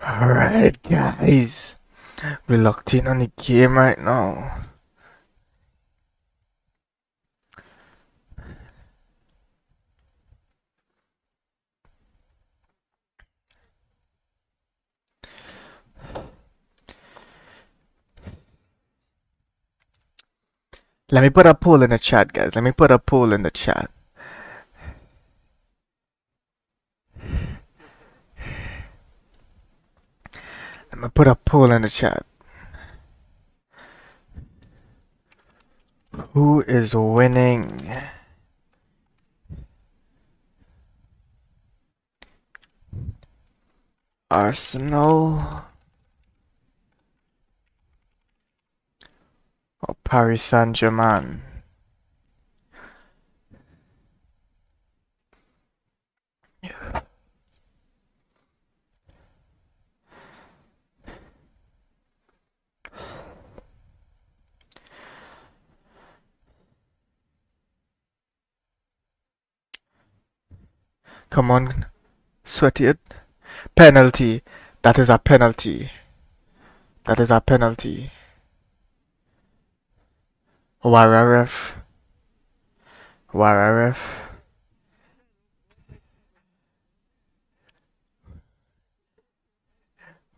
Alright, guys. We're locked in on the game right now. Let me put a poll in the chat, guys. Let me put a poll in the chat. Let me put a poll in the chat. Who is winning? Arsenal or Paris Saint-Germain? Come on, sweat it. Penalty. That is a penalty. That is a penalty. Wararef. Wararef.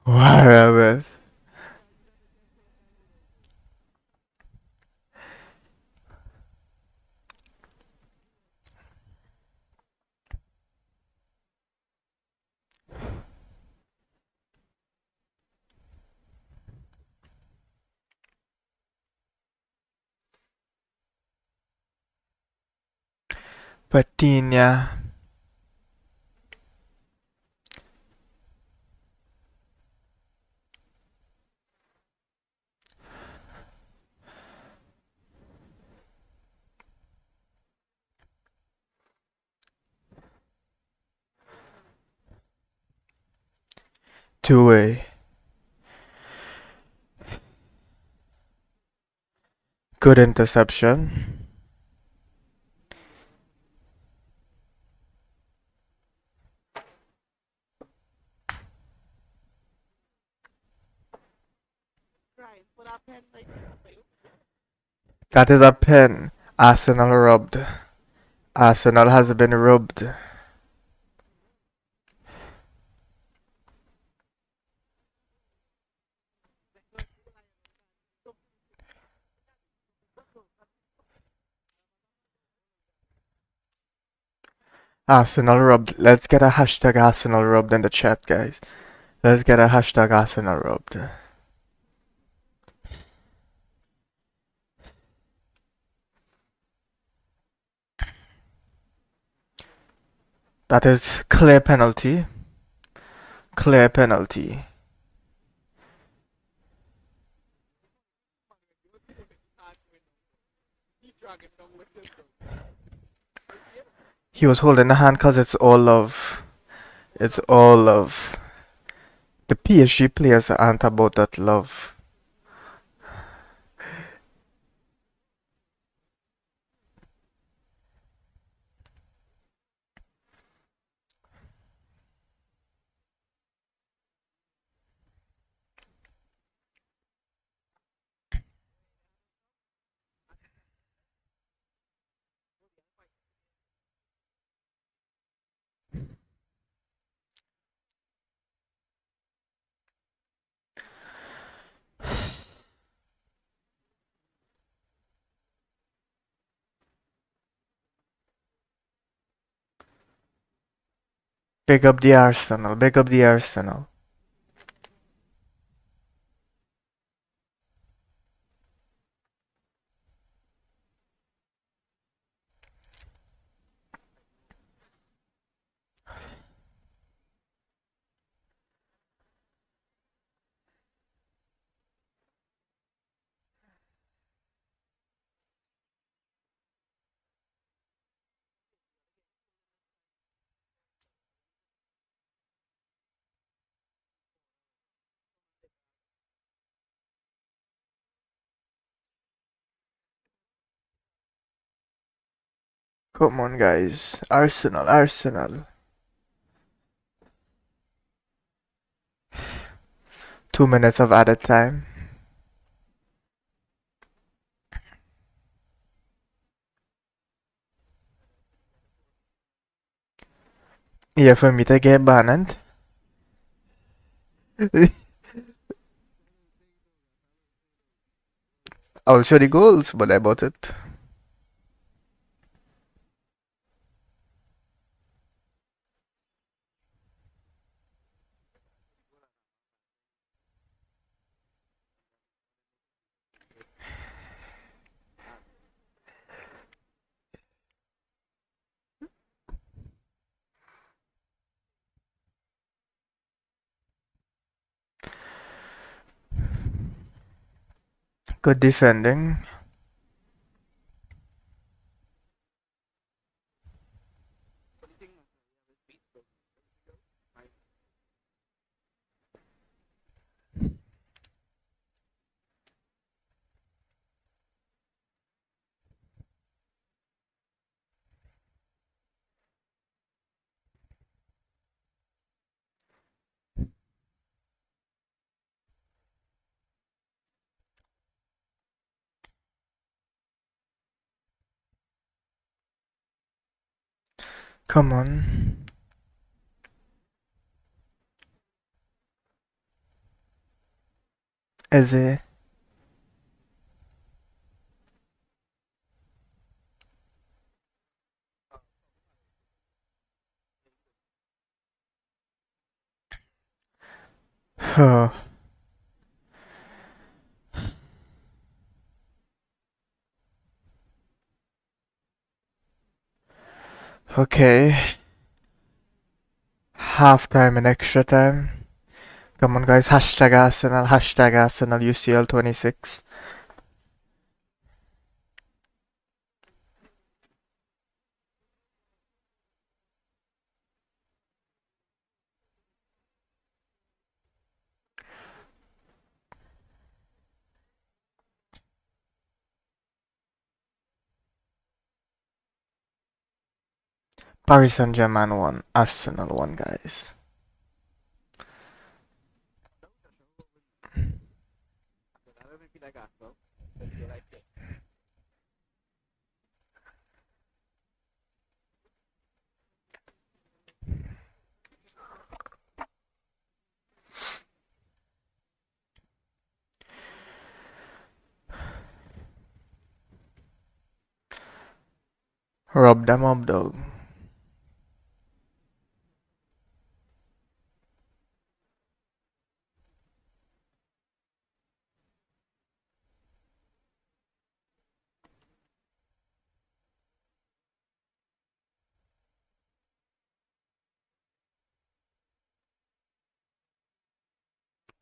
Wararef. Patinia. Two-way. Good interception. That is a pen. Arsenal robbed. Arsenal has been robbed. Arsenal robbed. Let's get a hashtag Arsenal robbed in the chat, guys. Let's get a hashtag Arsenal robbed. That is clear penalty. Clear penalty. He was holding the hand because it's all love. It's all love. The PSG players aren't about that love. Big up the Arsenal. Big up the Arsenal. Come on, guys. Arsenal, Arsenal. 2 minutes of added time. Yeah, for me to get banned. I'll show the goals, but I bought it. Good defending. Come on. Eze. Oh. Okay. Half time and extra time. Come on, guys. Hashtag Arsenal UCL 26. Paris Saint-Germain won. Arsenal won, guys. Rob them up, dog.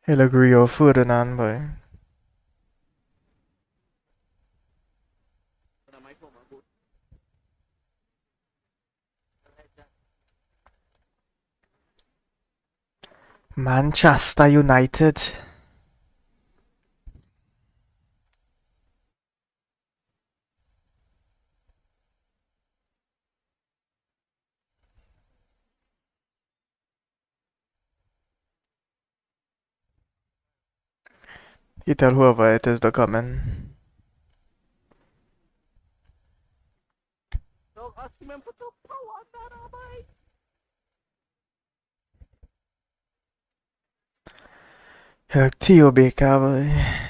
He'll agree or Ferdinand, boy. Manchester United. You tell whoever it is to come in. Theo Baker, boy.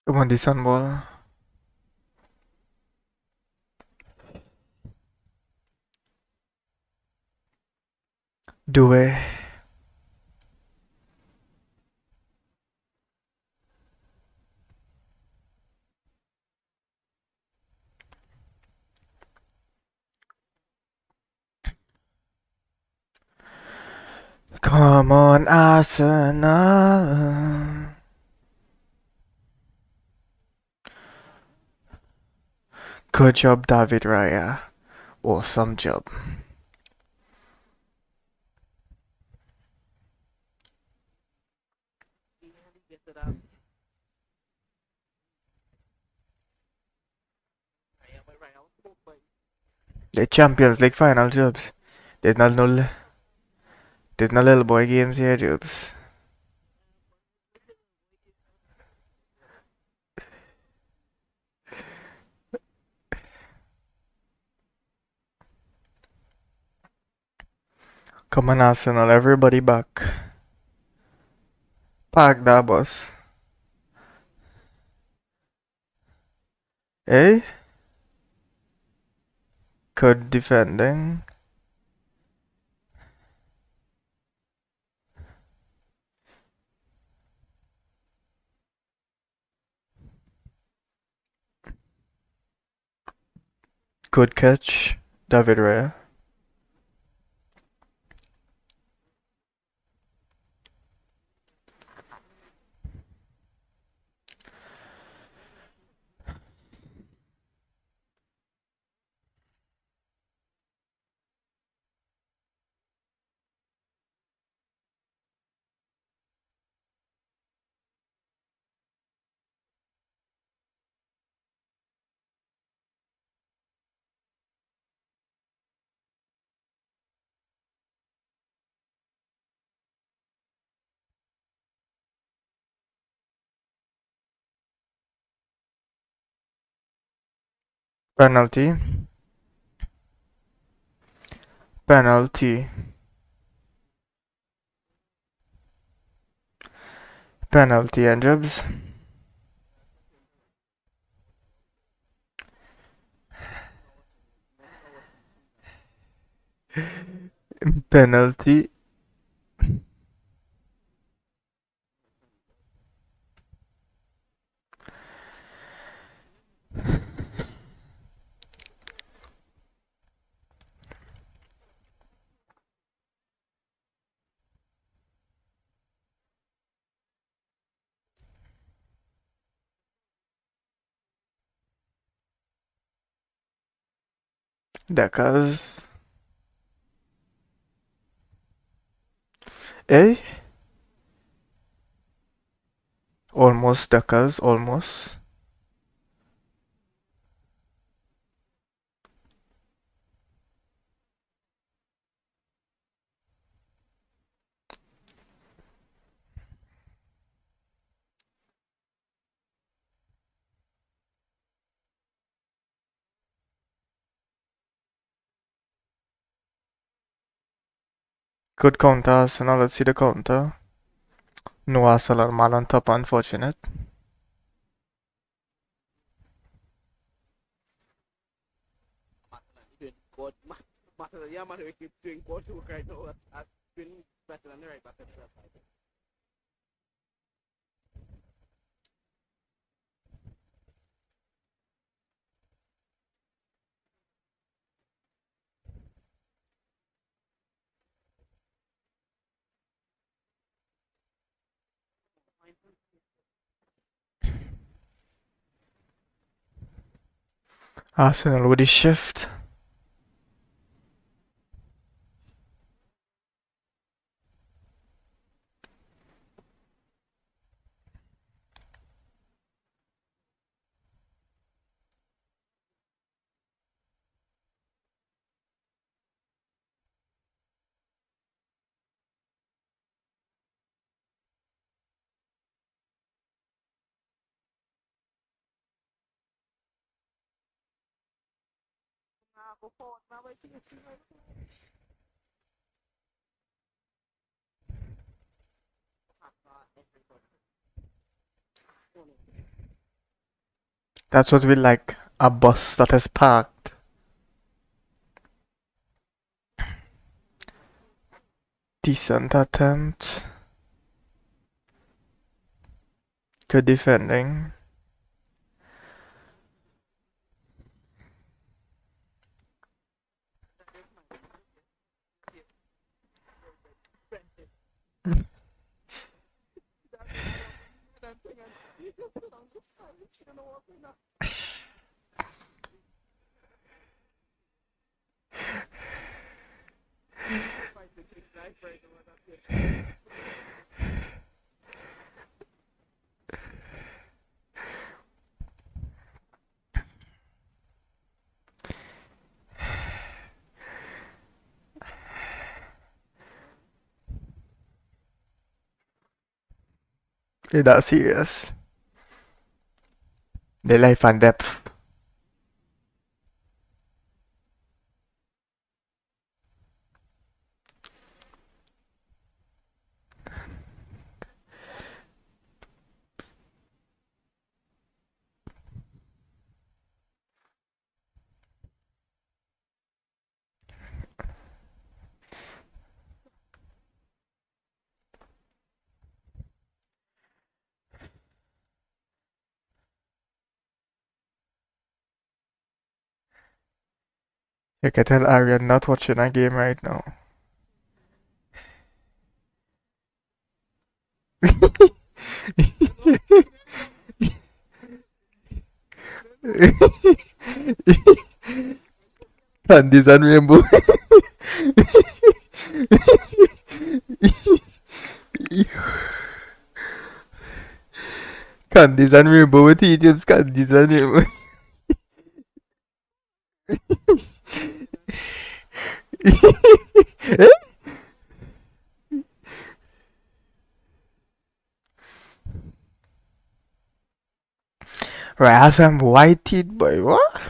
Come on, this on ball. Do it. Come on, Arsenal. Good job, David Raya. Awesome job. The Champions League final jobs. There's not no, there's no little boy games here, jobs. Come on, Arsenal, everybody back. Park that bus. Eh? Good defending. Good catch, David Raya. Penalty. Penalty. Penalty and jobs. Penalty. Deckers. Eh? Almost Deckers, almost. Good counter, Arsenal. Let's see the counter. No Arsenal man on top, unfortunate. Arsenal with the shift. That's what we like. A bus that is parked. Decent attempt. Good defending. Is that serious? The life and depth. You can tell Arian not watching a game right now. Candies and rainbow. Candies and rainbow with Egypt's candies and rainbow. Right, have some white teeth, boy. What?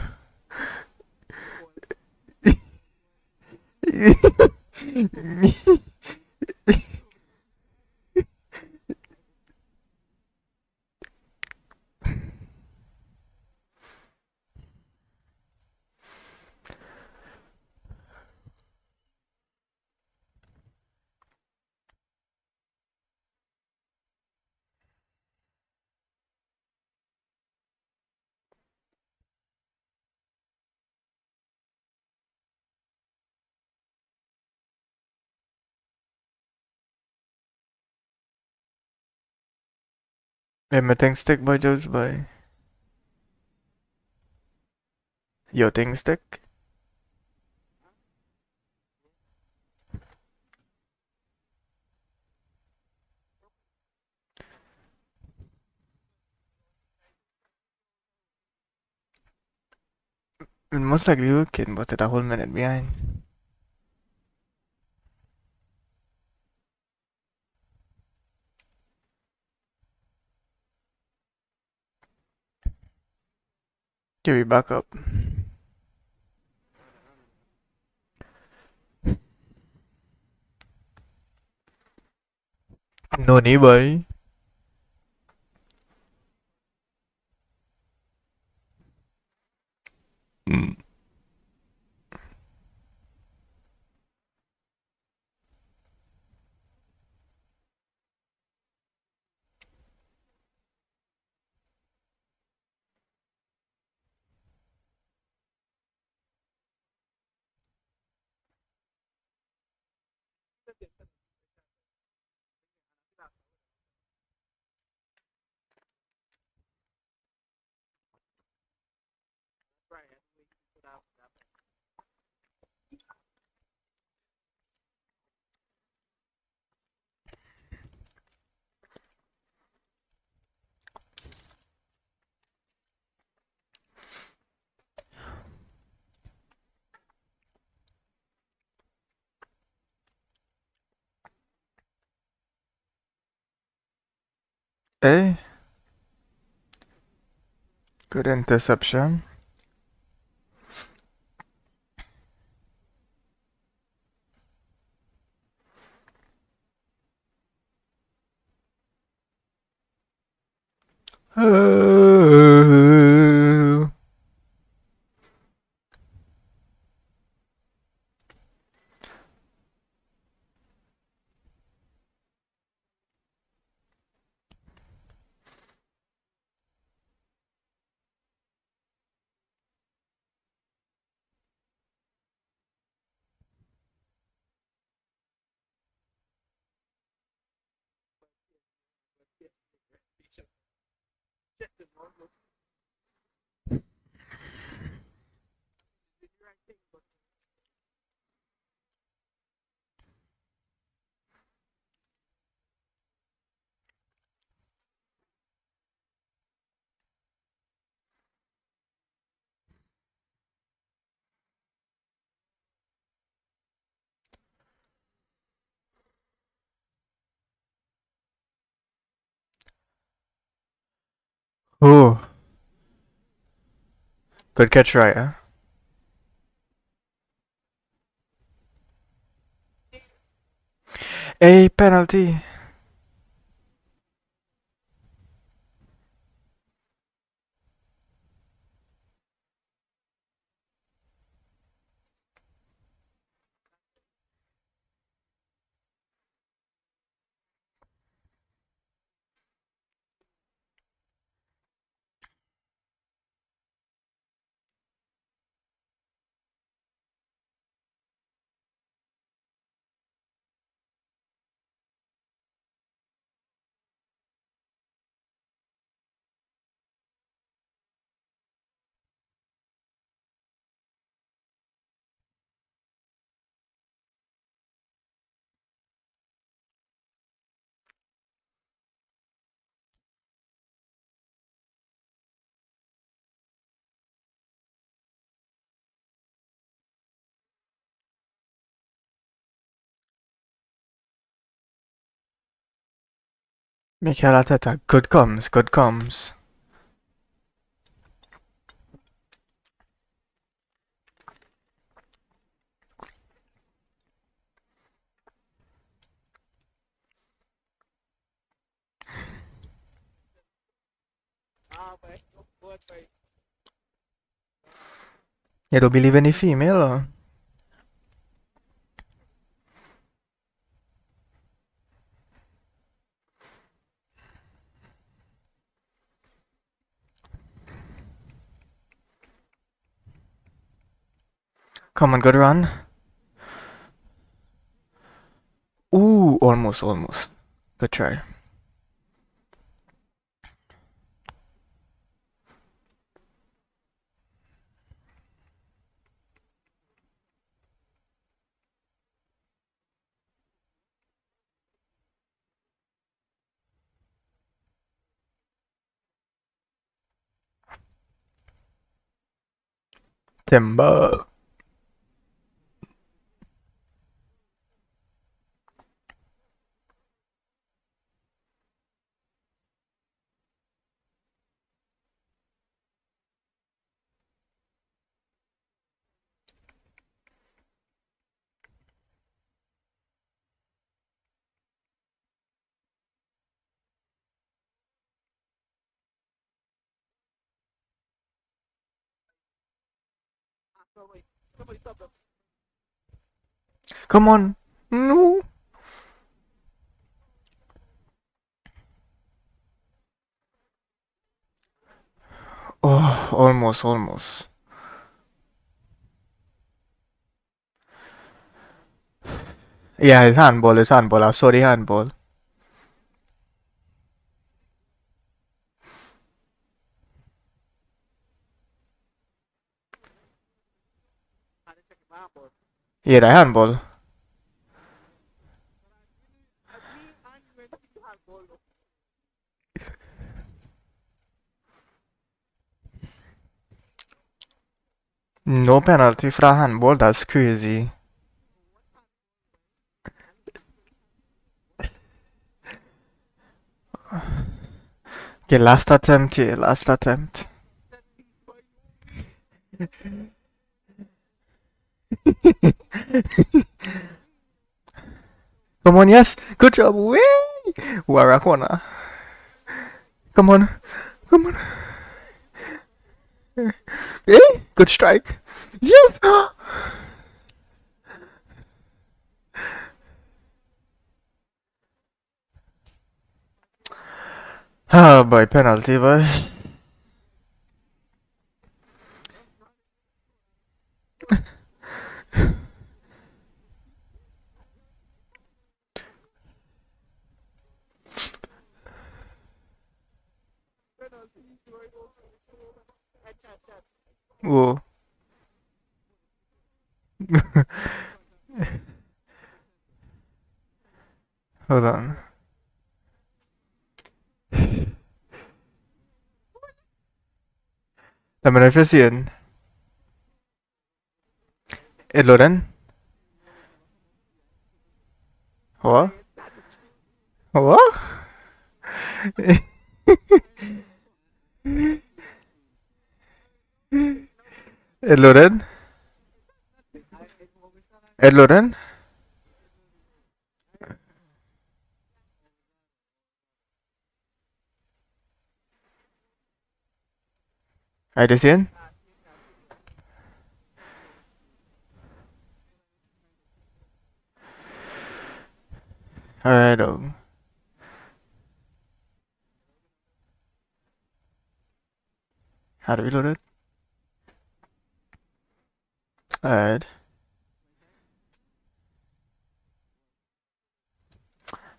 Let me think stick, boy, just boy. Your thing stick? Most likely you can, but it's a whole minute behind. Give it back up. No need, boy. Hey, good interception. Ooh, good catch, right? Huh? A penalty. Mikel Arteta, good comes, good comes. You don't believe any female? Or? Come on, good run. Ooh, almost, almost. Good try. Timber. Come on. No. Oh, almost, almost. Yeah, it's handball, it's handball. I'm sorry, handball. Yeah, the handball. No penalty for a handball, that's crazy. Okay, last attempt here, last attempt. Come on, yes. Good job. Way. Warakona. Come on. Come on. Eh? Good strike. Yes. Ah, boy, penalty, boy. Whoa. Hold on. La beneficien. Loren? What? What? Loren? Loren? Are you seeing? Alright, how do we load it? Alright.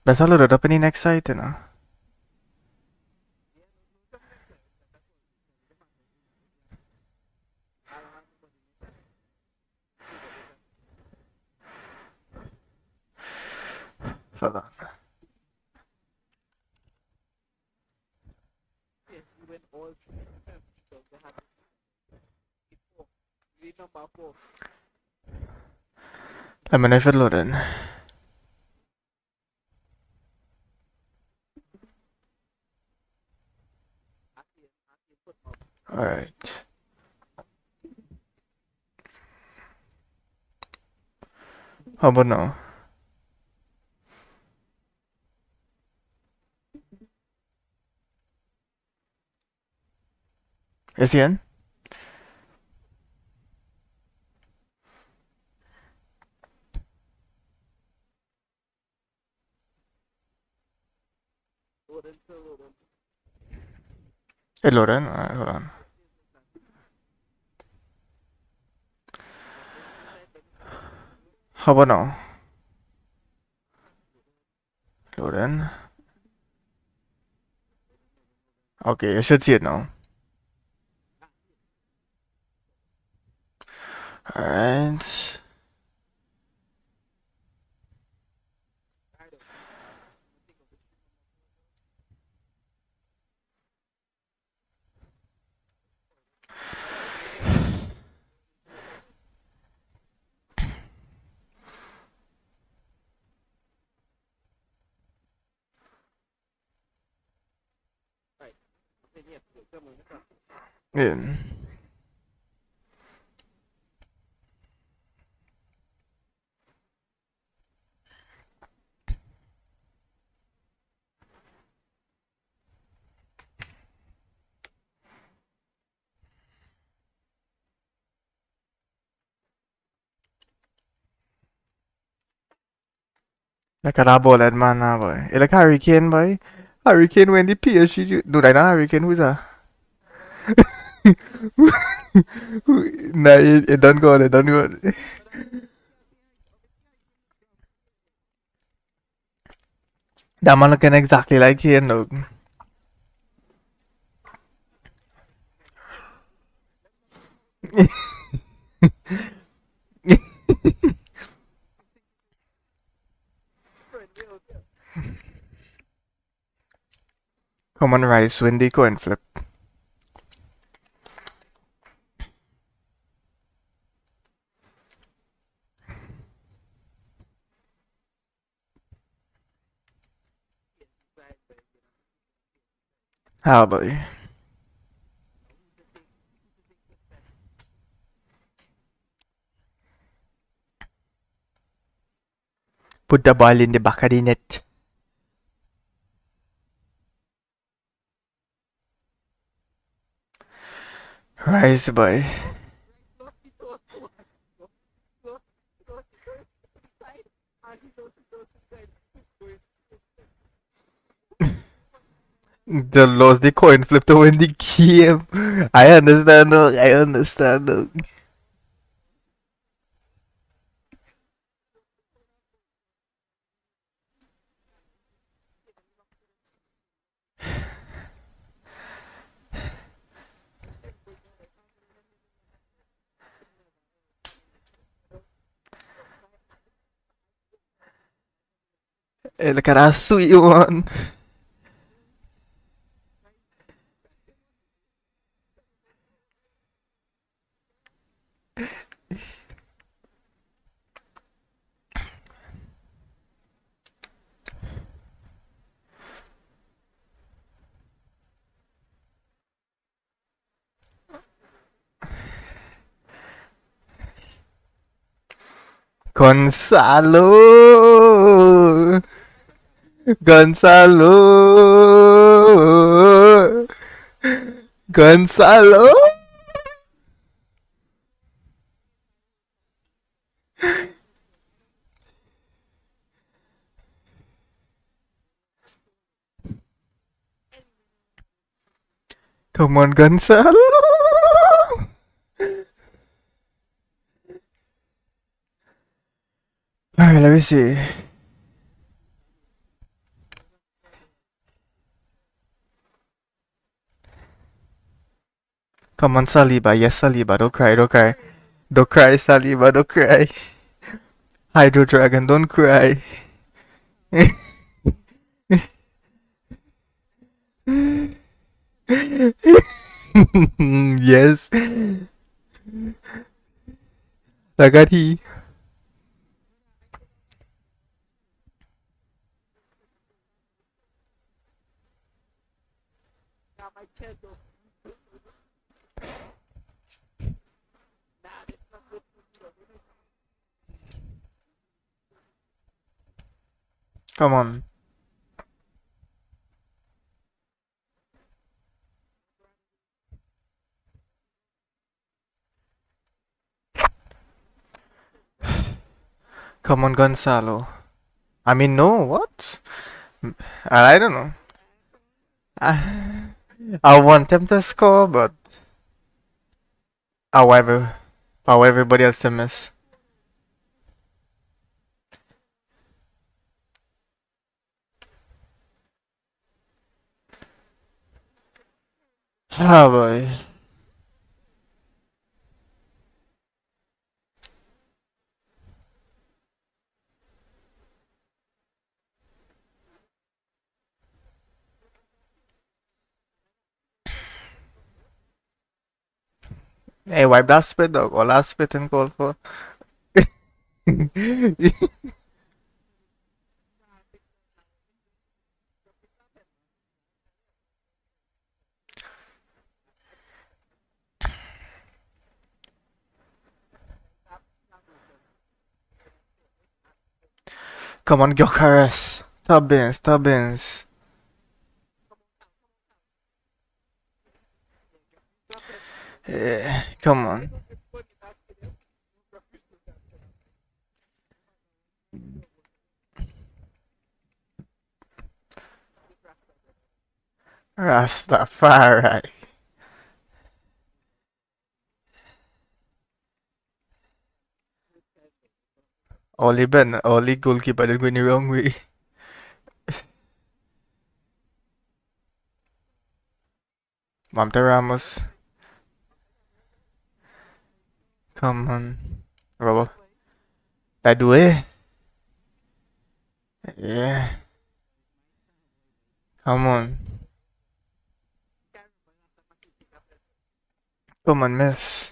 Let's load it up in the next site, you know. Hold on. Let me know if it loaded. Alright. How about now? Is he in? It loaded? Alright, hold on. How about now? Loading. Okay, you should see it now. Alright. Yeah. Like a ballad man now, boy. You like Hurricane, boy? Hurricane when the PSG... Dude, I know Hurricane. Who's that? Nah, it done good, it done good. That man looking exactly like Kane, look. Come on, Rice, win the coin flip. How about you? Put the ball in the back of the net. Rice, boy. They lost the coin flip to win the game. I understand, look. I understand, look. Hey, look at that sweet one. Gonzalo! Gonzalo! Gonzalo! Come on, Gonzalo! Alright, let me see. Come on, Saliba. Yes, Saliba. Don't cry, don't cry. Don't cry, Saliba. Don't cry. Hydro Dragon, don't cry. Yes. Look at he. Come on. Come on, Gonzalo. I mean, no, what? I don't know. I want them to score, but however, how everybody else to miss. Oh boy. Hey, wipe that spit, dog. All that spit and call for. Come on, Gyökeres. Tubbins, Tubbins. Yeah, come on. Rastafari. Only goalkeeper that going the wrong way. Mamta Ramos. Come on. Robo. That do it. Yeah. Come on. Come on, miss.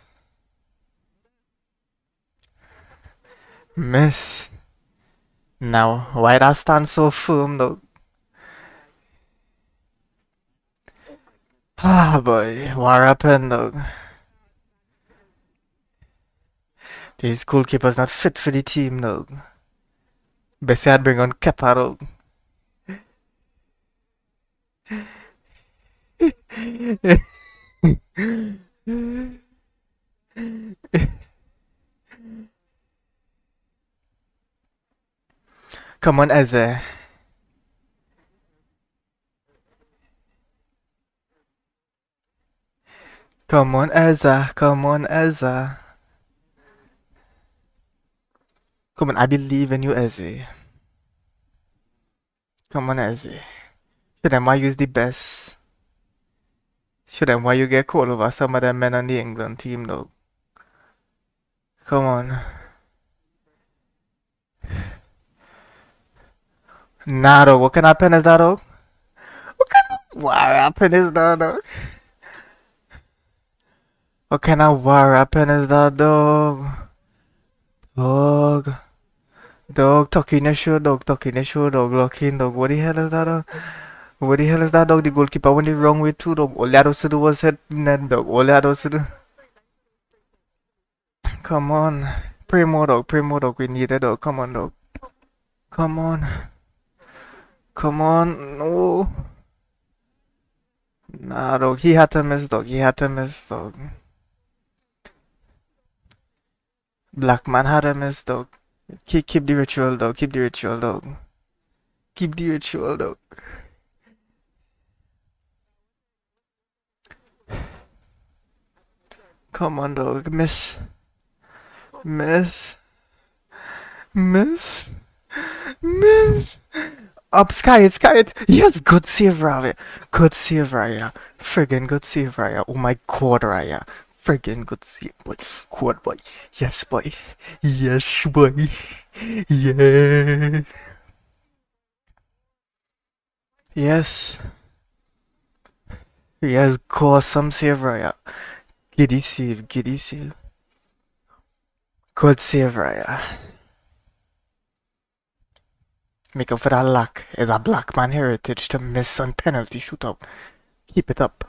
Miss. Now, why that stand so firm though? Ah boy, what happened though? These goalkeepers not fit for the team though. Best I'd bring on Kepa though. Come on, Eze. Come on, Eze. Come on, Eze. Come on, I believe in you, Eze. Come on, Eze. Show them why you's the best. Show them why you get called over some of them men on the England team, though. Come on. Nah, dog. What kind of pen is that, dog? What kind of war pen is that, dog? What kind of war pen is that, dog? Dog. Dog, tuck in your shoe, dog. Tuck in your shoe, dog. Lock in, dog. What the hell is that, dog? What the hell is that, dog? The goalkeeper went the wrong way, too, dog. All he had to do was hit net, dog. All he had to do. Come on. Pray more, dog. Pray more, dog. We need it, dog. Come on, dog. Come on. Come on. No. Nah, dog. He had to miss, dog. He had to miss, dog. Black man had to miss, dog. Keep the ritual, dog. Keep the ritual, dog. Keep the ritual, dog. Come on, dog. Miss. Miss. Miss. Miss. Up, sky it. Yes, good save, Raya. Good save, Raya. Friggin' good save, Raya. Oh my god, Raya. Friggin' good save, boy. Quad, boy. Yes, boy. Yes, boy. Yeah. Yes. Yes, awesome save, Raya. Giddy save, giddy save. Good save, Raya. Make up for that lack. It's a black man heritage to miss on penalty shootout. Keep it up.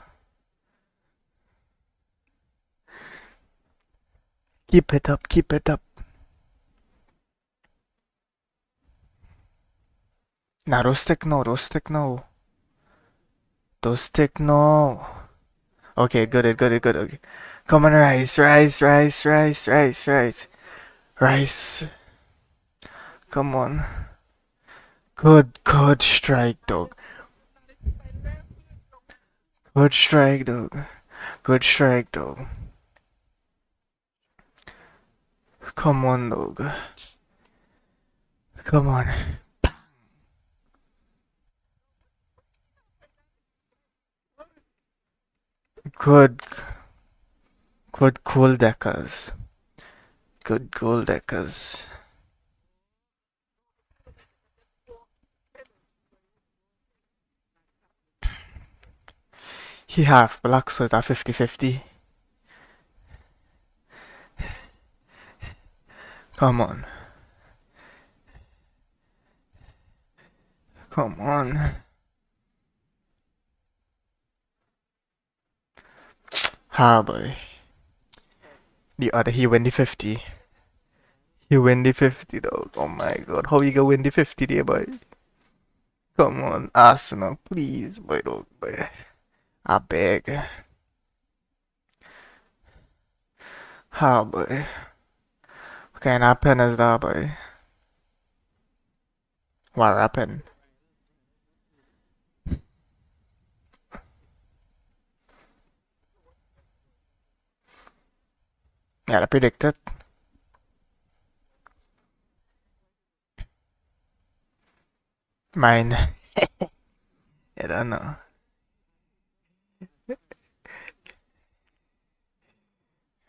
Keep it up, keep it up. Nah, don't stick no, don't stick no. Don't stick no. Okay, good, good. Okay. Come on, Rice. Rice. Come on. Good strike, dog. Good strike, dog. Good strike, dog. Come on, dog. Come on. Good. Good goal deckers. Good goal deckers. He half black, so it's a 50-50. Come on. Come on. Ah, boy. The other, he win the 50. He win the 50, dog. Oh my god. How you gonna win the 50 there, boy? Come on, Arsenal. Please, boy, dog, boy. I beg. Ah, boy. What kind of pen is that, boy? What happened? Yeah, I predicted. Mine. I don't know.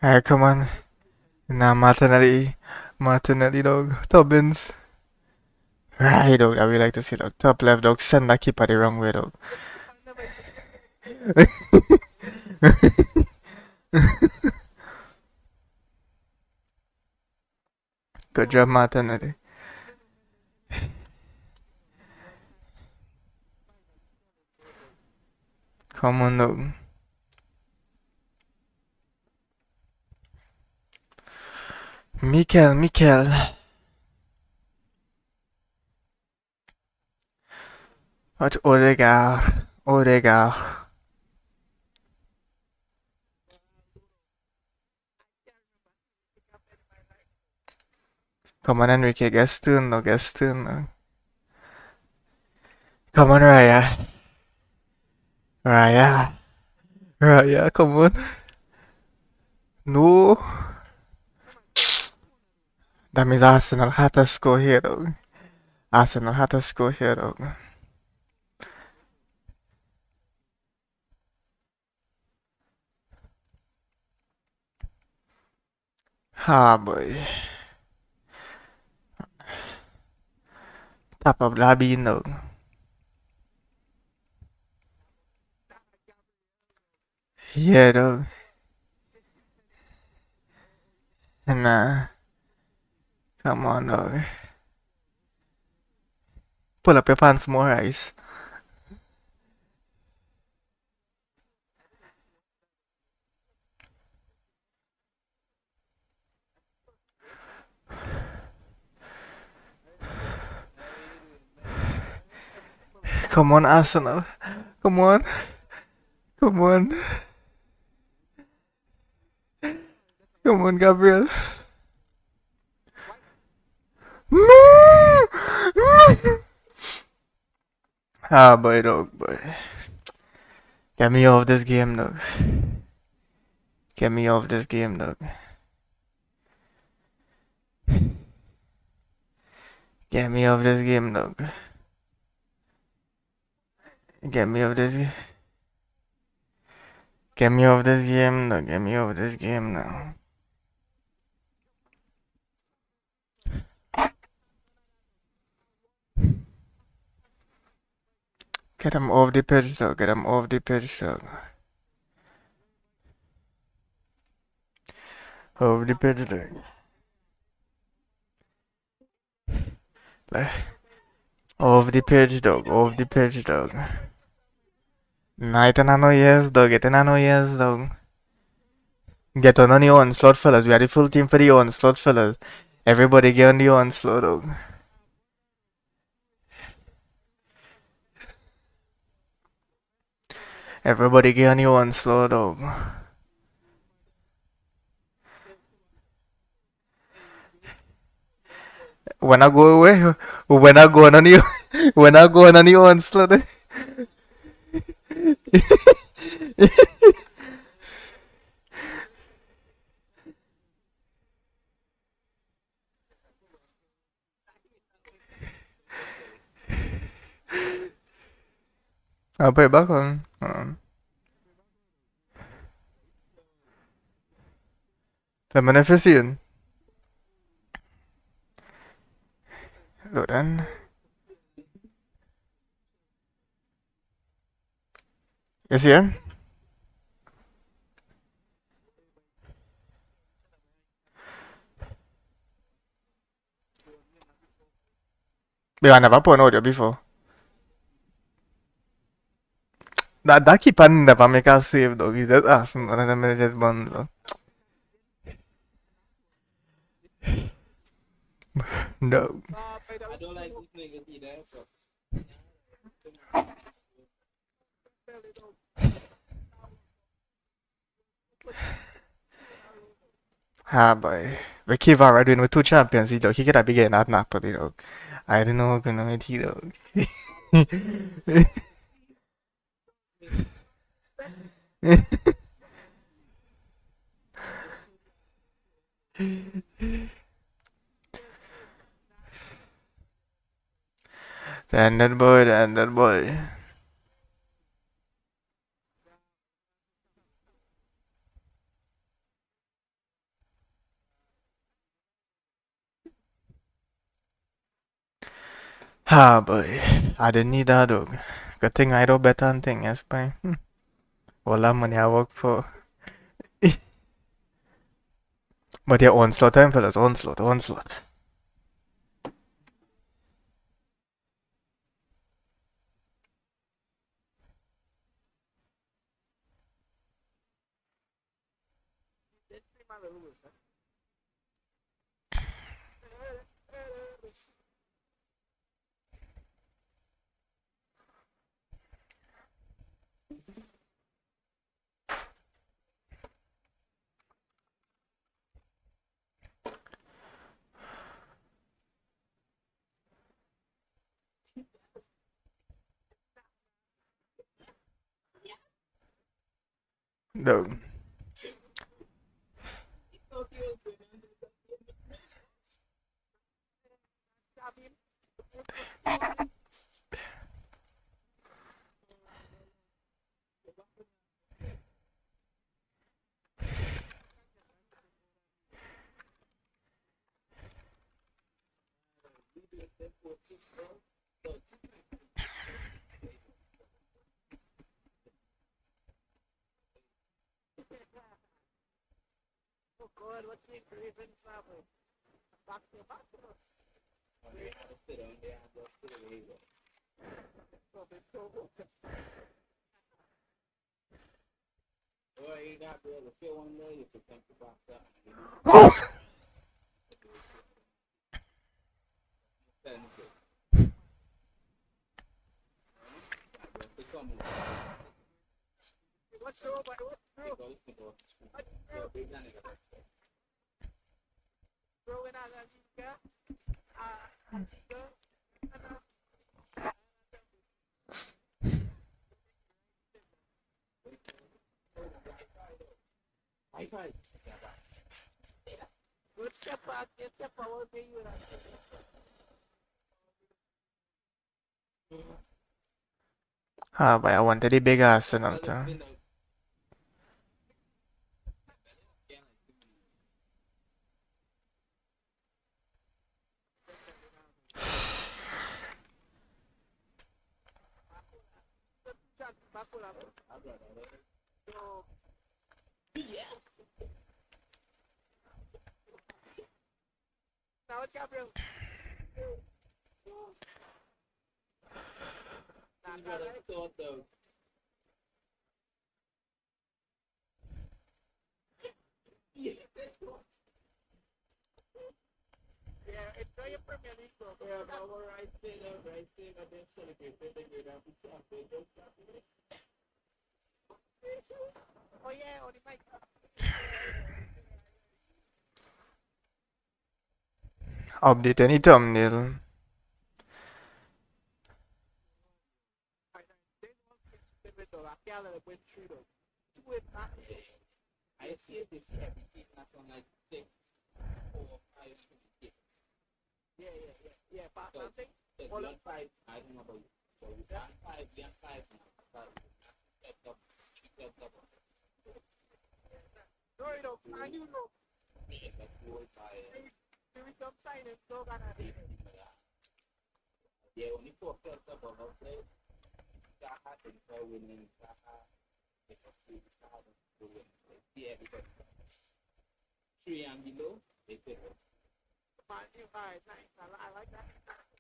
Alright, come on. Nah, Martinelli. Martinelli, dog. Tubbins. Right, dog. I would like to see, dog. Top left, dog. Send that keeper the wrong way, dog. Good job, Martinelli. Come on, dog. Mikel. What Odegaard. Come on, Enrique. Get stun, dog. Come on, Raya, come on. No. That means Arsenal had to score here, dog. Arsenal had to score here, dog. Ah, boy. Top of the bean dog. Yeah, dog. Nah, come on, dog. Pull up your pants more, Ice. Come on, Arsenal. Come on. Come on. Come on, Gabriel. No! No! Ah, boy, dog, boy. Get me off this game, dog. Get me off this game, dog. Get me off this game, dog. Get me off this. Get me off this game, dog. Get me off this game now. Get him off the pitch, dog. Get him off the pitch, dog. Off the pitch, dog. Like, off the pitch, dog. Off the pitch, dog. Night and I know yes, dog. Get in I know yes, dog. Get on the onslaught, fellas. We are the full team for the onslaught, fellas. Everybody get on the onslaught, dog. Everybody get on the onslaught, dog. When I go away, when I go on the, when I go on the onslaught. I'll put it back on. Beneficent. Good then. You see him? But I never put an audio before. That keeper never make a save, dog. He's just asking one of them just buns, dog. No. I don't like this nigga either. Ah, boy. We keep our doing with two champions, dog. He could have been getting that Napoli, dog. I don't know what going on with you, dog. That boy, that boy. Ah, boy. I didn't need that, dog. Good thing I do better than thing, yes, boy. All that money I work for. But yeah, onslaught time, fellas. Onslaught, onslaught. No. Or you got to feel one day you could think about that. Ah, but I wanted the big ass and all too. Update any thumbnail. I see this everything that's on like 6, 4, 5, 6. So beyond 5, I don't know about you. So you beyond 5 now. But steps up, 3 steps up. Like 4, 5. Yeah, only 4 steps up on those days. Saha things are winning. Saha, see everybody. 3 and below, they fit it.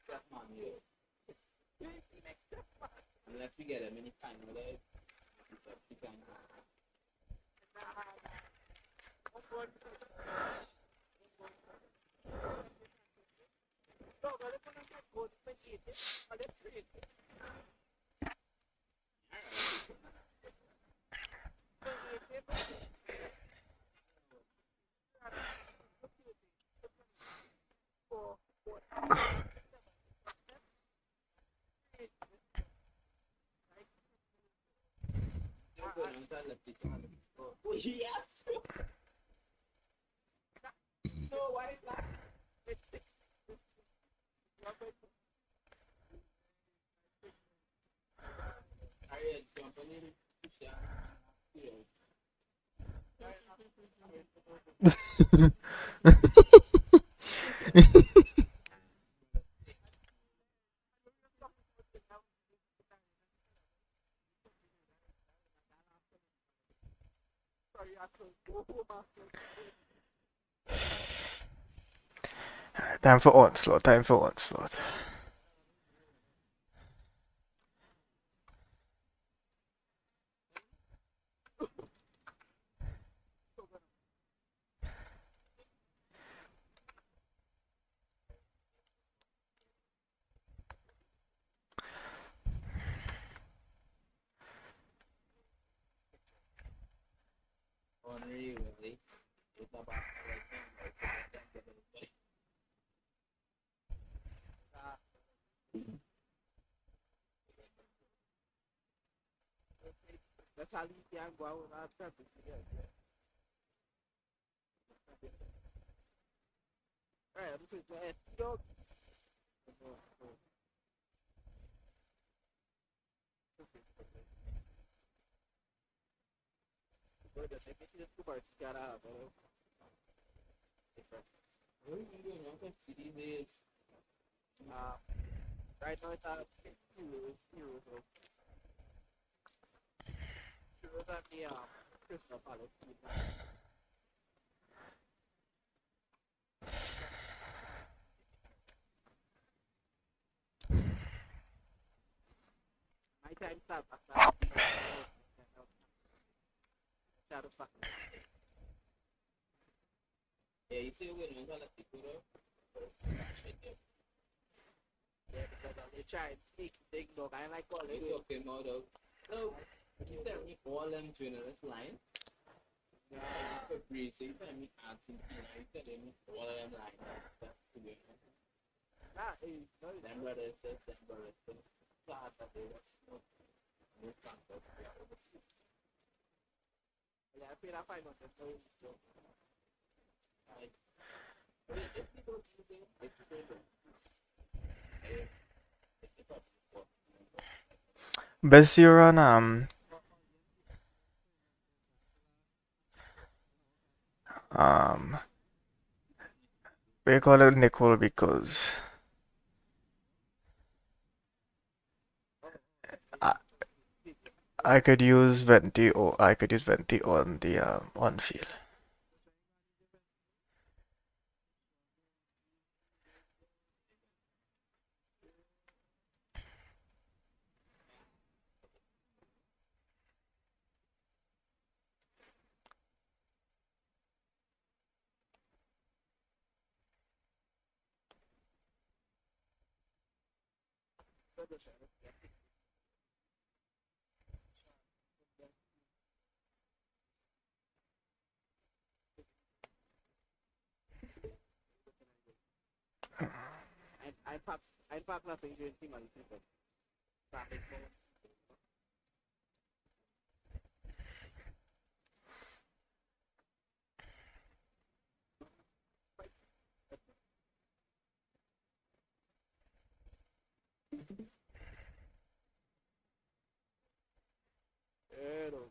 That's not new. Unless we get a mini final there, it's up to time. Yes! No, why is that? Harriet company, Time for onslaught, time for onslaught. Unreal, really. It's about that's how you can go out without purpose. Right, this is the dog. What are you doing? I can see these days. Right now it's at 50 euros. Euros at the Crystal Palace. time start back. Yeah, you see when you like the photo. Yeah, because they try and sneak big dog. I like all they talking about dog. No, you tell me all them journalists line. Yeah, for free. So you tell me asking, you tell me all of them line. That's the way. Nah, hey, no, them brothers, them brothers. Class that they was no transfer. Yeah, I feel I find myself so. If you don't do it, if you don't do it. Best you're on we call it nickel because I, I could use venti or I could use venti on the on field. I pack nothing to see my people. Pero,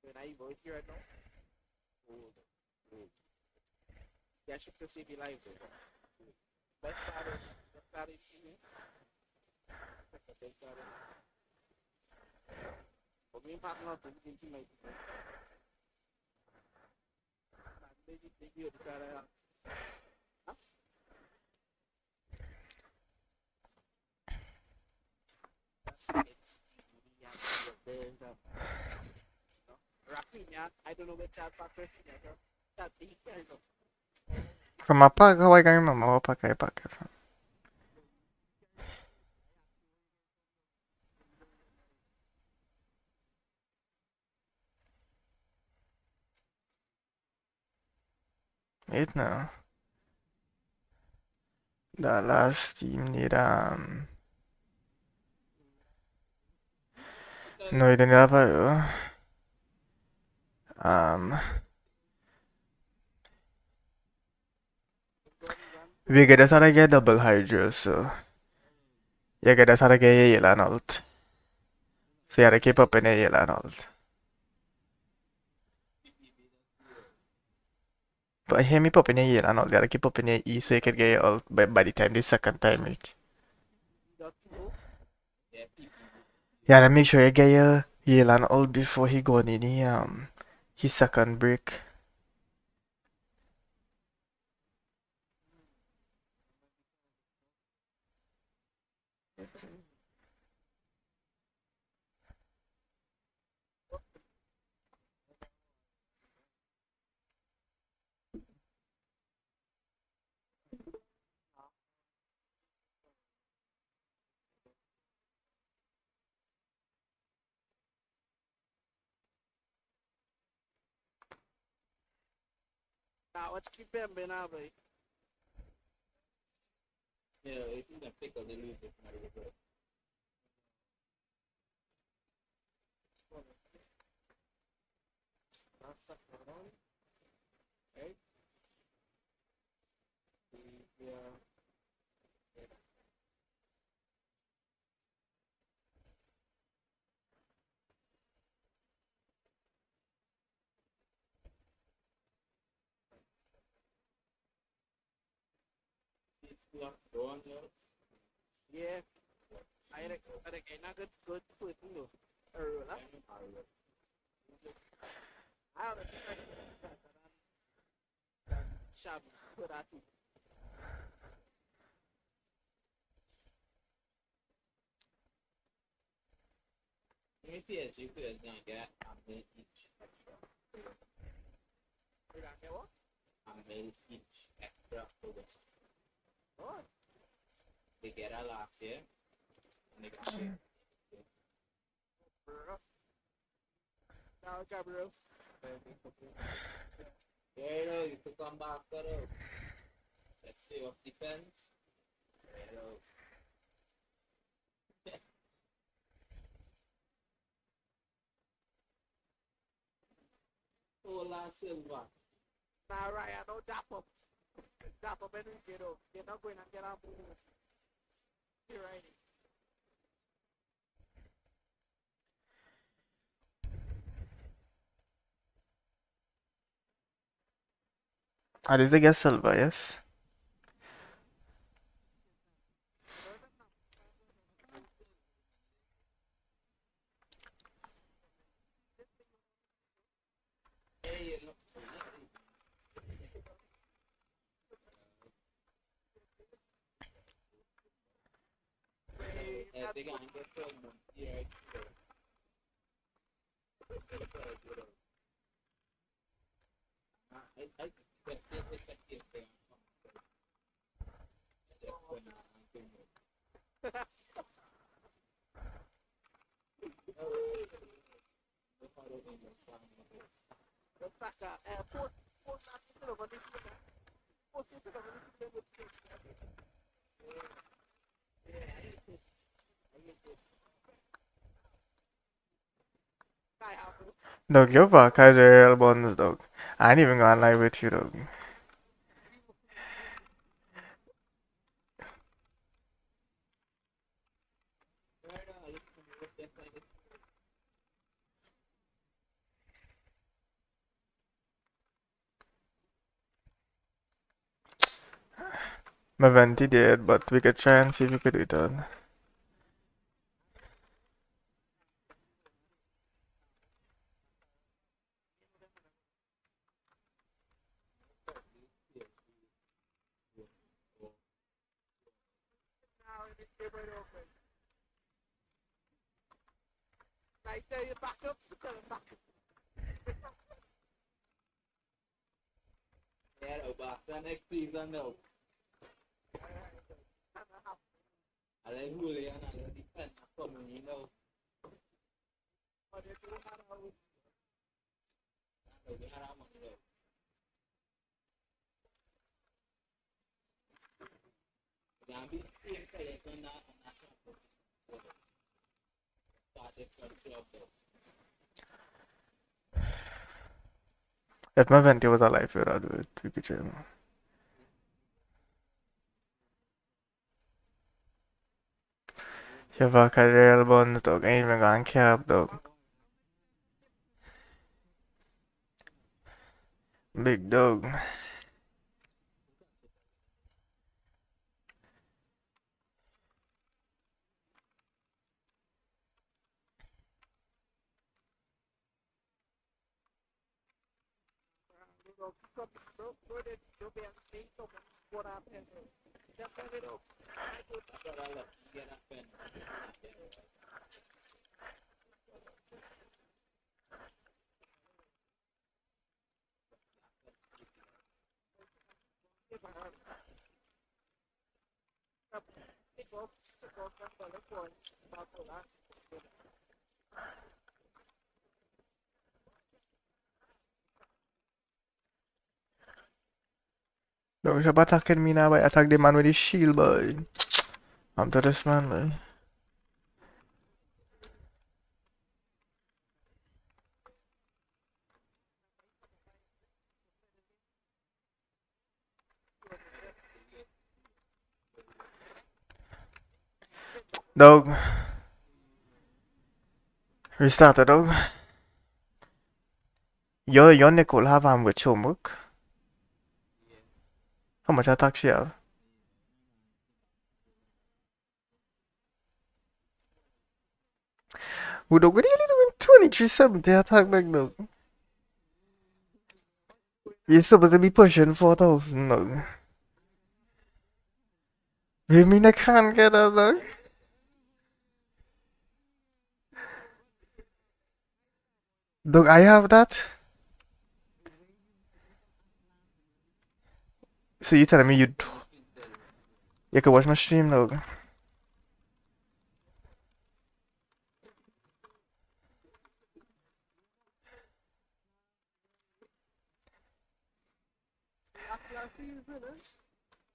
when I voice here right now, yeah, should see me live. Let's start it, TV. Let's start it. But me pack nothing to see my people. They do it, Rafinha, I don't know which I'll pack Rafinha. That's the kind of. From a pack, how I can remember what pack I pack it from. Wait now. The last team need no, you didn't have a we get how to get double hydro, so you get how to get your yellow and alt. So you have to keep up in your yellow and alt. But hear me pop in your yellow and alt, you have to keep up in your E so you can get your alt by the time the second time reach. You have to make sure you get your yellow and alt before he go in his second break. Now, what's keep them being out, boy? Yeah, if you can pick up the news, it's not good. Right? Yeah. Yeah. I reckon not good food, you know. I don't think sharp Purana. me see if you could get a mil each extra. You got get what? A mil each extra over. What? They get a last year. And they got it. Now, Gabriel. Yeah, you took on back, let's see off defense. Hola, Silva. Nah, Ryan, don't dap up. Dap up and get up. You're not going to get up. You're right. At least they get silver, yes? They gonna get some here. I Dog, your back has real buns, dog. I ain't even gonna lie with you, dog. My venti did, but we could try and see if we could do it on. Like, tell you back up, tell him back up. Yeah, Obasa next season though. I like Julian and I depend on coming, you know. But if you had a house, we had a money though. Now be same collection now and national started from club though. If my venti was alive, we'd do it. We could try. Your back has real buns, dog. I ain't even gonna cap, dog. Big dog. Dog, stop attacking me now, boy. Attack the man with his shield, boy. I'm to this man, boy. Dog. Restart it, dog. Your Nicole have him with homework. How much attack she have? Who dog, what are you doing 2370 attack back, dog? You're supposed to be pushing 4,000, dog. You mean I can't get that, dog? Dog, I have that. So you telling me you can watch my stream, dog?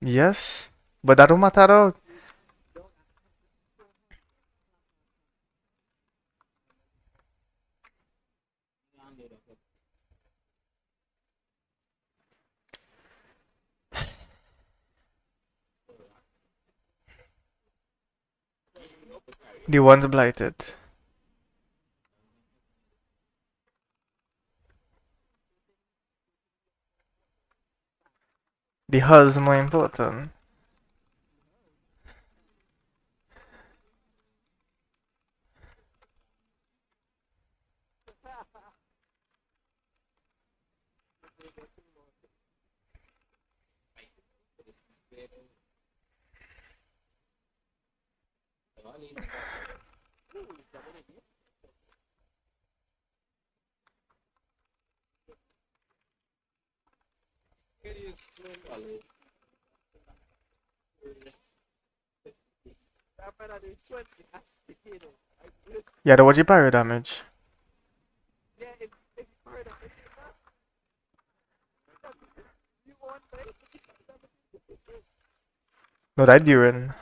Yes, but that don't matter, dog. The one's blighted. The hull's more important. Yeah, the watch your pyro damage. No, that Duran.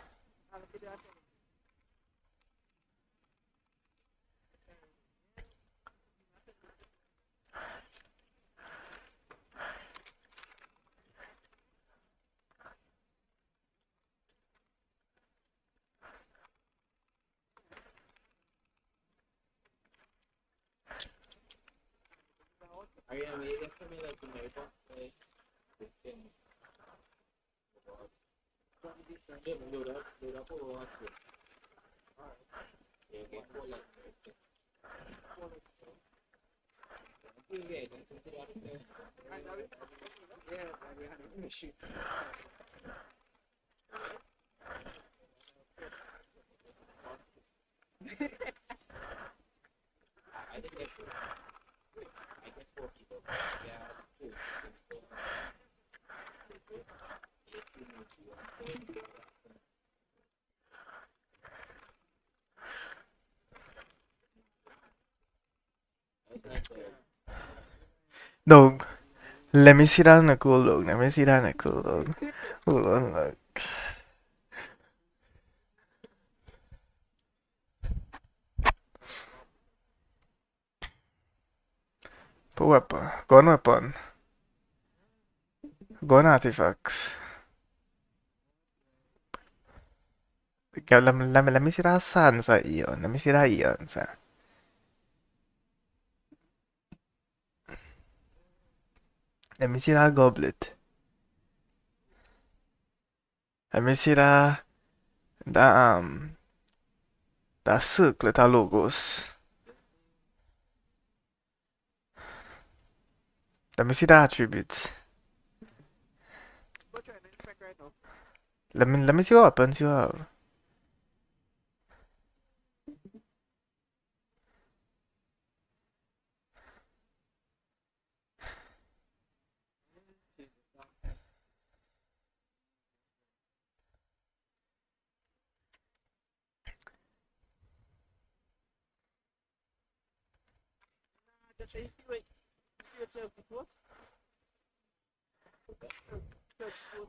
Dog, let me see that on a cool dog. Let me see that on a cool dog. Hold on, look. Put weapon. Gun weapon. Gun artifacts. Okay, let me see that Sansa Eon. Let me see that Eon, sir. Let me see that goblet. Let me see that that circlet of logos. Let me see the attributes. Let me see what weapons you have.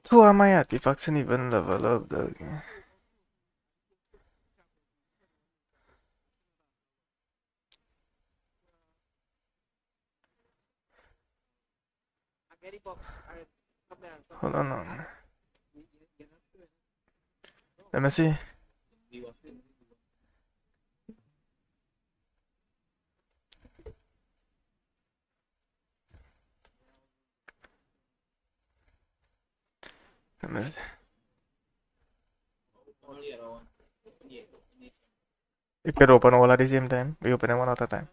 Two of my artifacts and even level up, dog. Hold on. Let me see. Let me see. You could open all at the same time. We open them one at a time.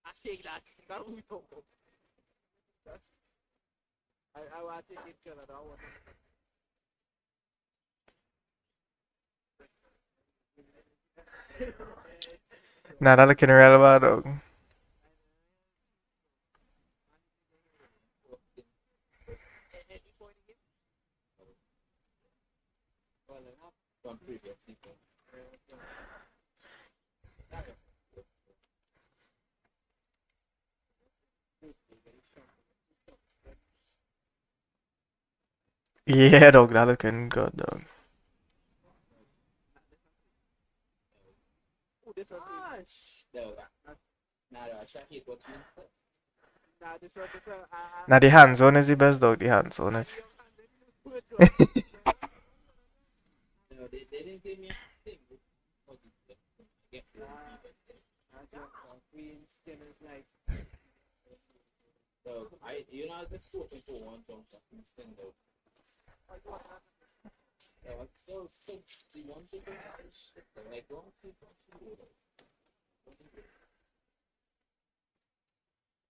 Achei lá, tá muito bom. I want to get you that one. Nada looking relevant, dog. Yeah, dog, that looking good, dog. Now the hands on is the best, dog. The hands on is. They didn't give me a thing. Queen skin is like. So you know, this school people want some fucking skin though. Yeah, so the one chicken like one people.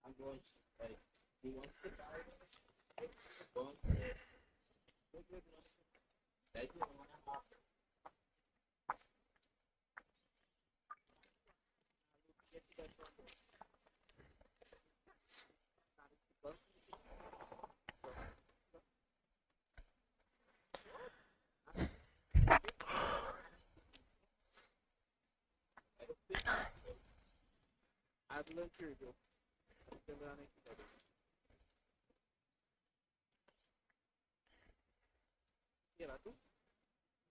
I'm going like he wants to buy this. I'd love to go.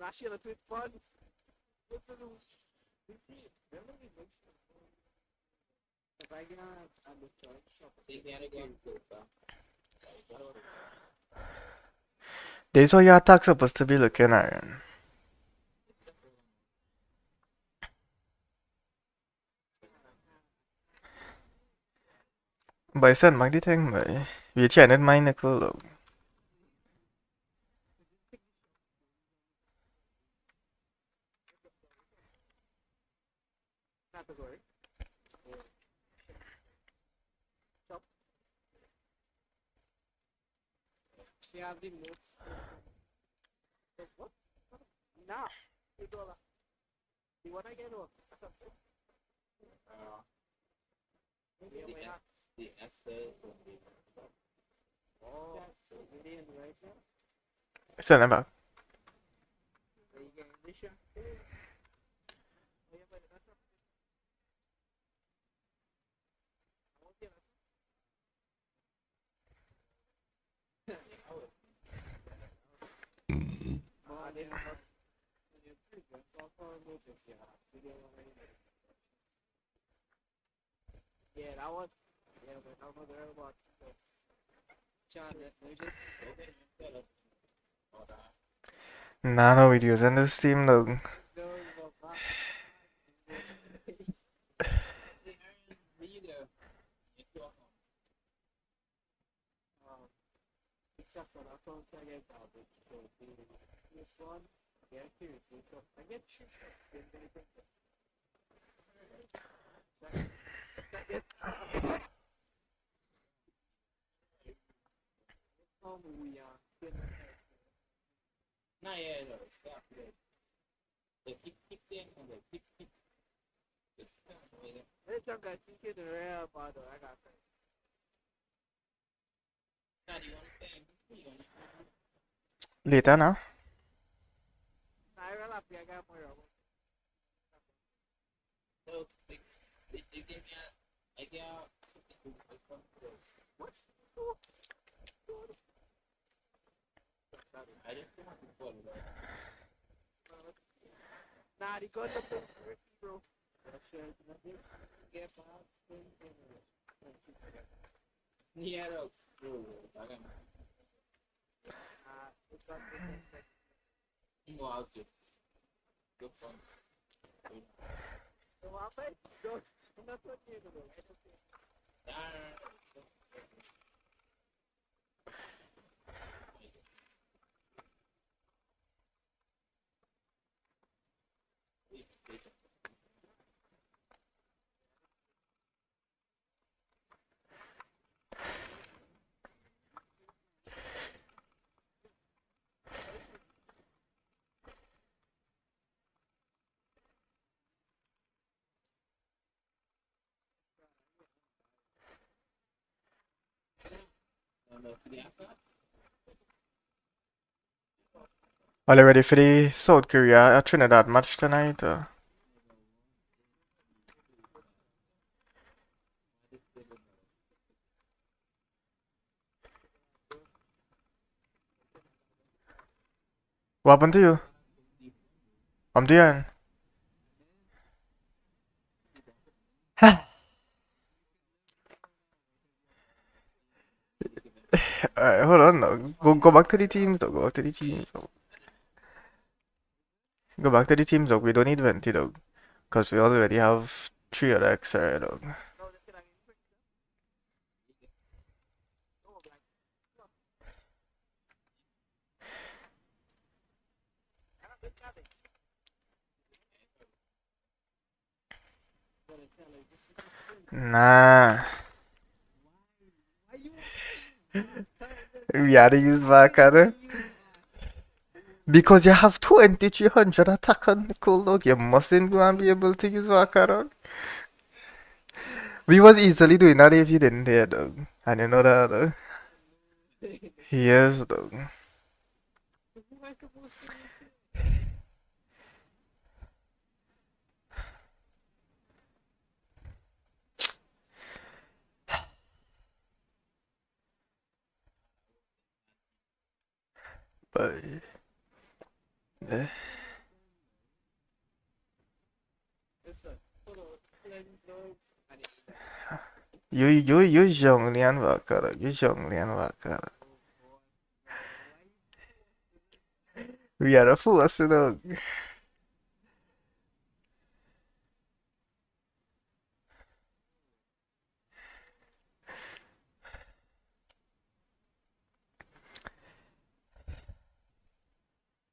Nascendo tudo pode. Vai ganhar a noção. Tem que ganhar tá? This is how your attack's supposed to be looking, Aaron. By send mag the thing, boy. We chatted my nickel, dog. Category. Top. They have the most. What? Nah. $2. You wanna get one? The Esther. Oh, million right now. Send them back. Are you getting this shot? Yeah, that was. Yeah, but I was there about. Nah, no videos in this team, dog. Except for that one, I get out. This one, I get seriously. So I get shit. We are still. Nah, yeah, no, stop it. The kick in and the kick. This time I think it's the real bottle. I got it. Now, do you want to say? Later now. I will have to get more. So, they give me a idea. What? I didn't want to follow that. Nah, the gun up bro. Near of Go out it. Go from. Are you ready for the South Korea Trinidad match tonight? What happened to you? I'm doing. Alright, hold on now. Go back to the teams though. Go back to the teams though. Go back to the teams though. We don't need Venti though. Because we already have 3 other XR though. Nah. We gotta use Vakana. Because you have 2300 attack on Nicole dog. You mustn't go and be able to use Vakana. We was easily doing that if you didn't hear dog. And you know that dog. Yes dog. But you Zhonglian Vakara. You Zhonglian Vakara. We are a force dog.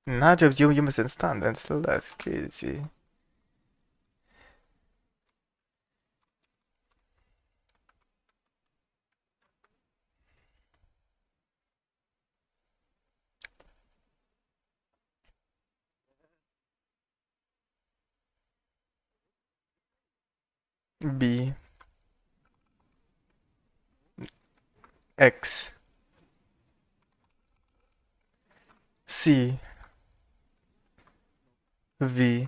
Nah, Jobs, you mustn't stand and still that's crazy. B X C V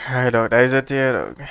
I don't know, is it here dog?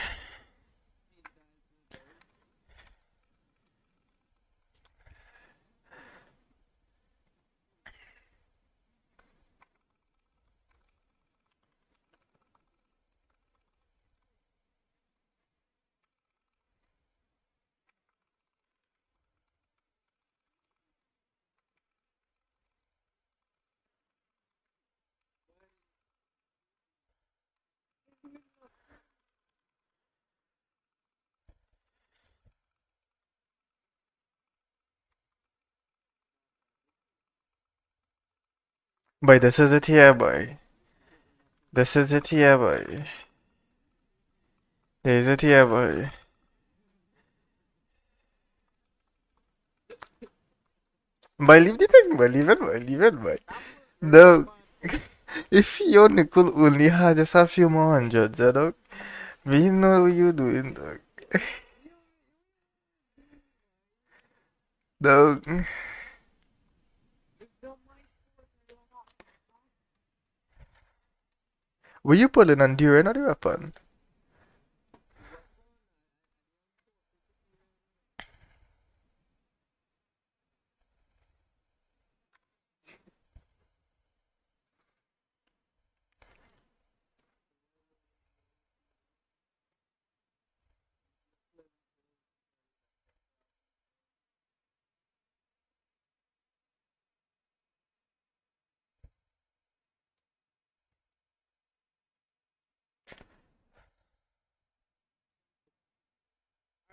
Boy, this is it here, boy. This is it here, boy. This is it here, boy. Boy, leave the thing, boy. Leave it, boy. No. If your nickel only had just a few more hundreds, dog. We know what you doing, dog. Dog. Were you pulling on during or the weapon?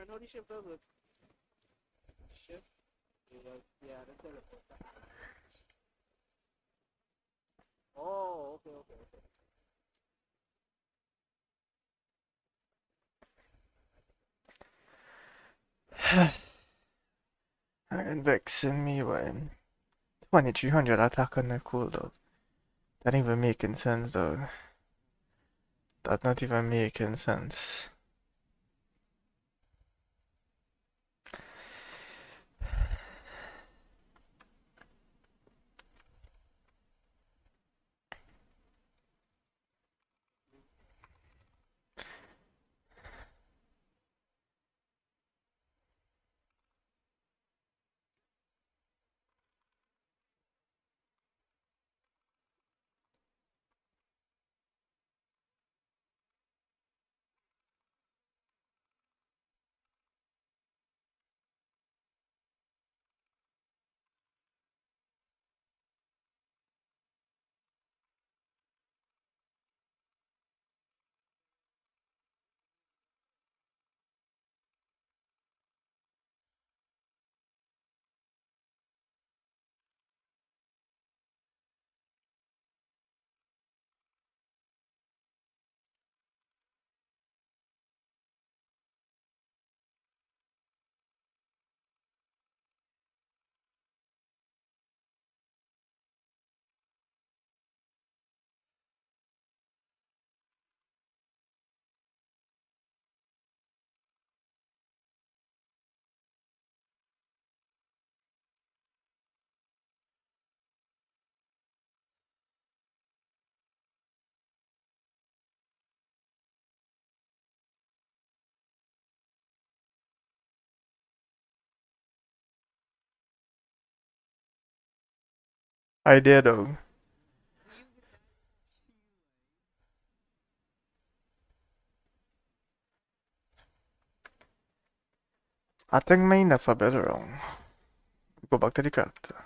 I know the shift does it. Shift. Yeah, the teleporter. Oh, okay, okay, okay. And vexing me by 2300 attack on the cooldown. That ain't even making sense though. That's not even making sense. I did though. I think my never better wrong. Go back to the character.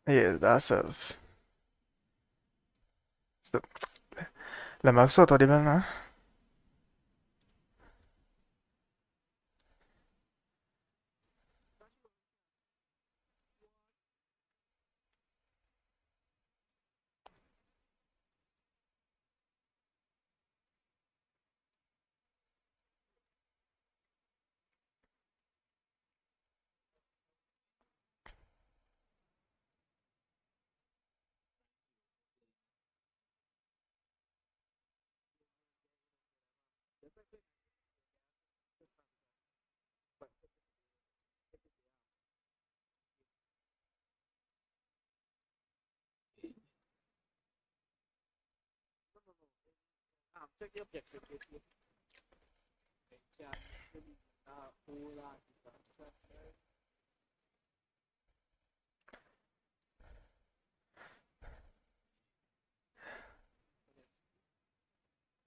Yeah, that's self. So, let me sort out the bell now. Check the objective. Purana.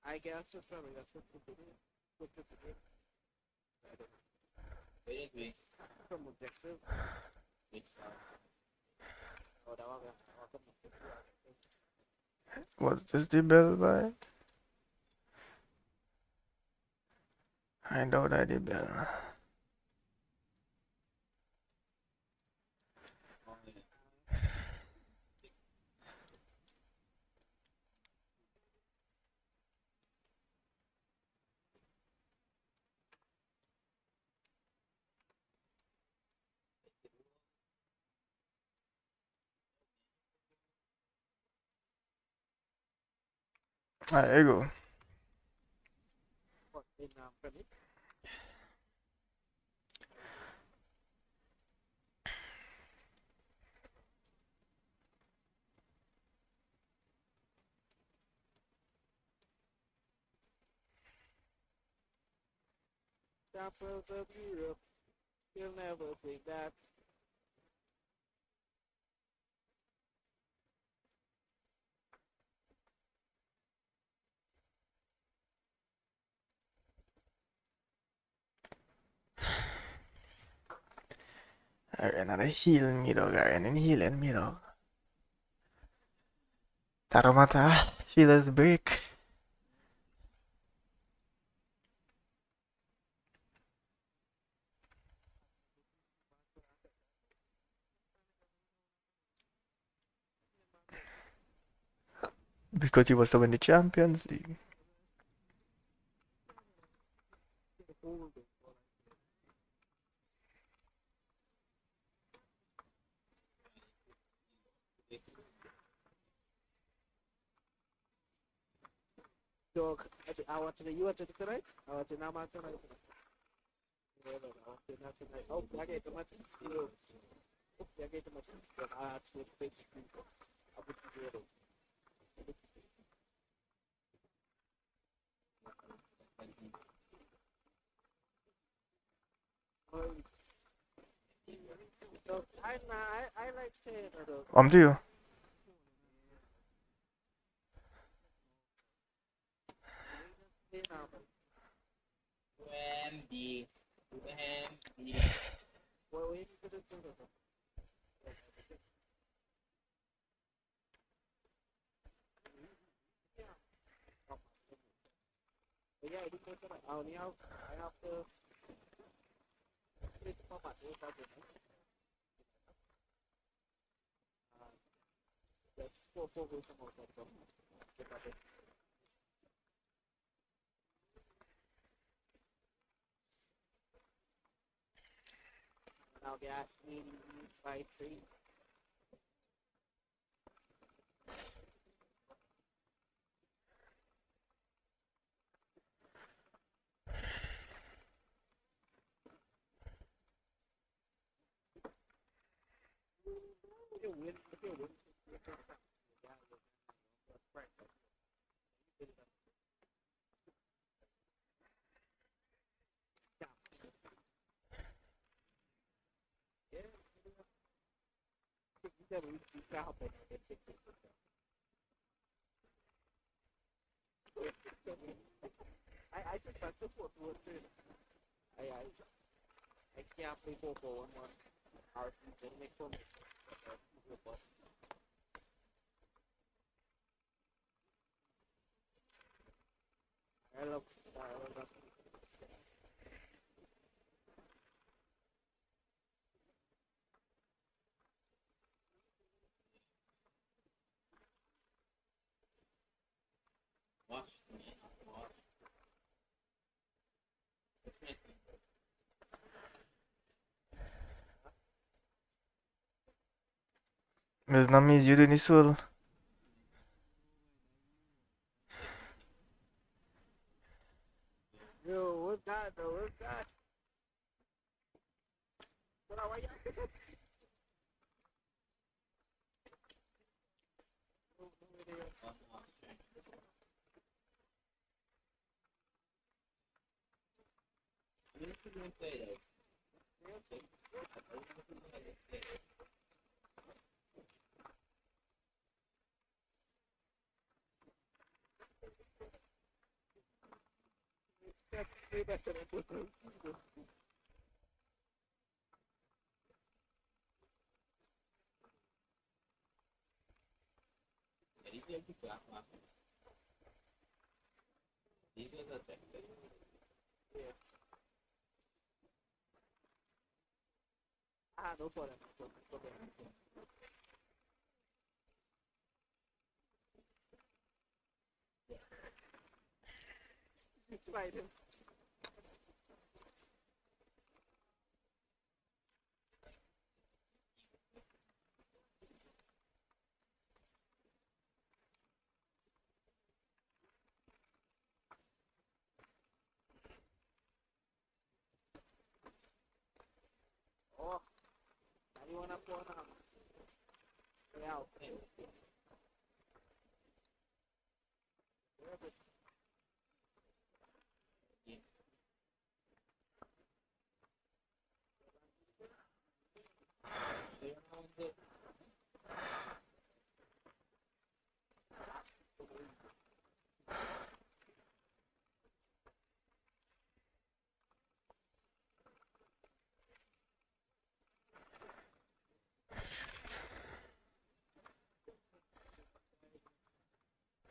I guess it's probably that's what to do. What to do. I don't know. Wait. From objective. Oh, that one. Was this the bell by? I know that the bell. There you go. What in premise? Samples of Europe. You'll never think that. Alright, now they healing me dog, alright, and healing me dog. That don't matter. Sheila's break. Because he was to win the Champions League. So, I watch the you watch it tonight? I watch it now tonight. Oh, I get the much. I get the much. I have to fix it. I put it. So I like saying Do you? Wendy. Well, we need to do it. But yeah, I do think that I only have to click my button if I do it. Let's go forward some more. Now they ask me by 3. I just try to put towards it. I can't play for 1-1. Archon didn't make for me. I love that. Watch. Mas não me ajuda nisso. Yo, what's that, bro? What's that? What are you? That's way better than what no problem. It's right. Oh, you wanna put stay out.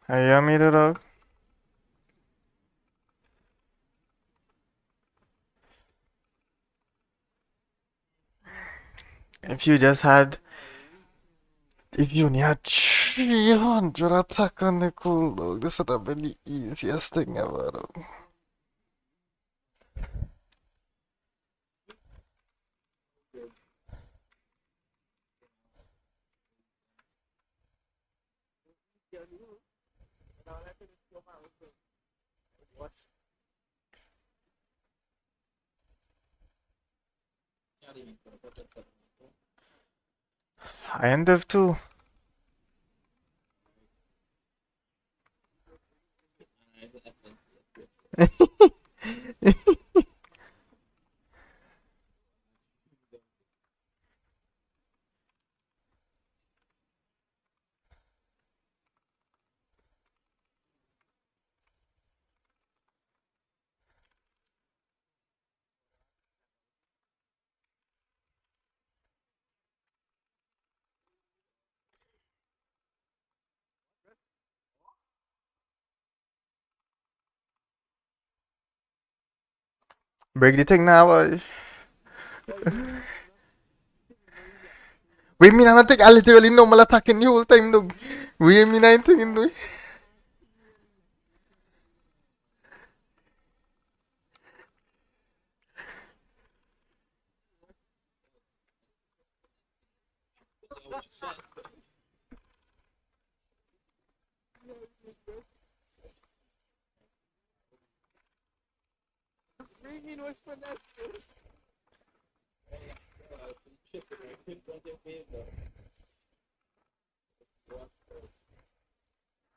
You hear me, the dog? If you just had, if you only had 300 attack on the cool dog, this would have been the easiest thing ever, dog. I end of too. Break the thing now, boy. Wait, me not take a literally normal attacking the whole time, dog. Wait, me not thinking, dog.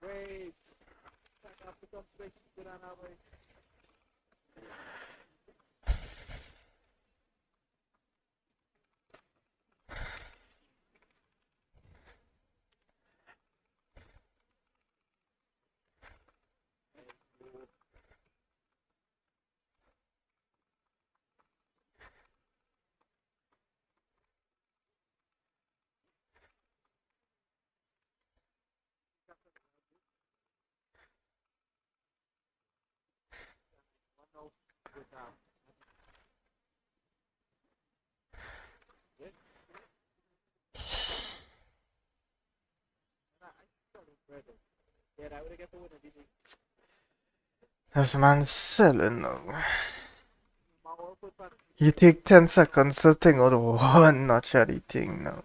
Wait, I have to come switch to Purana, boy. Yeah, I would have get the winner, did you? This man selling, dog. You take 10 seconds to think out one notch at the thing now.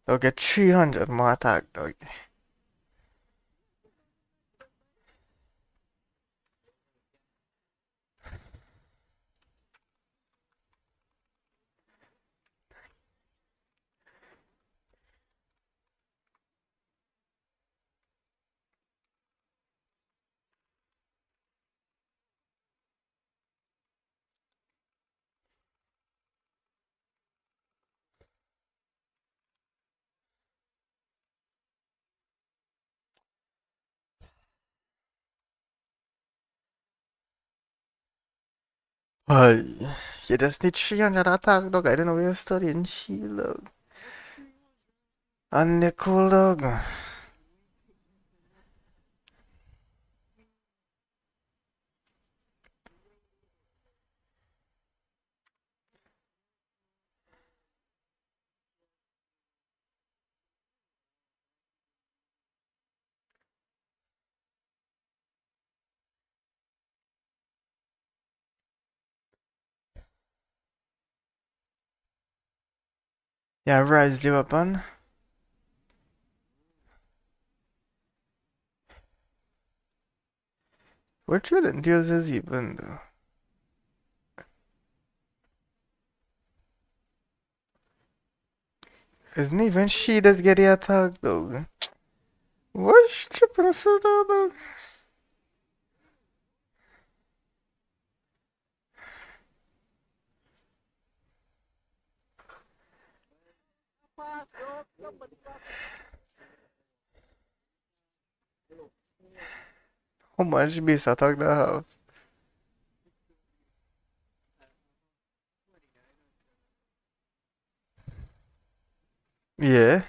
They'll get 300 more attack, dog. Ay, you just need 300 attack, dog. I don't know where you're studying shield, dog. And the cool, dog. Yeah, rise the weapon. What shouldn't use is even, though. Isn't even she that's getting attacked, dog. What's tripping us out, dog? How much base attack they have? Yeah.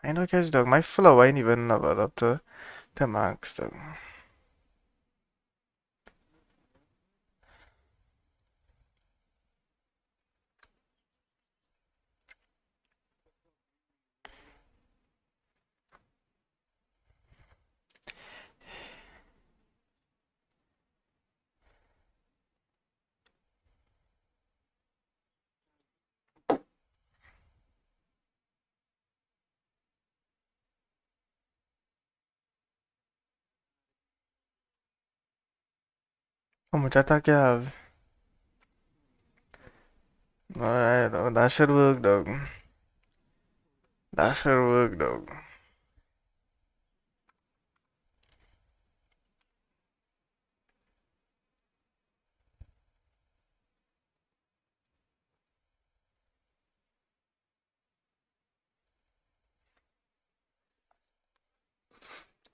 I know catch dog. My flow ain't even leveled up to the max dog. How much attack you have? Alright, dog. That should work dog. That should work dog.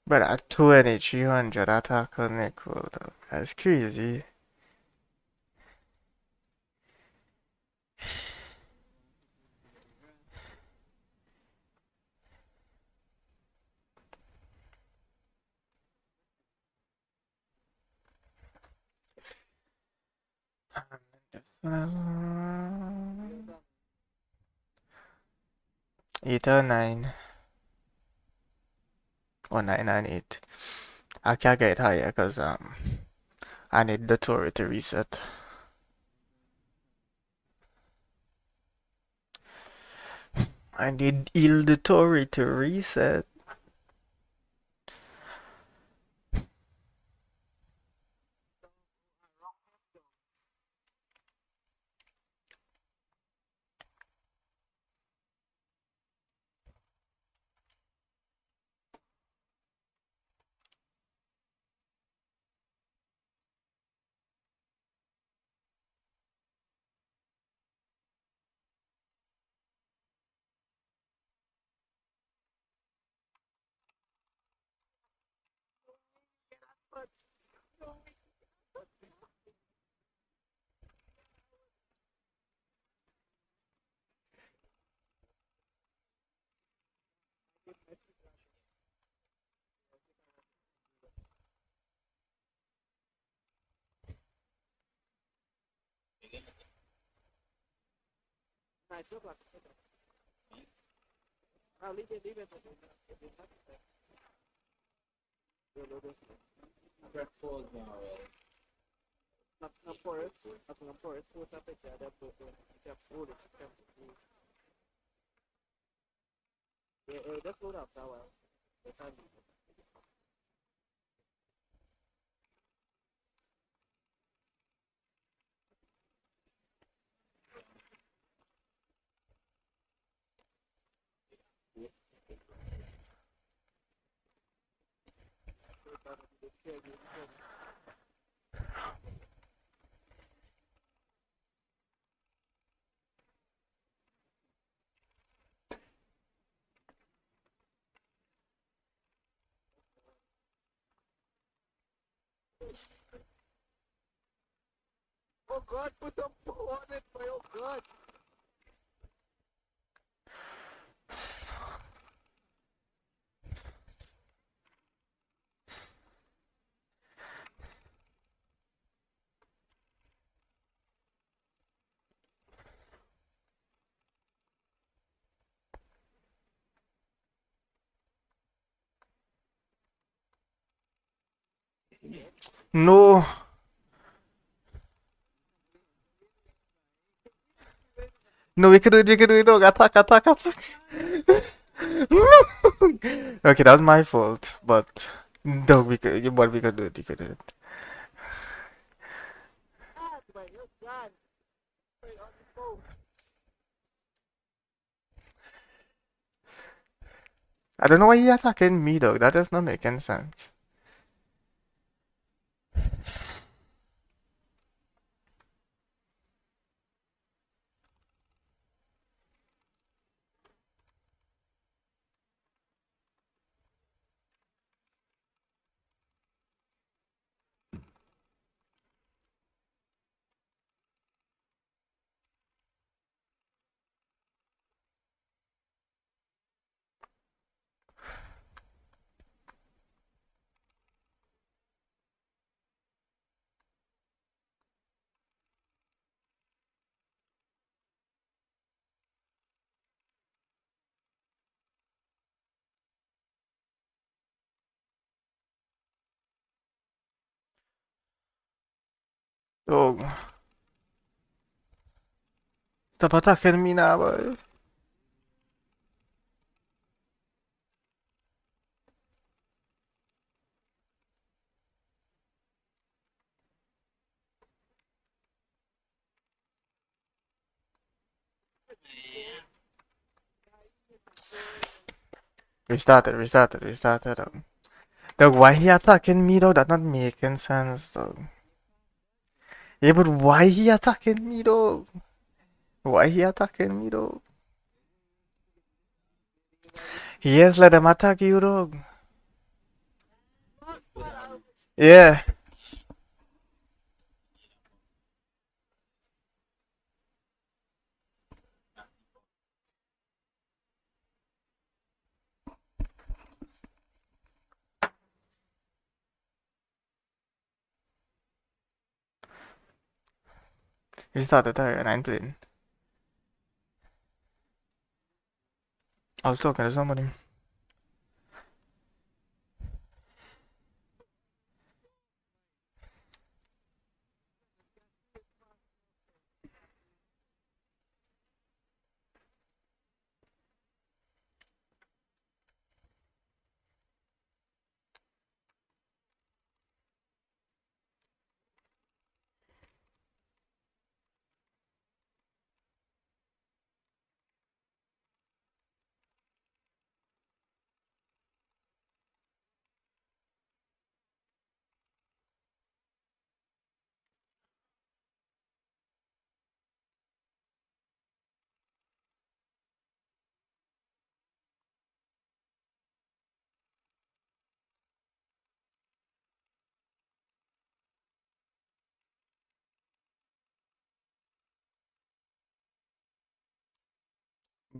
But at 2300 attack on Nickel dog. That's crazy. Eight or nine. Or 9 and 8. I can't get higher because I need the turret to reset. I need heal the turret to reset. Nice, look like it. Oh, leave it. Press pause now. Not for it. Not for it. Put up it. That's what you have to Yeah, just load up now. The time. Oh God, put some on it, my oh God. No. No, we can do it, dog. Attack. Okay, that was my fault, but dog, we could do it, you could do it. God, my oh God. Right on the phone. I don't know why he attacking me, dog. That does not make any sense. Dog. Stop attacking me now, boy. Restarted, dog. Dog, why he attacking me, dog? That not making sense, dog. Yeah, but why he attacking me, dog? Why he attacking me, dog? Yes, let him attack you, dog. Yeah. Restarted, and I'm playing. I was talking to somebody.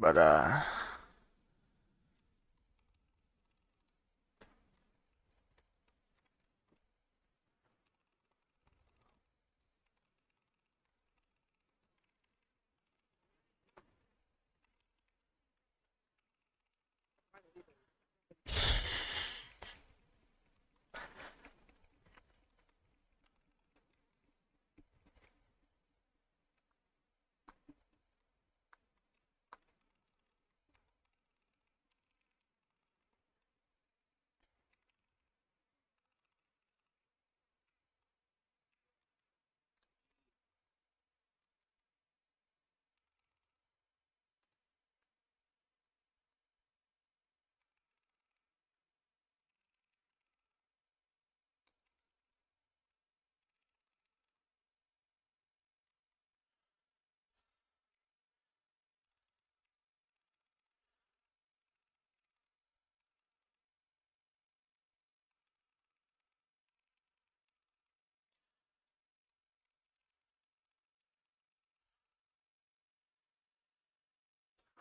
But,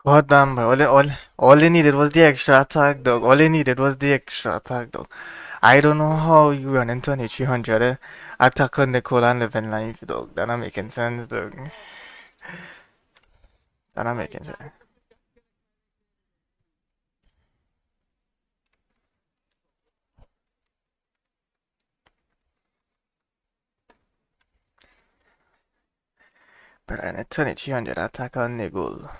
God damn, bro. All he needed was the extra attack, dog. All he needed was the extra attack, dog. I don't know how you run in 2300 attack on Nicole and live in life, dog. That not making sense, dog. That not making sense. But in a 2300 attack on Nicole.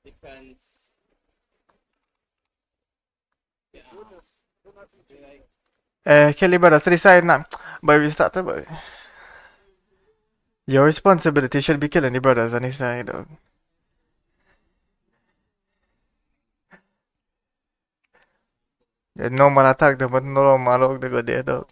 Depends. Yeah. Kelly brothers to the side now. But we started, boy. Your responsibility should be killing the brothers on the side, dog. The normal attack them, but no normal look they go there, dog.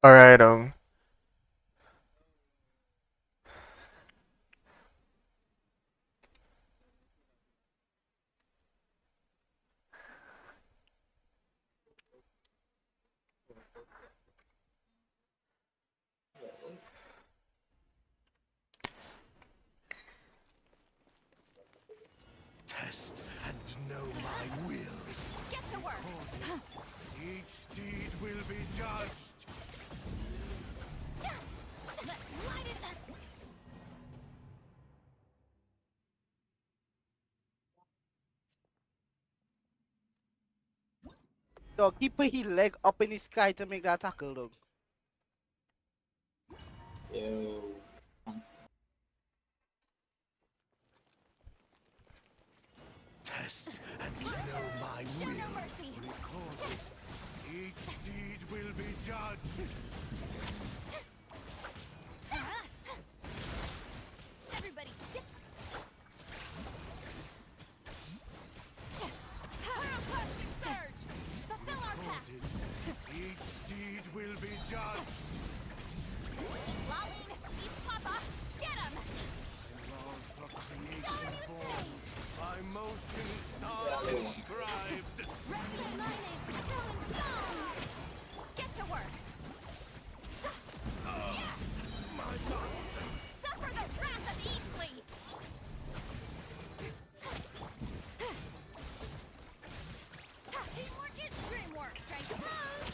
Alright, Test and know my will. Get to work. Each deed will be judged. Let's light it up. Dog, he put his leg up in the sky to make that tackle, dog. Yo. Test and know my Show will. no mercy. Recorded. Each deed will be judged. Everybody stick. Pyroclastic surge. Fulfill our pact. Recorded. Each deed will be judged. Laline, eat Papa. Get him. Laws of Show creation him his born. face. By motion stars inscribed. Rescue mining. Fulfilling song. Get to work. My master. Suffer the wrath of Eatley. Teamwork is dreamwork. Strike close.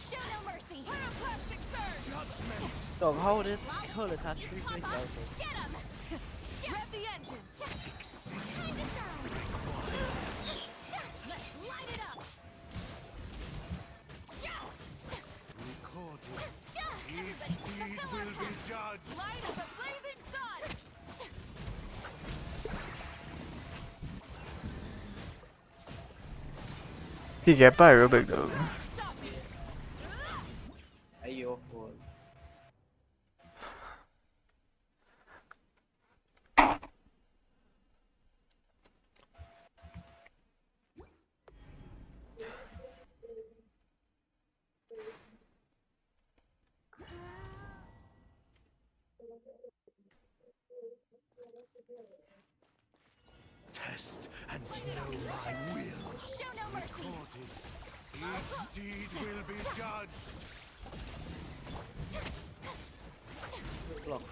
Show no mercy. Pyroclastic surge. Judgment. Dog, hold this hat 3 Papa, quick, get him. Rev the engines. Time to shine. Let's light it up. Recorded. Each Everybody, deed fulfill our will be pact. judged. Light of the blazing sun. He get by real big though. Stop it. Hey, yo, fool. Test and know my will. Show no mercy. Recorded. Each deed will be judged. Block.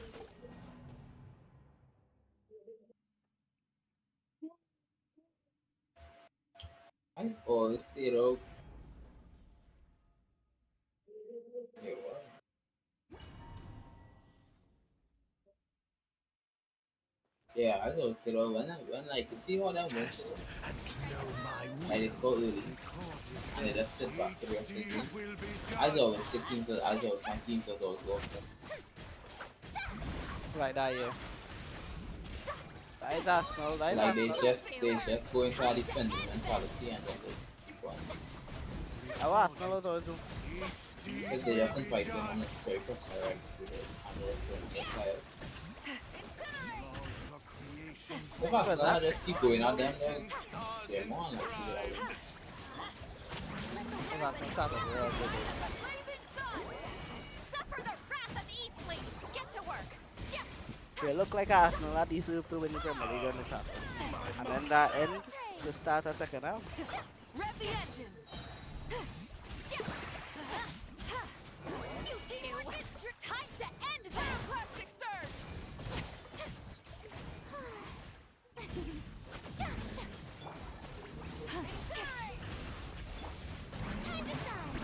I suppose, you know. Yo, what? Yeah, I was gonna say though, when like you see how that works, Test and know my will. and it's go early, Recorded. and they just sit back for the rest of the Deed game. will be As judged. always, the teams, as always, my teams as always go for. Like that, yeah. That is Arsenal, that is Like they Arsenal. just go into a defending mentality and then they keep on. How Arsenal does do. Each deed Because they will just be invite them judged. unnecessary pressure right with it and the rest of them get tired. Laws of creation If What's Arsenal that? just keep going at them, then stars they're more like inscribed. How's Arsenal start off real good, though. Blazing sun. Suffer the wrath of Eatley. Get to work. They look like Arsenal that deserve to win the Premier League on the top. And then that end, the start of second half. Rev the engines. You two. Time to end that plastic surge. Time to shine.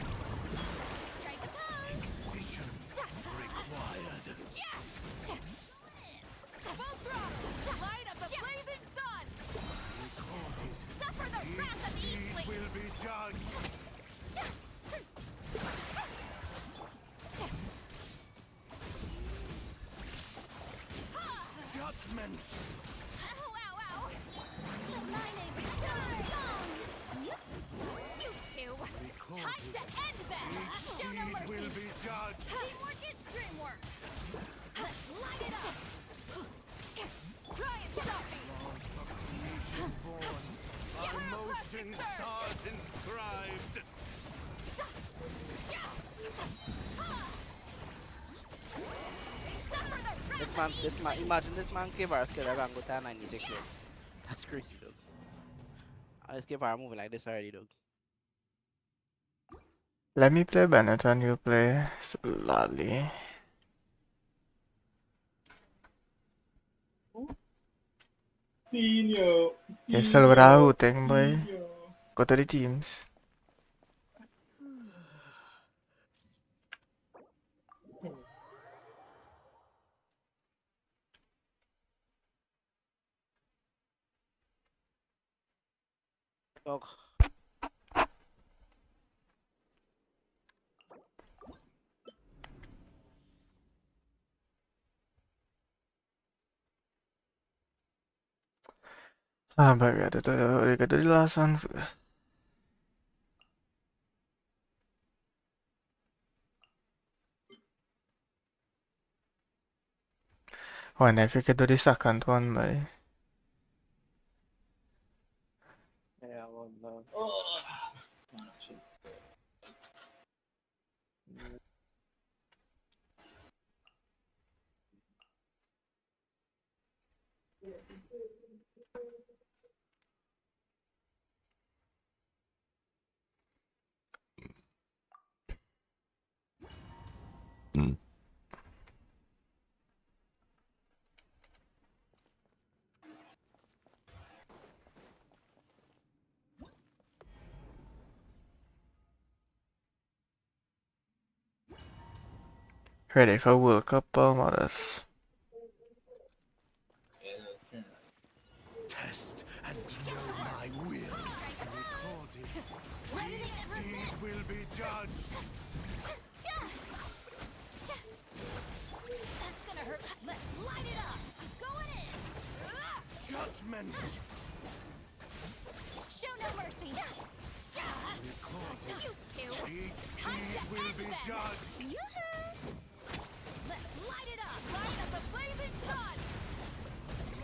Strike a pose. Precision required. Full throttle. Light of the blazing sun. Recorded. Suffer the wrath of Deed Eatley. will be judged. Judgment. Ow, ow, ow. My name is Song. You two. Time to end them. Show no Deed will mercy. be judged. Teamwork is dreamwork. Let's light it up. Try and stop me. Laws of creation born. By motion stars inscribed. Yeah. Imagine this man gave her a skill and go to 96 years. That's crazy, dog. Let's give her moving like this already, dog. Let me play Bennett and you play Lolly. Tino. You still with a hooting, boy. Go to the teams. Dog. Ah, but we gotta do the last one first. Wonder if you could do the second one, boy. Yeah, well, no. Ready for World Cup, mothers. Test and know my will. Recorded. Each deed will be judged. That's gonna hurt. Let's light it up. Going in. Judgment. Show no mercy. Recorded. You two. Each Time deed to will end be them. judged. Let's light it up. Light up the blazing sun.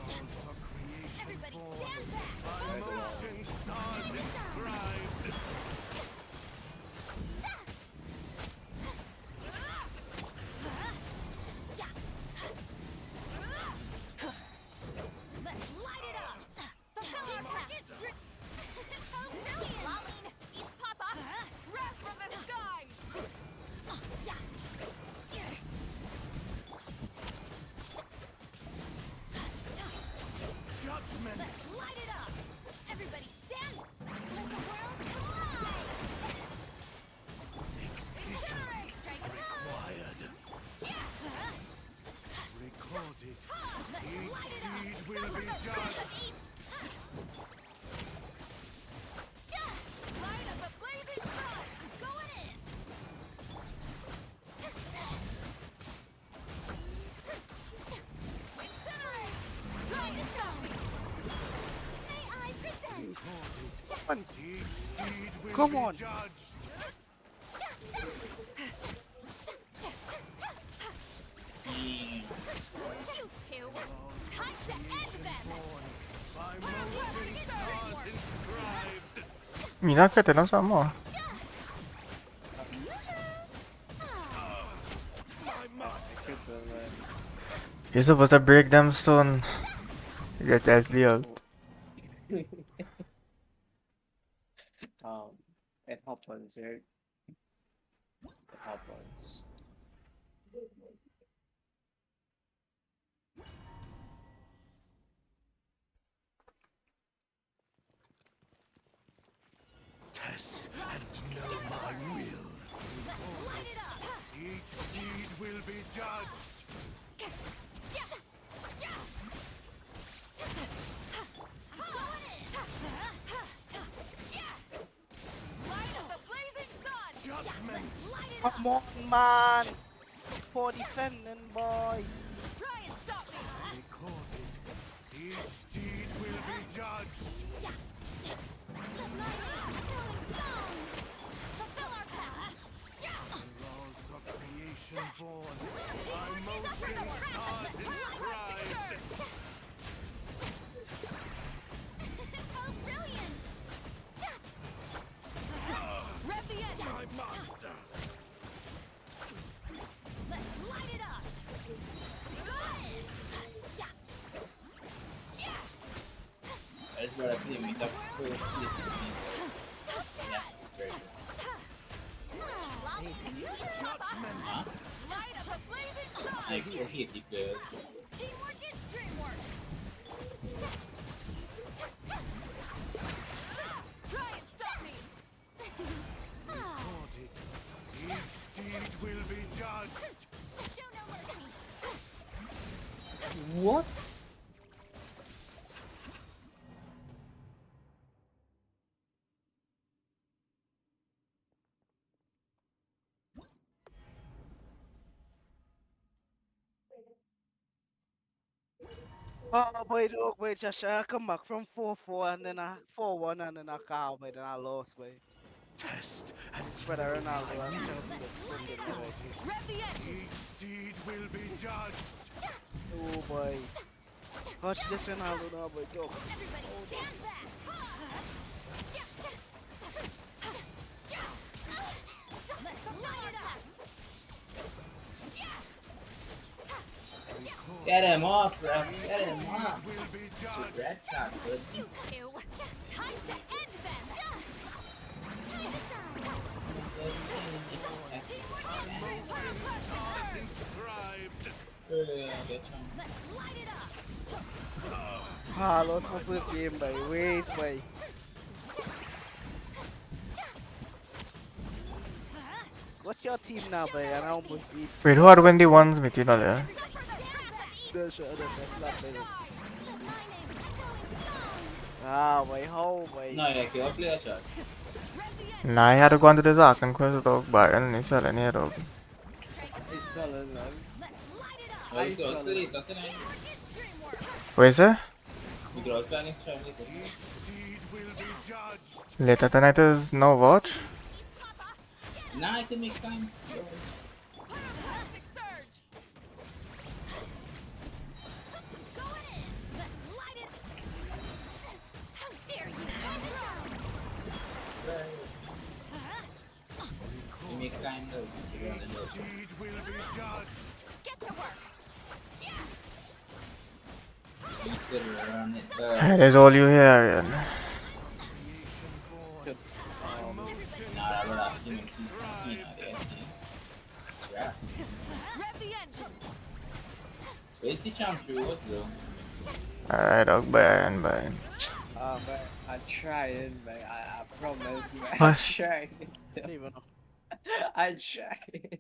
Laws of creation Everybody born. stand back. By motion stars inscribed. Let's light it up. Fulfill our purpose. Oh, brilliant. Lolling. Eat Papa. Rest from the sky. Judgment. Let's light it up. Everybody stand. Let the world collide. Excision Strike a pose. required. Recorded. Each deed will be judged. Light up the blazing sun. Going in. Incinerate. Time to show. May I present? Each deed will Come be on. judged. You two. Time to end them. By motion stars inscribed. Mina que tenemos amor. My master. You're supposed to break them stone. Get as the ult. It happens, right? It happens. Test and know my will. Light it up. Each deed will be judged. Going in. Light up the blazing sun. Judgment. Light it up. Come on, man. For defending, boy. Try and stop me. Recorded. Each deed will be judged. Fulfill our path. Laws of creation born. By motion stars inscribed. Oh, brilliant! Rev the engine. My master. Let's light it up. That's what I think. Me the first place to be. Yeah, very good. Huh? Light up a blazing sun. I hate the girls. Teamwork is dreamwork. Try and stop me. Recorded. Each deed will be judged. Show no mercy. What? Oh boy, look, boy, Joshua, I come back from 4-4 and then I 4-1 and then I call, boy, then I lost, boy. Test and Brother know Ronaldo my and will. Chelsea just freaking me, boy. Rev the engine. Each deed will be judged. Oh boy. Watch this Ronaldo now, boy, go. Everybody stand back. Let's light it up. Get him off, ref. Get him off. Will be The judged. red card, good. You two. Time to end them. Stars inscribed. Get him. Let's light it up. Ah, lost my first game, boy. Wait, boy. What's your team now, boy? And I almost beat Wait, who are win the ones with you know there? Joshua the best boy. My name's echoing song. Ah, boy, how, boy? No, yeah, okay, I'll play a shot. Nej, jag hade gått till det Archon quest och bara ni säljer ner då. It's solid, man. Let's light it up. Ja, vi drar oss lite till den. Vad är det? Vi drar oss bara lite fram lite. Each deed will be judged. Lite att den heter Snowwatch. Nej, inte mycket time. Epic surge. Going in. Let's light it. How dare you turn this on? Det är mycket time nu. Vi drar den då. Deed will be judged. Get to work. Vi ska run it. That is all you hear again. Nej, det var det. Det är min sista fina resa. Ja. Rev the engine. Where's the champ through what though? Nej, dog bad, bad. Man, I tried, man. I promise, man. I What? tried. I don't even know. I tried.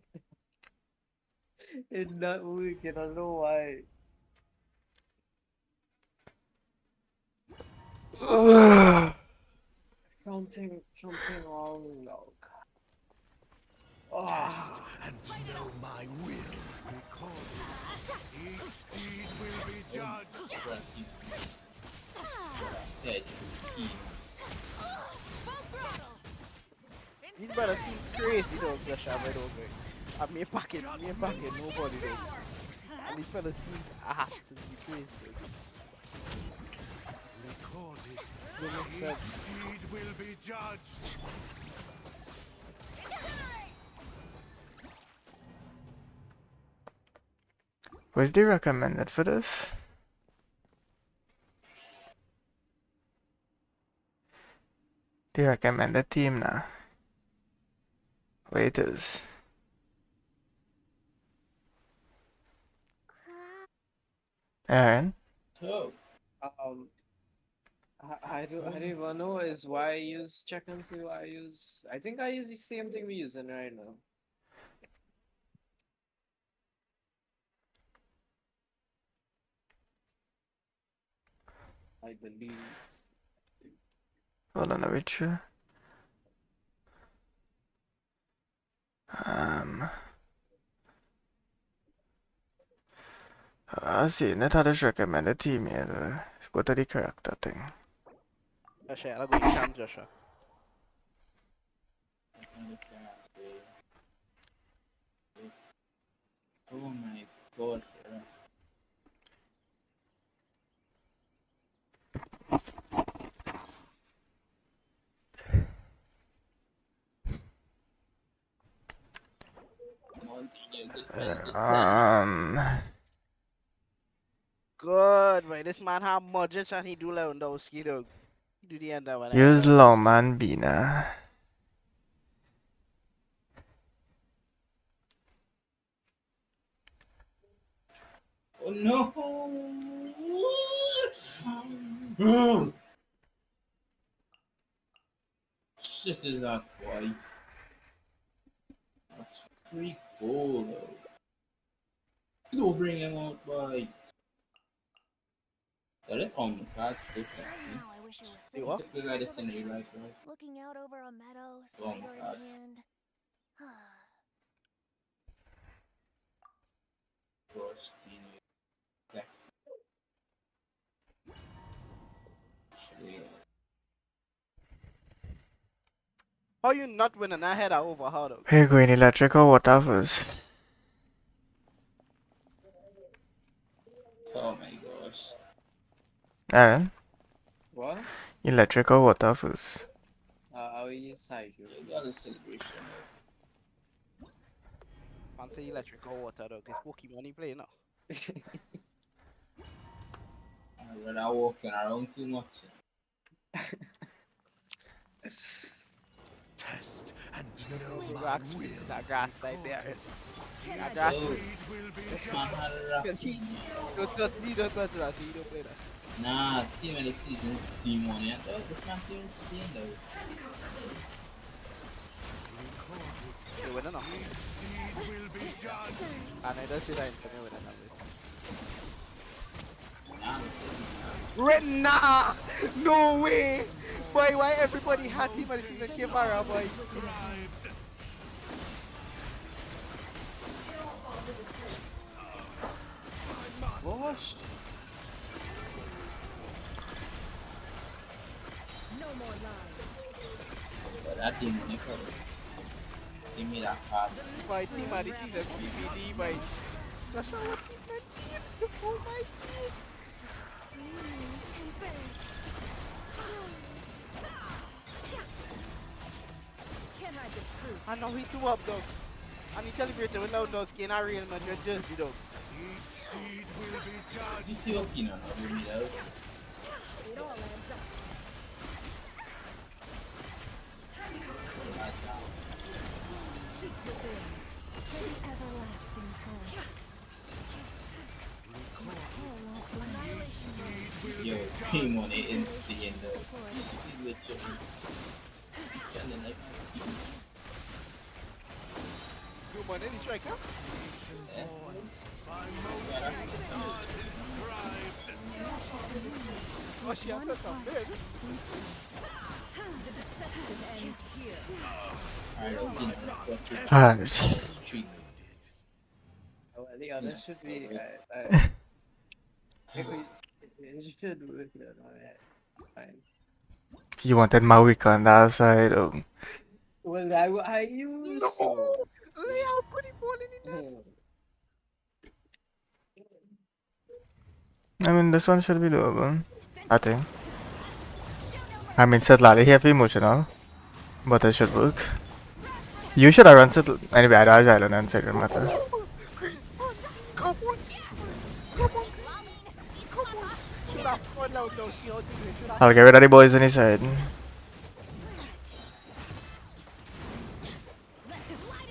It's not working. I don't know why. Something wrong, no. Oh, And know my will. Recorded. Each deed will be judged. Dead. Full throttle. These brother seems crazy though, Joshua, by the way. I mean, pocket, nobody does. And these fellas seem absolutely crazy. Recorded. They make Each sense. deed will be judged. Was the recommended for this? The recommended team now. Wait is. Aaron? So, I don't even know is why I use check and see why I use. I think I use the same thing we're using right now. I believe. Hold on a bit, sure. I see, that had a recommended team here. What are the character thing? Joshua, I'll go to champ, Joshua. oh my god. Bro. Continue, good, good, good. good, boy. This man have Modric and he do Lewandowski, dog. He do the end of Use it. Lawman Bina. Oh no! This is not quite. That's pretty cool though. Go bring him out, boy. That is on the card, so sexy. Now I wish it was You sitting what? at Look the like top the of a scenery tree, like that. looking out over a meadow, Oh my cigar God. in hand. Gosh, Trini. Sexy. Yeah. How you not winning? I had that over how dog. We're going electric or water first. Oh my gosh. Aaron, What? electric or water first. How are you side you? You got a celebration. Fancy electric or water dog. It's Pokemon he play now. I'd rather walking around too much. Test and know You my rock will. that grass right there. That Oh, grass. Seed will be this man had a rock. Don't touch that. You don't play that. Nah, team of the season, team one yet. Oh, this man team is seeing though. You winning now. Seed will be judged. And I don't see that in me winning now. Nah, Nah! No way! Boy, why everybody had him and he's a Kivara, boy? Gosh. but that team on it, give me that card. My team and this is a PPD, boy. Joshua, what is my team? Oh my team! I know he too up, dog. And he celebrated with Lewandowski in a Real Madrid jersey, dog. Each deed will be judged. You see what Keenan over me though? Yo, team on it insane though. He's literally standing like Good man, any striker? yeah. Oh, she has some big. Alright, Keenan, let's go to Ah, street. Well, the other Yes, should be. okay. It should work then. Fine. you wanted Mawika on that side. Well, I use. No! Leo, put him ball in the net. I mean, this one should be doable. I think. I mean, Setlali here for emotional, but it should work. You should have run Settle. Anyway, I dodge island and second matter. Come on! Come on! Come on! Should have scored Lewandowski out there. Should have I'll get rid of the boys on his side. Light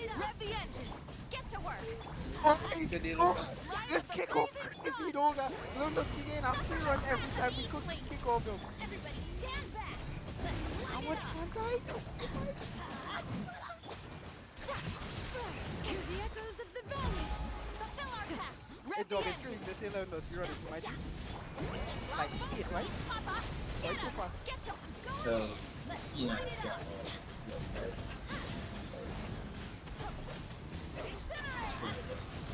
it up. Rev the engines. Get to work. Good deal. Oh, this kick off crazy, dog. Lewandowski getting a free run every time we could kick off him. Everybody stand back. How much fun, guys? Hear the echoes of the valley. Fulfill our task. Hey, Rev dog, the it's true. engines. They say Lewandowski running to my team. Like, he is, right? Papa, Why get too up. fast? Get to go. So, Keenan has got left side.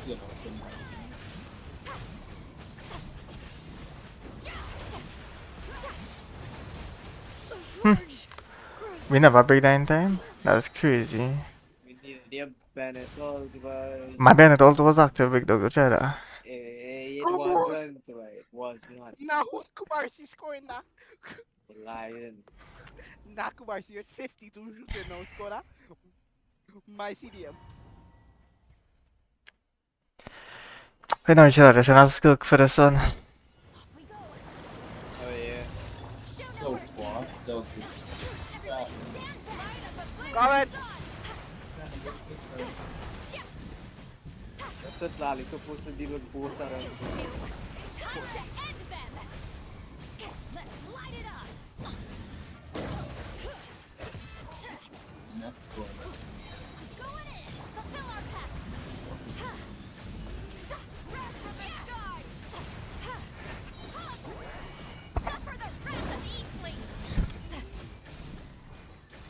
You know, We never break that in time? That's crazy. We need the Bennett all the My Bennett also was active, big dog. Try that. It Come on. wasn't. It was not. Now, who's Kubarsi scoring that? Lion. Nah, Kubarsi, you're 52 shooting now, score that. My CDM. Right now, you should have just cook for the sun. So far, so good. Comment! That's what Lali's supposed to deal with both around. Time to end them! Let's light it up! That's cool. Going in! Fulfill our pact! Wrath of the skies! Suffer the wrath of Eastling!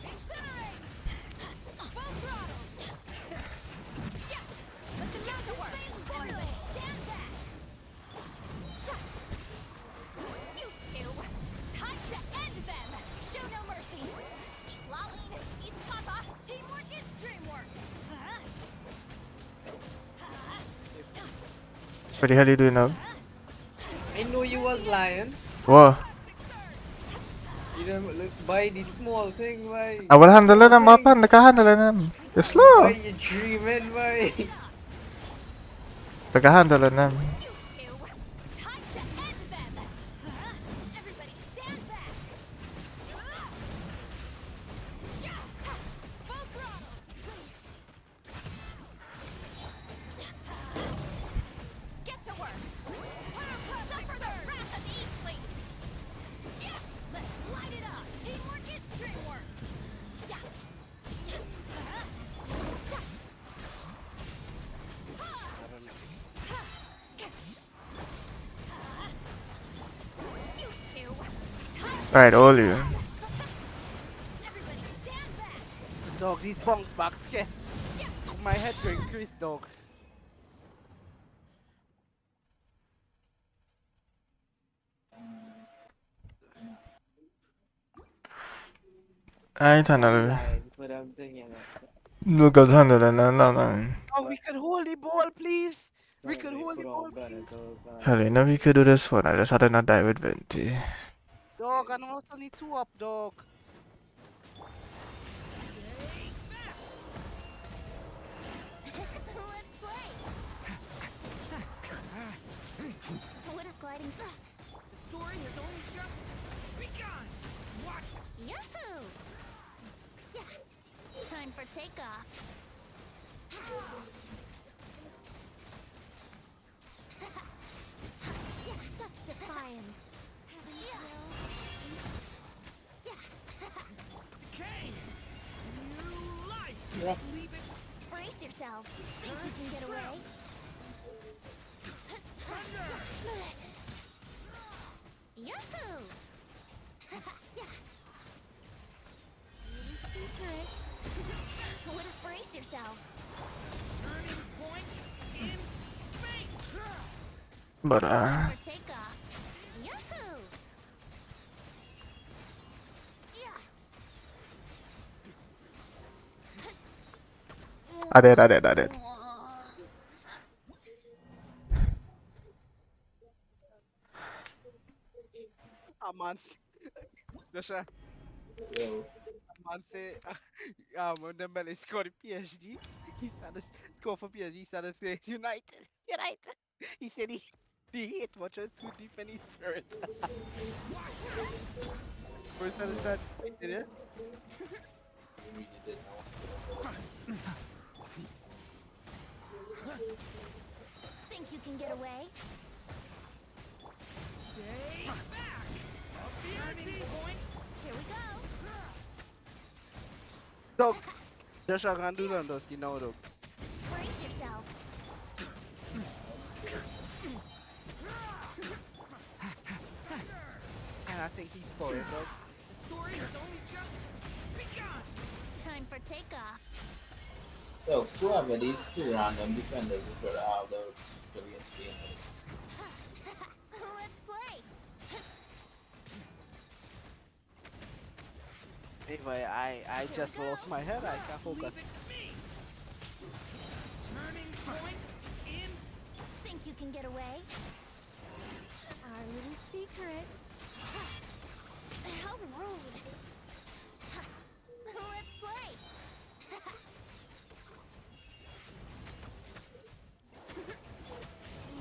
Incinerate! Full throttle! Let them get to work! Everybody stand back! You two! Time to end them! Show no mercy! Eat Laline! Eat Papa! Teamwork is dreamwork! What the hell you doing now? I know you was lying. What? You don't look by the small thing, why? I will handle it, I'm up and naka-handle them. You're slow. Why you dreaming, why? Naka-handle them. You two! Time to end them! Everybody stand back! Full throttle! Get to work! Suffer the wrath of Eastling! Let's light it up! Teamwork is dreamwork! You two! Right, all you. Everybody stand back! Dog, these bounce backs, yes. My head going crazy, dog. I ain't handle it. Lying, but I'm thinking that. No good handle them, no. Oh, we could hold the ball, please. We could hold the ball, please. Hell, you know we could do this one. I just had to not die with Venti. Dog, I know it's only 2 up, dog. Let's play! What a gliding... The story has only just begun! Watch! Yahoo! Yeah. Time for takeoff. Yeah, such defiance. Decay! New life! Yeah. Leave it. Brace yourselves. Think you can get away? Yahoo! Yeah. Secret. What if brace yourselves? Turning point in space! But For takeoff. Yahoo! Yeah. I did. Man, Joshua, Yo. man say, when the man scored a PhD, he started score for PhD, he started saying United. He said he hate watchers too deep in his spirit. First time that did it. We really did know. Think you can get away? Stay back! Turning point! Here we go. Dog, Joshua can do that, Dusky now, dog. Brace yourself. And I think he's for it, dog. The story has only just begun! Time for takeoff. So, whoever these 2 random defenders is going to have the brilliant team. Let's play. Anyway, I just lost my head, I can't focus. Leave it to me! Turning point in... Think you can get away? Our little secret. How rude. Let's play.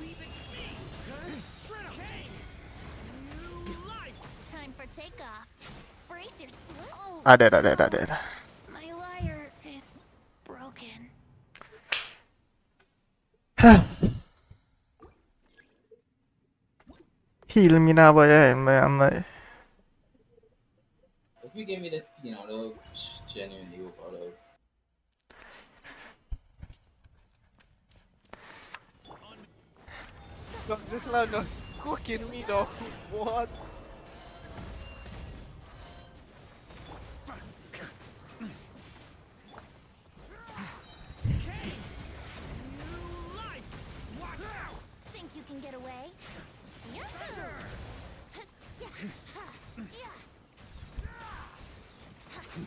Leave it to me! Decay! New life! Time for takeoff. Brace yourself. Oh, I did. my lyre is broken. Heal me now, boy. I'm like, If you give me the skin, I'll genuinely go for it. No, this lad was cooking me though. What? Think you can get away? Yahoo! Yeah. Yeah.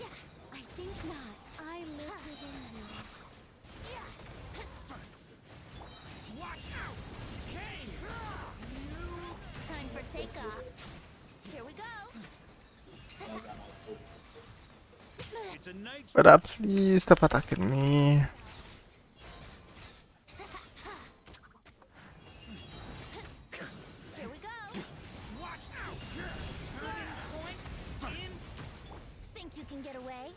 Yeah. I think not. I live within you. Yeah. Time for takeoff. Here we go. It's a nature. brother, please stop attacking me. Here we go. Think you can get away?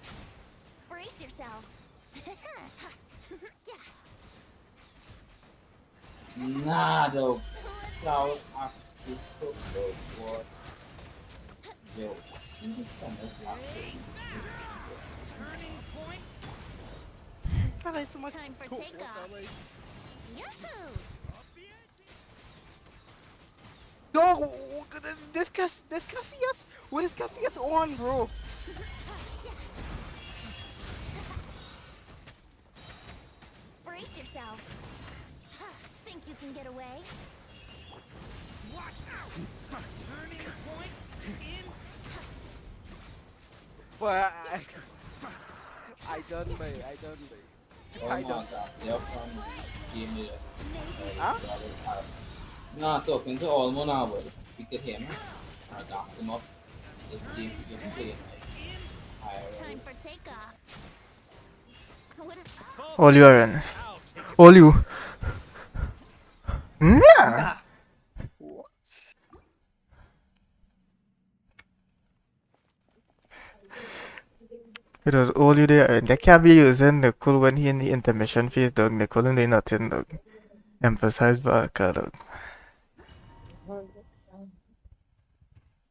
Brace yourselves. Yeah. Nah, though. Cloud actually cooked though. What? Yo, you just come as I like so much. Time for coke, takeoff. what I like. Yahoo! Dog, this Cassius? What is Cassius on, bro? Brace yourselves. Think you can get away? But I done by. Oh I my don't. god, your friend gave me Huh? No, talking to Olmo now, but we could hear him. I got him up. This game we can play like higher. Time for takeoff. Wouldn't All you are in. All you. Nah. It was all you there, and they can't be using Nicole when he in the intermission phase, dog. Nicole and they nothing, dog. Emphasize back, dog.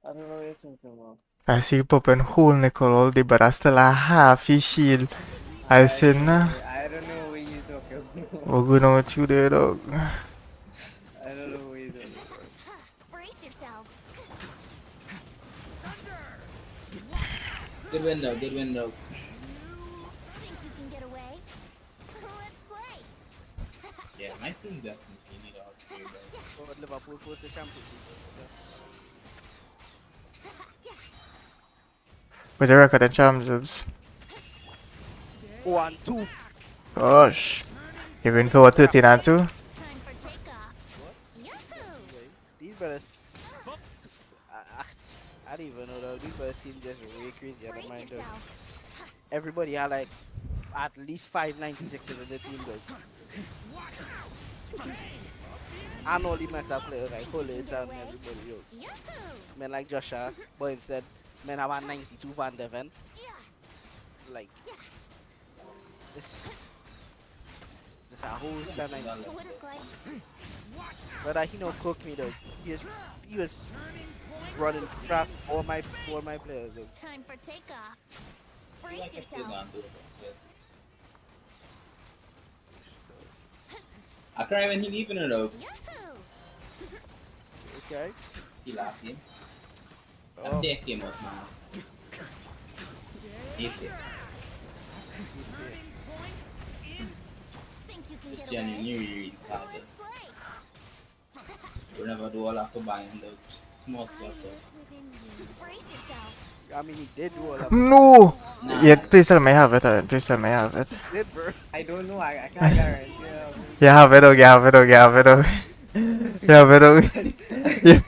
I don't know what you're talking about. I see you popping whole Nicole all day, but I still a half his shield. I said, nah. I don't know what you're talking about. We're going on with you there, dog. I don't know what you're talking about. brace yourselves. Good window, good window. Think you can get away? Let's play. Yeah, my team definitely need all three of them. But Liverpool was the champion. With the record and championships. 1-2. Gosh. You win for what, 13 and 2? Time for takeoff. Yahoo! These brothers. I don't even know though. These brothers team just really crazy. I Brace don't mind though. yourself. Everybody had like at least 596 in the team though. And all the meta players like Holy and everybody yo. Yahoo! Men like Joshua, but instead men have a 92 Van Deven. Yeah. Like this a whole time like Wouldn't like. but he no cook me though. He was running fast for my players though. Time for takeoff. I Brace can still yourself. not do it. I cry when he leaving it though. Yahoo! Okay. He last game. Oh. I'm taking him out now. Hate it. Think you can Just get away? genuinely really started. Let's play. You never do all that for buying the small I stuff. live within you. Brace yourself. I mean he did do all that. No! Nah. Yeah, please tell me I have it, please tell me I have it. He did bro. I don't know. I can't guarantee. You have it, dog, you have it, dog, you have it, dog. You have it, dog. Yeah.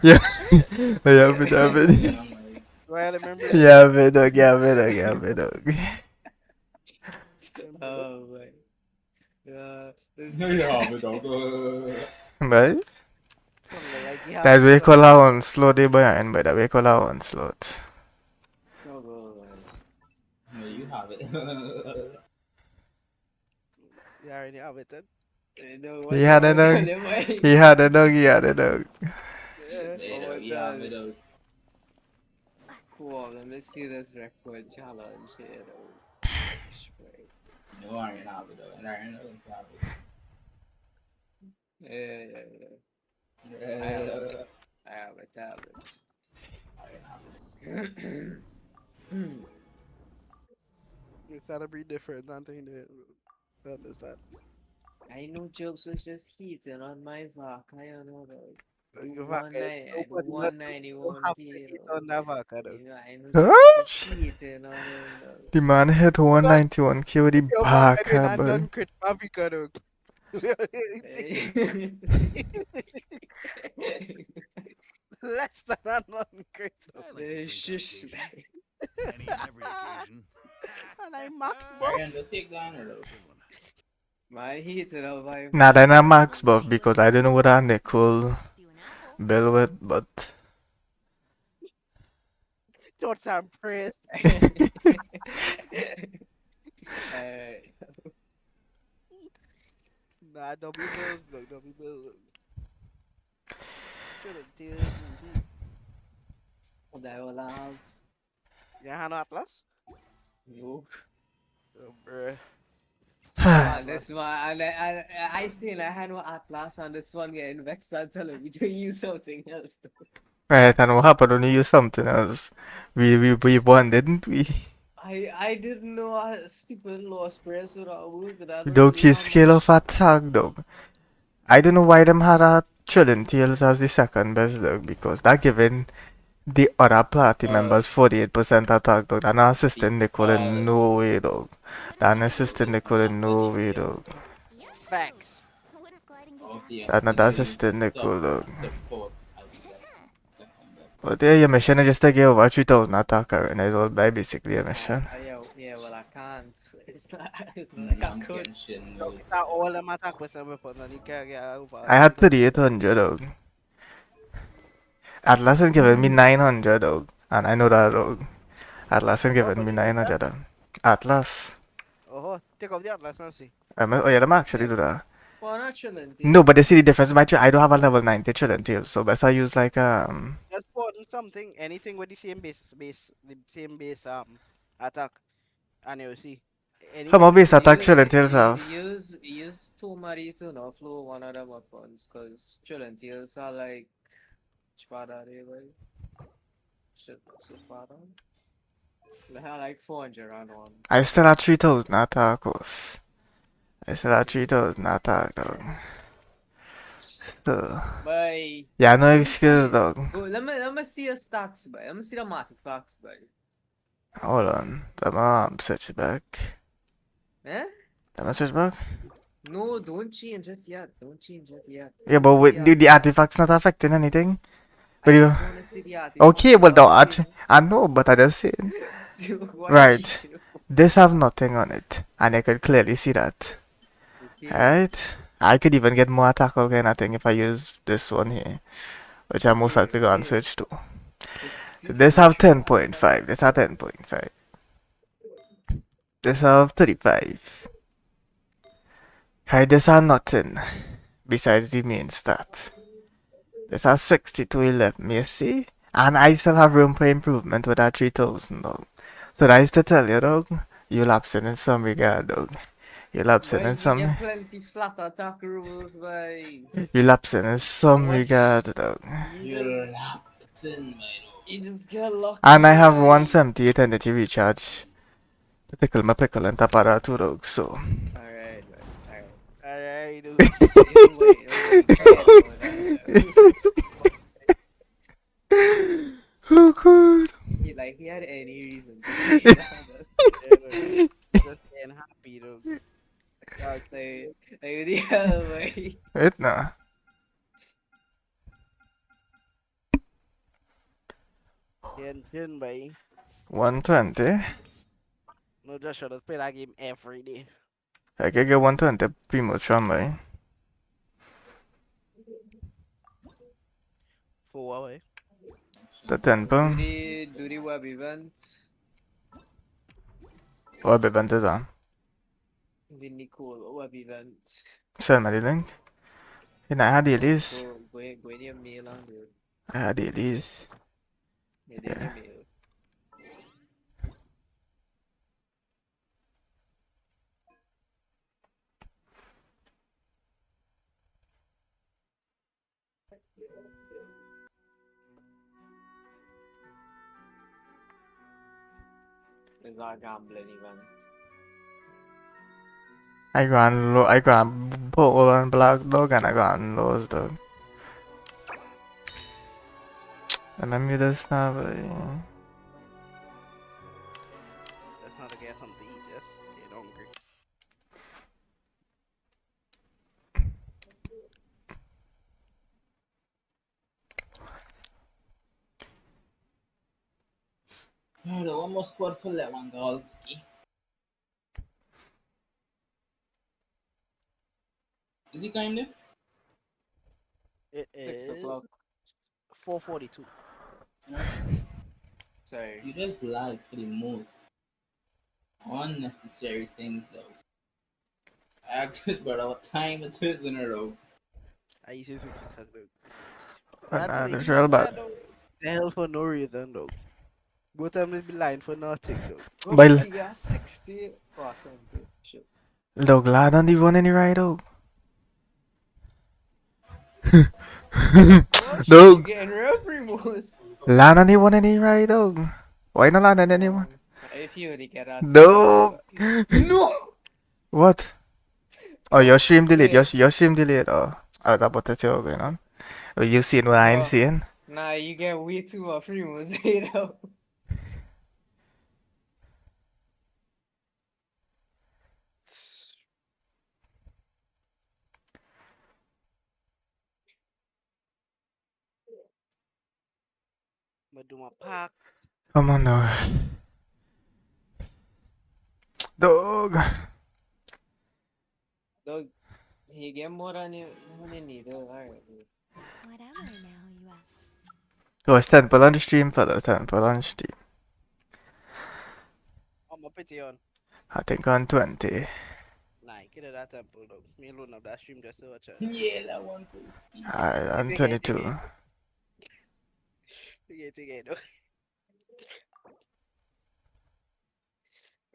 Yeah. You have it, you have it. I'm like, Well, I remember You have it, dog, you have it, dog, you have it, dog. Oh my. Yeah. yeah, but dog. Right? like he had That's what you call our onslaught, they behind, by the way, call our onslaught. you have it. You already have it then. No, He what's had a wrong with dog. him, boy? He had a dog. He had a dog. Yeah. Later, you have it out. Cool, let me see this record challenge here, though. Gosh, boy. No, I ain't have it out. And I ain't have Yeah. it. I have it. I have a tablet. You start to be different. Nothing to understand. I know jokes was just heating on my vac. I don't know though. You vaca, I do nobody not, you 191 have to P eat though. on that vaca though. You know, I know jokes was just Gosh. heating on him though. The man hit 191k with the Your vaca back doing a boy. non-crit paprika though. Less than a non-crit. I like to drink on Shush, occasion. man. Any and every occasion. And I max I buff. ain't to take down or though. Good one. My heating on my Nah, vac. then a max buff because I don't know what a nickel Stew an apple. bill with, but Thoughts and prayers. Alright. Nah, double bills, look, double bills. Should've did. Mm-hmm. What I will have. You have no Atlas? No. Oh, bruh. And this one, and I seen I had no Atlas and this one getting vexed and telling me to use something else. right. And what happened when you use something else? We won, didn't we? I didn't know a stupid lost prayers without work, but I don't Dog, really she have scale much. of attack, dog. I don't know why them had a Trillion Tails as the second best dog because that giving the other party members 48% attack, dog. That not assisting Nicole in no way, dog. That not assisting Nicole in no way, dog. Yeah. Facts. Wouldn't gliding be Of fast? the That not assisting Nicole, dog. support as the best. Second best. But yeah, your mission is just to get over 3,000 attack and it's all by basically a mission. Yeah, well I can't. It's not like I I'm could. getting shit So notes. it's all them attack with some weapons and you can't get over. I had 3,800, dog. Atlas is giving me 900, dog. And I know that, dog. Atlas is giving me 900, dog. Atlas. Oh, take off the Atlas and see. Oh yeah, them actually do that. Well, not chilling. No, but they see the difference. I don't have a level 90 Trillion Tail, so best I use like Just put in something, anything with the same base attack, and you'll see. how much base attack Use, Trillion Tails have? use two Marito now flow one of them weapons, cause children tails are like Chpada they like shit so far down. They have like 400 on one. I still have 3,000 attack, course. I still have 3,000 attack, dog. So, Bye. yeah, no Let me excuse, see. dog. Go, let me see your stats, boy. Let me see the artifacts, boy. Hold on. Let me switch back. Eh? Let me switch back. No, don't change it yet. Don't change it yet. Yeah, but wait, the artifacts not affecting anything? But I you... just wanna see the artifacts. Okay, well, don't. I know, but I just saying. Right. This have nothing on it, and I could clearly see that. Okay. Right? I could even get more attack or kind of thing if I use this one here, which I'm most likely going to switch to. This have 10.5. This have 10.5. This have 35. Right, this have nothing besides the main stat. This has 60 to 11, you see? And I still have room for improvement with that 3,000, dog. So that is to tell you, dog, you're lapsing in some regard, dog. You're lapsing in some... You get plenty flat attack rules, boy. You're lapsing in some Watch. regard, dog. You're lapsing, my dog. You just get lucky. And I have boy. 178 energy recharge to tickle my pickle and tap out two dogs, so... Alright, alright. Alright, dude. Oh god. He had any reason to say that. Just being happy, dude. Like the hell, boy. Wait, nah. Chin, boy. 120. No, just should have play that game every day. I can get 120 Primo's from me. 4 away. The 10 pound. Do the web event. What event is on? The Nicole web event. Send me the link. You know, I had the list. Go in your mail and do it. I had the list. Yeah, in Yeah. your mail. It's our gambling event. I go and pull on black dog and I go and lose dog. And I'm this now, but That's not to get something to eat, yes. Get hungry. Alright, one more squad for Lewandowski. Is he kinda? It 6 is o'clock. 4:42. Sorry. You just lie for the most unnecessary things though. I asked this brother what time it is in a row. I used to 6 o'clock though. and That's what it's he real bad. said though. The hell for no reason though. Both of them will be lying for nothing though. Oh, But he got 60 or 20. Shit. dog, lad don't even want any ride dog. Oh, shit, you Dog, getting real primos. lad don't even want any ride dog. Why not land on anyone? If you already get out. Dog. No! What? Oh, Oh, your stream delayed. shit. Your stream delayed. Oh, I was about to say what's going on. Oh, you seen what I ain't Oh. seeing? Nah, you get way too much primos, you know. But do my pack. Come on now. Dog. Dog, he get more than you need, though. Alright, dude. Whatever now you are. Oh, it's 10 per on the stream, fella. 10 per on the stream. I'm a pity on. I think on 20. Nah, get it that temple though. Me alone of that stream just to watch it. Yeah, that one too. On 22. Forget though.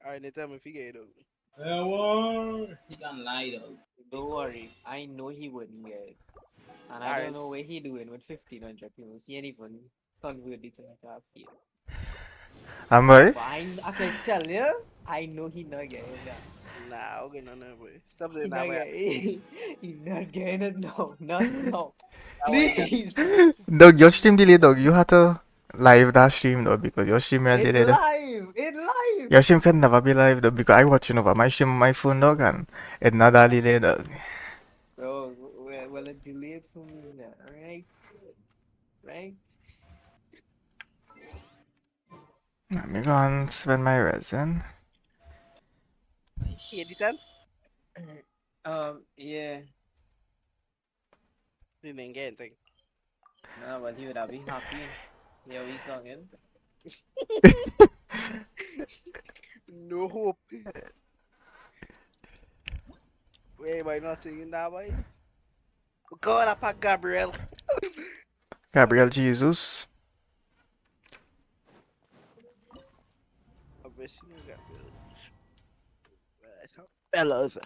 Alright, tell me forget though. He can lie though. Don't worry, I know he wouldn't get it. And I Alright. don't know what he doing with 1,500 primos. He ain't even convert it into a field. I'm right. But I can tell you, I know he not getting that. Nah, okay, no, boy. Stop He doing not that way. getting he not getting it no, not now. That way, Please! Dog, your stream delayed, dog. You had to live that stream, though, because your stream is It's delayed. live! It's live! Your stream can never be live, though, because I watching over my stream on my phone, dog, and it's not that delayed, dog. Oh, well, it delayed for me now, right? Right? Let me go and spend my resin. anytime? Yeah. Didn't get anything. Nah, but he would have been happy. Yeah, we sung it. No hope. Wait, why not singing that way? God, I pack Gabriel. Gabriel Jesus. I've seen Gabriel. Fellas.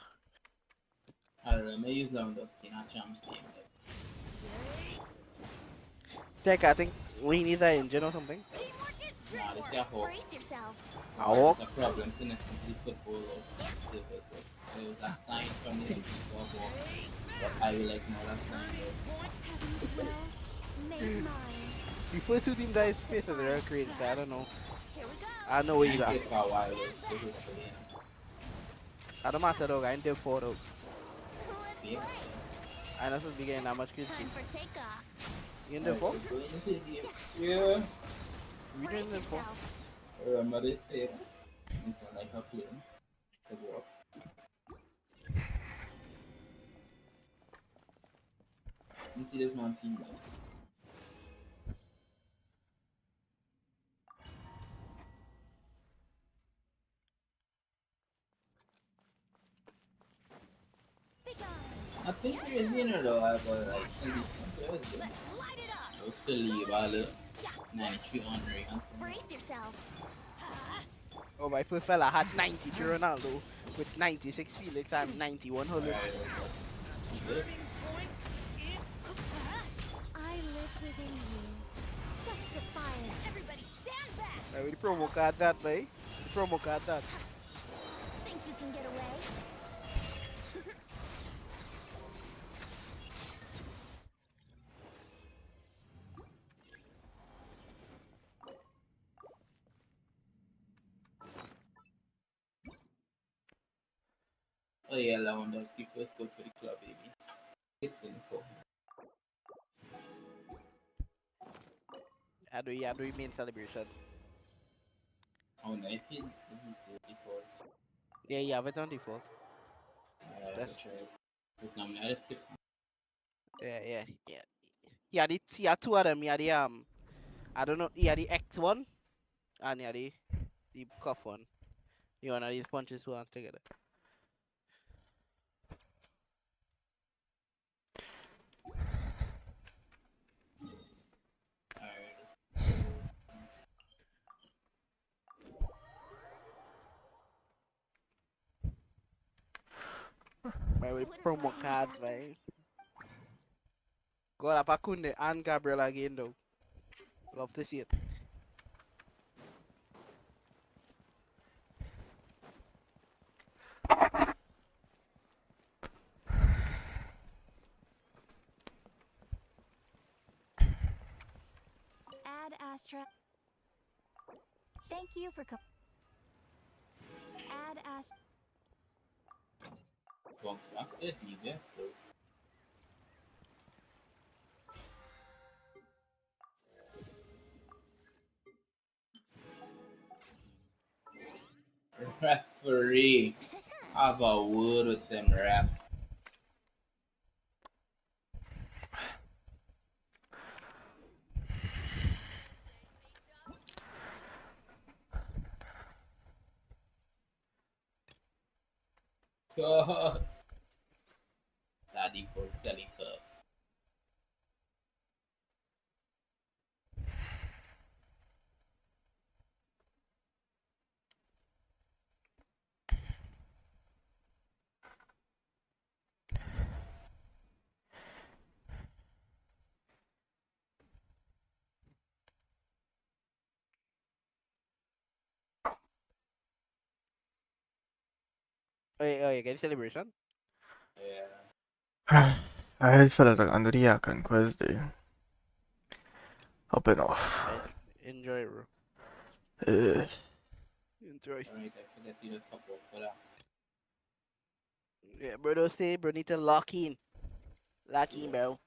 I don't know, I use Lewandowski in a champs game. Check, I think we need an engine or something. Teamwork is Nah, dream this is a hawk. Brace yourselves. A hawk? It's a problem finishing the football of the so it was a sign from the hawk. But I will like more that sign though. Heaven's will, make mine. Before two teams that is space is real crazy, so I don't know. Here we go. I know where I you are. played for a while though, so hopefully, I don't matter though, I ain't there for though. see it. I know supposed to be getting that much crazy. Time for takeoff. You in there for? Going into the game. Yeah. You Brace in there for? yourself. Remember this player? It's not like a plane. To go up. You see this man team like I think crazy, you know, though, I got like 20 something. Let's light it up. I was silly about it. 93 honorary hunting. Brace yourself. Oh, my first fella had 93 Ronaldo with 96 Felix and 91 Holland. Good. I live within you. Such defiance. Everybody stand back. With the promo card that, boy. The promo card that. Think you can get away? Oh yeah, Lewandowski first goal for the club, baby. It's in for him. I do main celebration. Oh no, if he's good default. Yeah, you have it on default. That's That's right. It's not me. I just skip. yeah. Yeah, he had two of them. He had the I don't know. He had the X one and he had the cuff one. You know, these punches two hands together. Alright. By with Wouldn't promo mind card, faster. right? Go up Akunde and Gabriel again though. Love to see it. Add Astra. Thank you for Add Astra. Well, that's it. You guess though. Referee. Have a word with them, ref. Cause that default selling tough. Oh, you get celebration? Yeah. I felt like under the Archon quest there. Up and off. Enjoy, bro. Uh, Enjoy. Alright, I forget you to support for that. Yeah, bro, don't say, bro, need to lock in. Lock in, bro.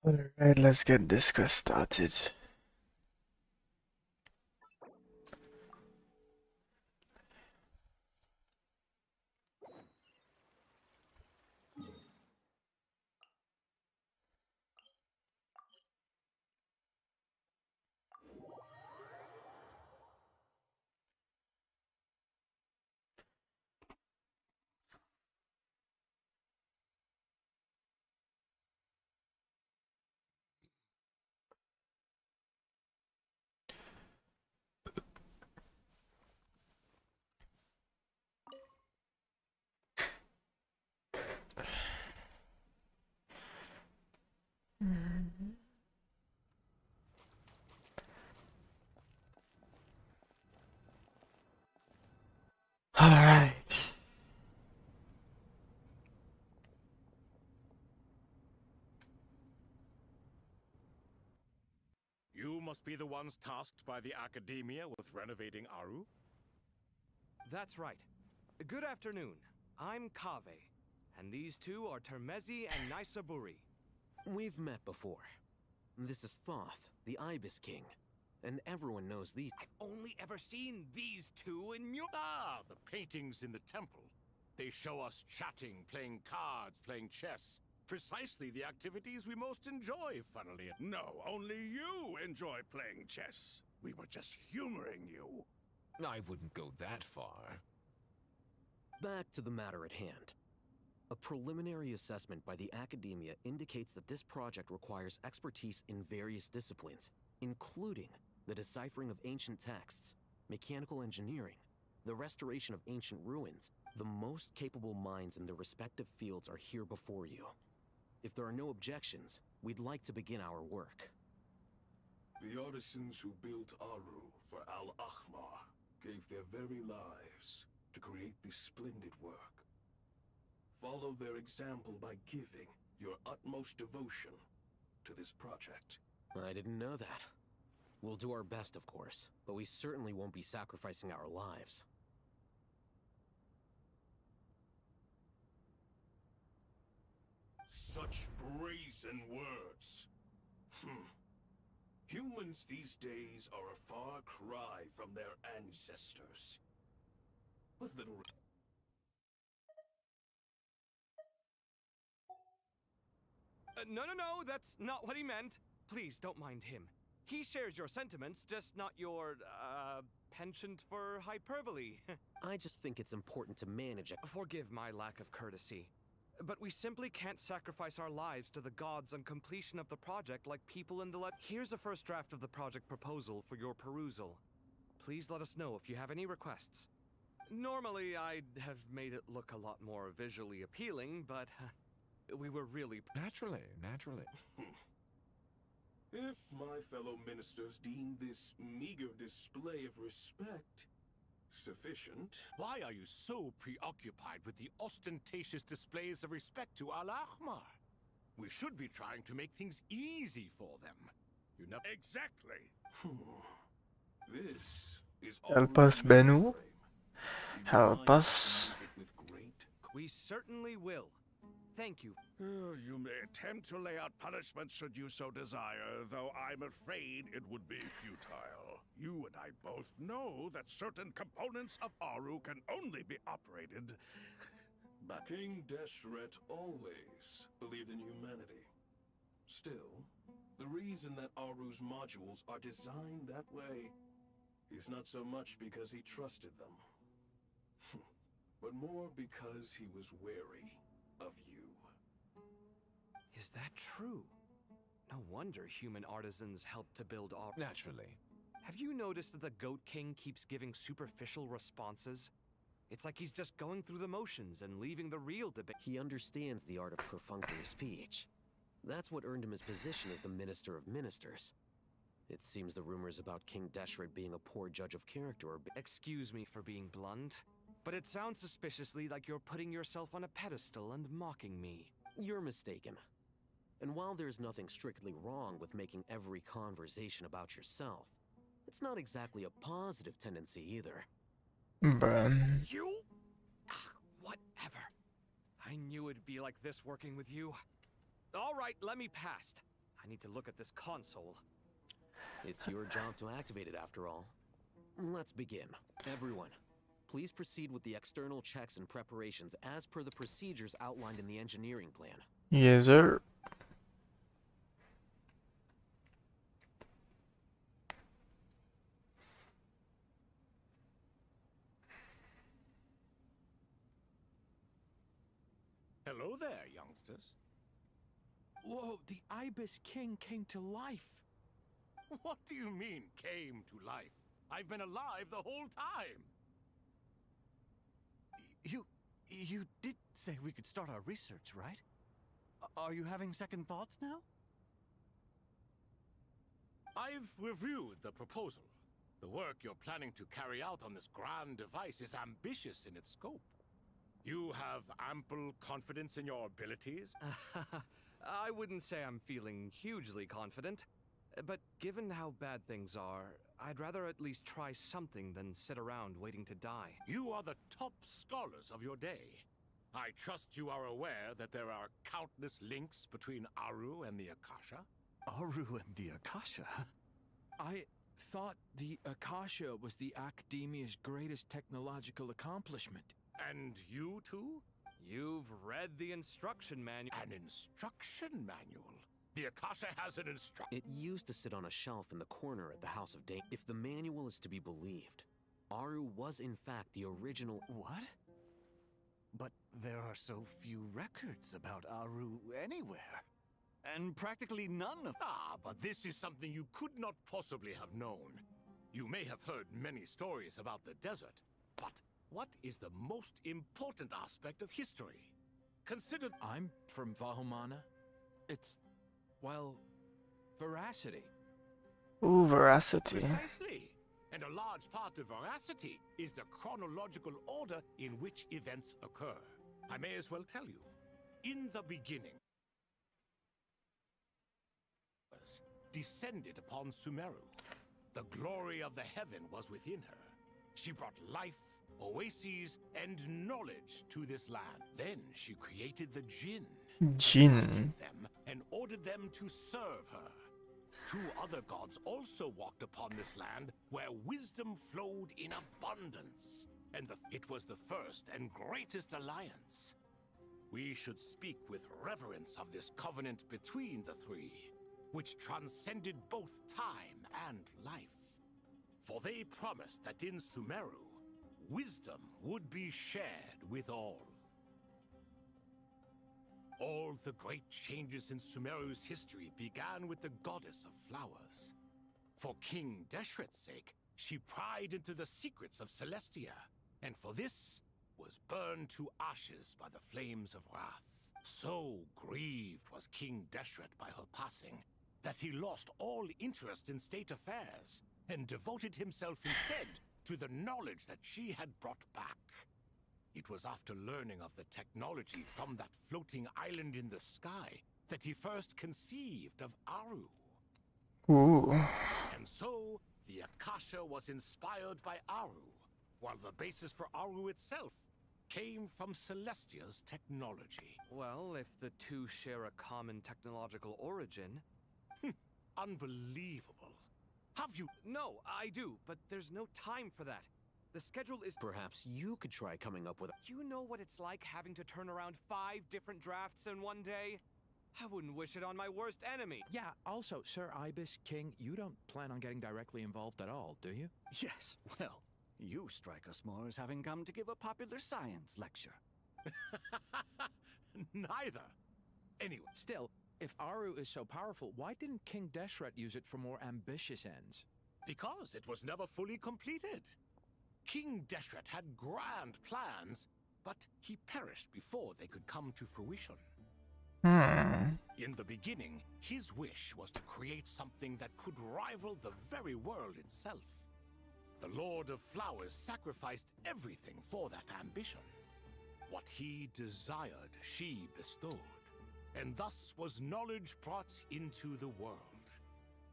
Alright, let's get this quest started. Alright. You must be the ones tasked by the Academia with renovating Aru? That's right. Good afternoon. I'm Kave, and these two are Termezi and Naisaburi. We've met before. This is Thoth, the Ibis King. And everyone knows these. I've only ever seen these two in Ah, the paintings in the temple. They show us chatting, playing cards, playing chess. Precisely the activities we most enjoy, funnily enough. No, only you enjoy playing chess. We were just humoring you. I wouldn't go that far. Back to the matter at hand. A preliminary assessment by the Academia indicates that this project requires expertise in various disciplines, including the deciphering of ancient texts, mechanical engineering, the restoration of ancient ruins. The most capable minds in their respective fields are here before you. If there are no objections, we'd like to begin our work. The artisans who built Aru for Al-Ahmar gave their very lives to create this splendid work. Follow their example by giving your utmost devotion to this project. I didn't know that. We'll do our best, of course, but we certainly won't be sacrificing our lives. Such brazen words. Humans these days are a far cry from their ancestors. What little... No, that's not what he meant. Please, don't mind him. He shares your sentiments, just not your, penchant for hyperbole. I just think it's important to manage it. Forgive my lack of courtesy. But we simply can't sacrifice our lives to the gods on completion of the project like people in the Here's a first draft of the project proposal for your perusal. Please let us know if you have any requests. Normally, I'd have made it look a lot more visually appealing, but we were really... Naturally. If my fellow ministers deem this meager display of respect sufficient... Why are you so preoccupied with the ostentatious displays of respect to Al-Ahmar? We should be trying to make things easy for them. You know... Exactly. This is... Help us, Benu. Help us. We certainly will. Thank you. You may attempt to lay out punishment should you so desire, though I'm afraid it would be futile. You and I both know that certain components of Aru can only be operated, but... King Deshret always believed in humanity. Still, the reason that Aru's modules are designed that way is not so much because he trusted them, but more because he was wary of you. Is that true? No wonder human artisans helped to build Aru. Naturally. Have you noticed that the Goat King keeps giving superficial responses? It's like he's just going through the motions and leaving the real debate. He understands the art of perfunctory speech. That's what earned him his position as the Minister of Ministers. It seems the rumors about King Deshret being a poor judge of character are... Excuse me for being blunt, but it sounds suspiciously like you're putting yourself on a pedestal and mocking me. You're mistaken. And while there's nothing strictly wrong with making every conversation about yourself, it's not exactly a positive tendency either. Bruh. You? Whatever. I knew it'd be like this working with you. All right, let me past. I need to look at this console. It's your job to activate it after all. Let's begin. Everyone, please proceed with the external checks and preparations as per the procedures outlined in the engineering plan. Yes, sir. Hello there, youngsters. Whoa, the Ibis King came to life. What do you mean, came to life? I've been alive the whole time. You did say we could start our research, right? Are you having second thoughts now? I've reviewed the proposal. The work you're planning to carry out on this grand device is ambitious in its scope. You have ample confidence in your abilities? I wouldn't say I'm feeling hugely confident, but given how bad things are, I'd rather at least try something than sit around waiting to die. You are the top scholars of your day. I trust you are aware that there are countless links between Aru and the Akasha? Aru and the Akasha? I thought the Akasha was the Academia's greatest technological accomplishment. And you too? You've read the instruction manual. An instruction manual? The Akasha has an instruction. It used to sit on a shelf in the corner at the House of Dane. If the manual is to be believed, Aru was in fact the original. What? But there are so few records about Aru anywhere. And practically none of... Ah, but this is something you could not possibly have known. You may have heard many stories about the desert, but what is the most important aspect of history? Consider... I'm from Vahomana. It's, well, veracity. Ooh, veracity. Precisely. And a large part of veracity is the chronological order in which events occur. I may as well tell you. In the beginning, descended upon Sumeru. The glory of the heaven was within her. She brought life, oases, and knowledge to this land. Then she created the Jinn. Jinn. Them and ordered them to serve her. Two other gods also walked upon this land where wisdom flowed in abundance. And it was the first and greatest alliance. We should speak with reverence of this covenant between the three, which transcended both time and life. For they promised that in Sumeru, wisdom would be shared with all. All the great changes in Sumeru's history began with the goddess of flowers. For King Deshret's sake, she pried into the secrets of Celestia, and for this was burned to ashes by the flames of wrath. So grieved was King Deshret by her passing, that he lost all interest in state affairs, and devoted himself instead to the knowledge that she had brought back. It was after learning of the technology from that floating island in the sky that he first conceived of Aru. Ooh. And so, the Akasha was inspired by Aru, while the basis for Aru itself came from Celestia's technology. Well, if the two share a common technological origin... Unbelievable. Have you... No, I do, but there's no time for that. The schedule is... Perhaps you could try coming up with a... You know what it's like having to turn around 5 different drafts in one day? I wouldn't wish it on my worst enemy. Yeah, also, Sir Ibis King, you don't plan on getting directly involved at all, do you? Yes, well, you strike us more as having come to give a popular science lecture. Neither. Anyway. Still, if Aru is so powerful, why didn't King Deshret use it for more ambitious ends? Because it was never fully completed. King Deshret had grand plans, but he perished before they could come to fruition. In the beginning, his wish was to create something that could rival the very world itself. The Lord of Flowers sacrificed everything for that ambition. What he desired, she bestowed, and thus was knowledge brought into the world.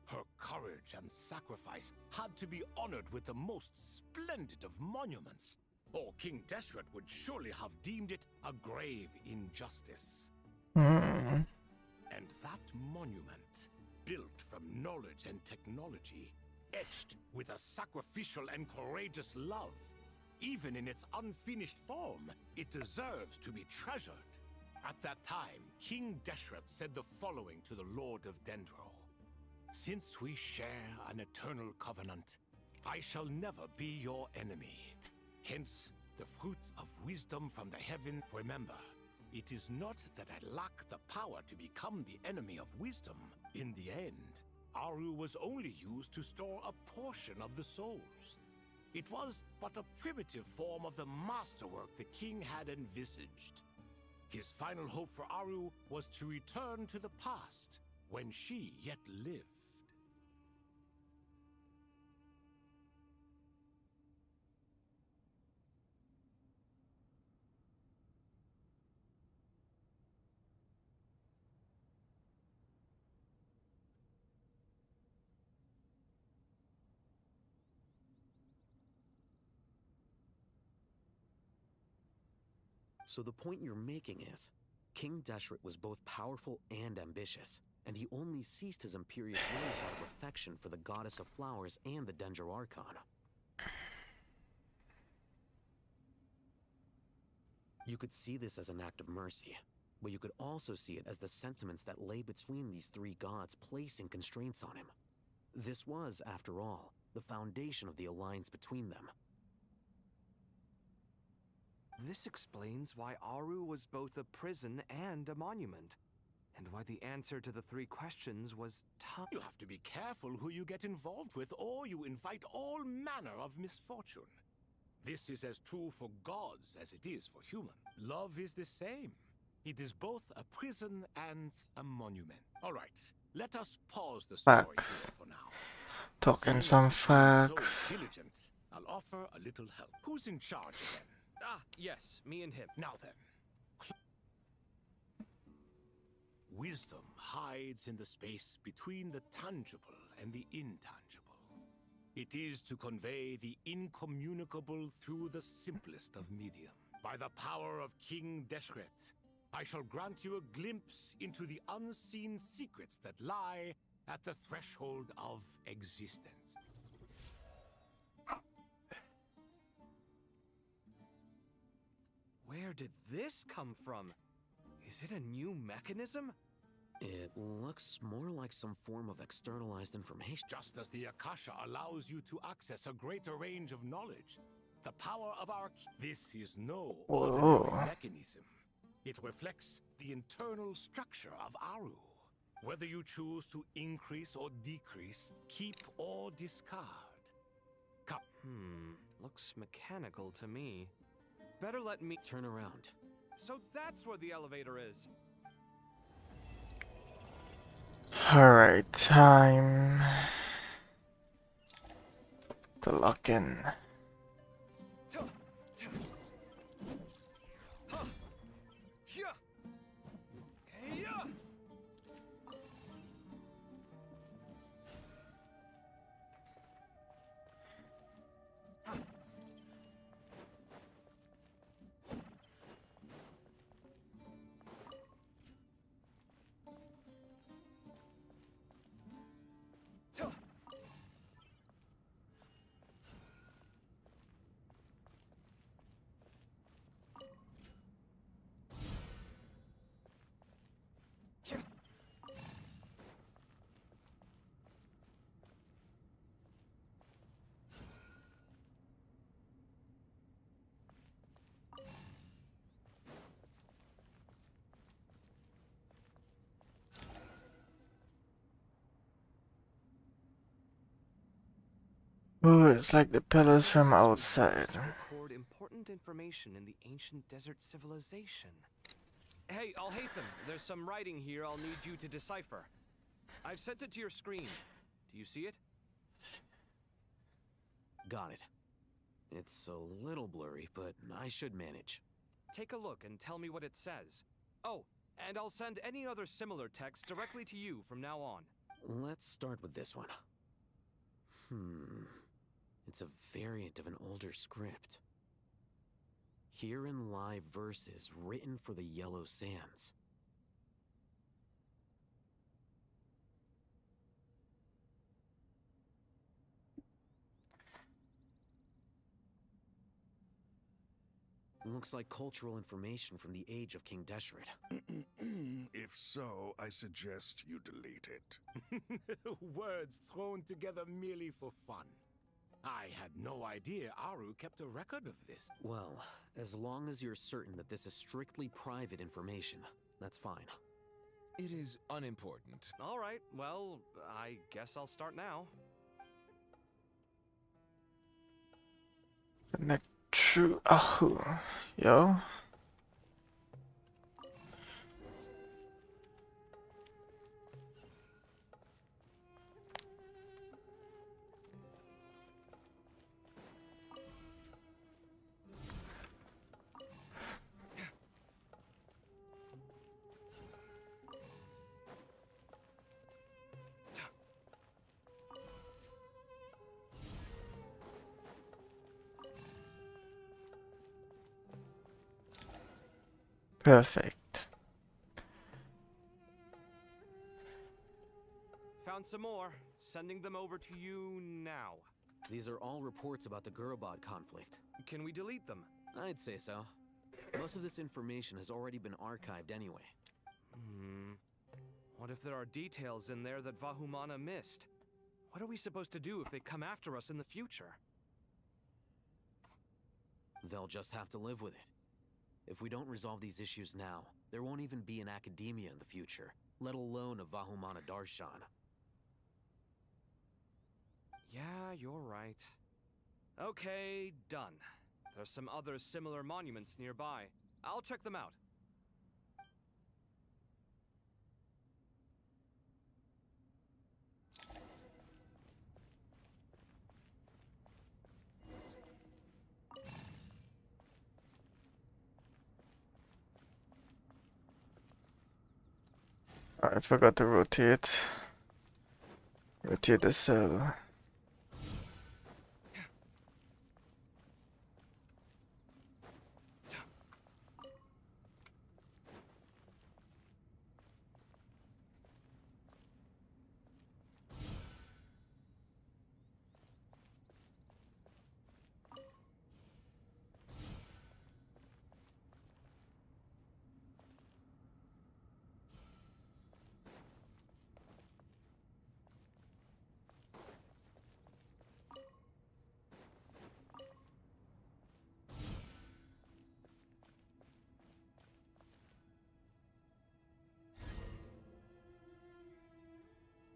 Her courage and sacrifice had to be honored with the most splendid of monuments, or King Deshret would surely have deemed it a grave injustice. And that monument built from knowledge and technology, etched with a sacrificial and courageous love. Even in its unfinished form, it deserves to be treasured. At that time, King Deshret said the following to the Lord of Dendro. Since we share an eternal covenant, I shall never be your enemy. Hence, the fruits of wisdom from the heaven. Remember, it is not that I lack the power to become the enemy of wisdom. In the end, Aru was only used to store a portion of the souls. It was but a primitive form of the masterwork the king had envisaged. His final hope for Aru was to return to the past, when she yet lived. So the point you're making is, King Deshret was both powerful and ambitious, and he only ceased his imperious ways out of affection for the goddess of flowers and the Dendro Archon. You could see this as an act of mercy, but you could also see it as the sentiments that lay between these three gods placing constraints on him. This was, after all, the foundation of the alliance between them. This explains why Aru was both a prison and a monument, and why the answer to the three questions was time. You have to be careful who you get involved with, or you invite all manner of misfortune. This is as true for gods as it is for human. Love is the same. It is both a prison and a monument. All right, let us pause the story here for now. Talking some facts. So diligent, I'll offer a little help. Who's in charge again? Ah, yes, me and him. Now then. Wisdom hides in the space between the tangible and the intangible. It is to convey the incommunicable through the simplest of medium. By the power of King Deshret, I shall grant you a glimpse into the unseen secrets that lie at the threshold of existence. Where did this come from? Is it a new mechanism? It looks more like some form of externalized information. Just as the Akasha allows you to access a greater range of knowledge, the power of our... This is no ordinary mechanism. It reflects the internal structure of Aru. Whether you choose to increase or decrease, keep or discard. Looks mechanical to me. Better let me turn around. So that's where the elevator is. Alright, time to lock in. Ooh, it's like the pillars from outside. Record important information in the ancient desert civilization. Hey, Alhaitham, there's some writing here I'll need you to decipher. I've sent it to your screen. Do you see it? Got it. It's a little blurry, but I should manage. Take a look and tell me what it says. Oh, and I'll send any other similar text directly to you from now on. Let's start with this one. It's a variant of an older script. Herein lie verses written for the Yellow Sands. Looks like cultural information from the age of King Deshret. If so, I suggest you delete it. Words thrown together merely for fun. I had no idea Aru kept a record of this. Well, as long as you're certain that this is strictly private information, that's fine. It is unimportant. All right, well, I guess I'll start now. Connect to Ahu. Yo. Perfect. Found some more. Sending them over to you now. These are all reports about the Gurubad conflict. Can we delete them? I'd say so. Most of this information has already been archived anyway. What if there are details in there that Vahumana missed? What are we supposed to do if they come after us in the future? They'll just have to live with it. If we don't resolve these issues now, there won't even be an academia in the future, let alone a Vahumana Darshan. Yeah, you're right. Okay, done. There's some other similar monuments nearby. I'll check them out. I forgot to rotate. Rotate the cell.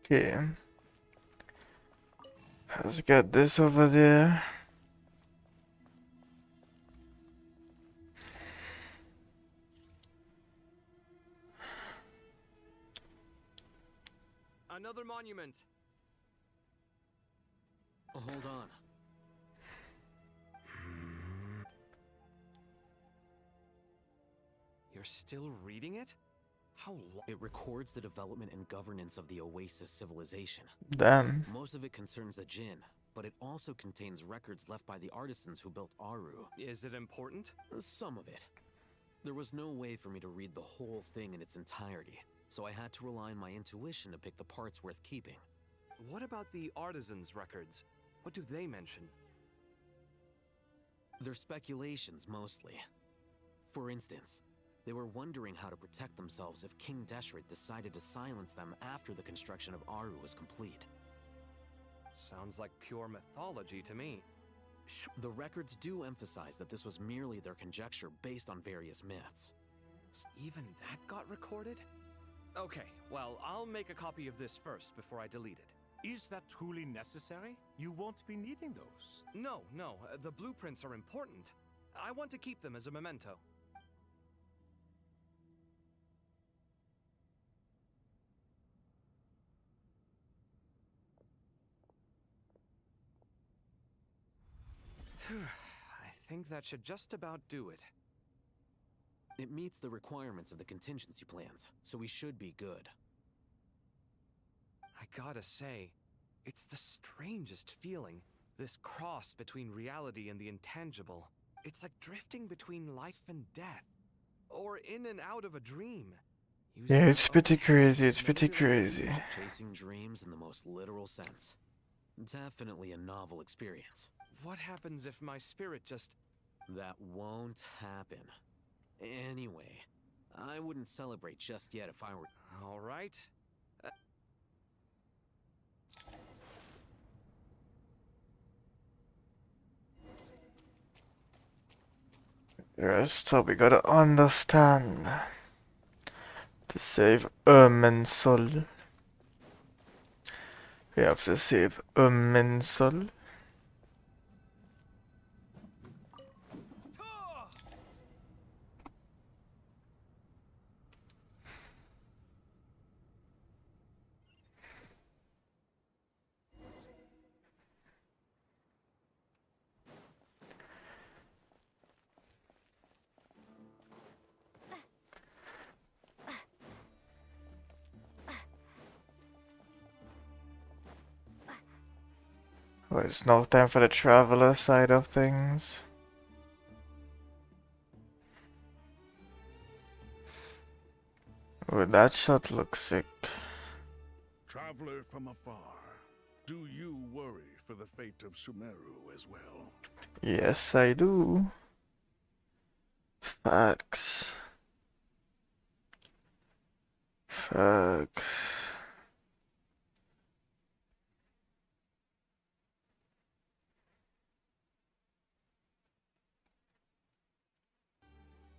Okay. Let's get this over there. Another monument. Oh, hold on. You're still reading it? How long? It records the development and governance of the Oasis civilization. Damn. Most of it concerns the Jinn, but it also contains records left by the artisans who built Aru. Is it important? Some of it. There was no way for me to read the whole thing in its entirety, so I had to rely on my intuition to pick the parts worth keeping. What about the artisans' records? What do they mention? They're speculations, mostly. For instance, they were wondering how to protect themselves if King Deshret decided to silence them after the construction of Aru was complete. Sounds like pure mythology to me. The records do emphasize that this was merely their conjecture based on various myths. Even that got recorded? Okay, well, I'll make a copy of this first before I delete it. Is that truly necessary? You won't be needing those. No, the blueprints are important. I want to keep them as a memento. I think that should just about do it. It meets the requirements of the contingency plans, so we should be good. I gotta say, it's the strangest feeling. This cross between reality and the intangible. It's like drifting between life and death. Or in and out of a dream. Yeah, it's pretty crazy, it's pretty crazy. Chasing dreams in the most literal sense. Definitely a novel experience. What happens if my spirit just That won't happen. Anyway, I wouldn't celebrate just yet if I were... All right. Yes, so we gotta understand. To save soul. We have to save soul. Well, it's no time for the traveler side of things. Oh, that shot looks sick. Traveler from afar, do you worry for the fate of Sumeru as well? Yes, I do. Facts. Facts.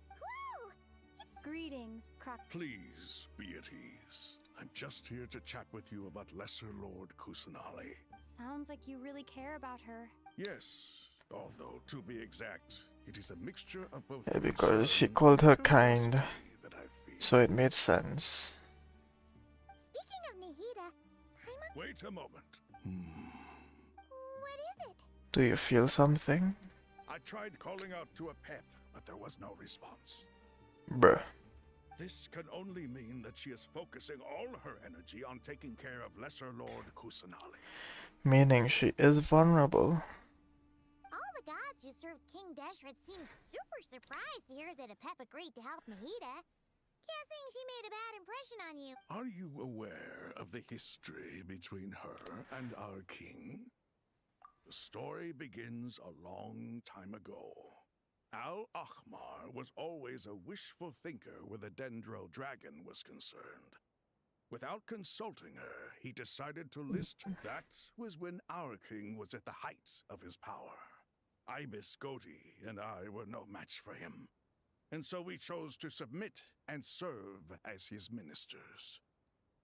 Woo! It's greetings, Croc. Please be at ease. I'm just here to chat with you about Lesser Lord Kusanali. Sounds like you really care about her. Yes, although to be exact, it is a mixture of both. Yeah, because she concern called her and kind, curiosity that I feel. so it made sense. Speaking of Nahida, Wait a moment. what is it? Do you feel something? I tried calling out to a pep, but there was no response. Bruh. This can only mean that she is focusing all her energy on taking care of Lesser Lord Kusanali. Meaning she is vulnerable. All the gods who served King Deshret seemed super surprised to hear that a pep agreed to help Nahida. Guessing she made a bad impression on you. Are you aware of the history between her and our king? The story begins a long time ago. Al-Ahmar was always a wishful thinker where the Dendro dragon was concerned. Without consulting her, he decided to list. That was when our king was at the height of his power. Ibis Goti and I were no match for him. And so we chose to submit and serve as his ministers.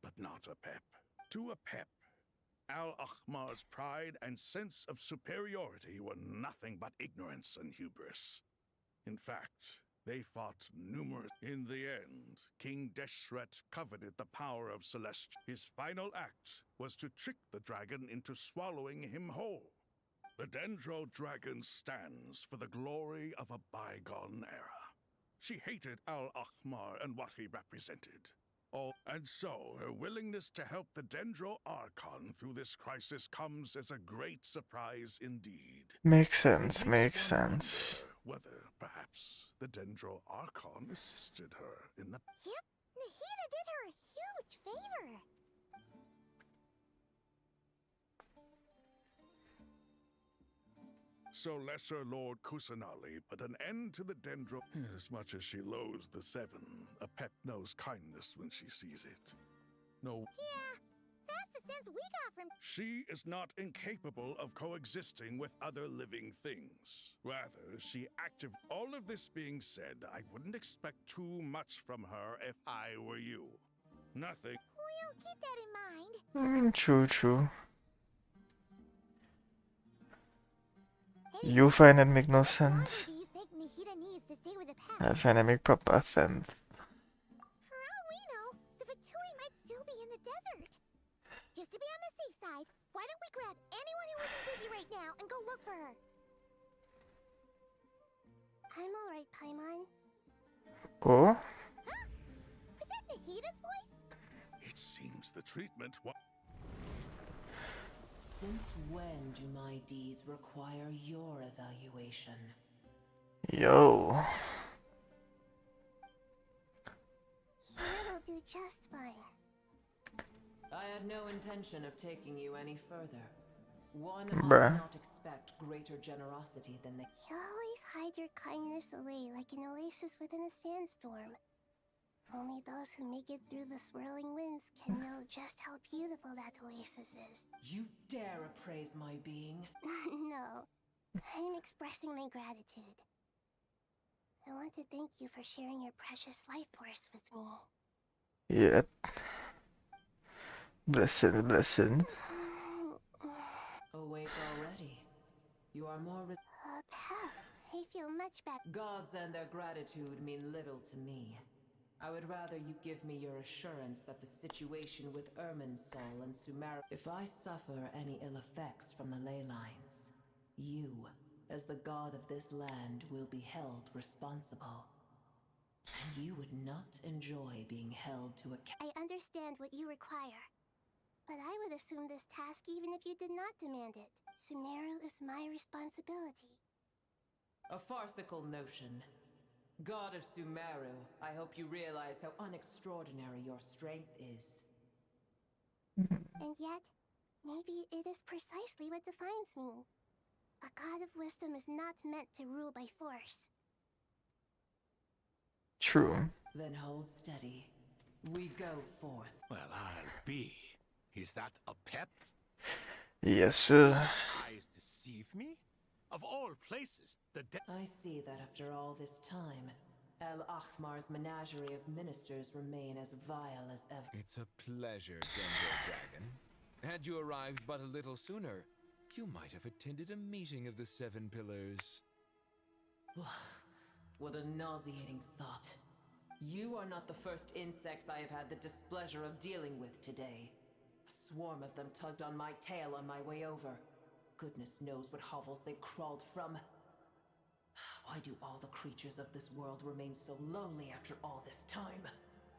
But not a pep. To a pep, Al-Ahmar's pride and sense of superiority were nothing but ignorance and hubris. In fact, they fought numerous. In the end, King Deshret coveted the power of Celestial. His final act was to trick the dragon into swallowing him whole. The Dendro dragon stands for the glory of a bygone era. She hated Al-Ahmar and what he represented. And so, her willingness to help the Dendro Archon through this crisis comes as a great surprise indeed. Makes sense, makes sense. Whether, perhaps, the Dendro Archon assisted her in the... Yep, Nahida did her a huge favor. So Lesser Lord Kusanali put an end to the Dendro. As much as she loathes the Seven, a pep knows kindness when she sees it. No... Yeah, that's the sense we got from... She is not incapable of coexisting with other living things. Rather, she active. All of this being said, I wouldn't expect too much from her if I were you. Nothing. We'll keep that in mind. True. You find it make no sense. Do you think Nahida needs to stay with the pep? I find it make proper sense. For all we know, the Fatui might still be in the desert. Just to be on the safe side, why don't we grab anyone who isn't busy right now and go look for her? I'm alright, Paimon. Oh? Huh? Was that Nahida's voice? It seems the treatment. Since when do my deeds require your evaluation? Yo. Here will do just fine. I had no intention of taking you any further. One Bruh. ought not expect greater generosity than they. You always hide your kindness away like an oasis within a sandstorm. Only those who make it through the swirling winds can know just how beautiful that oasis is. You dare appraise my being? No, I'm expressing my gratitude. I want to thank you for sharing your precious life force with me. Yeah. Blessing. Awake already. You are more. Pal, I feel much better. Gods and their gratitude mean little to me. I would rather you give me your assurance that the situation with Irminsul and Sumer. If I suffer any ill effects from the ley lines, you, as the god of this land, will be held responsible. And you would not enjoy being held to account. I understand what you require, but I would assume this task even if you did not demand it. Sumeru is my responsibility. A farcical notion. God of Sumeru, I hope you realize how unextraordinary your strength is. And yet, maybe it is precisely what defines me. A god of wisdom is not meant to rule by force. True. Then hold steady. We go forth. Well, I'll be. Is that a pep? Yes, sir. Eyes deceive me? Of all places, I see that after all this time, El Ahmar's menagerie of ministers remain as vile as ever. It's a pleasure, Dendro Dragon. Had you arrived but a little sooner, you might have attended a meeting of the Seven Pillars. What a nauseating thought. You are not the first insects I have had the displeasure of dealing with today. A swarm of them tugged on my tail on my way over. Goodness knows what hovels they crawled from. Why do all the creatures of this world remain so lonely after all this time?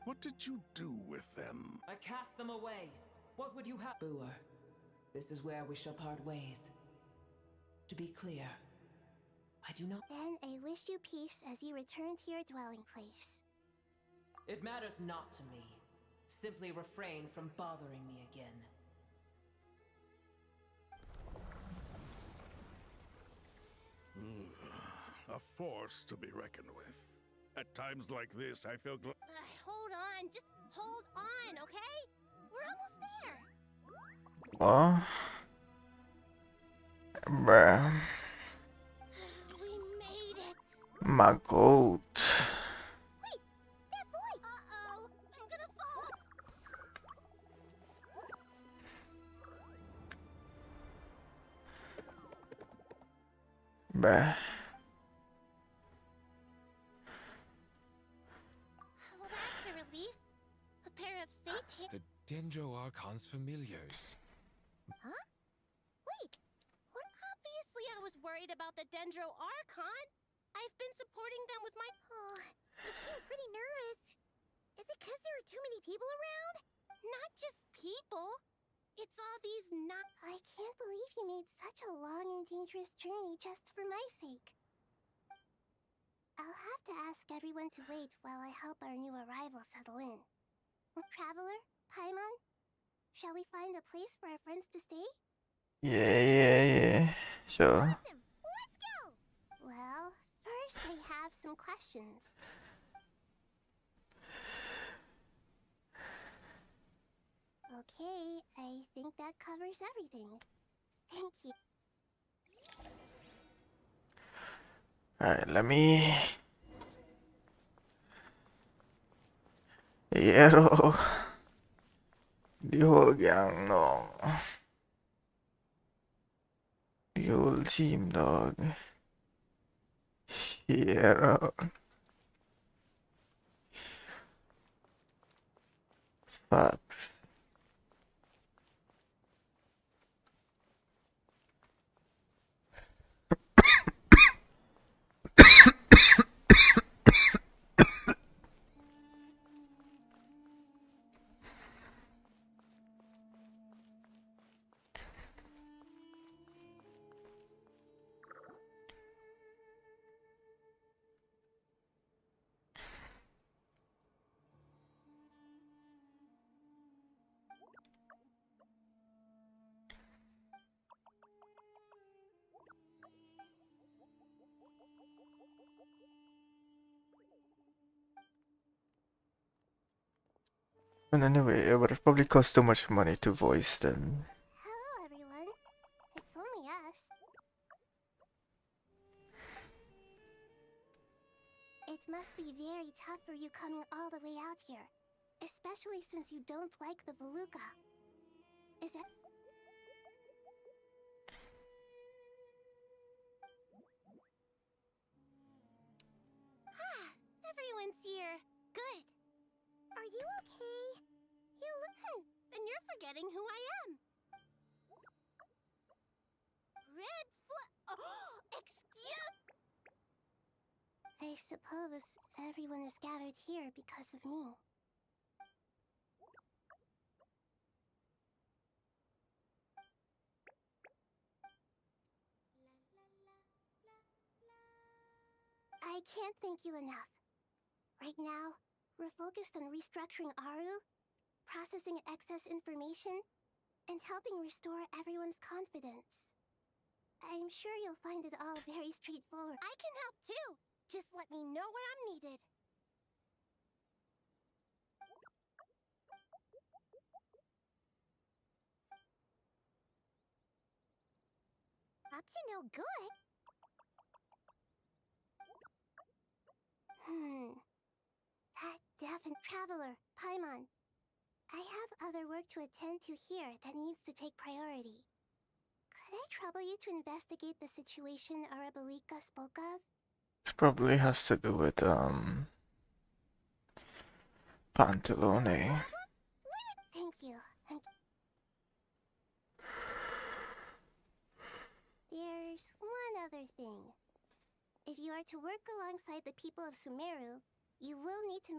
What did you do with them? I cast them away. What would you have? Boer, this is where we shall part ways. To be clear, I do not. Then I wish you peace as you return to your dwelling place. It matters not to me. Simply refrain from bothering me again. A force to be reckoned with. At times like this, I feel Hold on, just hold on, okay? We're almost there. Oh. Bruh. We made it. My goat. Wait, that boy. Uh-oh, I'm gonna fall. Bruh. Well, that's a relief. A pair of safe hands. The Dendro Archon's familiars. Huh? Wait, what? Obviously I was worried about the Dendro Archon. I've been supporting them with my... Oh, you seem pretty nervous. Is it because there are too many people around? Not just people. It's all these not... I can't believe you made such a long and dangerous journey just for my sake. I'll have to ask everyone to wait while I help our new arrival settle in. Traveler, Paimon, shall we find a place for our friends to stay? Yeah. Sure. Awesome! Let's go! Well, first I have some questions. Okay, I think that covers everything. Thank you. Alright, let me... Hierro. The whole gang, no. The whole team, dog. Hierro. Facts. And anyway, it would have probably cost too much money to voice them. Hello, everyone. It's only us. It must be very tough for you coming all the way out here, especially since you don't like the Veluca. Is that... Ah, everyone's here. Good. Are you okay? You look... and you're forgetting who I am. Red Oh, excuse... I suppose everyone is gathered here because of me. I can't thank you enough. Right now, we're focused on restructuring Aru, processing excess information, and helping restore everyone's confidence. I'm sure you'll find it all very straightforward. I can help too! Just let me know where I'm needed. Up to no good? That deafened traveler, Paimon. I have other work to attend to here that needs to take priority. Could I trouble you to investigate the situation Arabalika spoke of? This probably has to do with, Pantalone. Thank you. There's one other thing. If you are to work alongside the people of Sumeru, you will need to...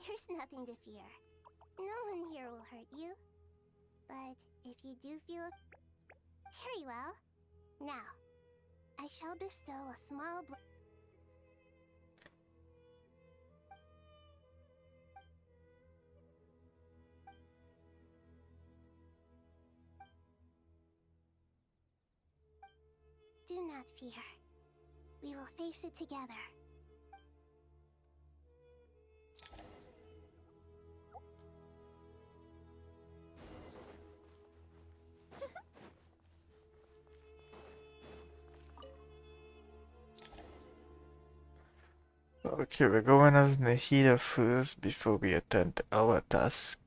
There's nothing to fear. No one here will hurt you. But if you do feel... Very well. Now, I shall bestow a small... Do not fear. We will face it together. Okay, we're going as Nahida first before we attend our task.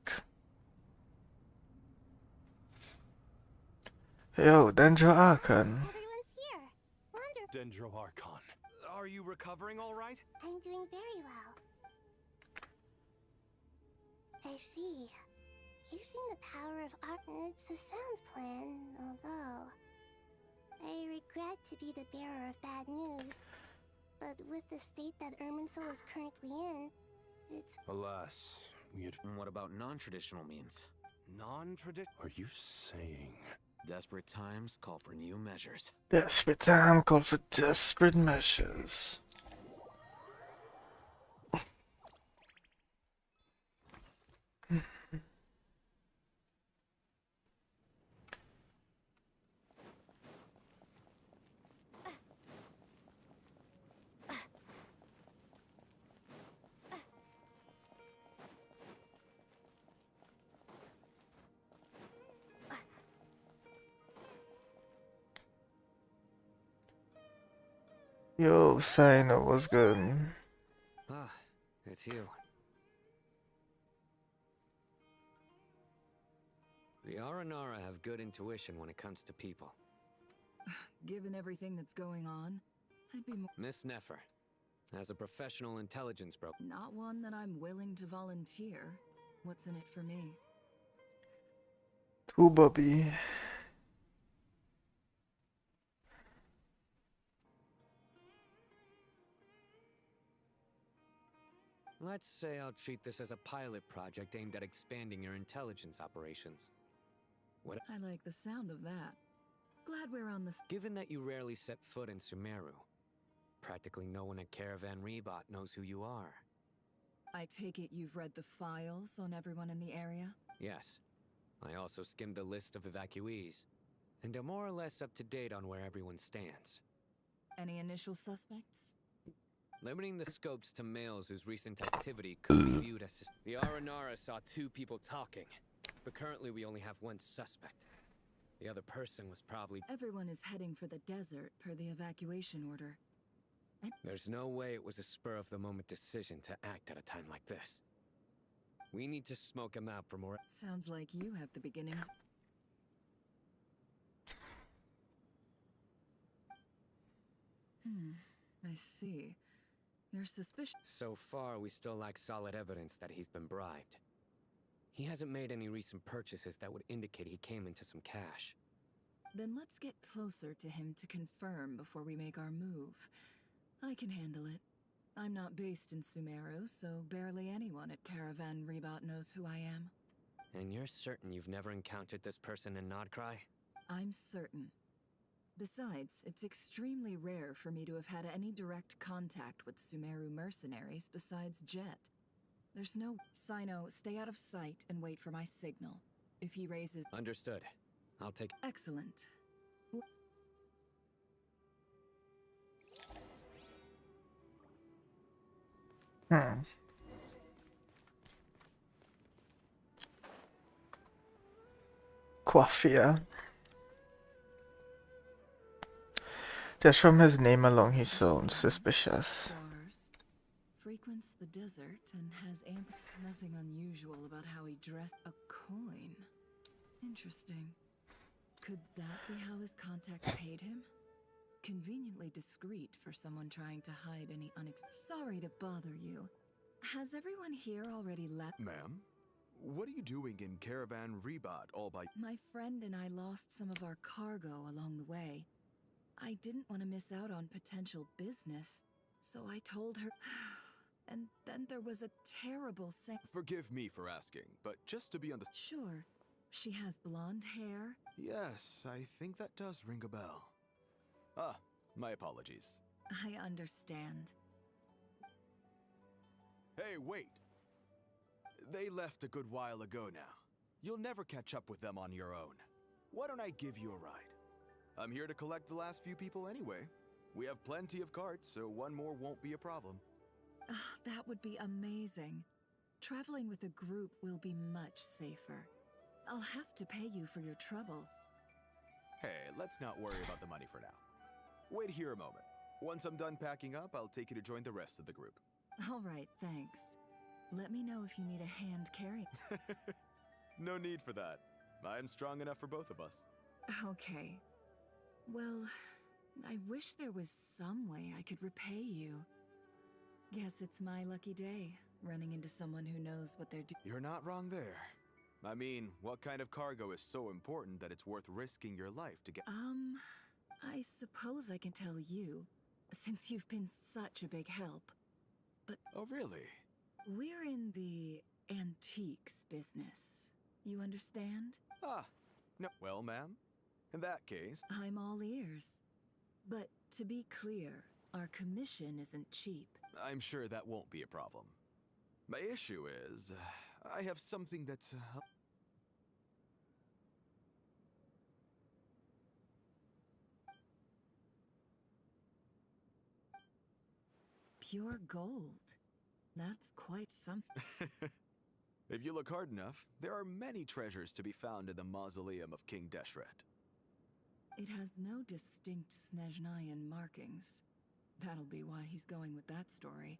Yo, Dendro Archon. Everyone's here. Wonderful. Dendro Archon. Are you recovering all right? I'm doing very well. I see. Using the power of art, it's a sound plan, although... I regret to be the bearer of bad news. But with the state that Irminsul is currently in, it's... Alas, we had... What about non-traditional means? Non-traditional? Are you saying... Desperate times call for new measures. Desperate time calls for desperate measures. Yo, Sino, what's good? Ah, it's you. The Aranara have good intuition when it comes to people. Given everything that's going on, I'd be more... Miss Nefer, as a professional intelligence broker... Not one that I'm willing to volunteer. What's in it for me? Ooh, Bobby. Let's say I'll treat this as a pilot project aimed at expanding your intelligence operations. What? I like the sound of that. Glad we're on this. Given that you rarely set foot in Sumeru, practically no one at Caravan Rebot knows who you are. I take it you've read the files on everyone in the area? Yes. I also skimmed the list of evacuees, and are more or less up to date on where everyone stands. Any initial suspects? Limiting the scopes to males whose recent activity could be viewed as the Aranara saw 2 people talking, but currently we only have 1 suspect. The other person was probably... Everyone is heading for the desert per the evacuation order. There's no way it was a spur-of-the-moment decision to act at a time like this. We need to smoke him out for more... Sounds like you have the beginnings. I see. You're suspicious. So far, we still lack solid evidence that he's been bribed. He hasn't made any recent purchases that would indicate he came into some cash. Then let's get closer to him to confirm before we make our move. I can handle it. I'm not based in Sumeru, so barely anyone at Caravan Rebot knows who I am. And you're certain you've never encountered this person in Nodcry? I'm certain. Besides, it's extremely rare for me to have had any direct contact with Sumeru mercenaries besides Jet. There's no... Sino, stay out of sight and wait for my signal. If he raises... Understood. I'll take... Excellent. Quaffia. Just from his name alone, he sounds suspicious. Frequents the desert and has nothing unusual about how he dressed. A coin. Interesting. Could that be how his contact paid him? Conveniently discreet for someone trying to hide any Sorry to bother you. Has everyone here already left? Ma'am? What are you doing in Caravan Rebot all by... My friend and I lost some of our cargo along the way. I didn't want to miss out on potential business, so I told her... And then there was a terrible Forgive me for asking, but just to be on the... Sure. She has blonde hair. Yes, I think that does ring a bell. Ah, my apologies. I understand. Hey, wait! They left a good while ago now. You'll never catch up with them on your own. Why don't I give you a ride? I'm here to collect the last few people anyway. We have plenty of carts, so one more won't be a problem. That would be amazing. Traveling with a group will be much safer. I'll have to pay you for your trouble. Hey, let's not worry about the money for now. Wait here a moment. Once I'm done packing up, I'll take you to join the rest of the group. All right, thanks. Let me know if you need a hand carrying. No need for that. I'm strong enough for both of us. Okay. Well, I wish there was some way I could repay you. Guess it's my lucky day, running into someone who knows what they're doing. You're not wrong there. I mean, what kind of cargo is so important that it's worth risking your life to get? I suppose I can tell you, since you've been such a big help. But... Oh, really? We're in the antiques business. You understand? Ah, no. Well, ma'am, in that case... I'm all ears. But to be clear, our commission isn't cheap. I'm sure that won't be a problem. My issue is, I have something that's... Pure gold. That's quite something. If you look hard enough, there are many treasures to be found in the mausoleum of King Deshret. It has no distinct Snezhnayan markings. That'll be why he's going with that story.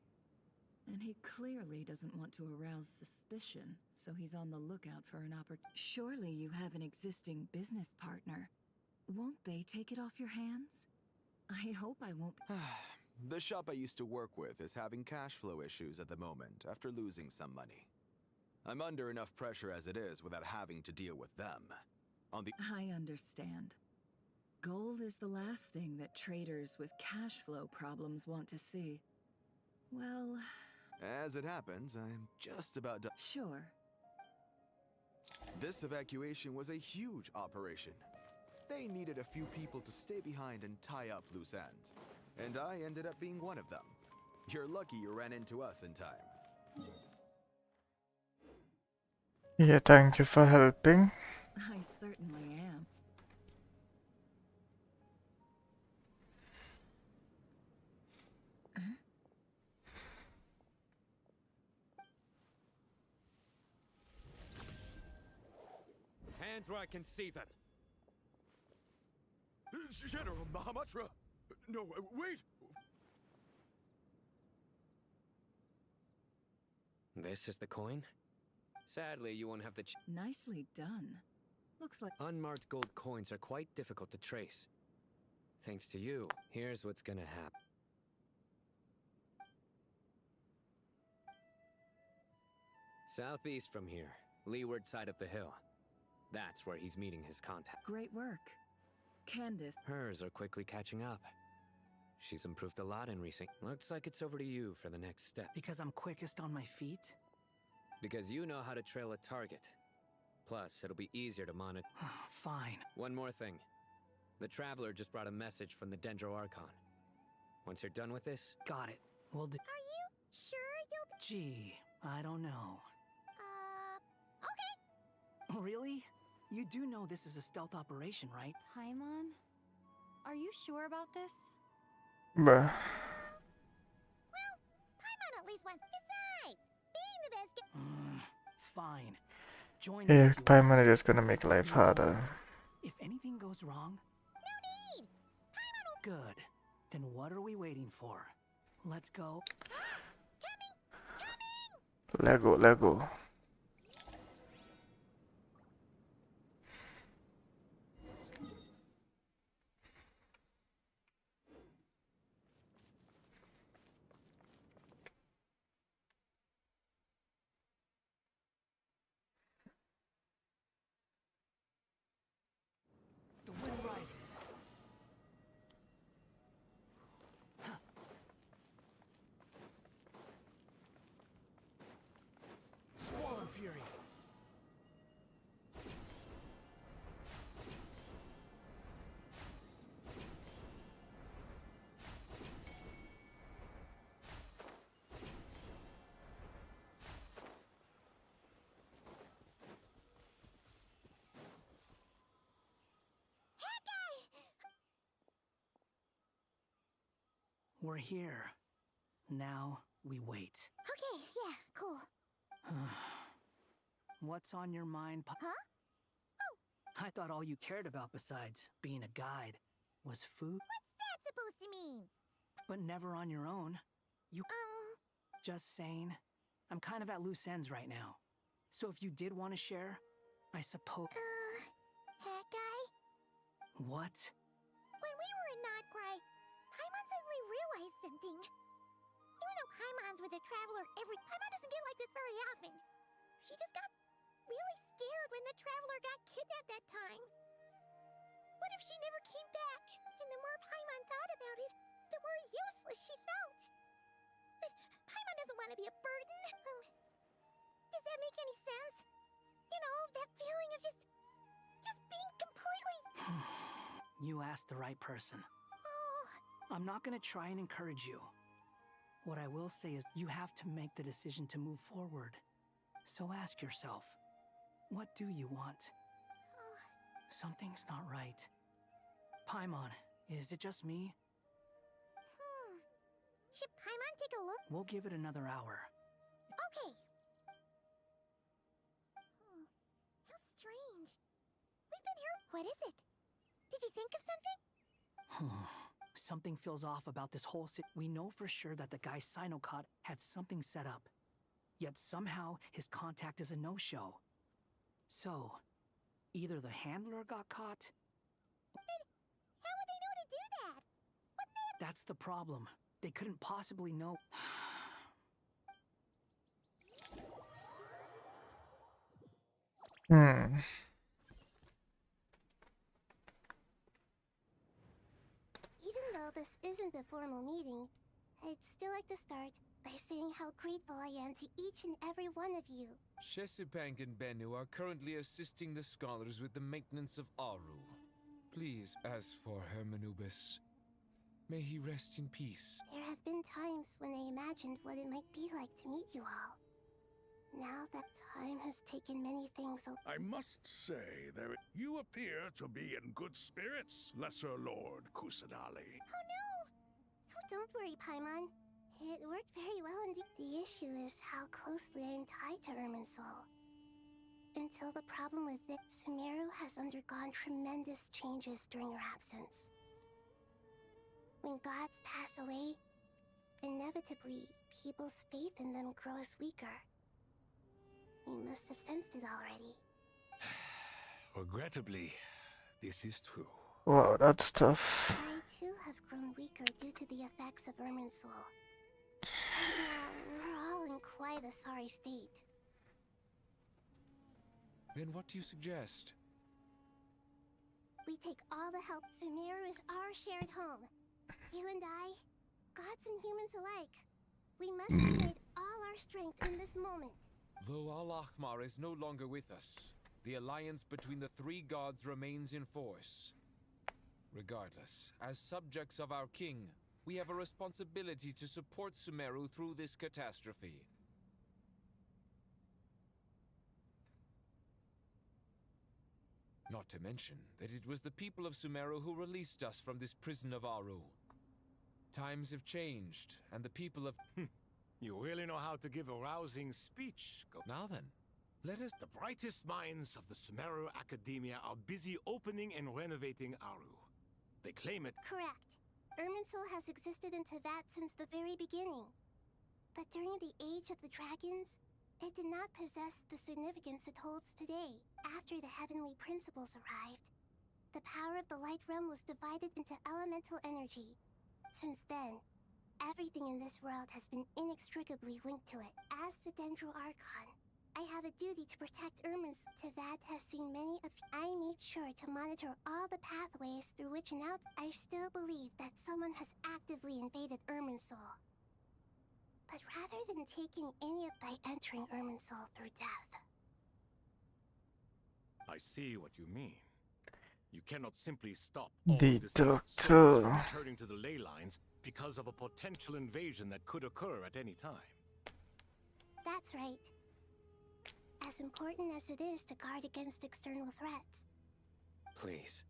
And he clearly doesn't want to arouse suspicion, so he's on the lookout for an opportunity. Surely you have an existing business partner. Won't they take it off your hands? I hope I won't... The shop I used to work with is having cash flow issues at the moment after losing some money. I'm under enough pressure as it is without having to deal with them. I understand. Gold is the last thing that traders with cash flow problems want to see. Well... As it happens, I'm just about done. Sure. This evacuation was a huge operation. They needed a few people to stay behind and tie up loose ends. And I ended up being one of them. You're lucky you ran into us in time. Yeah, thank you for helping. I certainly am. hands where I can see them. General Mahamatra! No, wait! This is the coin? Sadly, you won't have the Nicely done. Looks like unmarked gold coins are quite difficult to trace. Thanks to you, here's what's gonna happen. Southeast from here, leeward side of the hill. That's where he's meeting his contact. great work. Candace, Hers are quickly catching up. She's improved a lot in recent. Looks like it's over to you for the next step. Because I'm quickest on my feet? Because you know how to trail a target. Plus, it'll be easier to monitor. Fine. One more thing. The Traveler just brought a message from the Dendro Archon. Once you're done with this... Got it. We'll do... Are you sure you'll... Gee, I don't know. Okay. Really? You do know this is a stealth operation, right? Paimon? Are you sure about this? Bruh. Well, Paimon at least wants... Besides, being the best... Fine. Join me Yeah, if you Paimon want. is just gonna make life harder. If anything goes wrong... No need! Paimon will... Good. Then what are we waiting for? Let's go. Lego, Lego. The wind rises. Squall Fury. We're here. Now we wait. Okay, yeah, cool. What's on your mind, Huh? I thought all you cared about besides being a guide was food, What's that supposed to mean? but never on your own. You just saying. I'm kind of at loose ends right now. So if you did want to share, I suppose. Hat guy? What? When we were in Notcry, Paimon suddenly realized something. Even though Paimon's with a traveler Paimon doesn't get like this very often. She just got really scared when the traveler got kidnapped that time. What if she never came back? And the more Paimon thought about it, the more useless she felt. But Paimon doesn't want to be a burden. Does that make any sense? You know, that feeling of just being completely... You asked the right person. Oh, I'm not gonna try and encourage you. What I will say is you have to make the decision to move forward. So ask yourself, what do you want? Something's not right. Paimon, is it just me? Should Paimon take a look? We'll give it another hour. Okay. How strange. We've been here... What is it? Did you think of something? Something feels off about this whole We know for sure that the guy Sinocot had something set up. Yet somehow his contact is a no-show. So, either the handler got caught... How would they know to do that? Wouldn't they... That's the problem. They couldn't possibly know... Even though this isn't a formal meeting, I'd still like to start by saying how grateful I am to each and every one of you. Shesipank and Bennu are currently assisting the scholars with the maintenance of Aru. Please, as for Hermanubis, may he rest in peace. There have been times when I imagined what it might be like to meet you all. Now that time has taken many things away. I must say, you appear to be in good spirits, Lesser Lord Kusanali. Oh no! So don't worry, Paimon. It worked very well indeed. The issue is how closely I'm tied to Irminsul. Until the problem with it, Sumeru has undergone tremendous changes during your absence. When gods pass away, inevitably, people's faith in them grows weaker. You must have sensed it already. Regrettably, this is true. Wow, that's tough. I too have grown weaker due to the effects of Irminsul. Right now, we're all in quite a sorry state. Then what do you suggest? We take all the help. Sumeru is our shared home. You and I, gods and humans alike. We must unite all our strength in this moment. Though Al-Ahmar is no longer with us, the alliance between the three gods remains in force. Regardless, as subjects of our king, we have a responsibility to support Sumeru through this catastrophe. Not to mention that it was the people of Sumeru who released us from this prison of Aru. Times have changed, and the people of... You really know how to give a rousing speech. Now then, let us... The brightest minds of the Sumeru Academia are busy opening and renovating Aru. They claim it... Correct. Irminsul has existed in Teyvat since the very beginning. But during the Age of the Dragons, it did not possess the significance it holds today. After the heavenly principles arrived, the power of the Light Realm was divided into elemental energy. Since then, everything in this world has been inextricably linked to it. As the Dendro Archon, I have a duty to protect Irminsul. Teyvat has seen many of... I made sure to monitor all the pathways through which and out. I still believe that someone has actively invaded Irminsul. But rather than taking any of by entering Irminsul through death. I see what you mean. You cannot simply stop all The deceased doctor. souls from returning to the ley lines because of a potential invasion that could occur at any time. That's right. As important as it is to guard against external threats. Please,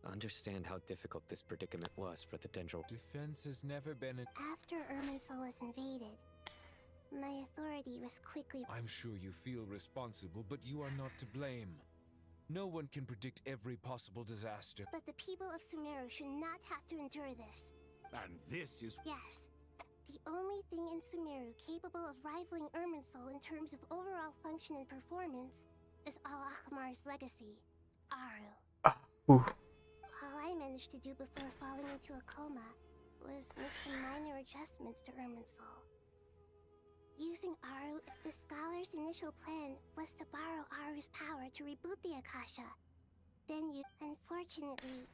understand how difficult this predicament was for the Dendro. Defense has never been a... After Irminsul was invaded, my authority was quickly... I'm sure you feel responsible, but you are not to blame. No one can predict every possible disaster. But the people of Sumeru should not have to endure this. And this is... Yes. The only thing in Sumeru capable of rivaling Irminsul in terms of overall function and performance is Al-Ahmar's legacy, Aru. All I managed to do before falling into a coma was make some minor adjustments to Irminsul. Using Aru, the scholar's initial plan was to borrow Aru's power to reboot the Akasha. Then unfortunately,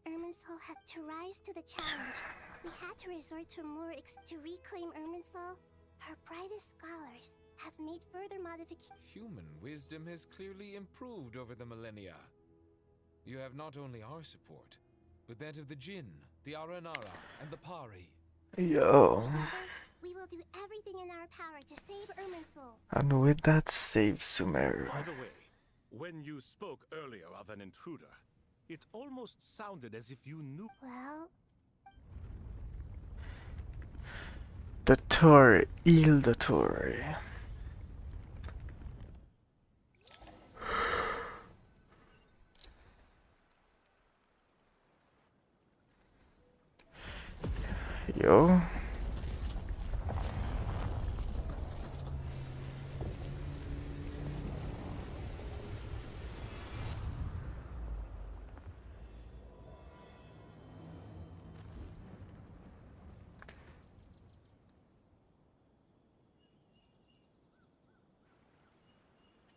Irminsul had to rise to the challenge. We had to resort to to reclaim Irminsul. Her brightest scholars have made further modifications. Human wisdom has clearly improved over the millennia. You have not only our support, but that of the Jinn, the Aranara, and the Pari. Yo. We will do everything in our power to save Irminsul. And with that, save Sumeru. By the way, when you spoke earlier of an intruder, it almost sounded as if you knew... Well... Dottore, il Dottore. Yo.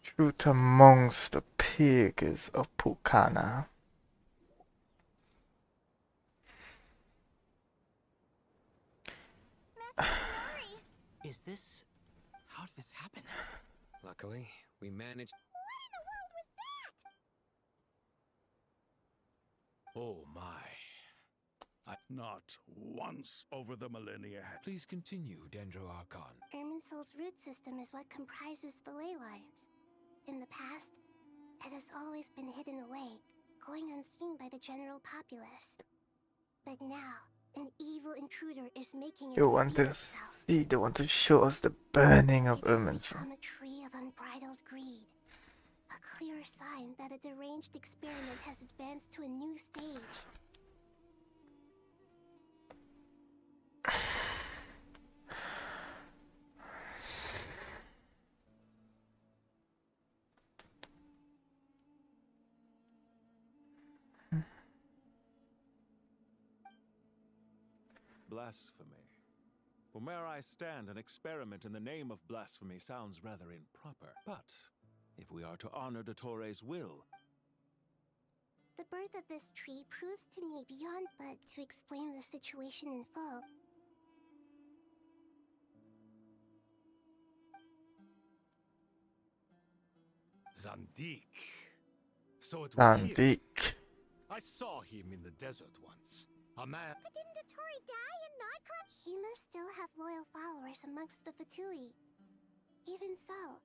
Truth amongst the pigs of Purana. Is this... How did this happen? Luckily, we managed... What in the world was that? Oh my. Not once over the millennia. Please continue, Dendro Archon. Irminsul's root system is what comprises the ley lines. In the past, it has always been hidden away, going unseen by the general populace. But now, an evil intruder is making it You want to see, they want to show us the burning of Irminsul. become a tree of unbridled greed. sign that a deranged experiment has advanced to a new stage. Blasphemy. From where I stand, an experiment in the name of blasphemy sounds rather improper. But if we are to honor Dottores' will... The birth of this tree proves to me beyond but to explain the situation in full. Zandik. So it was here. Zandik. I saw him in the desert once. A man. But didn't Dottore die and not corrupt? He must still have loyal followers amongst the Fatui. Even so,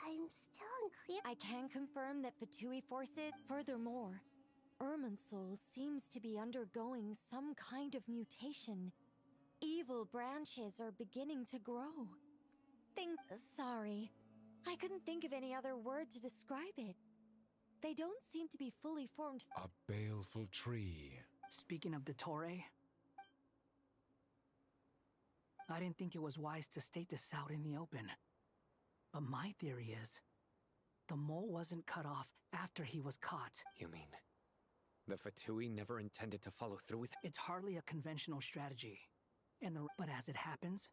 I'm still unclear. I can confirm that Fatui forces. Furthermore, Irminsul seems to be undergoing some kind of mutation. Evil branches are beginning to grow. Things. Sorry. I couldn't think of any other word to describe it. They don't seem to be fully formed. A baleful tree. Speaking of Dottore, I didn't think it was wise to state this out in the open. But my theory is, the mole wasn't cut off after he was caught. You mean, the Fatui never intended to follow through with? It's hardly a conventional strategy. But as it happens,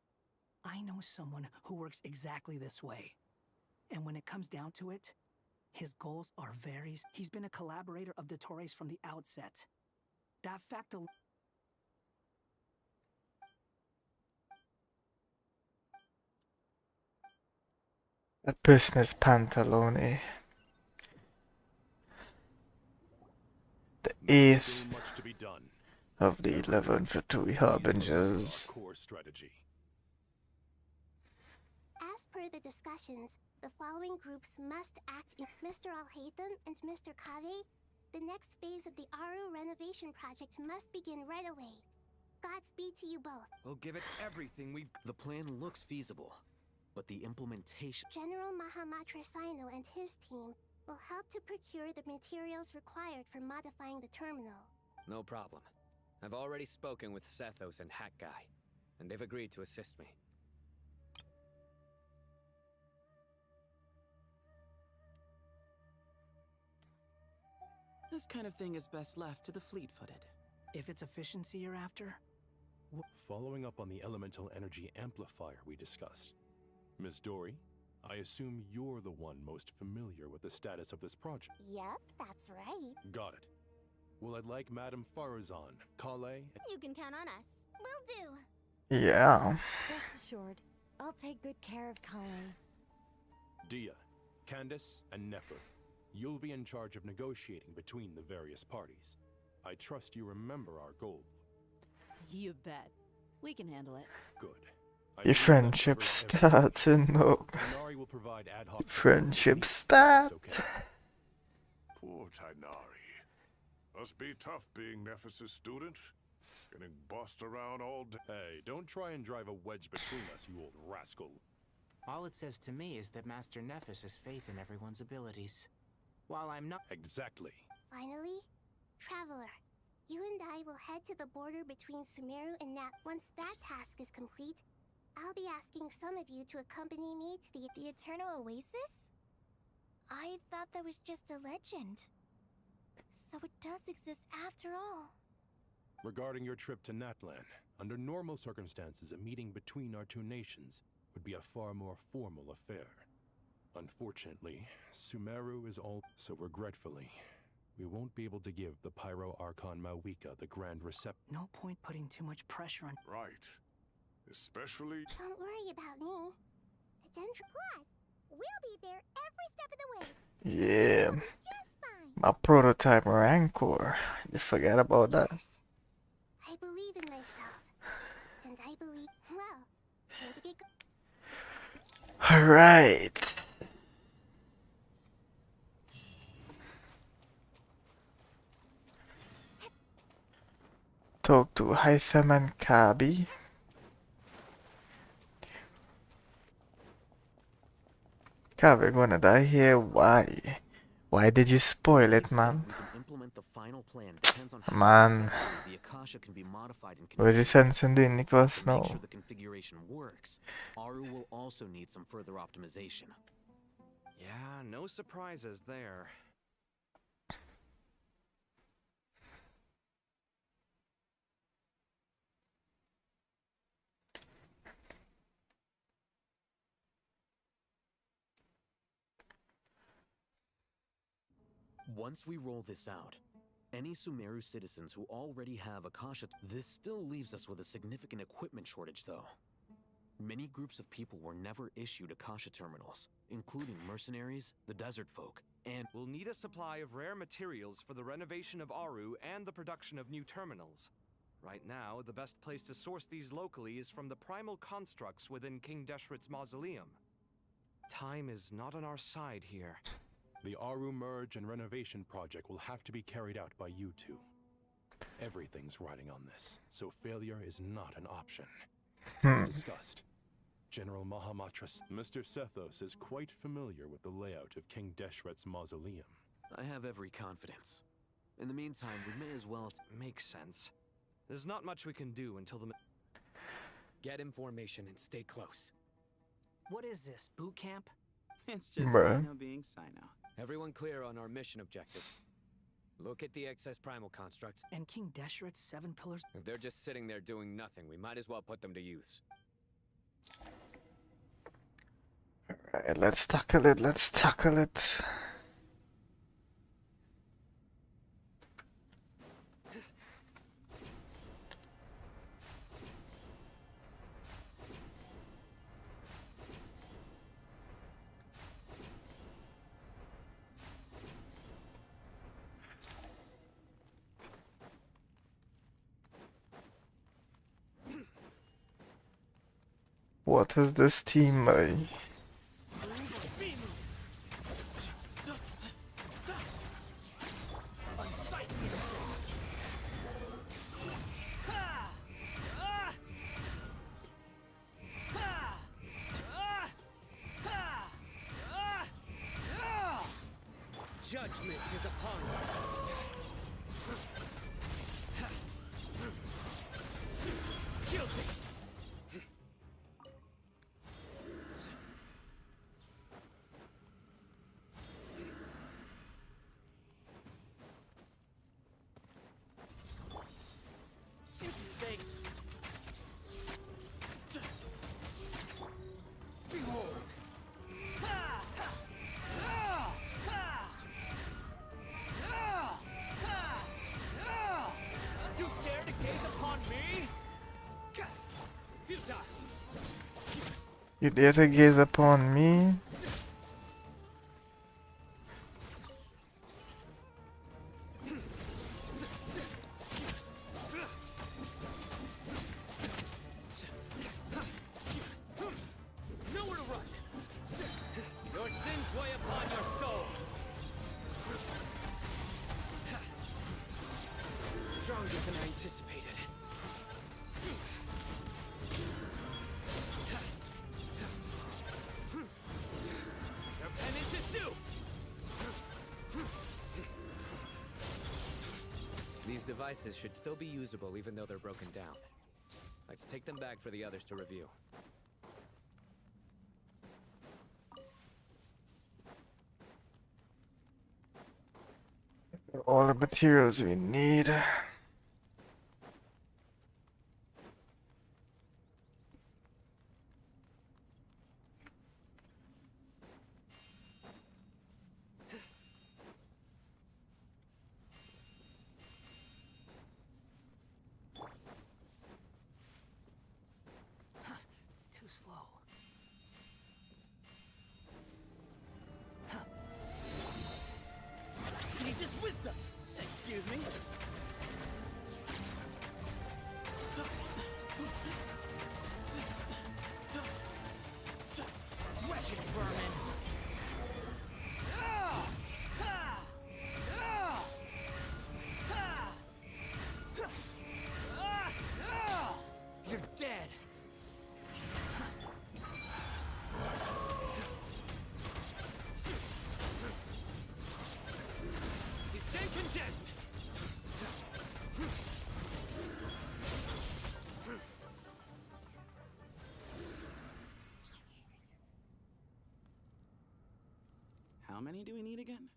I know someone who works exactly this way. And when it comes down to it, his goals are very... He's been a collaborator of Dottore's from the outset. That fact alone... A business pantalone. The 8th of the 11th Fatui Harbingers. Core strategy. As per the discussions, the following groups must act in Mr. Alhaitham and Mr. Kave. The next phase of the Aru renovation project must begin right away. Godspeed to you both. We'll give it everything we've... The plan looks feasible, but the implementation... General Mahamatra Sino and his team will help to procure the materials required for modifying the terminal. No problem. I've already spoken with Sethos and Hat Guy, and they've agreed to assist me. This kind of thing is best left to the fleet-footed. If it's efficiency you're after... Following up on the elemental energy amplifier we discussed, Ms. Dory, I assume you're the one most familiar with the status of this project. Yep, that's right. Got it. Well, I'd like Madame Farazan, Kale... You can count on us. Will do. Yeah. Rest assured, I'll take good care of Kale. Dia, Candace, and Nefer, you'll be in charge of negotiating between the various parties. I trust you remember our goal. You bet. We can handle it. Good. Your friendship starting up. Will provide ad hoc Friendship start. Poor Tainari. Must be tough being Nephis' student. Getting bossed around all day. Hey, don't try and drive a wedge between us, you old rascal. All it says to me is that Master Nephis has faith in everyone's abilities. While I'm not... Exactly. Finally, Traveler, you and I will head to the border between Sumeru and Nat. Once that task is complete, I'll be asking some of you to accompany me to the Eternal Oasis? I thought that was just a legend. So it does exist after all. Regarding your trip to Natlan, under normal circumstances, a meeting between our two nations would be a far more formal affair. Unfortunately, Sumeru is all... So regretfully, we won't be able to give the Pyro Archon Mawika the grand reception. No point putting too much pressure on... Right. Especially... Don't worry about me. The Dendro... Plus, we'll be there every step of the way. Yeah. Just fine. My prototype Rancor. You forget about that. I believe in myself. And I believe... Well, time to get... Alright. Talk to Hytham and Kabi. Kabi, gonna die here? Why? Why did you spoil it, man? We can implement the final plan depends on how Man. successfully the Akasha can be modified and Vad är det sensen du Niklas? To make No. sure the configuration works, Aru will also need some further optimization. Yeah, no surprises there. Once we roll this out, any Sumeru citizens who already have Akasha, this still leaves us with a significant equipment shortage though. Many groups of people were never issued Akasha terminals, including mercenaries, the desert folk, and we'll need a supply of rare materials for the renovation of Aru and the production of new terminals. Right now, the best place to source these locally is from the primal constructs within King Deshret's mausoleum. Time is not on our side here. The Aru merge and renovation project will have to be carried out by you two. Everything's riding on this, so failure is not an option. As discussed, General Mahamatras, Mr. Sethos is quite familiar with the layout of King Deshret's mausoleum. I have every confidence. In the meantime, we may as well... Makes sense. There's not much we can do until the... Get information and stay close. What is this, boot camp? It's just Bruh. Sino being Sino. Everyone clear on our mission objective. Look at the excess primal constructs. And King Deshret's 7 pillars? If they're just sitting there doing nothing, we might as well put them to use. Alright, let's tackle it, let's tackle it. What is this team, man? Judgment is upon you. Guilty. Empty space. Behold. You dare to gaze upon me? Futile. You dare to gaze upon me? Nowhere to run. Your sins weigh upon your soul. Stronger than I anticipated. Your penance is due. These devices should still be usable even though they're broken down. Let's take them back for the others to review. All the materials we need. Too slow. Sage's wisdom! Excuse me? How many do we need again?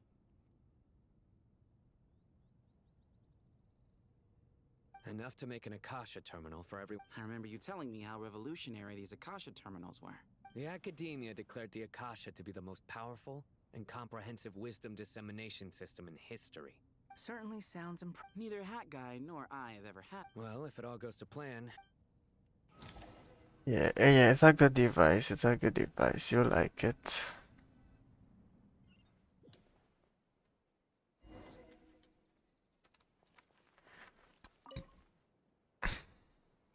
Enough to make an Akasha terminal for every... I remember you telling me how revolutionary these Akasha terminals were. The Academia declared the Akasha to be the most powerful and comprehensive wisdom dissemination system in history. Certainly sounds Neither Hat Guy nor I have ever had. Well, if it all goes to plan... Yeah, yeah, it's a good device. It's a good device. You like it.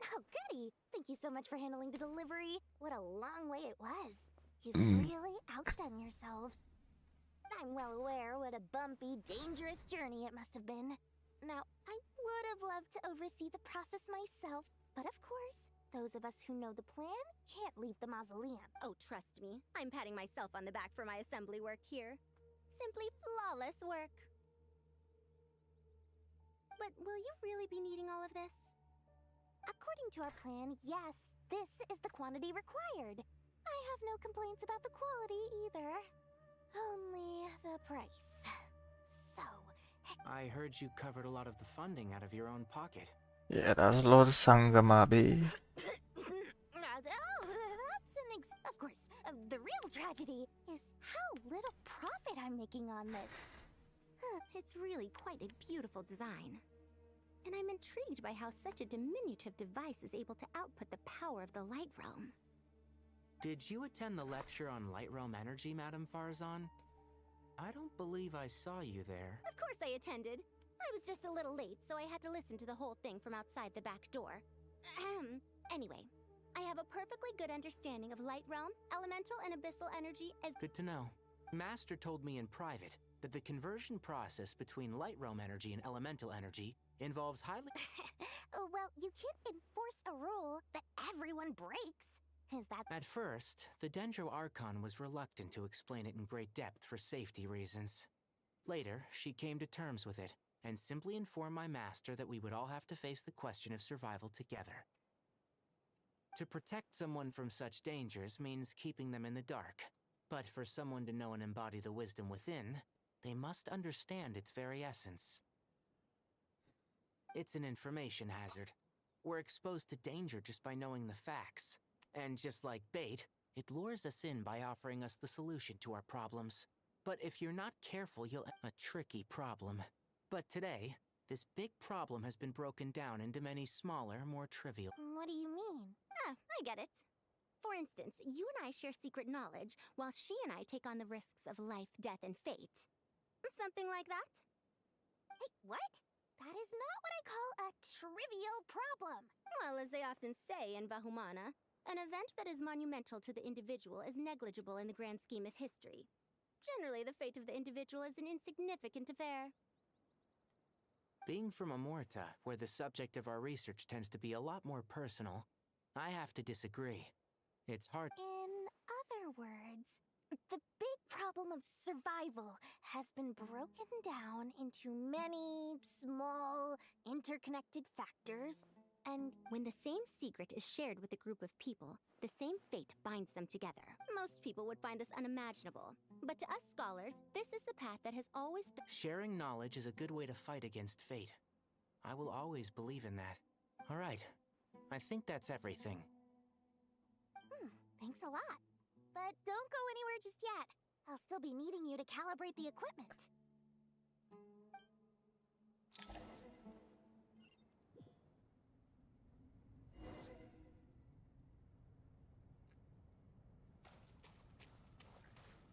Oh, goody! Thank you so much for handling the delivery. What a long way it was. You've really outdone yourselves. I'm well aware what a bumpy, dangerous journey it must have been. Now, I would have loved to oversee the process myself, but of course, those of us who know the plan can't leave the mausoleum. Oh, trust me, I'm patting myself on the back for my assembly work here. Simply flawless work. But will you really be needing all of this? According to our plan, yes, this is the quantity required. I have no complaints about the quality either. Only the price. So... I heard you covered a lot of the funding out of your own pocket. Yeah, that's Lord Sangamabi. Of course, the real tragedy is how little profit I'm making on this. It's really quite a beautiful design. And I'm intrigued by how such a diminutive device is able to output the power of the Light Realm. Did you attend the lecture on Light Realm energy, Madame Farzan? I don't believe I saw you there. Of course I attended. I was just a little late, so I had to listen to the whole thing from outside the back door. Anyway, I have a perfectly good understanding of Light Realm, elemental and abyssal energy as— Good to know. Master told me in private that the conversion process between Light Realm energy and elemental energy involves highly— Well, you can't enforce a rule that everyone breaks. Is that— At first, the Dendro Archon was reluctant to explain it in great depth for safety reasons. Later, she came to terms with it, and simply informed my master that we would all have to face the question of survival together. To protect someone from such dangers means keeping them in the dark, but for someone to know and embody the wisdom within, they must understand its very essence. It's an information hazard. We're exposed to danger just by knowing the facts. And just like bait, it lures us in by offering us the solution to our problems. But if you're not careful, you'll— A tricky problem. But today, this big problem has been broken down into many smaller, more trivial— What do you mean? I get it. For instance, you and I share secret knowledge, while she and I take on the risks of life, death, and fate. Something like that? Hey, what? That is not what I call a trivial problem. Well, as they often say in Bahumana, an event that is monumental to the individual is negligible in the grand scheme of history. Generally, the fate of the individual is an insignificant affair. Being from Amorta, where the subject of our research tends to be a lot more personal, I have to disagree. It's hard— In other words, the big problem of survival has been broken down into many small, interconnected factors, and when the same secret is shared with a group of people, the same fate binds them together. Most people would find this unimaginable, but to us scholars, this is the path that has always been— Sharing knowledge is a good way to fight against fate. I will always believe in that. All right. I think that's everything. Thanks a lot. But don't go anywhere just yet. I'll still be needing you to calibrate the equipment.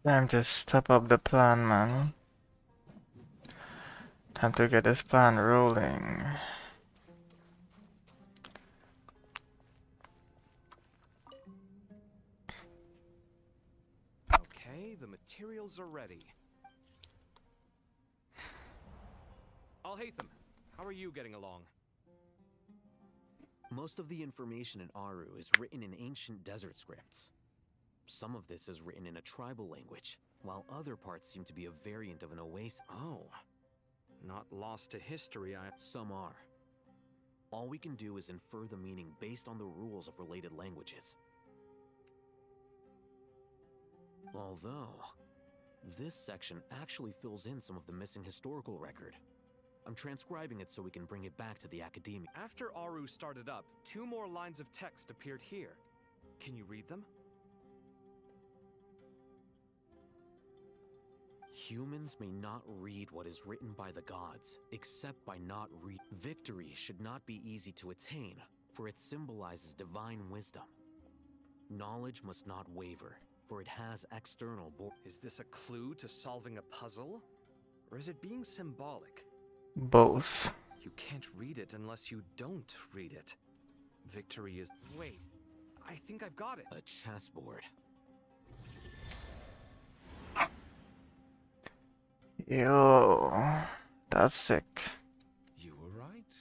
Time to step up the plan, man. Time to get this plan rolling. Okay, the materials are ready. Al-Haytham, how are you getting along? Most of the information in Aru is written in ancient desert scripts. Some of this is written in a tribal language, while other parts seem to be a variant of an oasis. Oh, not lost to history, Some are. All we can do is infer the meaning based on the rules of related languages. Although, This section actually fills in some of the missing historical record. I'm transcribing it so we can bring it back to the academia. After Aru started up, 2 more lines of text appeared here. Can you read them? Humans may not read what is written by the gods, except by not read. Victory should not be easy to attain, for it symbolizes divine wisdom. Knowledge must not waver, for it has external Is this a clue to solving a puzzle? Or is it being symbolic? Both. You can't read it unless you don't read it. Victory is... Wait, I think I've got it. A chessboard. Yo, that's sick. You were right.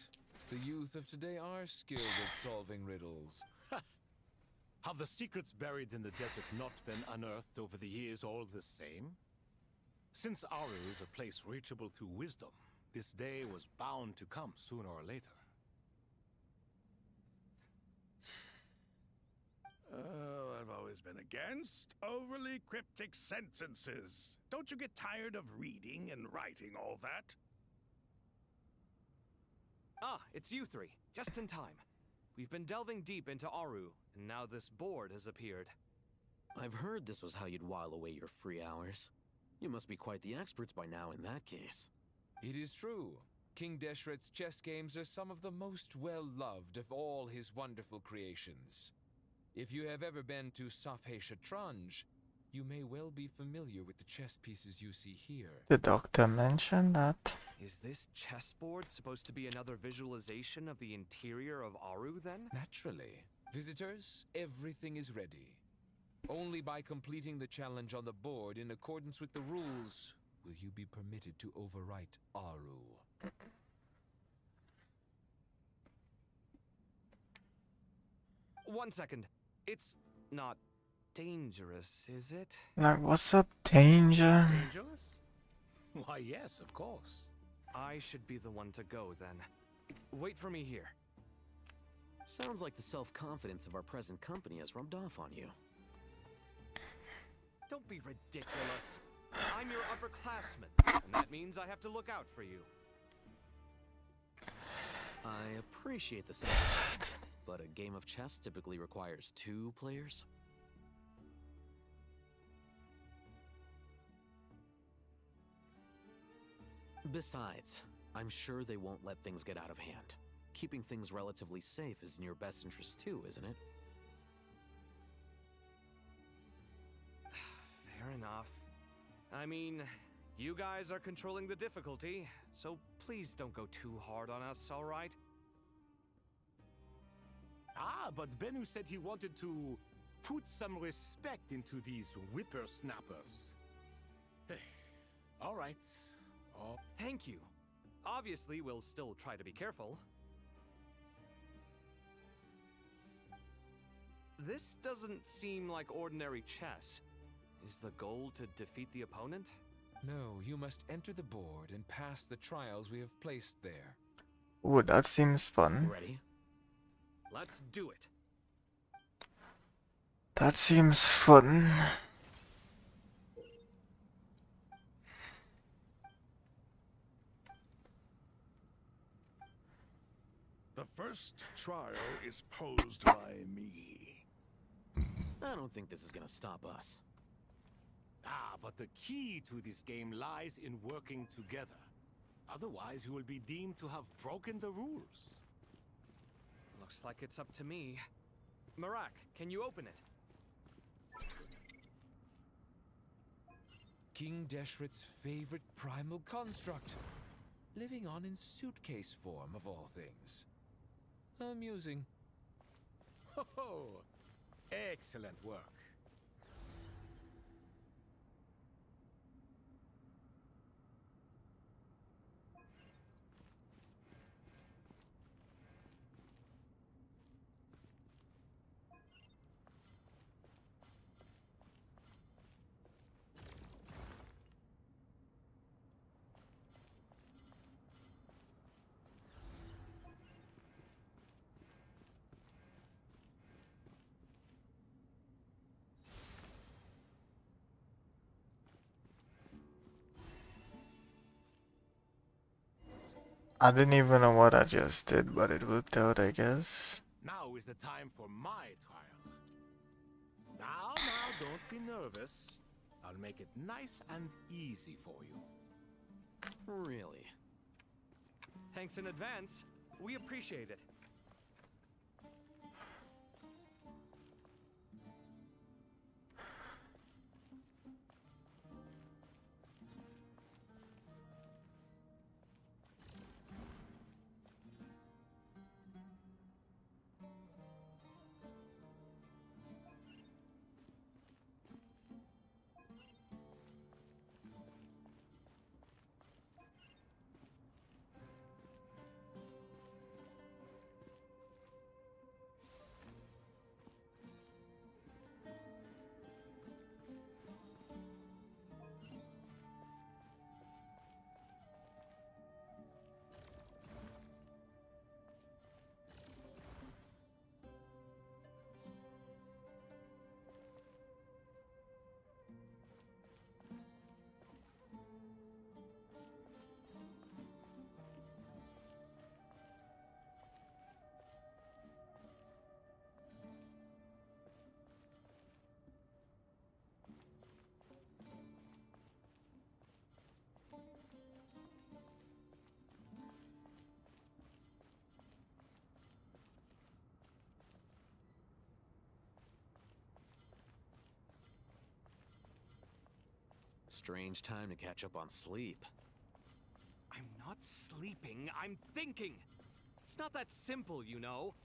The youth of today are skilled at solving riddles. Have the secrets buried in the desert not been unearthed over the years all the same? Since Aru is a place reachable through wisdom, this day was bound to come sooner or later. Oh, I've always been against overly cryptic sentences. Don't you get tired of reading and writing all that? Ah, it's you 3. Just in time. We've been delving deep into Aru, and now this board has appeared. I've heard this was how you'd while away your free hours. You must be quite the experts by now in that case. It is true. King Deshret's chess games are some of the most well-loved of all his wonderful creations. If you have ever been to Safhe Shatranj, you may well be familiar with the chess pieces you see here. The doctor mentioned that. Is this chessboard supposed to be another visualization of the interior of Aru, then? Naturally. Visitors, everything is ready. Only by completing the challenge on the board in accordance with the rules will you be permitted to overwrite Aru. 1 second. It's not dangerous, is it? Like, what's up, danger? Dangerous? Why, yes, of course. I should be the one to go, then. Wait for me here. Sounds like the self-confidence of our present company has rubbed off on you. Don't be ridiculous. I'm your upperclassman, and that means I have to look out for you. I appreciate the sentiment, but a game of chess typically requires 2 players. Besides, I'm sure they won't let things get out of hand. Keeping things relatively safe is in your best interest too, isn't it? Fair enough. I mean, you guys are controlling the difficulty, so please don't go too hard on us, alright? Ah, but Bennu said he wanted to put some respect into these whippersnappers. All right. Oh. Thank you. Obviously, we'll still try to be careful. This doesn't seem like ordinary chess. Is the goal to defeat the opponent? No, you must enter the board and pass the trials we have placed there. Ooh, that seems fun. Ready? Let's do it. That seems fun. The first trial is posed by me. I don't think this is gonna stop us. Ah, but the key to this game lies in working together. Otherwise, you will be deemed to have broken the rules. Looks like it's up to me. Marak, can you open it? King Deshret's favorite primal construct. Living on in suitcase form, of all things. Amusing. Ho-ho! Excellent work. I didn't even know what I just did, but it worked out, I guess. Now is the time for my trial. Now, don't be nervous. I'll make it nice and easy for you. Really? Thanks in advance. We appreciate it. Strange time to catch up on sleep. I'm not sleeping, I'm thinking! It's not that simple, you know.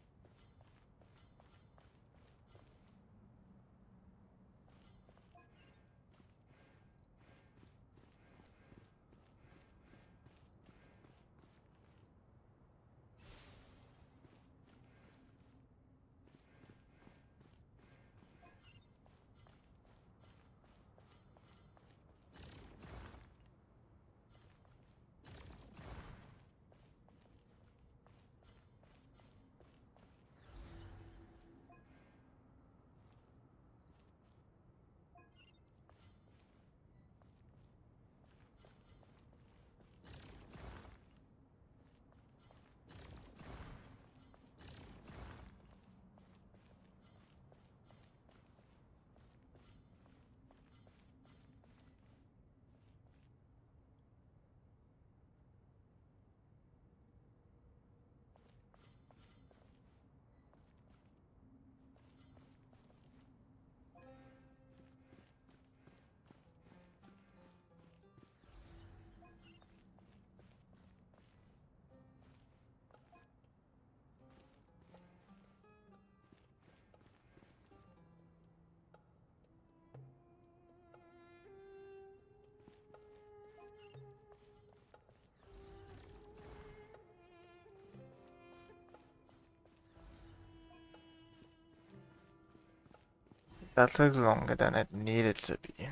That took longer than it needed to be.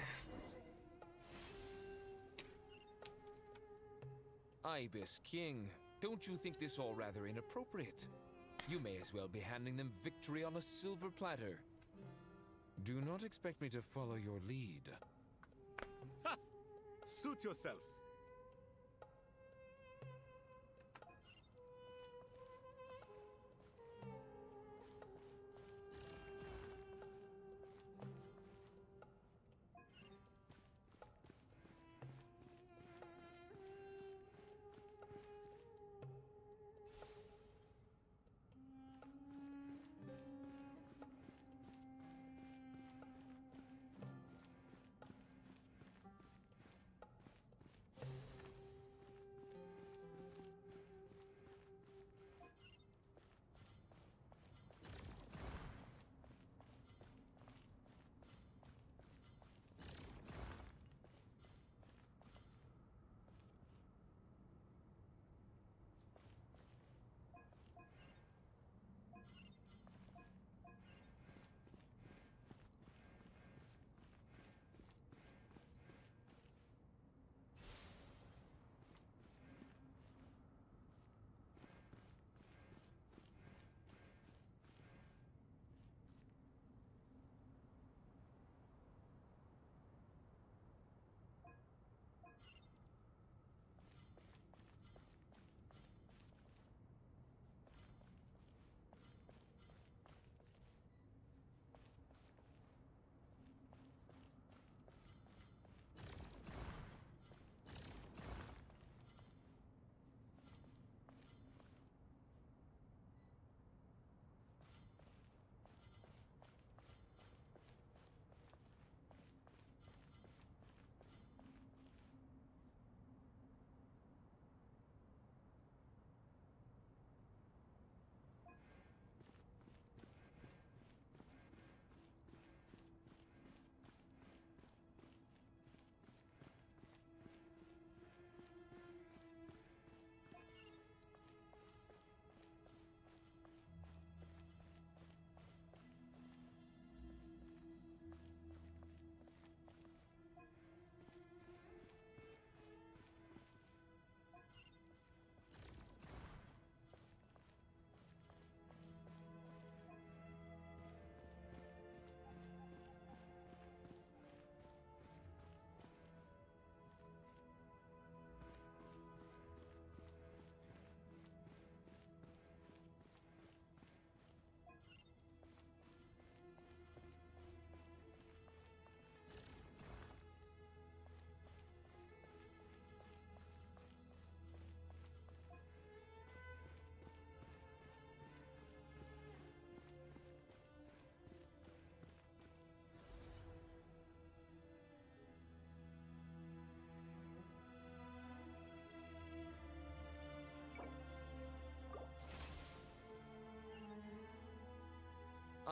Ibis King, don't you think this all rather inappropriate? You may as well be handing them victory on a silver platter. Do not expect me to follow your lead. Ha! Suit yourself.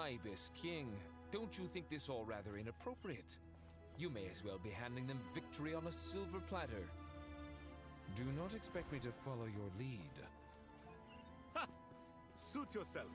Ibis King, don't you think this all rather inappropriate? You may as well be handing them victory on a silver platter. Do not expect me to follow your lead. Ha! Suit yourself.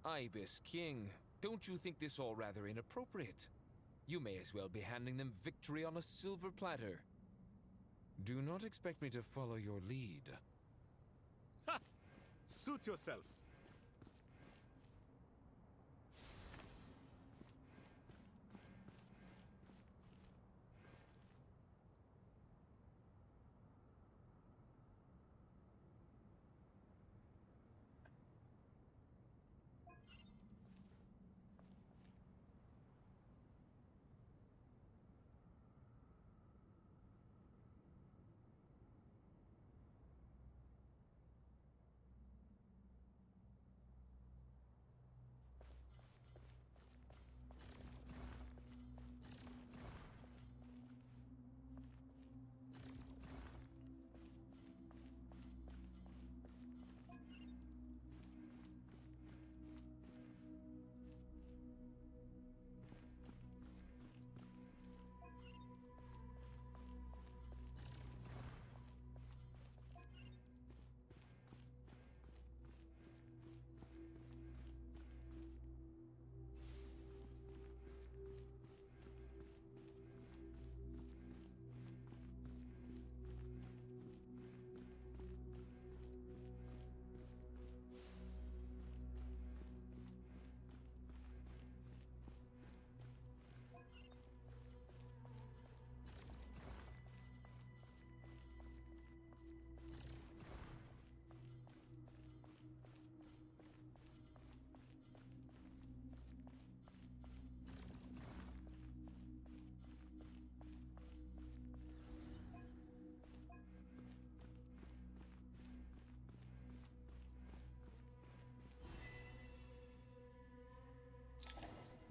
Ibis King, don't you think this all rather inappropriate? You may as well be handing them victory on a silver platter. Do not expect me to follow your lead. Ha! Suit yourself.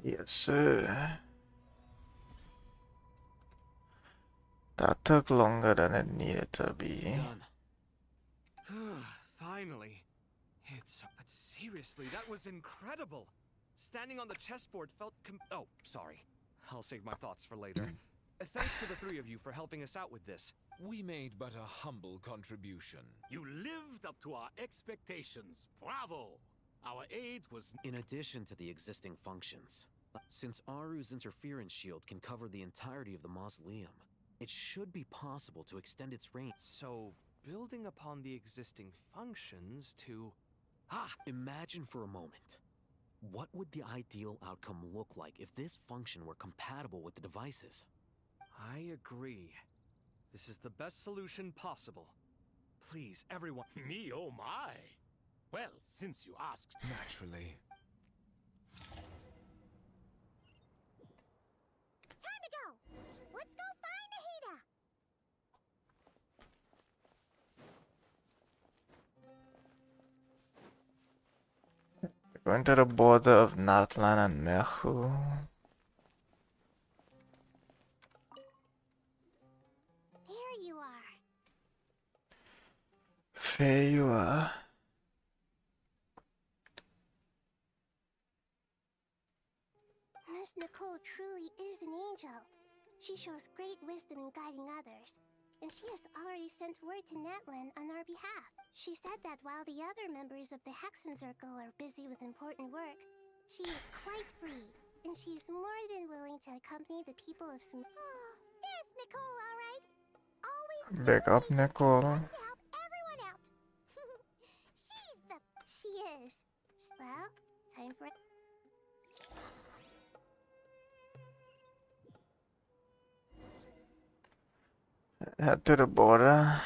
Yes, sir. That took longer than it needed to be. Finally. But seriously, that was incredible. Standing on the chessboard felt oh, sorry. I'll save my thoughts for later. Thanks to the three of you for helping us out with this. We made but a humble contribution. You lived up to our expectations. Bravo! Our aid was... In addition to the existing functions, since Aru's interference shield can cover the entirety of the mausoleum, it should be possible to extend its range. So, building upon the existing functions to... Imagine for a moment. What would the ideal outcome look like if this function were compatible with the devices? I agree. This is the best solution possible. Please, everyone... Me, oh my! Well, since you asked... Naturally. Time to go! Let's go find Nahida! Going to the border of Natlan and Mehu. There you are. There you are. Miss Nicole truly is an angel. She shows great wisdom in guiding others, and she has already sent word to Natlan on our behalf. She said that while the other members of the Hexen Circle are busy with important work, she is quite free, and she's more than willing to accompany the people of Oh, there's Nicole, all right. Always Big up, Nicole. to help everyone out. She is. Well, time for Head to the border.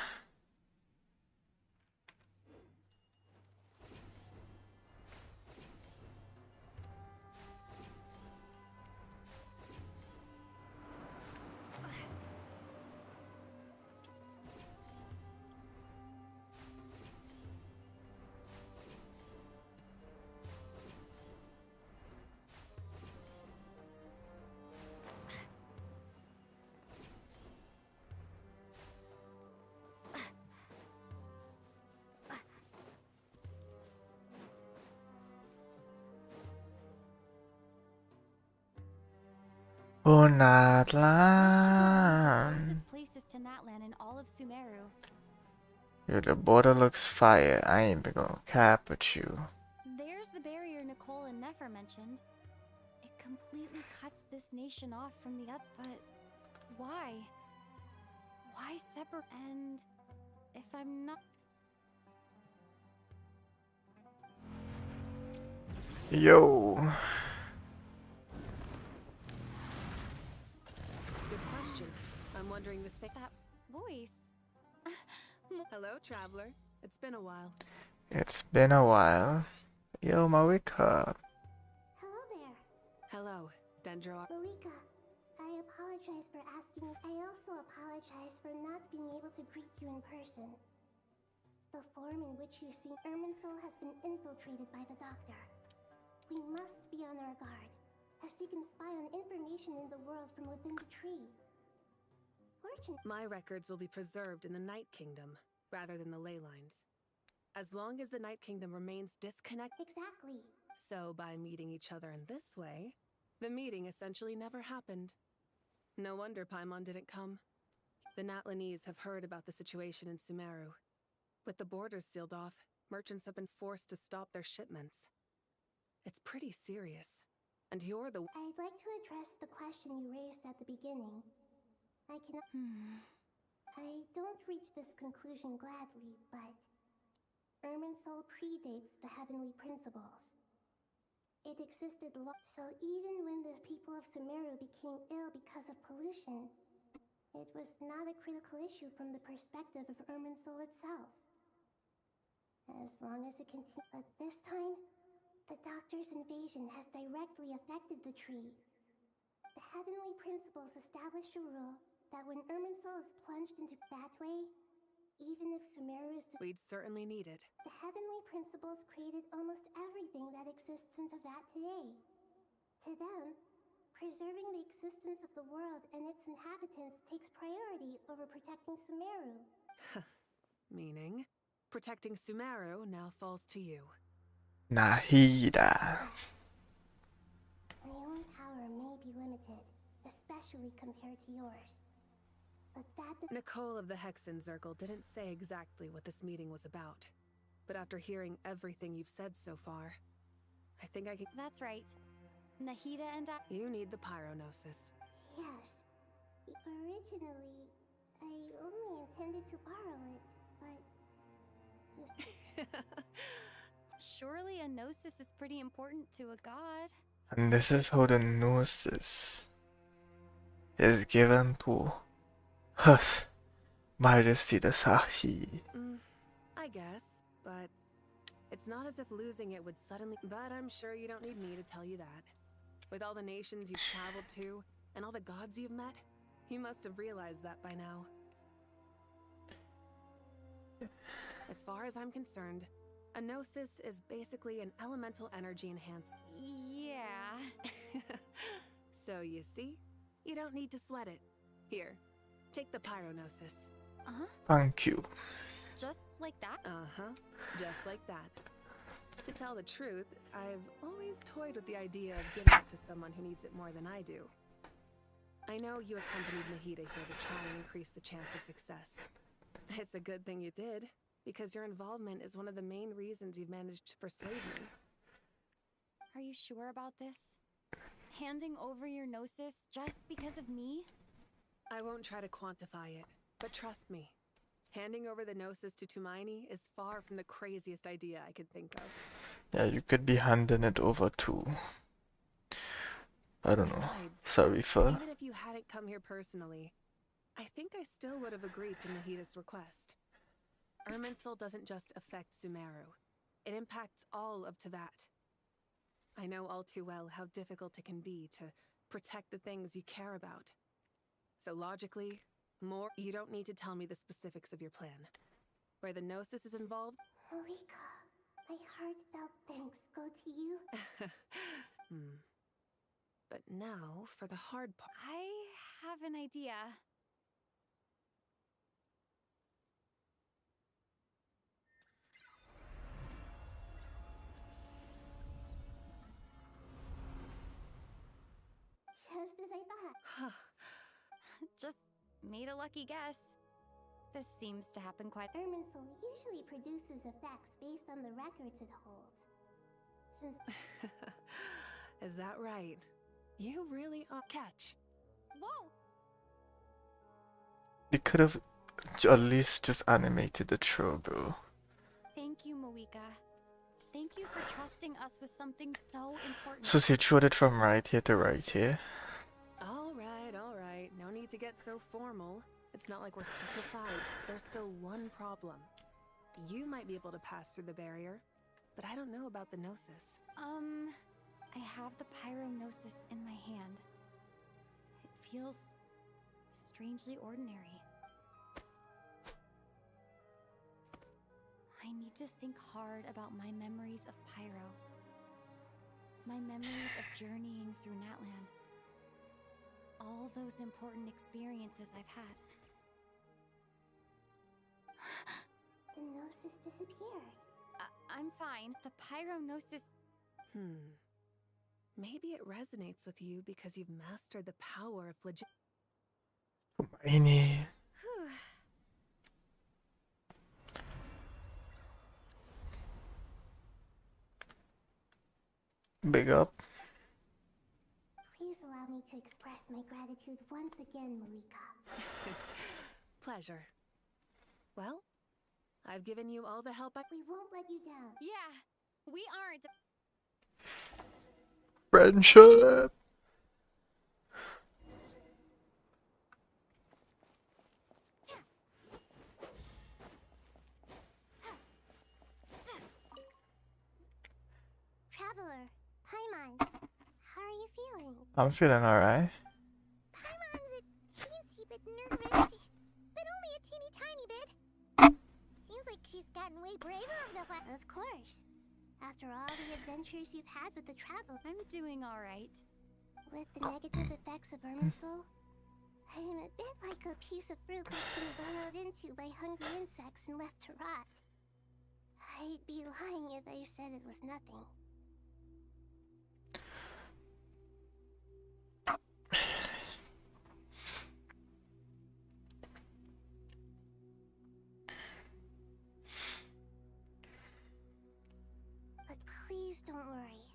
Unatlan. Closest places to Natlan in all of Sumeru. Yo, the border looks fire. I ain't gonna cap with you. There's the barrier Nicole and Nefer mentioned. It completely cuts this nation off from the other, but why? Why separate? And if I'm not... Yo. Good question. I'm wondering the same. That voice. Hello, traveler. It's been a while. It's been a while. Yo, Marika. Hello there. Hello, Dendro. Malika, I apologize for asking. I also apologize for not being able to greet you in person. The form in which you see Irminsul has been infiltrated by the doctor. We must be on our guard, as he can spy on information in the world from within the tree. My records will be preserved in the Night Kingdom, rather than the ley lines. As long as the Night Kingdom remains disconnected. Exactly. So, by meeting each other in this way, the meeting essentially never happened. No wonder Paimon didn't come. The Natlanese have heard about the situation in Sumeru. With the borders sealed off, merchants have been forced to stop their shipments. It's pretty serious. And you're the... I'd like to address the question you raised at the beginning. I cannot... I don't reach this conclusion gladly, but... Irminsul predates the heavenly principles. It existed so even when the people of Sumeru became ill because of pollution, it was not a critical issue from the perspective of Irminsul itself. As long as it continued. But this time, the Doctor's invasion has directly affected the tree. The heavenly principles established a rule that when Irminsul is plunged into that way, even if Sumeru is... We'd certainly need it. The heavenly principles created almost everything that exists in Teyvat today. To them, preserving the existence of the world and its inhabitants takes priority over protecting Sumeru. Meaning, protecting Sumeru now falls to you. Nahida. My own power may be limited, especially compared to yours. But that... Nicole of the Hexen Circle didn't say exactly what this meeting was about. But after hearing everything you've said so far, I think I can... That's right. Nahida and I... You need the Pyronosis. Yes. Originally, I only intended to borrow it, but... Surely a gnosis is pretty important to a god. And this is how the gnosis is given to Her Majesty the Sahi. I guess, but it's not as if losing it would suddenly... But I'm sure you don't need me to tell you that. With all the nations you've traveled to, and all the gods you've met, you must have realized that by now. As far as I'm concerned, a gnosis is basically an elemental energy enhance. Yeah. So you see, you don't need to sweat it. Here, take the Pyronosis. Thank you. Just like that? Just like that. To tell the truth, I've always toyed with the idea of giving it to someone who needs it more than I do. I know you accompanied Nahida here to try and increase the chance of success. It's a good thing you did, because your involvement is one of the main reasons you've managed to persuade me. Are you sure about this? Handing over your gnosis just because of me? I won't try to quantify it, but trust me. Handing over the gnosis to Tumaini is far from the craziest idea I could think of. Yeah, you could be handing it over to, I don't know. Besides, Sorry for. even if you hadn't come here personally, I think I still would have agreed to Nahida's request. Irminsul doesn't just affect Sumeru. It impacts all of Teyvat. I know all too well how difficult it can be to protect the things you care about. So logically, you don't need to tell me the specifics of your plan. Where the Gnosis is involved? Malika, my heartfelt thanks go to you. But now for the hard part. I have an idea. Just as I thought. Just made a lucky guess. This seems to happen quite. Irminsul usually produces effects based on the records it holds. Since Is that right? You really are catch. Whoa! You could have at least just animated the throw, bro. Thank you, Moika. Thank you for trusting us with something so important. So she threw it from right here to right here. All right. No need to get so formal. It's not like we're stuck. Besides, there's still one problem. You might be able to pass through the barrier, but I don't know about the Gnosis. I have the Pyrognosis in my hand. It feels strangely ordinary. I need to think hard about my memories of Pyro. My memories of journeying through Natlan. All those important experiences I've had. the Gnosis disappeared. I'm fine. The Pyrognosis... Maybe it resonates with you because you've mastered the power of legit... Hermione. Big up. Please allow me to express my gratitude once again, Malika. Pleasure. Well, I've given you all the help I... We won't let you down. Yeah, we aren't. Friendship. Traveler, Paimon, how are you feeling? I'm feeling alright. Paimon's a teensy bit nervous, but only a teeny tiny bit. Seems like she's gotten way braver over the last... Of course. After all the adventures you've had with the travel... I'm doing alright. With the negative effects of Irminsul, I'm a bit like a piece of fruit that's been burrowed into by hungry insects and left to rot. I'd be lying if I said it was nothing. But please don't worry.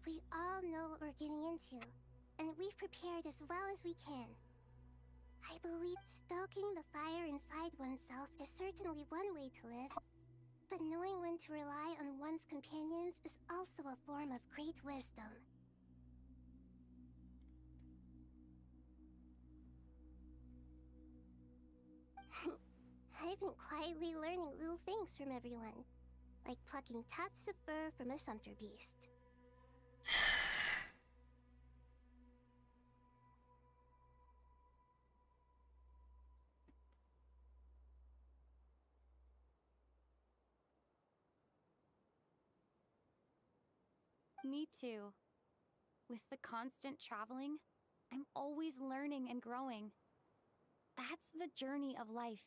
We all know what we're getting into, and we've prepared as well as we can. I believe stoking the fire inside oneself is certainly one way to live, but knowing when to rely on one's companions is also a form of great wisdom. I've been quietly learning little things from everyone, like plucking tufts of fur from a sumpter beast. Me too. With the constant traveling, I'm always learning and growing. That's the journey of life.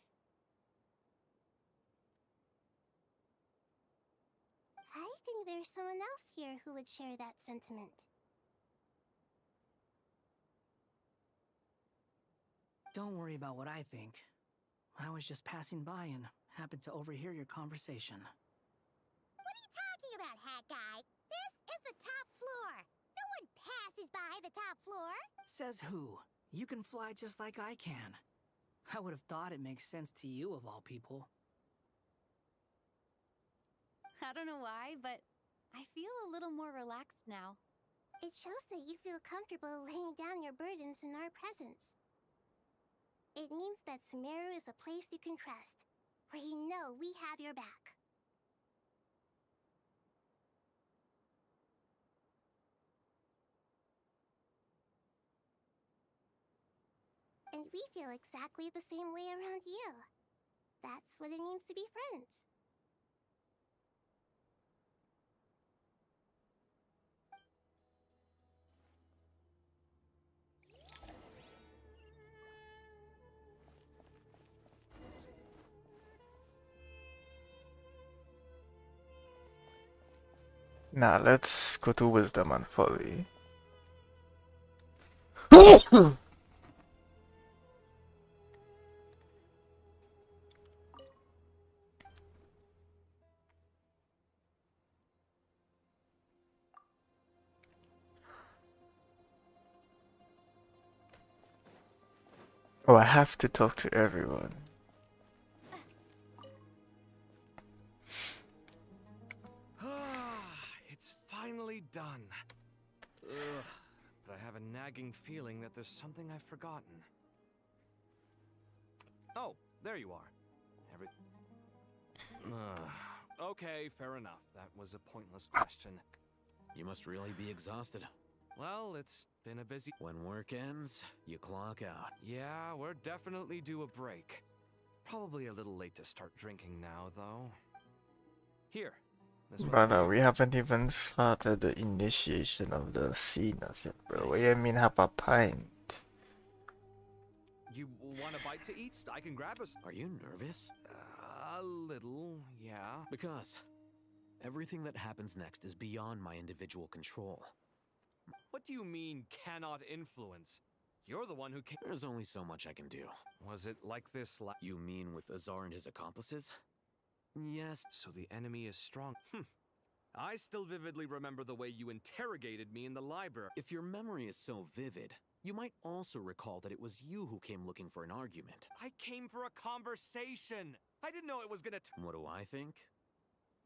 I think there's someone else here who would share that sentiment. Don't worry about what I think. I was just passing by and happened to overhear your conversation. What are you talking about, Hat Guy? This is the top floor. No one passes by the top floor. Says who? You can fly just like I can. I would have thought it makes sense to you of all people. I don't know why, but I feel a little more relaxed now. It shows that you feel comfortable laying down your burdens in our presence. It means that Sumeru is a place you can trust, where you know we have your back. And we feel exactly the same way around you. That's what it means to be friends. Now let's go to wisdom and folly. Oh, I have to talk to everyone. It's finally done. Ugh, but I have a nagging feeling that there's something I've forgotten. Oh, there you are. Okay, fair enough. That was a pointless question. You must really be exhausted. Well, it's been a busy... When work ends, you clock out. Yeah, we're definitely due a break. Probably a little late to start drinking now, though. Here. Brother, we haven't even started the initiation of the scene yet, bro. What do you mean have a pint? You want a bite to eat? I can grab us. Are you nervous? A little, yeah. Because everything that happens next is beyond my individual control. What do you mean, cannot influence? You're the one who can— There's only so much I can do. Was it like this You mean with Azar and his accomplices? Yes. So the enemy is strong. I still vividly remember the way you interrogated me in the library. If your memory is so vivid, you might also recall that it was you who came looking for an argument. I came for a conversation. I didn't know it was gonna— What do I think?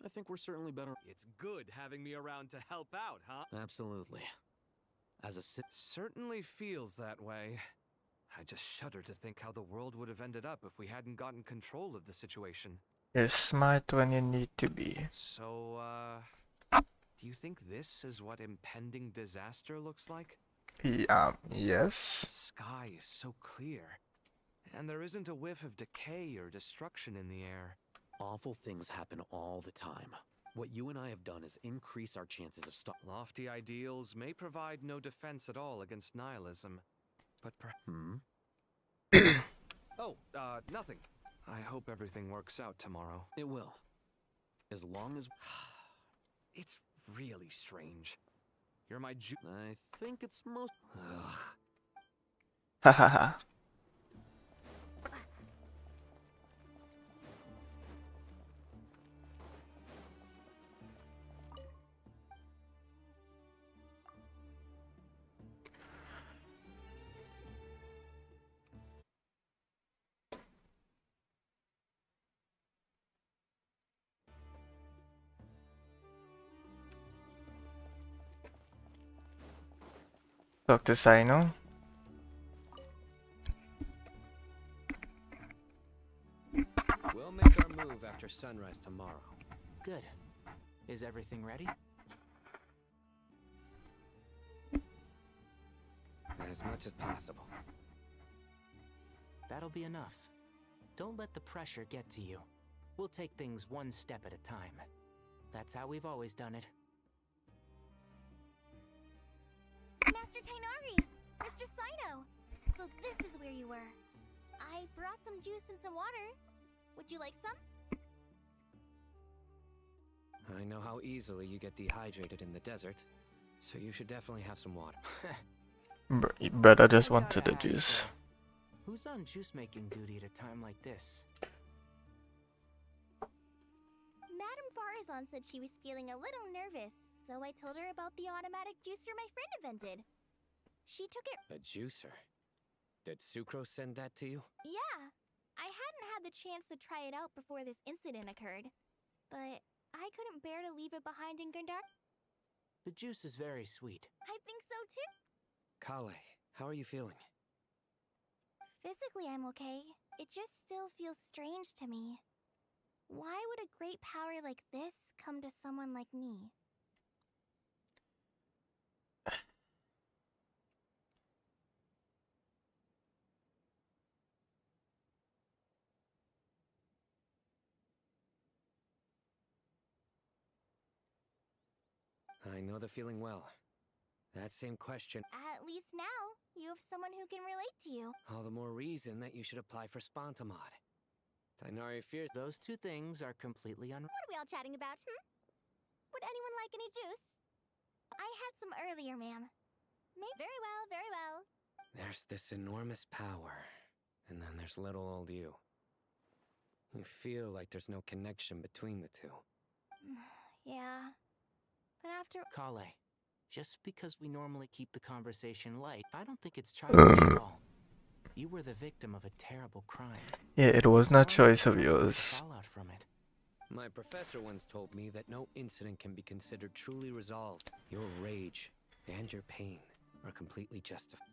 I think we're certainly better. It's good having me around to help out, huh? Absolutely. As a Certainly feels that way. I just shudder to think how the world would have ended up if we hadn't gotten control of the situation. You're smart when you need to be. So, do you think this is what impending disaster looks like? Yes. The sky is so clear, and there isn't a whiff of decay or destruction in the air. Awful things happen all the time. What you and I have done is increase our chances of Lofty ideals may provide no defense at all against nihilism, but Oh, nothing. I hope everything works out tomorrow. It will. As long as... It's really strange. You're my I think it's most... Hahaha. Dr. Saino. We'll make our move after sunrise tomorrow. Good. Is everything ready? As much as possible. That'll be enough. Don't let the pressure get to you. We'll take things one step at a time. That's how we've always done it. Master Tainari! Mr. Saino! So this is where you were. I brought some juice and some water. Would you like some? I know how easily you get dehydrated in the desert, so you should definitely have some water. But I just wanted the juice. Who's on juice-making duty at a time like this? Madame Farazan said she was feeling a little nervous, so I told her about the automatic juicer my friend invented. She took it— A juicer? Did Sucrose send that to you? Yeah. I hadn't had the chance to try it out before this incident occurred. But I couldn't bear to leave it behind in Gundar. The juice is very sweet. I think so too. Kale, how are you feeling? Physically, I'm okay. It just still feels strange to me. Why would a great power like this come to someone like me? I know the feeling well. That same question. At least now, you have someone who can relate to you. All the more reason that you should apply for Spontamod. Tainari fears those two things are completely What are we all chatting about, Would anyone like any juice? I had some earlier, ma'am. Very well, very well. There's this enormous power, and then there's little old you. You feel like there's no connection between the two. Yeah. But after... Kale, just because we normally keep the conversation light, I don't think it's childish at all. You were the victim of a terrible crime. Yeah, it was not choice of yours. Fallout from it. My professor once told me that no incident can be considered truly resolved. Your rage and your pain are completely justified.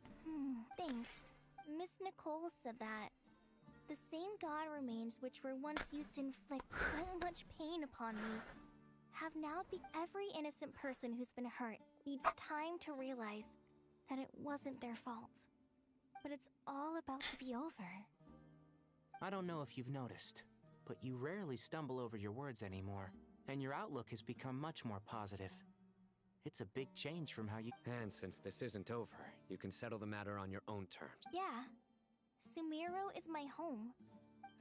Thanks. Miss Nicole said that. The same god remains which were once used to inflict so much pain upon me have now every innocent person who's been hurt needs time to realize that it wasn't their fault. But it's all about to be over. I don't know if you've noticed, but you rarely stumble over your words anymore, and your outlook has become much more positive. It's a big change from how you... And since this isn't over, you can settle the matter on your own terms. Yeah. Sumiro is my home.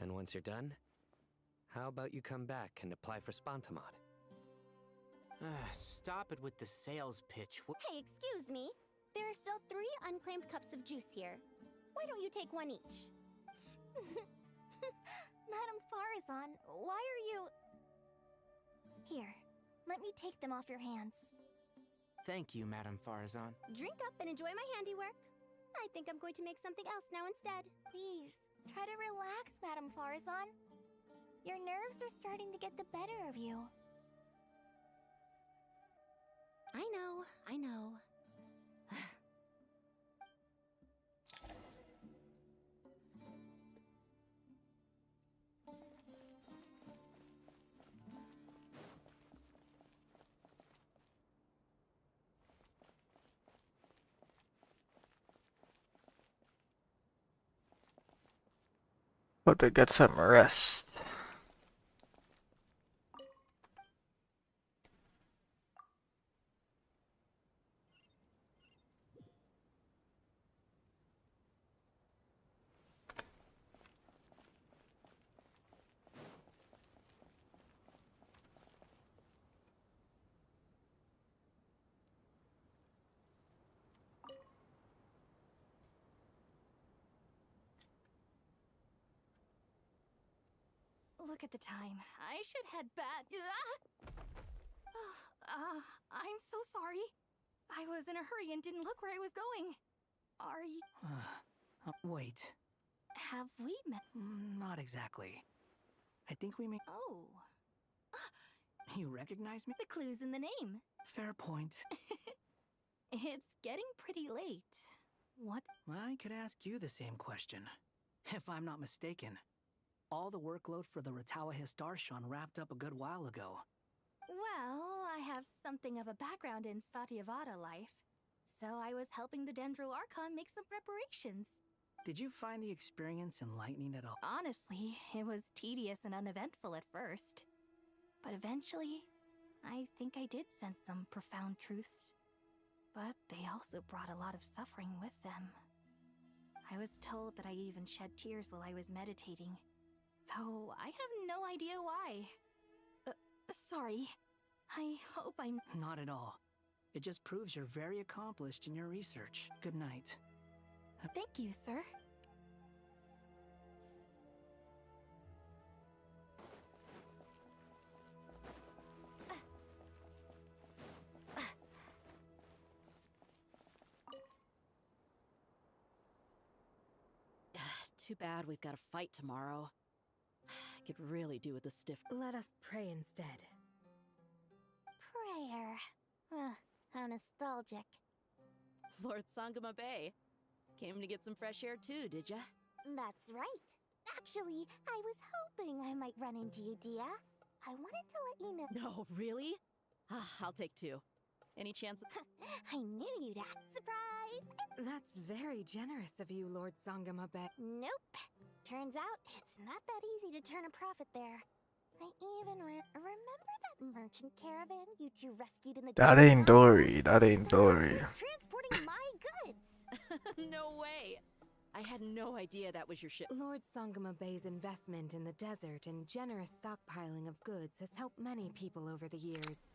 And once you're done, how about you come back and apply for Spontamod? Stop it with the sales pitch. Hey, excuse me. There are still 3 unclaimed cups of juice here. Why don't you take one each? Madame Farazan, why are you... Here, let me take them off your hands. Thank you, Madame Farazan. Drink up and enjoy my handiwork. I think I'm going to make something else now instead. Please, try to relax, Madame Farazan. Your nerves are starting to get the better of you. I know. But to get some rest. Look at the time. I should head back. I'm so sorry. I was in a hurry and didn't look where I was going. Are you... Wait. Have we met? Not exactly. I think we may... Oh. You recognize me? The clue's in the name. Fair point. It's getting pretty late. What? I could ask you the same question. If I'm not mistaken, all the workload for the Ratawa Archon wrapped up a good while ago. Well, I have something of a background in Satyavada life, so I was helping the Dendro Archon make some preparations. Did you find the experience enlightening at all? Honestly, it was tedious and uneventful at first. But eventually, I think I did sense some profound truths. But they also brought a lot of suffering with them. I was told that I even shed tears while I was meditating, though I have no idea why. Sorry. I hope I'm... Not at all. It just proves you're very accomplished in your research. Good night. Thank you, sir. Too bad we've got to fight tomorrow. I could really do with a stiff... Let us pray instead. Prayer. How nostalgic. Lord Sangama Bay. Came to get some fresh air too, did ya? That's right. Actually, I was hoping I might run into you, Dia. I wanted to let you know. No, really? I'll take two. Any chance of... I knew you'd ask. Surprise! That's very generous of you, Lord Sangamabe. Nope. Turns out it's not that easy to turn a profit there. I even remember that merchant caravan you two rescued in the... That ain't Dory. That ain't Dory. Transporting my goods! No way! I had no idea that was your ship. Lord Sangamabe's investment in the desert and generous stockpiling of goods has helped many people over the years.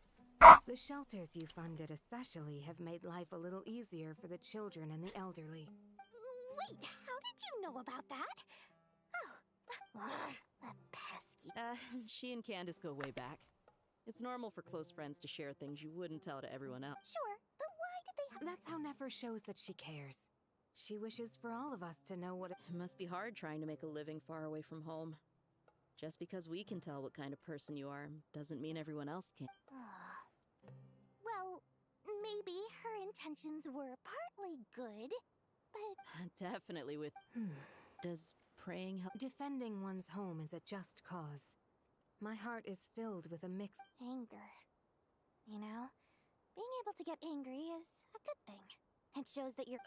The shelters you funded especially have made life a little easier for the children and the elderly. Wait, how did you know about that? Oh, that pesky... She and Candace go way back. It's normal for close friends to share things you wouldn't tell to everyone else. Sure, but why did they have... That's how Nefer shows that she cares. She wishes for all of us to know what... It must be hard trying to make a living far away from home. Just because we can tell what kind of person you are doesn't mean everyone else can. Well, maybe her intentions were partly good, but... Definitely with... Does praying help? Defending one's home is a just cause. My heart is filled with a mix... Anger. You know, being able to get angry is a good thing. It shows that you're...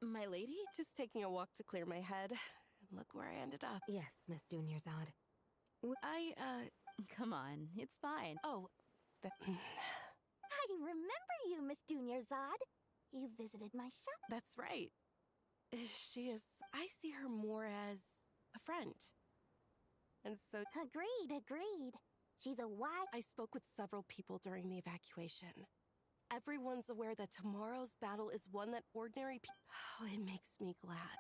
My lady? Just taking a walk to clear my head. And look where I ended up. Yes, Miss Dunyarzad. Come on, it's fine. Oh, I remember you, Miss Dunyarzad. You visited my shop. That's right. She is... I see her more as a friend. And so... Agreed. She's a wise... I spoke with several people during the evacuation. Everyone's aware that tomorrow's battle is one that ordinary people... Oh, it makes me glad.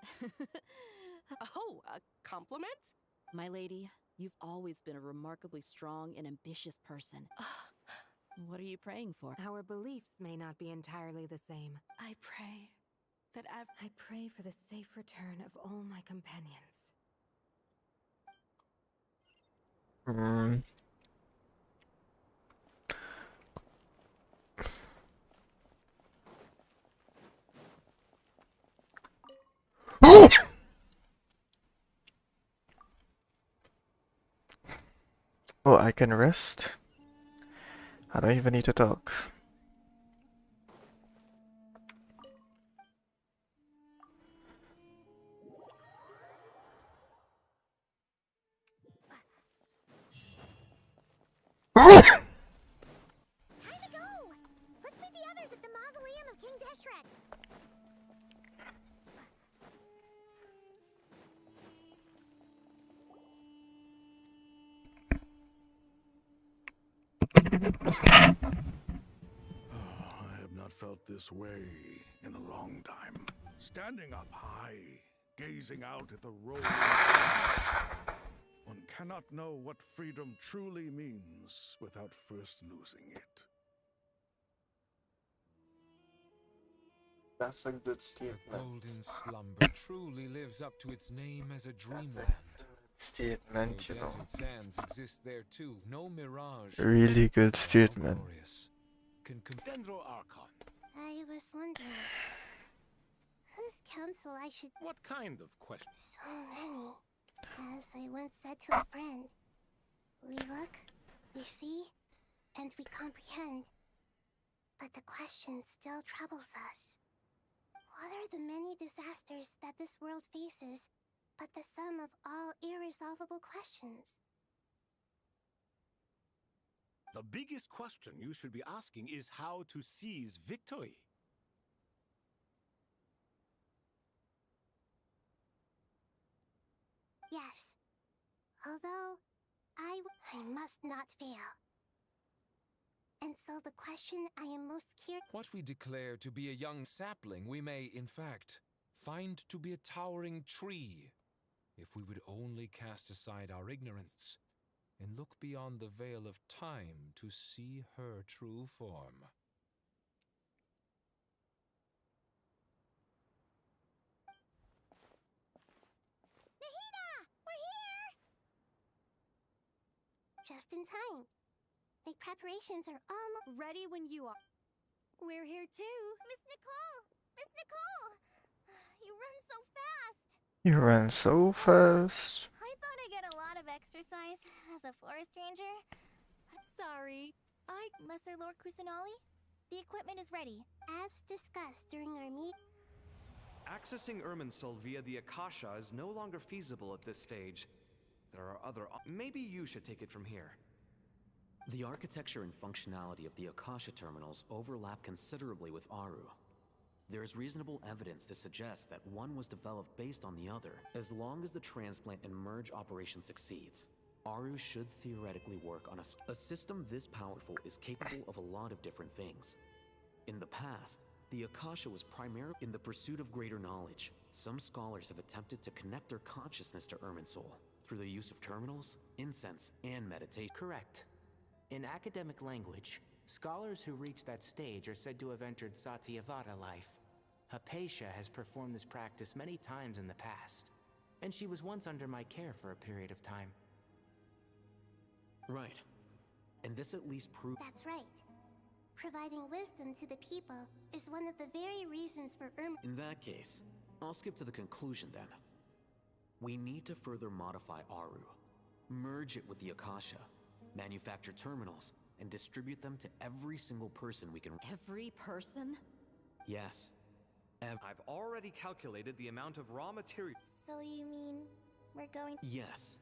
Oh, a compliment? My lady, you've always been a remarkably strong and ambitious person. What are you praying for? Our beliefs may not be entirely the same. I pray that I pray for the safe return of all my companions. Oh, I can rest? I don't even need to talk. Time to go! Let's meet the others at the mausoleum of King Deshret. I have not felt this way in a long time. Standing up high, gazing out at the rolling one cannot know what freedom truly means without first losing it. That's a good statement. The golden slumber truly lives up to its name as a dreamland. Statement, you know. Desert sands exist there too. No mirage. Really good statement. Dendro Archon. I was wondering... whose counsel I should... What kind of question? So many. As I once said to a friend, we look, we see, and we comprehend. But the question still troubles us. What are the many disasters that this world faces but the sum of all irresolvable questions? The biggest question you should be asking is how to seize victory. Yes. Although, I must not fail. And so the question I am most curious... What we declare to be a young sapling, we may, in fact, find to be a towering tree, if we would only cast aside our ignorance and look beyond the veil of time to see her true form. Just in time. The preparations are almost Ready when you are. We're here too. Miss Nicole! Miss Nicole! You run so fast! You run so fast. I thought I'd get a lot of exercise as a forest ranger. Sorry. Lesser Lord Kusanali, the equipment is ready. As discussed during our meet. Accessing Irminsul via the Akasha is no longer feasible at this stage. There are other maybe you should take it from here. The architecture and functionality of the Akasha terminals overlap considerably with Aru. There is reasonable evidence to suggest that one was developed based on the other. As long as the transplant and merge operation succeeds, Aru should theoretically work on a system this powerful is capable of a lot of different things. In the past, the Akasha was primarily in the pursuit of greater knowledge. Some scholars have attempted to connect their consciousness to Irminsul through the use of terminals, incense, and meditation. Correct. In academic language, scholars who reach that stage are said to have entered Satyavada life. Hypatia has performed this practice many times in the past, and she was once under my care for a period of time. Right. And this at least proves... That's right. Providing wisdom to the people is one of the very reasons for In that case, I'll skip to the conclusion then. We need to further modify Aru, merge it with the Akasha, manufacture terminals, and distribute them to every single person we can... Every person? Yes. I've already calculated the amount of raw material. So you mean we're going... Yes.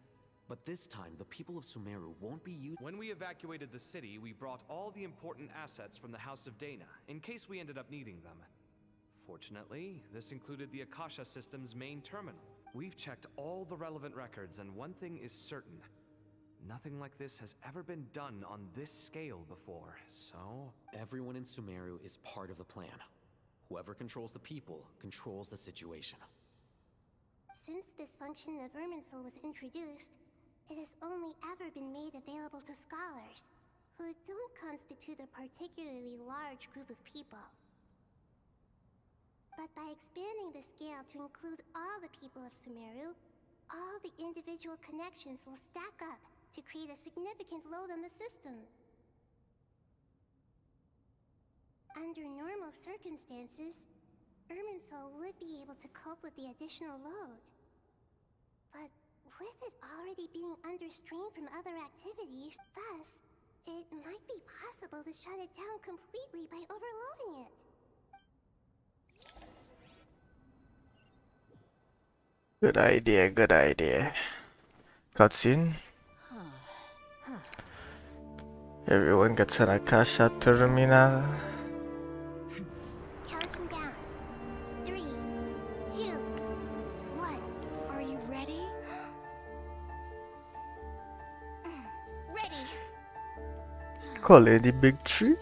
But this time, the people of Sumeru won't be used... When we evacuated the city, we brought all the important assets from the House of Dana, in case we ended up needing them. Fortunately, this included the Akasha system's main terminal. We've checked all the relevant records, and one thing is certain. Nothing like this has ever been done on this scale before, so... Everyone in Sumeru is part of the plan. Whoever controls the people controls the situation. Since this function of Irminsul was introduced, it has only ever been made available to scholars, who don't constitute a particularly large group of people. But by expanding the scale to include all the people of Sumeru, all the individual connections will stack up to create a significant load on the system. Under normal circumstances, Irminsul would be able to cope with the additional load. But with it already being under strain from other activities, thus, it might be possible to shut it down completely by overloading it. Good idea, good idea. Cutscene. Everyone gets an Akasha terminal. Counting down. 3, 2, 1. Are you ready? Ready. Call it the big tree.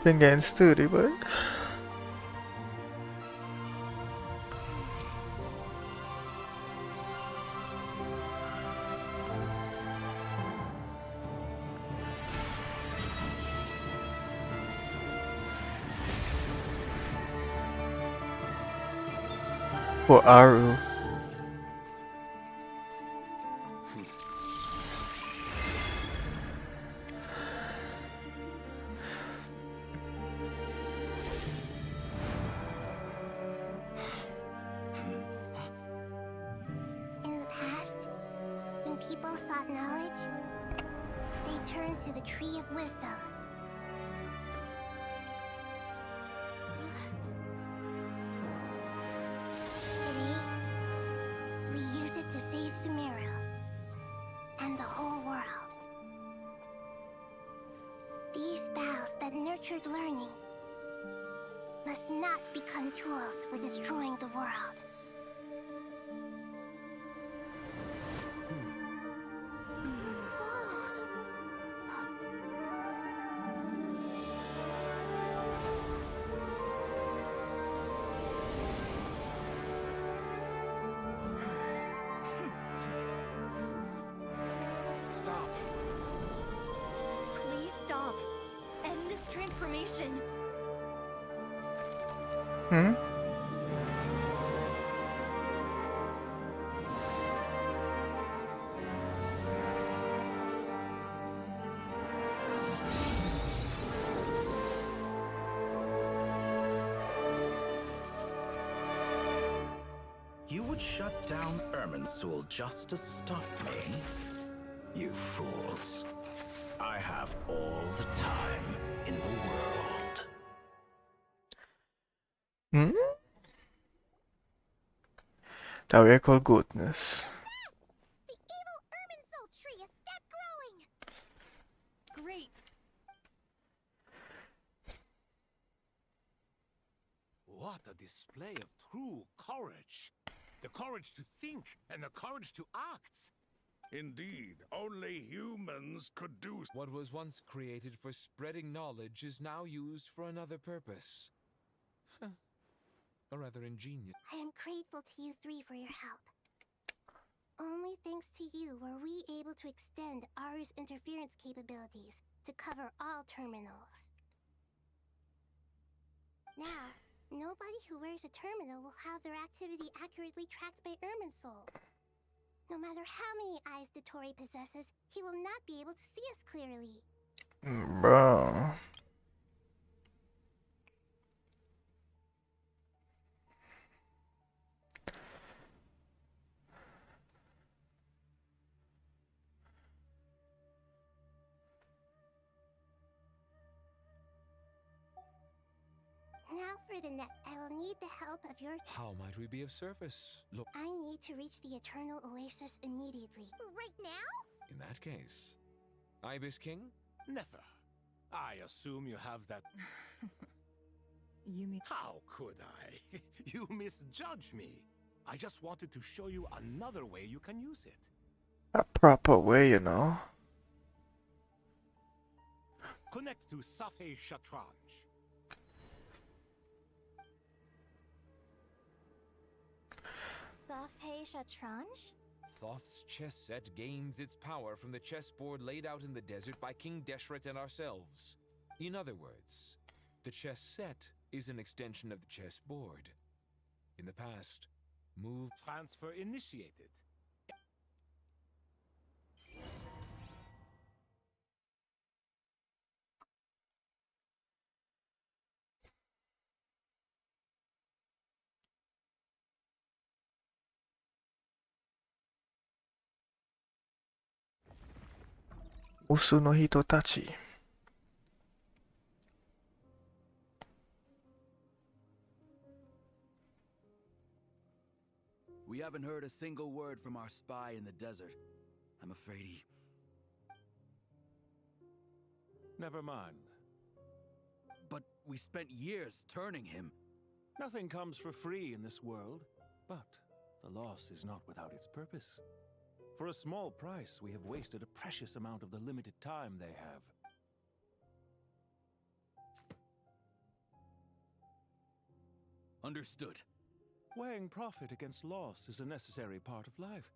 Been getting sturdy, but. For Aru. In the past, when people sought knowledge, they turned to the Tree of Wisdom. Today, we use it to save Sumeru and the whole world. These boughs that nurtured learning must not become tools for destroying the world. Stop. Please stop. End this transformation. would shut down Irminsul just to stop me? You fools. I have all the time in the world. Hmm? That we call goodness. The evil Irminsul tree has stopped growing! Great. What a display of true courage. The courage to think and the courage to act. Indeed, only humans could do. What was once created for spreading knowledge is now used for another purpose. A rather ingenious. I am grateful to you three for your help. Only thanks to you were we able to extend Aru's interference capabilities to cover all terminals. Now, nobody who wears a terminal will have their activity accurately tracked by Irminsul. No matter how many eyes Dottore possesses, he will not be able to see us clearly. Bro. Now for the net, I will need the help of your... How might we be of service? Look, I need to reach the Eternal Oasis immediately. Right now? in that case, Ibis King? Never. I assume you have that. You mean... How could I? You misjudge me. I just wanted to show you another way you can use it. A proper way, you know. Connect to Safei Shatranj. Safei Shatranj? Thoth's chess set gains its power from the chessboard laid out in the desert by King Deshret and ourselves. In other words, the chess set is an extension of the chessboard. In the past, move transfer initiated. Usu no hito tachi. We haven't heard a single word from our spy in the desert. I'm afraid he... Never mind. But we spent years turning him. Nothing comes for free in this world, but the loss is not without its purpose. For a small price, we have wasted a precious amount of the limited time they have. Understood. Weighing profit against loss is a necessary part of life.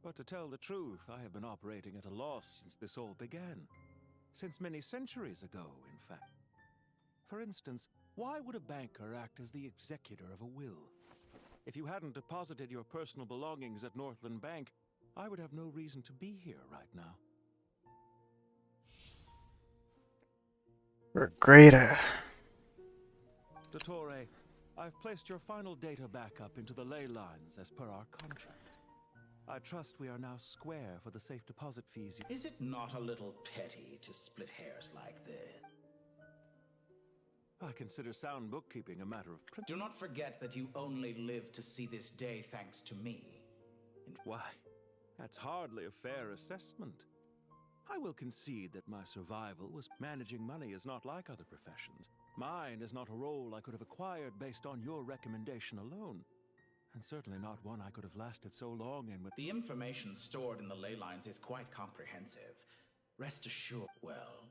But to tell the truth, I have been operating at a loss since this all began. Since many centuries ago, in fact. For instance, why would a banker act as the executor of a will? If you hadn't deposited your personal belongings at Northland Bank, I would have no reason to be here right now. We're greater. Dottore, I've placed your final data backup into the ley lines as per our contract. I trust we are now square for the safe deposit fees you... Is it not a little petty to split hairs like this? I consider sound bookkeeping a matter of principle. Do not forget that you only live to see this day thanks to me. And why? That's hardly a fair assessment. I will concede that my survival was managing money is not like other professions. Mine is not a role I could have acquired based on your recommendation alone. And certainly not one I could have lasted so long in with... The information stored in the ley lines is quite comprehensive. Rest assured, well,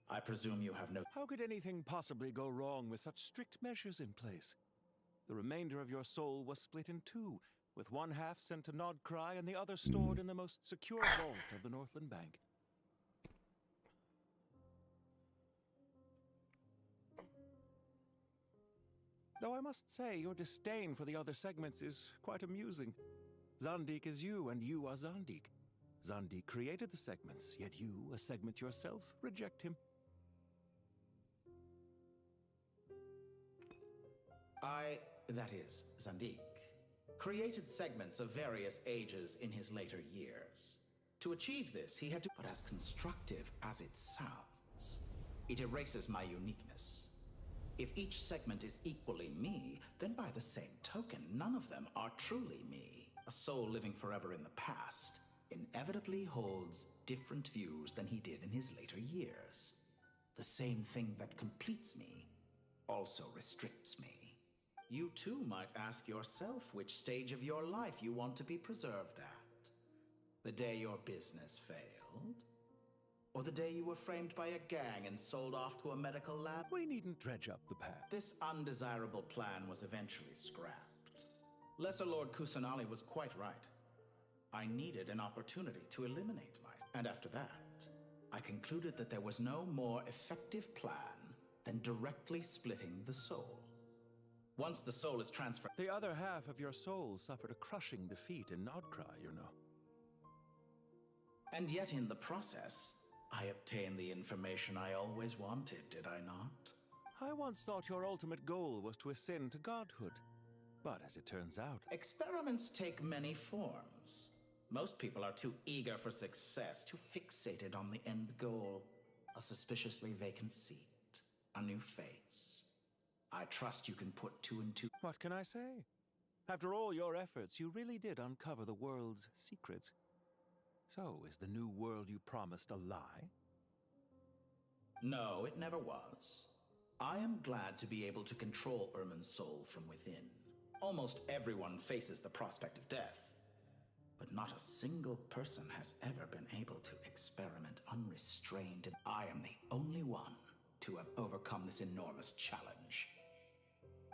I presume you have no... How could anything possibly go wrong with such strict measures in place? The remainder of your soul was split in two, with one half sent to Nodcry and the other stored in the most secure vault of the Northland Bank. Though I must say, your disdain for the other segments is quite amusing. Zandik is you, and you are Zandik. Zandik created the segments, yet you, a segment yourself, reject him. That is, Zandik, created segments of various ages in his later years. To achieve this, he had to, but as constructive as it sounds, it erases my uniqueness. If each segment is equally me, then by the same token, none of them are truly me. A soul living forever in the past inevitably holds different views than he did in his later years. The same thing that completes me also restricts me. You too might ask yourself which stage of your life you want to be preserved at. The day your business failed? Or the day you were framed by a gang and sold off to a medical lab? We needn't dredge up the past. This undesirable plan was eventually scrapped. Lesser Lord Kusanali was quite right. I needed an opportunity to eliminate myself. And after that, I concluded that there was no more effective plan than directly splitting the soul. Once the soul is transferred... The other half of your soul suffered a crushing defeat in Nodcry, you know. And yet in the process, I obtained the information I always wanted, did I not? I once thought your ultimate goal was to ascend to godhood. But as it turns out... Experiments take many forms. Most people are too eager for success, too fixated on the end goal. A suspiciously vacant seat. A new face. I trust you can put two and two... What can I say? After all your efforts, you really did uncover the world's secrets. So, is the new world you promised a lie? No, it never was. I am glad to be able to control Ermin's soul from within. Almost everyone faces the prospect of death. But not a single person has ever been able to experiment unrestrained. I am the only one to have overcome this enormous challenge.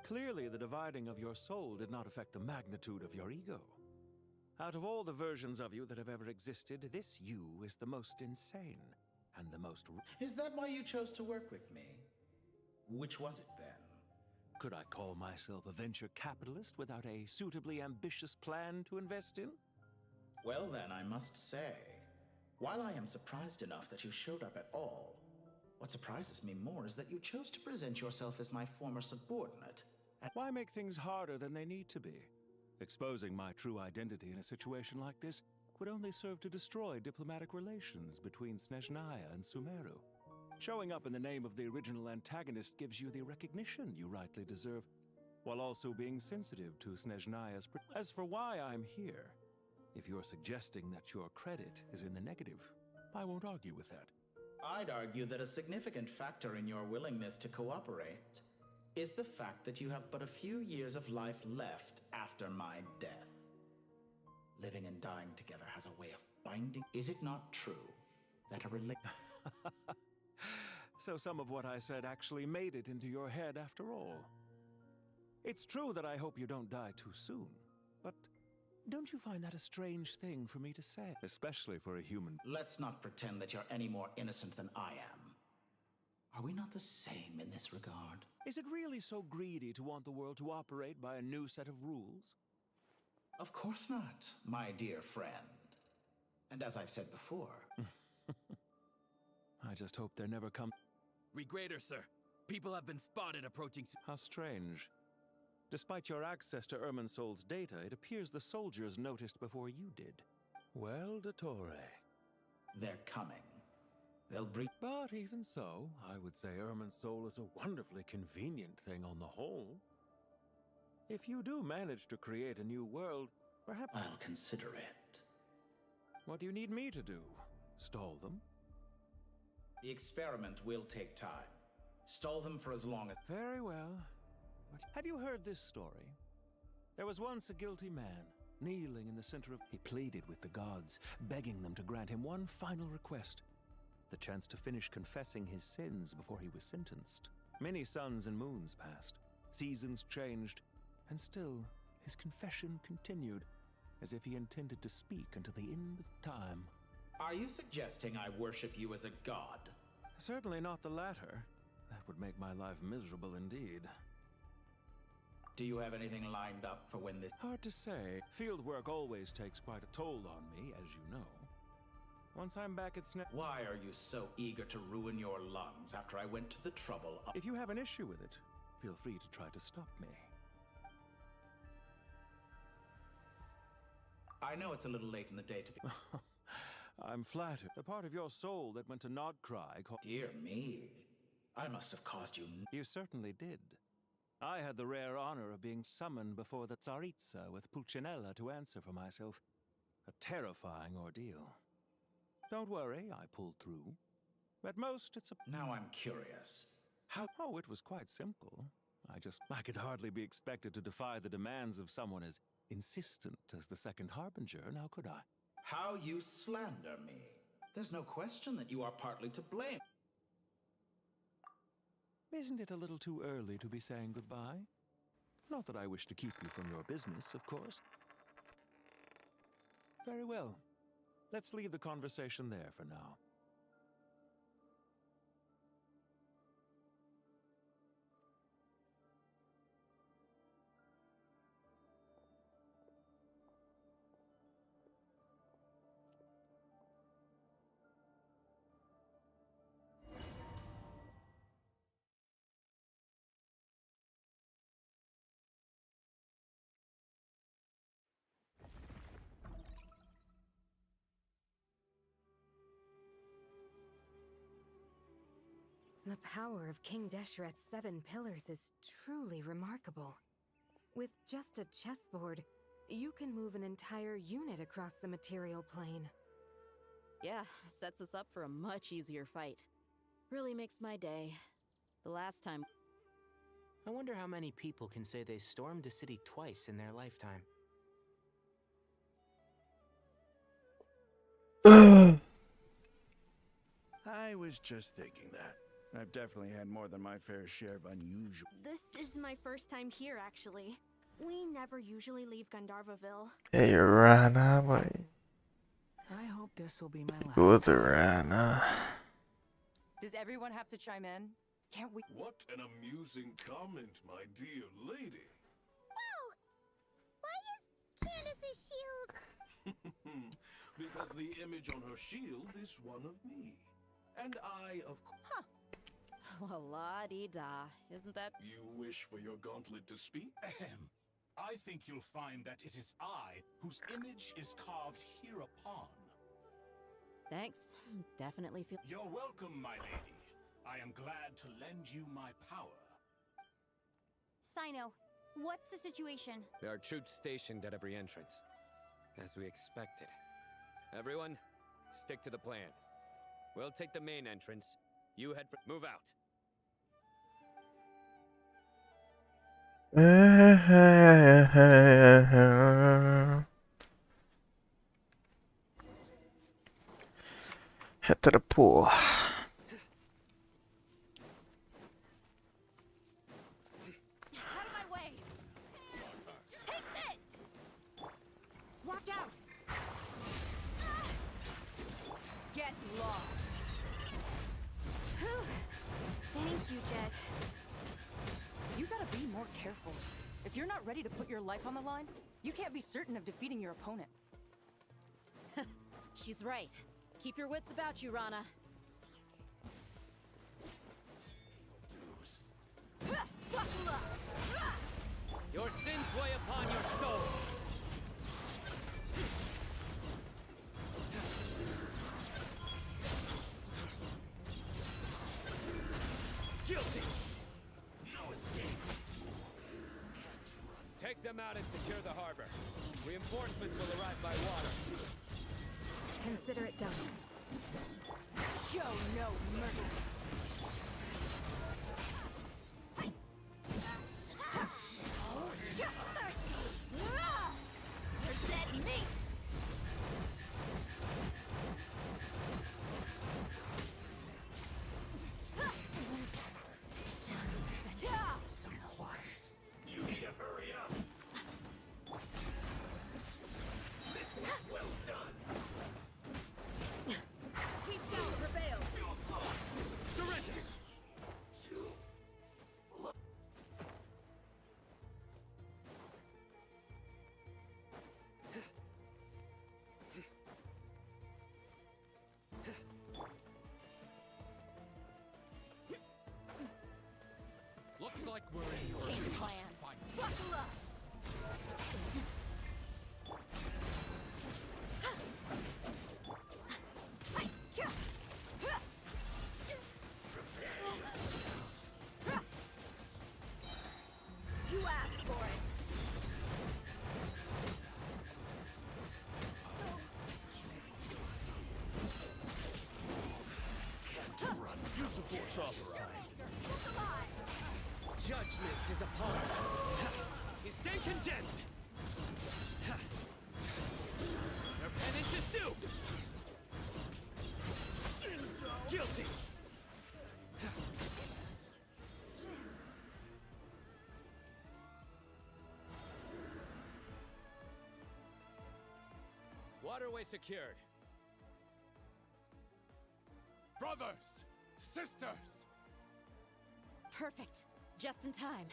Clearly, the dividing of your soul did not affect the magnitude of your ego. Out of all the versions of you that have ever existed, this you is the most insane and the most... Is that why you chose to work with me? Which was it then? Could I call myself a venture capitalist without a suitably ambitious plan to invest in? Well then, I must say, while I am surprised enough that you showed up at all, what surprises me more is that you chose to present yourself as my former subordinate. Why make things harder than they need to be? Exposing my true identity in a situation like this would only serve to destroy diplomatic relations between Snezhnaya and Sumeru. Showing up in the name of the original antagonist gives you the recognition you rightly deserve, while also being sensitive to Snezhnaya's... As for why I'm here, if you're suggesting that your credit is in the negative, I won't argue with that. I'd argue that a significant factor in your willingness to cooperate is the fact that you have but a few years of life left after my death. Living and dying together has a way of binding. Is it not true that a So some of what I said actually made it into your head after all. It's true that I hope you don't die too soon, but don't you find that a strange thing for me to say, especially for a human? Let's not pretend that you're any more innocent than I am. Are we not the same in this regard? Is it really so greedy to want the world to operate by a new set of rules? Of course not, my dear friend. And as I've said before... I just hope there never comes... Regrader, sir. People have been spotted approaching... How strange. Despite your access to Irminsol's data, it appears the soldiers noticed before you did. Well, Dottore. They're coming. They'll bring... But even so, I would say Irminsol is a wonderfully convenient thing on the whole. If you do manage to create a new world, perhaps... I'll consider it. What do you need me to do? Stall them? The experiment will take time. Stall them for as long as... Very well. But have you heard this story? There was once a guilty man, kneeling in the center of... He pleaded with the gods, begging them to grant him one final request. The chance to finish confessing his sins before he was sentenced. Many suns and moons passed. Seasons changed. And still, his confession continued, as if he intended to speak until the end of time. Are you suggesting I worship you as a god? Certainly not the latter. That would make my life miserable indeed. Do you have anything lined up for when this... Hard to say. Field work always takes quite a toll on me, as you know. Once I'm back at Why are you so eager to ruin your lungs after I went to the trouble of... If you have an issue with it, feel free to try to stop me. I know it's a little late in the day to be. I'm flattered. The part of your soul that went to Nodcry called. Dear me. I must have caused you. You certainly did. I had the rare honor of being summoned before the Tsaritsa with Pulcinella to answer for myself. A terrifying ordeal. Don't worry, I pulled through. At most, it's a... Now I'm curious. How? Oh, it was quite simple. I could hardly be expected to defy the demands of someone as insistent as the Second Harbinger, now could I? How you slander me. There's no question that you are partly to blame. Isn't it a little too early to be saying goodbye? Not that I wish to keep you from your business, of course. Very well. Let's leave the conversation there for now. The power of King Deshret's 7 pillars is truly remarkable. With just a chessboard, you can move an entire unit across the material plane. Yeah, sets us up for a much easier fight. Really makes my day. The last time... I wonder how many people can say they stormed a city twice in their lifetime. I was just thinking that. I've definitely had more than my fair share of unusual. This is my first time here, actually. We never usually leave Gandharvaville. Hey, Rana, boy. I hope this will be my last. Good, Rana. Does everyone have to chime in? Can't we? What an amusing comment, my dear lady. Wow! Why is Candace's shield? Because the image on her shield is one of me. And I, of course... Huh. Well, la-dee-da. Isn't that... You wish for your gauntlet to speak? Ahem. I think you'll find that it is I whose image is carved hereupon. Thanks. Definitely feel... You're welcome, my lady. I am glad to lend you my power. Sino, what's the situation? There are troops stationed at every entrance, as we expected. Everyone, stick to the plan. We'll take the main entrance. You head for... Move out. Head to the pool. Out of my way! Take this! Watch out! Get lost. Thank you, Jet. You gotta be more careful. If you're not ready to put your life on the line, you can't be certain of defeating your opponent. She's right. Keep your wits about you, Rana. Your sins weigh upon your soul. Guilty. No escape. Take them out and secure the harbor. Reinforcements will arrive by water. Consider it done. Show no mercy. You're thirsty! You're dead meat! You need to hurry up. This is well done. Peace shall prevail. Surrender. Looks like we're in for a Change of tough plan. fight. Buckle up! Judgment is upon you. You stand condemned. Your penance is due. Guilty. Waterway secured. Brothers, sisters. Perfect. Just in time.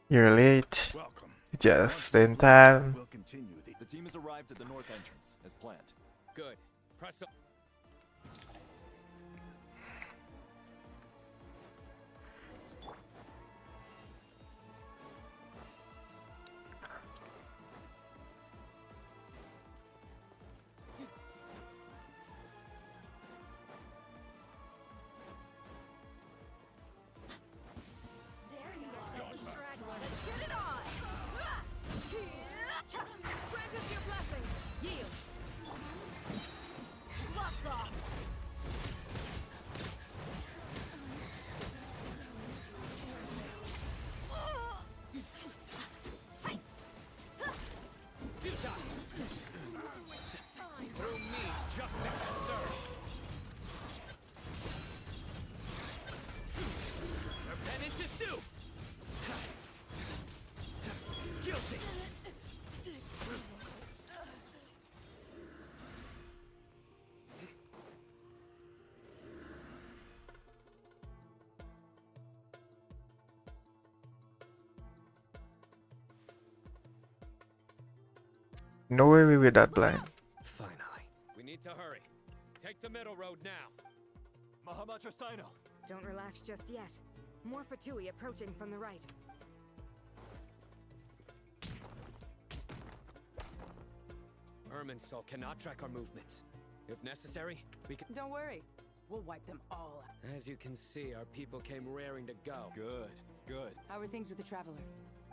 You're late. Welcome. Just in time. We'll continue. The team has arrived at the north entrance, as planned. Good. Press up. There you are. Let's get it on. Grant us your blessing. Yield. Lots off. Through me, justice is served. Your penance is due. Guilty. No way we with that blind. Finally. We need to hurry. Take the middle road now. Mahamacha Sino. Don't relax just yet. More Fatui approaching from the right. Irminsul cannot track our movements. If necessary, we can... Don't worry. We'll wipe them all out. As you can see, our people came raring to go. Good, good. How are things with the Traveler?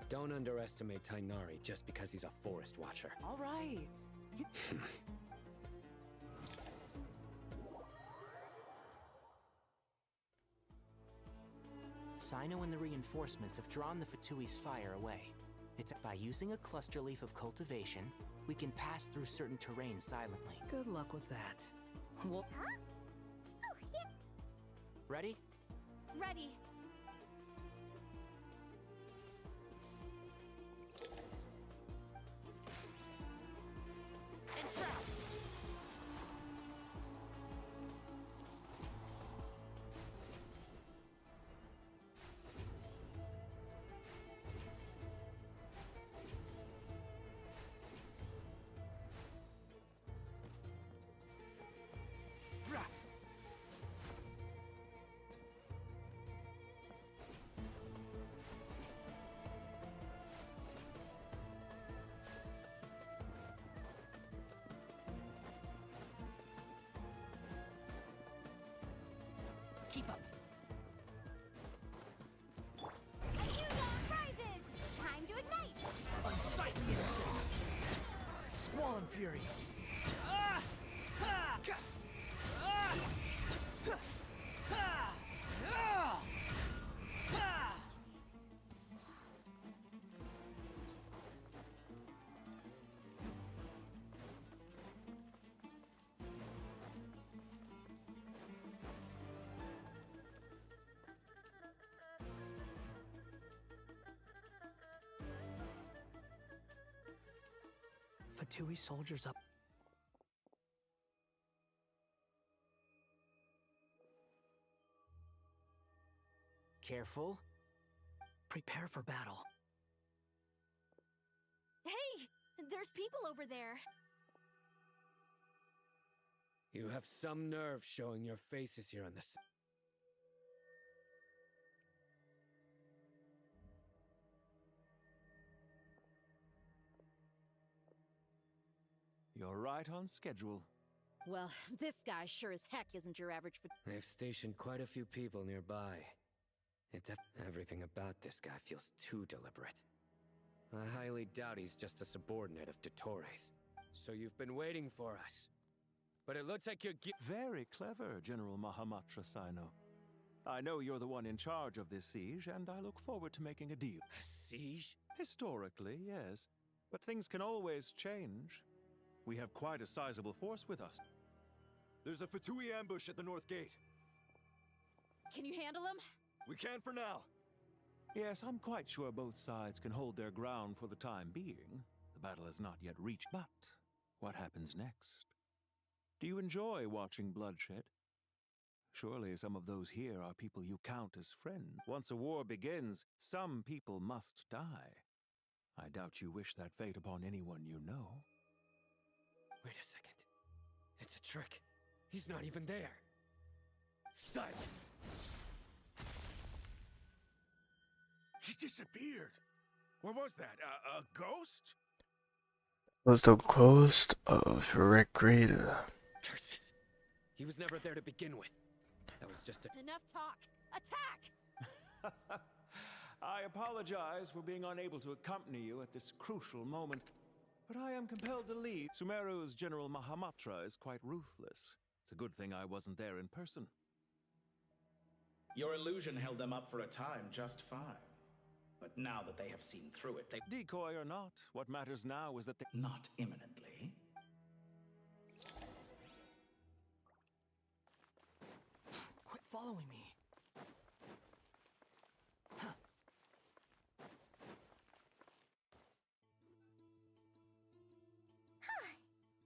Don't underestimate Tainari just because he's a forest watcher. All right. Sino and the reinforcements have drawn the Fatui's fire away. It's by using a cluster leaf of cultivation, we can pass through certain terrain silently. Good luck with that. Well, Ready? Ready. Keep up. I hear long prizes. Time to ignite. unsightly insects. Squall fury. Fatui soldiers up. Careful. Prepare for battle. Hey! There's people over there. You have some nerve showing your faces here on this. You're right on schedule. Well, this guy sure as heck isn't your average They've stationed quite a few people nearby. Everything about this guy feels too deliberate. I highly doubt he's just a subordinate of Dottores. So you've been waiting for us. But it looks like you're Very clever, General Mahamacha Sino. I know you're the one in charge of this siege, and I look forward to making a deal. A siege? Historically, yes. But things can always change. We have quite a sizable force with us. There's a Fatui ambush at the north gate. Can you handle him? We can for now. Yes, I'm quite sure both sides can hold their ground for the time being. The battle has not yet reached. But what happens next? Do you enjoy watching bloodshed? Surely some of those here are people you count as friends. Once a war begins, some people must die. I doubt you wish that fate upon anyone you know. Wait a second. It's a trick. He's not even there. Silence! He disappeared. What was that? A ghost? Was the ghost of Recreator. Curses! He was never there to begin with. That was just a... Enough talk! Attack! I apologize for being unable to accompany you at this crucial moment, but I am compelled to leave. Sumeru's General Mahamatra is quite ruthless. It's a good thing I wasn't there in person. Your illusion held them up for a time just fine. But now that they have seen through it, they... Decoy or not, what matters now is that they... Not imminently. Quit following me.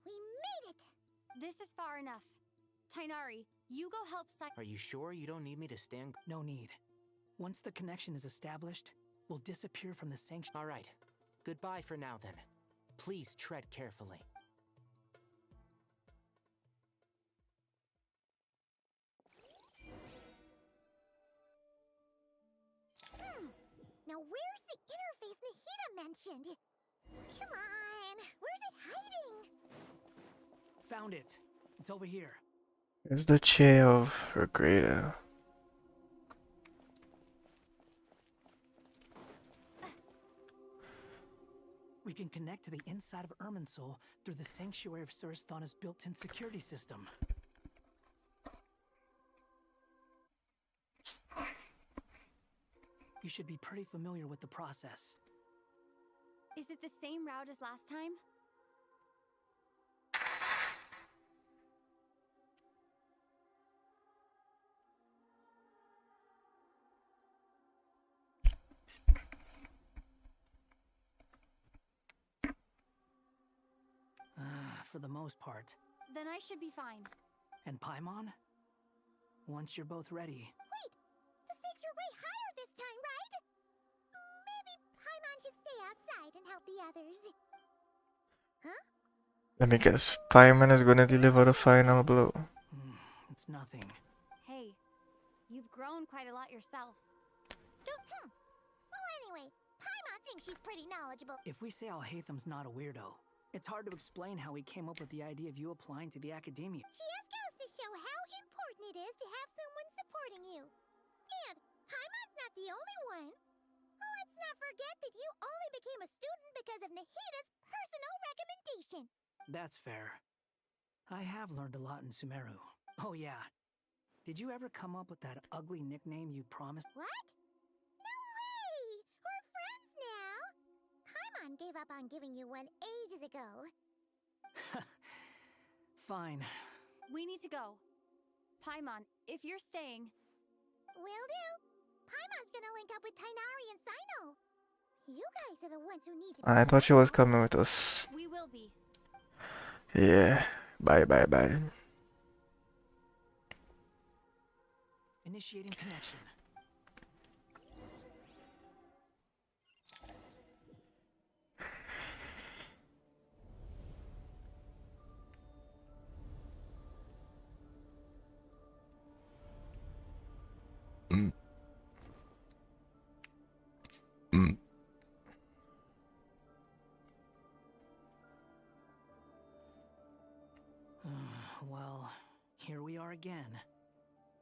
We made it! This is far enough. Tainari, you go help Are you sure you don't need me to stand? No need. Once the connection is established, we'll disappear from the sanctuary. All right. Goodbye for now, then. Please tread carefully. Now where's the interface Nahida mentioned? Come on! Where's it hiding? Found it. It's over here. It's the chair of Recreator. We can connect to the inside of Irminsul through the Sanctuary of Surasthana's built-in security system. You should be pretty familiar with the process. Is it the same route as last time? For the most part. Then I should be fine. And Paimon? Once you're both ready. Wait! The stakes are way higher this time, right? Maybe Paimon should stay outside and help the others. Huh? Let me guess. Paimon is gonna deliver the final blow. It's nothing. Hey, you've grown quite a lot yourself. Well, anyway, Paimon thinks she's pretty knowledgeable. If we say Alhaitham's not a weirdo, it's hard to explain how he came up with the idea of you applying to the academia. She just goes to show how important it is to have someone supporting you. And Paimon's not the only one. Let's not forget that you only became a student because of Nahida's personal recommendation. That's fair. I have learned a lot in Sumeru. Oh yeah. Did you ever come up with that ugly nickname you promised? What? No way! We're friends now! Paimon gave up on giving you one ages ago. Fine. We need to go. Paimon, if you're staying... Will do. Paimon's gonna link up with Tainari and Sino. You guys are the ones who need to... I thought she was coming with us. We will be. Yeah. Bye bye bye. Initiating connection. Well, here we are again.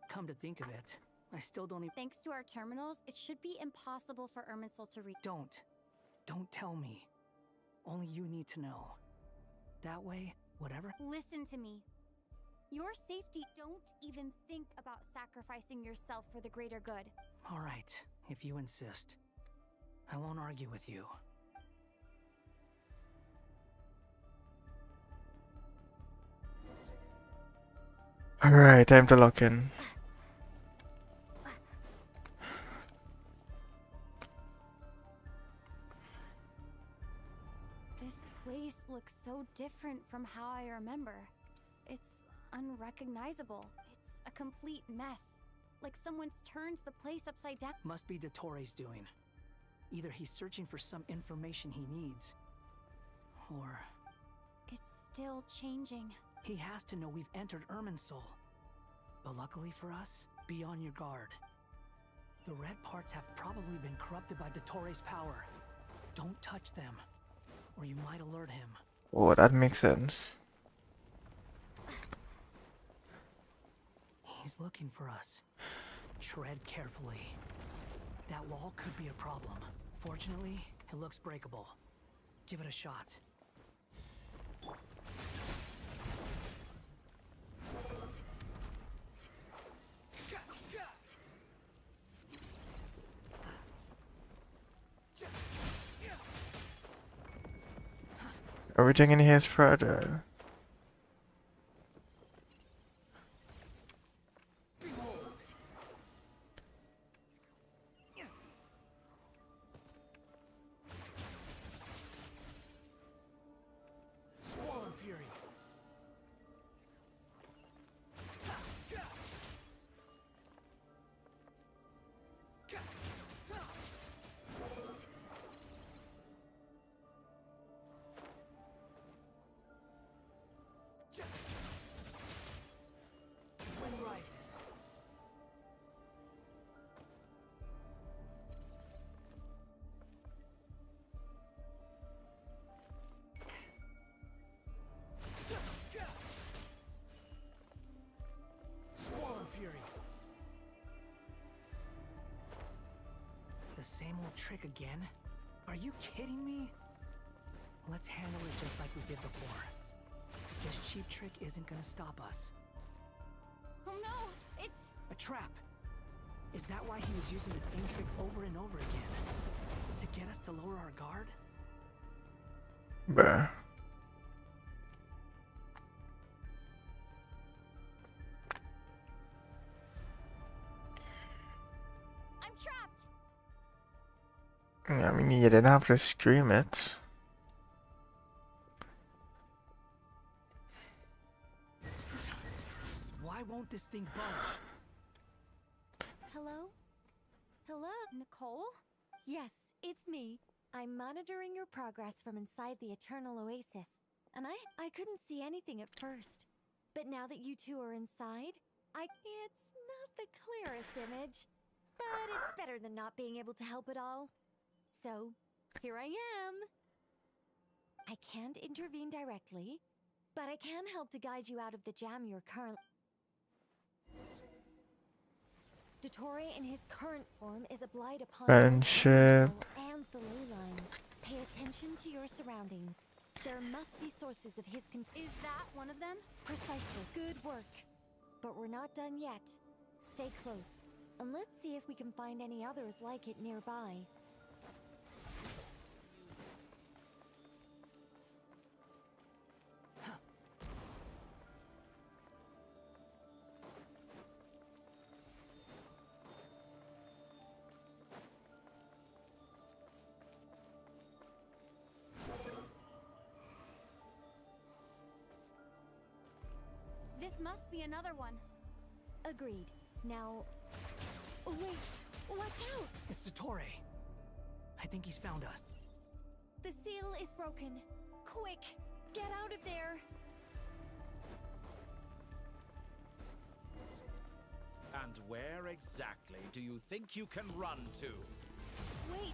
Come to think of it, I still don't even... Thanks to our terminals, it should be impossible for Irminsul to reach. Don't tell me. Only you need to know. That way, whatever... Listen to me. Your safety. Don't even think about sacrificing yourself for the greater good. All right, if you insist. I won't argue with you. Alright, time to lock in. This place looks so different from how I remember. It's unrecognizable. It's a complete mess. Like someone's turned the place upside down. Must be Dottoro's doing. Either he's searching for some information he needs, or... It's still changing. He has to know we've entered Irminsul. But luckily for us, be on your guard. The red parts have probably been corrupted by Dottoro's power. Don't touch them, or you might alert him. Oh, that makes sense. He's looking for us. Tread carefully. That wall could be a problem. Fortunately, it looks breakable. Give it a shot. Everything in here is fragile. Wind rises. Swarm Fury. The same old trick again? Are you kidding me? Let's handle it just like we did before. This cheap trick isn't gonna stop us. Oh no! It's... A trap! Is that why he was using the same trick over and over again? To get us to lower our guard? Bruh. I'm trapped! I mean, you didn't have to scream it. Why won't this thing budge? Hello? Hello? Nicole? Yes, it's me. I'm monitoring your progress from inside the Eternal Oasis, and I couldn't see anything at first. But now that you two are inside, it's not the clearest image, but it's better than not being able to help at all. So, here I am. I can't intervene directly, but I can help to guide you out of the jam you're currently... Dottore in his current form is a blight upon Friendship. and the ley lines. Pay attention to your surroundings. There must be sources of his Is that one of them? Precisely. Good work. But we're not done yet. Stay close, and let's see if we can find any others like it nearby. This must be another one. Agreed. Now... Oh, wait! Watch out! It's Dottore. I think he's found us. The seal is broken. Quick! Get out of there! And where exactly do you think you can run to? Wait,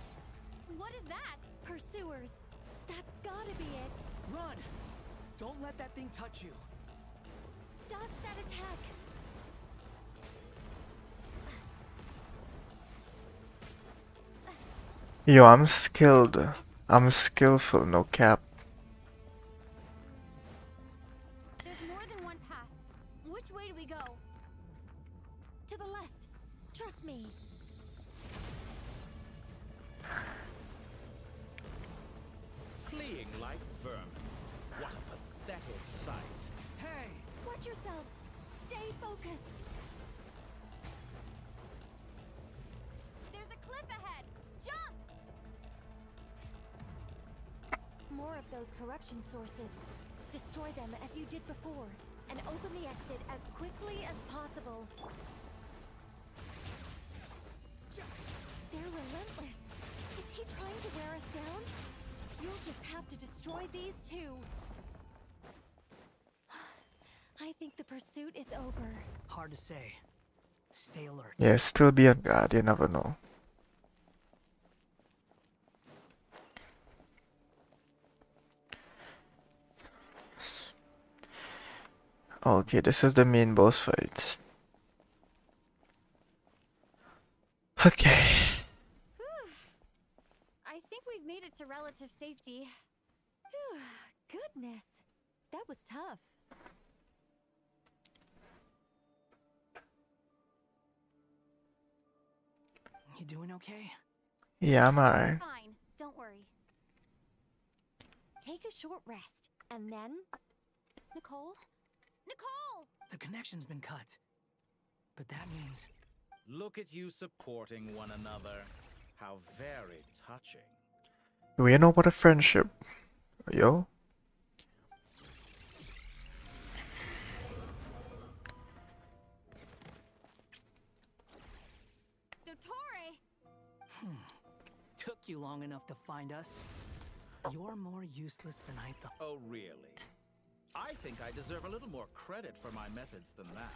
what is that? Pursuers! That's gotta be it! Run! Don't let that thing touch you. Dodge that attack! Yo, I'm skilled. I'm skillful, no cap. There's more than one path. Which moving like vermin. What a pathetic sight. Hey! Watch yourselves. Stay focused. There's a cliff ahead. Jump! More of those corruption sources. Destroy them as you did before, and open the exit as quickly as possible. They're relentless. Is he trying to wear us down? You'll just have to destroy these two. I think the pursuit is over. Hard to say. Stay alert. Yeah, still be on guard, you never know. Okay, this is the main boss fight. Okay. I think we've made it to relative safety. Goodness, that was tough. You doing okay? Yeah, I'm alright. Fine, don't worry. Take a short rest, and then... Nicole? Nicole! The connection's been cut. But that means... Look at you supporting one another. How very touching. We know what a friendship. Yo. Dottore! Took you long enough to find us. You're more useless than I thought. Oh, really? I think I deserve a little more credit for my methods than that.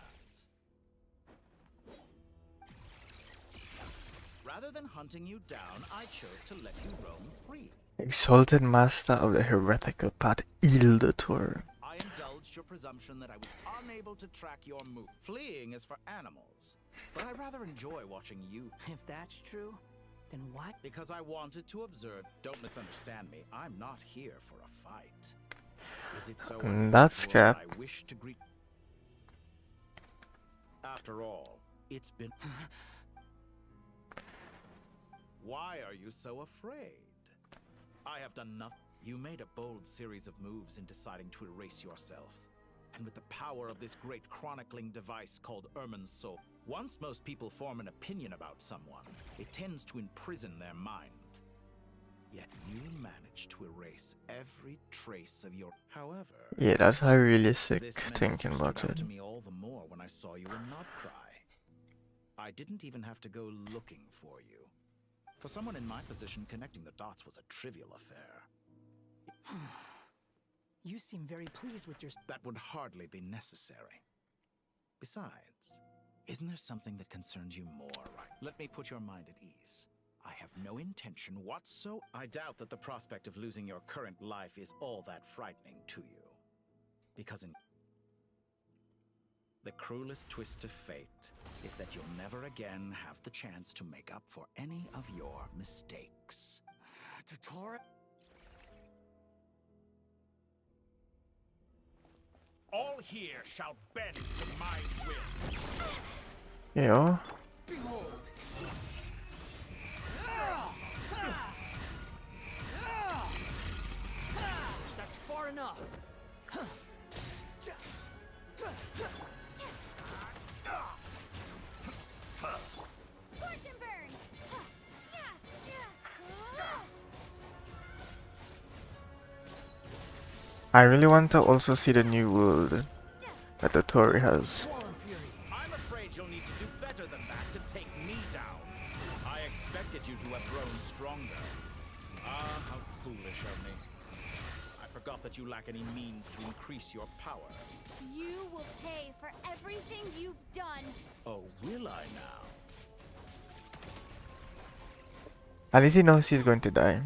Rather than hunting you down, I chose to let you roam free. Exalted master of the heretical path, Dottore. I indulged your presumption that I was unable to track your move. Fleeing is for animals, but I rather enjoy watching you. If that's true, then why? Because I wanted to observe. Don't misunderstand me. I'm not here for a fight. Is it so That's unusual that cap. I wish to greet? After all, it's been. Why are you so afraid? I have done nothing. You made a bold series of moves in deciding to erase yourself. And with the power of this great chronicling device called Irmin's Soul, once most people form an opinion about someone, it tends to imprison their mind. Yet you managed to erase every trace of your... However... Yeah, that's how really sick this meant thinking you about stood out it. to me all the more when I saw you in Notcry. I didn't even have to go looking for you. For someone in my position, connecting the dots was a trivial affair. You seem very pleased with your... That would hardly be necessary. Besides, isn't there something that concerns you more, right? Let me put your mind at ease. I have no intention whatsoever. I doubt that the prospect of losing your current life is all that frightening to you. Because in... The cruelest twist of fate is that you'll never again have the chance to make up for any of your mistakes. Dottore? All here shall bend to my will. Yo. Behold! That's far enough. Scorch and burn! I really want to also see the new world that Dottore has. I'm afraid you'll need to do better than that to take me down. I expected you to have grown stronger. Ah, how foolish of me. I forgot that you lack any means to increase your power. You will pay for everything you've done. Oh, will I now? At least he knows he's going to die.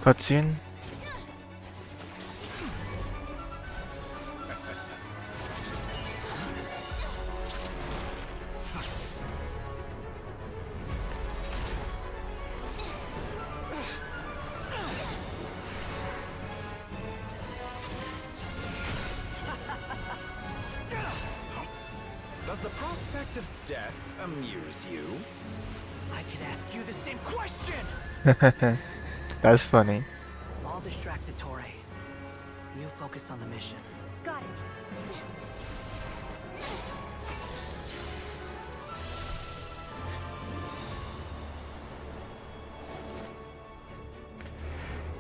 Cutscene. the prospect of death amuse you? I could ask you the same question! That's funny. I'll distract Torre. You focus on the mission. Got it.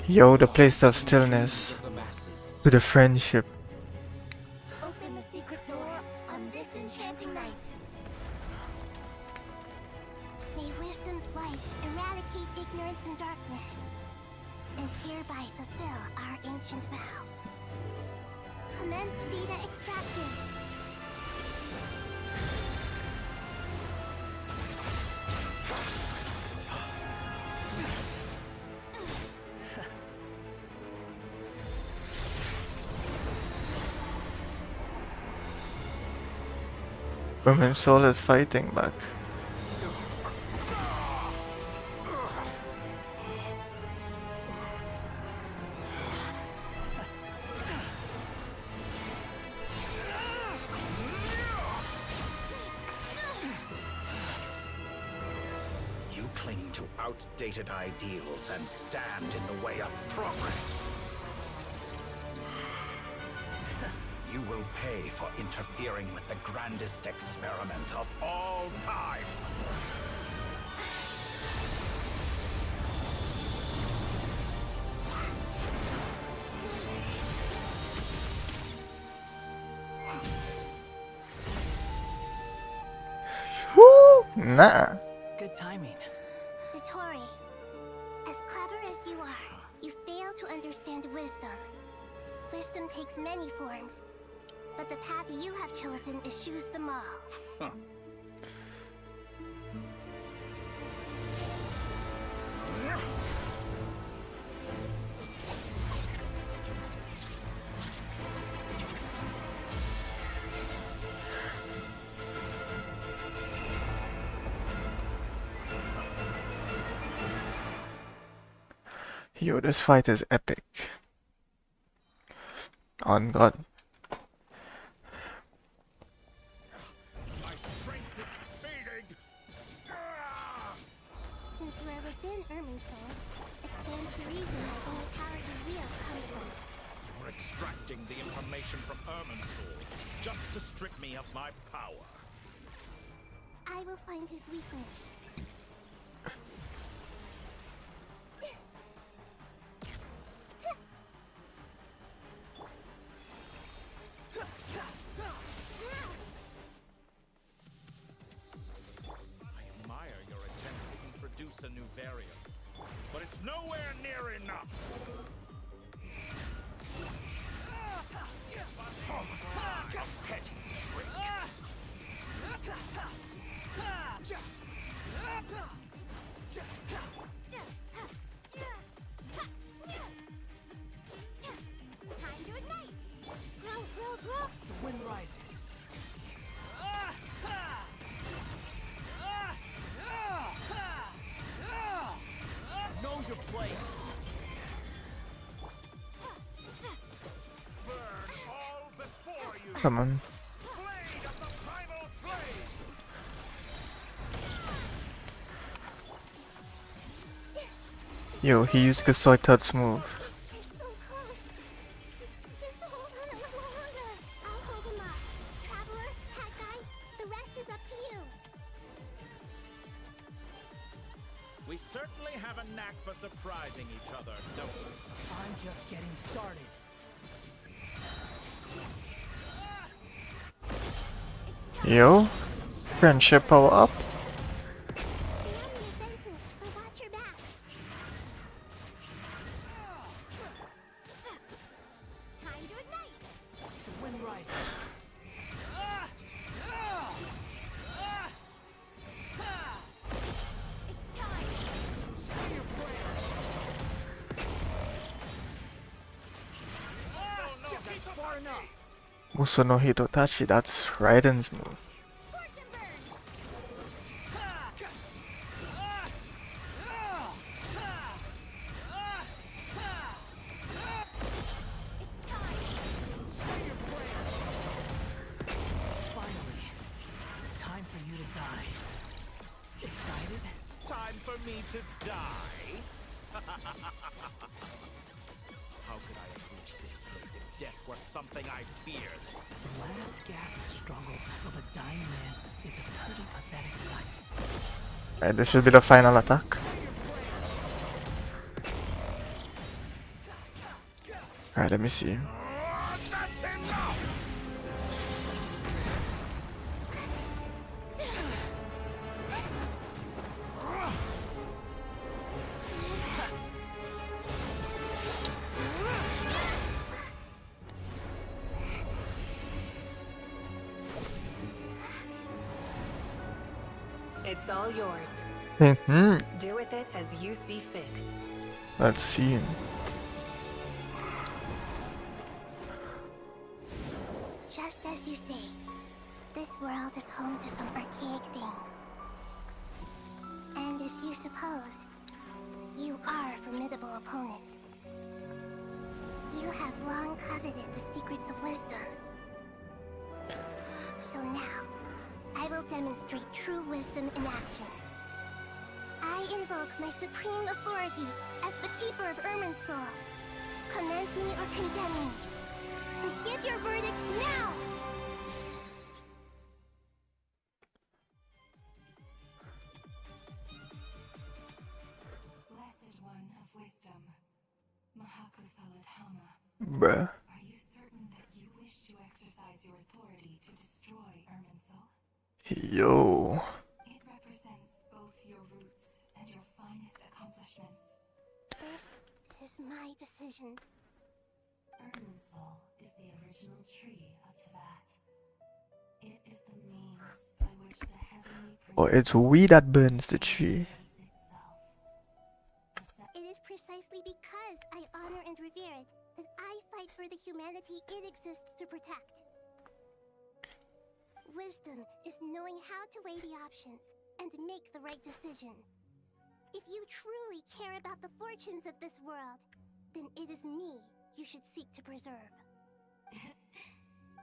Yo, the place of stillness. To the friendship. Open the secret door on this enchanting night. May wisdom's light eradicate ignorance and darkness, and hereby fulfill our ancient vow. Commence data extraction. Women's soul is fighting back. You cling to outdated ideals and stand in the way of progress. You will pay for interfering with the grandest experiment of all time. Woo! Nah. Good timing. Dottore, as clever as you are, you fail to understand wisdom. Wisdom takes many forms, but the path you have chosen eschews them all. Huh. Yo, this fight is epic. On God. Since you are within Irminsul, it stands to reason that only power you wield comes from it. You're extracting the information from Irminsul just to strip me of my power. I will find his weakness. I admire your attempt to introduce a new variant, but it's nowhere near enough. A petty trick. Time to ignite! Grow, grow, grow! The wind rises. Know your place. Come on. Yo, he used Gesäutert's move. You're so close! Just hold on a little longer! I'll hold him up. Traveler, Hat Guy, the rest is up to you. We certainly have a knack for surprising each other, don't we? I'm just getting started. Yo, friendship power up. The enemy senses, but watch your back. Time to ignite! The wind rises. It's time! Say your prayers. That's far enough. Muso no Hitotachi, that's Raiden's move. me to die? How could I have reached this place if death were something I feared? The last gasp struggle of a dying man is a pretty pathetic sight. Right, this should be the final attack. Alright, let me see. It's all yours. Mm-hmm. Do with it as you see fit. Let's see. Just as you say, this world is home to some archaic things. And as you suppose, you are a formidable opponent. You have long coveted the secrets of wisdom. So now, I will demonstrate true wisdom in action. I invoke my supreme authority as the keeper of Irminsul. Commend me or condemn me. But give your verdict now! Blessed one of wisdom, Mahakusaladhama. Bruh. Are you certain that you wish to exercise your authority to destroy Irminsul? Yo. It represents both your roots and your finest accomplishments. This is my decision. Irminsul is the original tree of Teyvat. It is the means by which the heavenly Or it's we that burns the tree. It is precisely because I honor and revere it that I fight for the humanity it exists to protect. Wisdom is knowing how to weigh the options and make the right decision. If you truly care about the fortunes of this world, then it is me you should seek to preserve.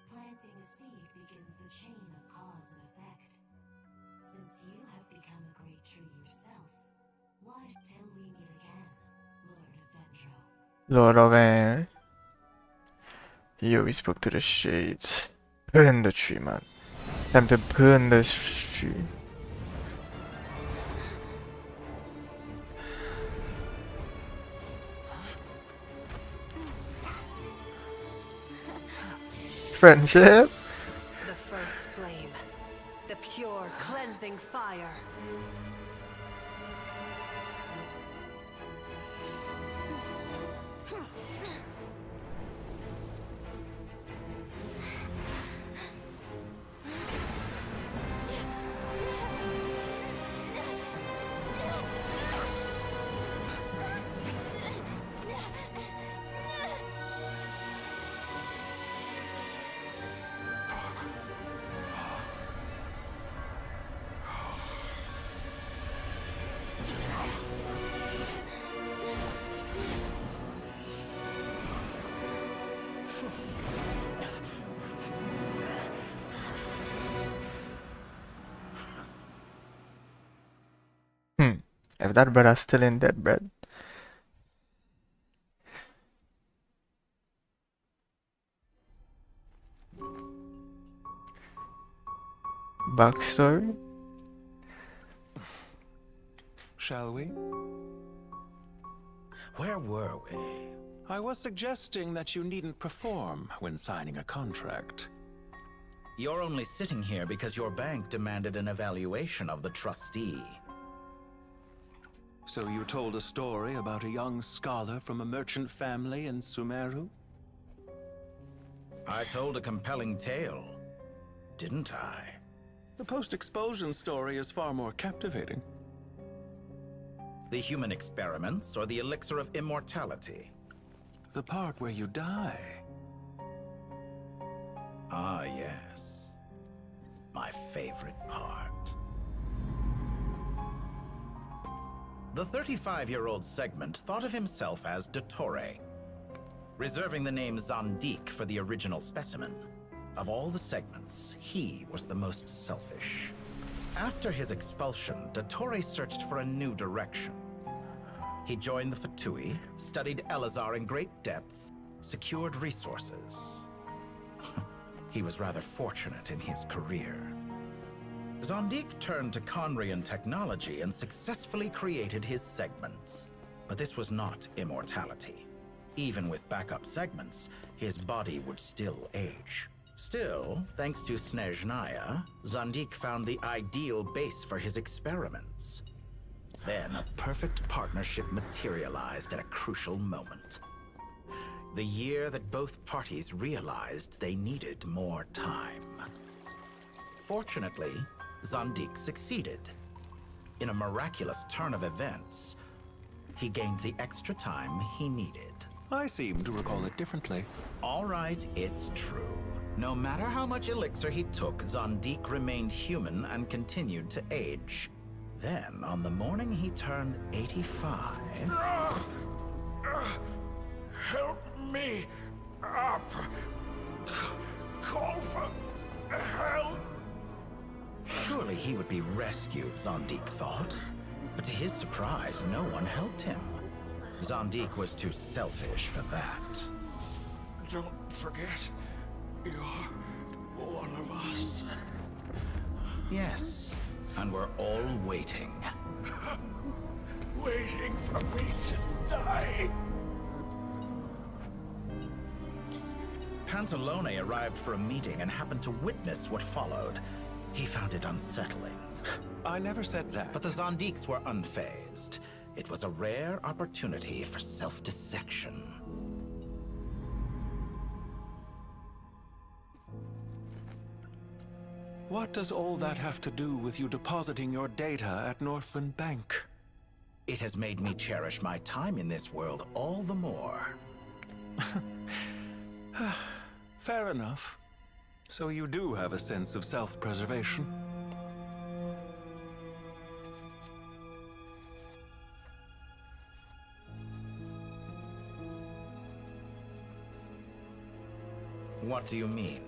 Planting a seed begins the chain of cause and effect. Since you have become a great tree yourself, why till we meet again, Lord of Dendro? Lord of Air. Yo, we spoke to the shades. Burn the tree, man. Time to burn this tree. Friendship? The first flame. The pure, cleansing fire. If that brother's still in dead bread. Backstory? Shall we? Where were we? I was suggesting that you needn't perform when signing a contract. You're only sitting here because your bank demanded an evaluation of the trustee. So you told a story about a young scholar from a merchant family in Sumeru? I told a compelling tale, didn't I? The post-expulsion story is far more captivating. The human experiments or the elixir of immortality? The part where you die. Ah, yes. My favorite part. The 35-year-old segment thought of himself as Dottore, reserving the name Zondique for the original specimen. Of all the segments, he was the most selfish. After his expulsion, Dottore searched for a new direction. He joined the Fatui, studied Elazar in great depth, secured resources. He was rather fortunate in his career. Zondik turned to Conrian technology and successfully created his segments. But this was not immortality. Even with backup segments, his body would still age. Still, thanks to Snezhnaya, Zondik found the ideal base for his experiments. Then a perfect partnership materialized at a crucial moment. The year that both parties realized they needed more time. Fortunately, Zondik succeeded. In a miraculous turn of events, he gained the extra time he needed. I seem to recall it differently. All right, it's true. No matter how much elixir he took, Zondik remained human and continued to age. Then, on the morning he turned 85... Help me up. Call for help. Surely he would be rescued, Zondik thought. But to his surprise, no one helped him. Zondik was too selfish for that. Don't forget, you're one of us. Yes, and we're all waiting. Waiting for me to die. Pantalone arrived for a meeting and happened to witness what followed. He found it unsettling. I never said that. But the Zondiks were unfazed. It was a rare opportunity for self-dissection. What does all that have to do with you depositing your data at Northland Bank? It has made me cherish my time in this world all the more. Fair enough. So you do have a sense of self-preservation. What do you mean?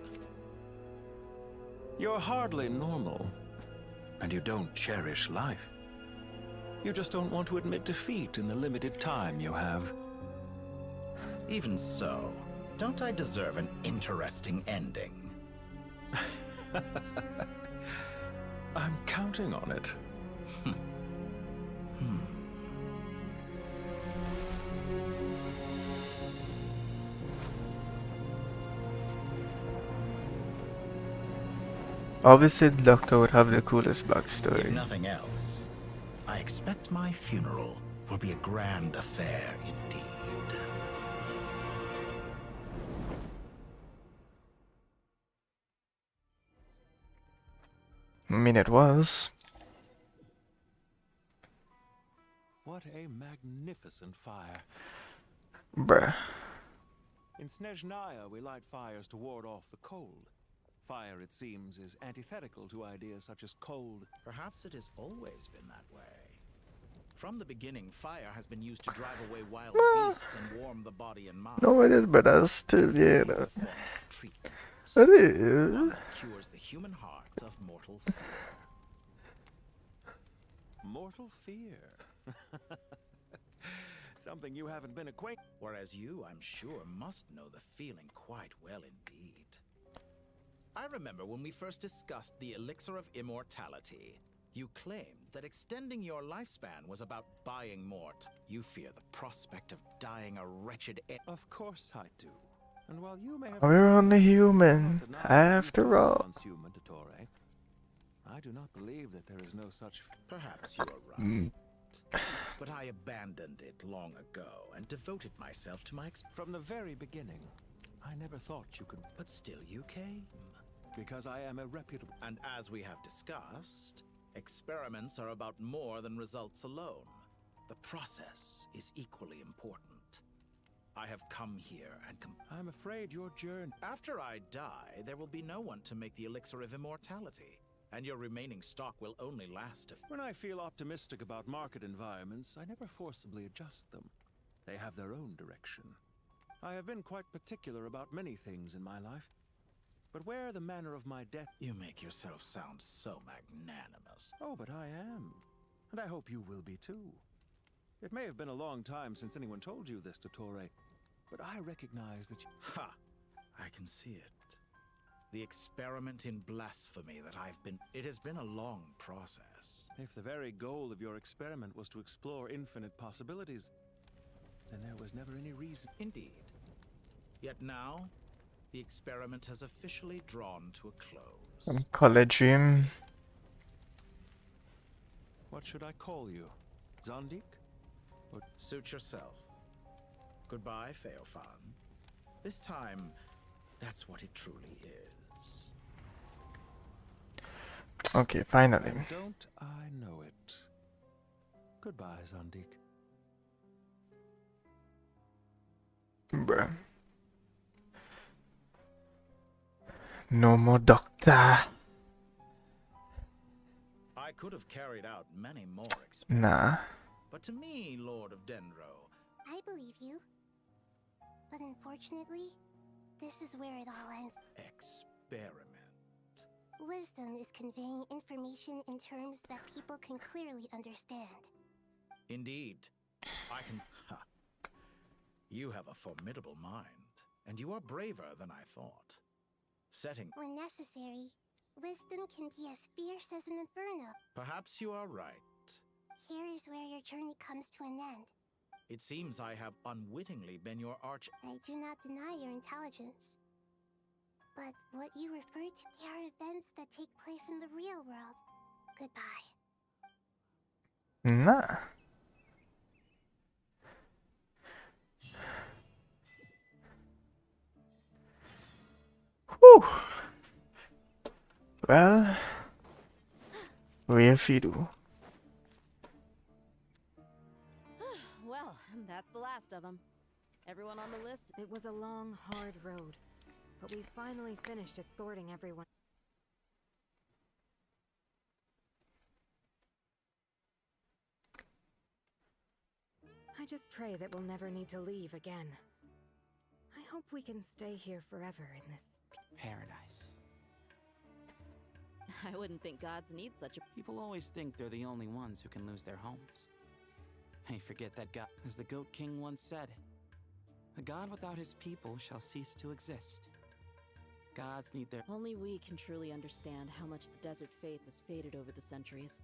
You're hardly normal, and you don't cherish life. You just don't want to admit defeat in the limited time you have. Even so, don't I deserve an interesting ending? I'm counting on it. Obviously, the Doctor would have the coolest If backstory. nothing else, I expect my funeral will be a grand affair indeed. I mean, it was. What a magnificent fire. Bruh. In Snezhnaya, we light fires to ward off the cold. Fire, it seems, is antithetical to ideas such as cold. Perhaps it has always been that way. From the beginning, fire has been used to drive away wild beasts and warm the body and mind. No, it is, but that's still, yeah. It is. Cures the human heart of mortal fear. Mortal fear? Something you haven't been acquainted. Whereas you, I'm sure, must know the feeling quite well indeed. I remember when we first discussed the elixir of immortality. You claimed that extending your lifespan was about buying more time. You fear the prospect of dying a wretched end. Of course I do. And while you may have... We're only human, after all. Transhuman, Dottore, I do not believe that there is no such... Perhaps you are right. But I abandoned it long ago and devoted myself to my... From the very beginning, I never thought you could... But still you came. Because I am a reputable... And as we have discussed, experiments are about more than results alone. The process is equally important. I have come here and I'm afraid your journey... After I die, there will be no one to make the elixir of immortality. And your remaining stock will only last a... When I feel optimistic about market environments, I never forcibly adjust them. They have their own direction. I have been quite particular about many things in my life. But where the manner of my death... You make yourself sound so magnanimous. Oh, but I am. And I hope you will be too. It may have been a long time since anyone told you this, Dottore, but I recognize that you... Ha! I can see it. The experiment in blasphemy that I've been... It has been a long process. If the very goal of your experiment was to explore infinite possibilities, then there was never any reason... Indeed. Yet now, the experiment has officially drawn to a close. Some college dream. What should I call you? Zondik? Or... Suit yourself. Goodbye, Feofan. This time, that's what it truly is. Okay, finally. And don't I know it? Goodbye, Zondik. Bruh. No more doctor. I could have carried out many more experiments. Nah. But to me, Lord of Dendro... I believe you. But unfortunately, this is where it all ends. Experiment. Wisdom is conveying information in terms that people can clearly understand. Indeed. I can... Ha. You have a formidable mind, and you are braver than I thought. Setting... When necessary, wisdom can be as fierce as an inferno. Perhaps you are right. Here is where your journey comes to an end. It seems I have unwittingly been your arch... I do not deny your intelligence. But what you refer to are events that take place in the real world. Goodbye. Nah. Whew. Well, real Fidu. Well, that's the last of them. Everyone on the list? It was a long, hard road, but we finally finished escorting everyone. I just pray that we'll never need to leave again. I hope we can stay here forever in this paradise. I wouldn't think gods need such a... People always think they're the only ones who can lose their homes. They forget that God, as the Goat King once said, a god without his people shall cease to exist. Gods need their... Only we can truly understand how much the desert faith has faded over the centuries.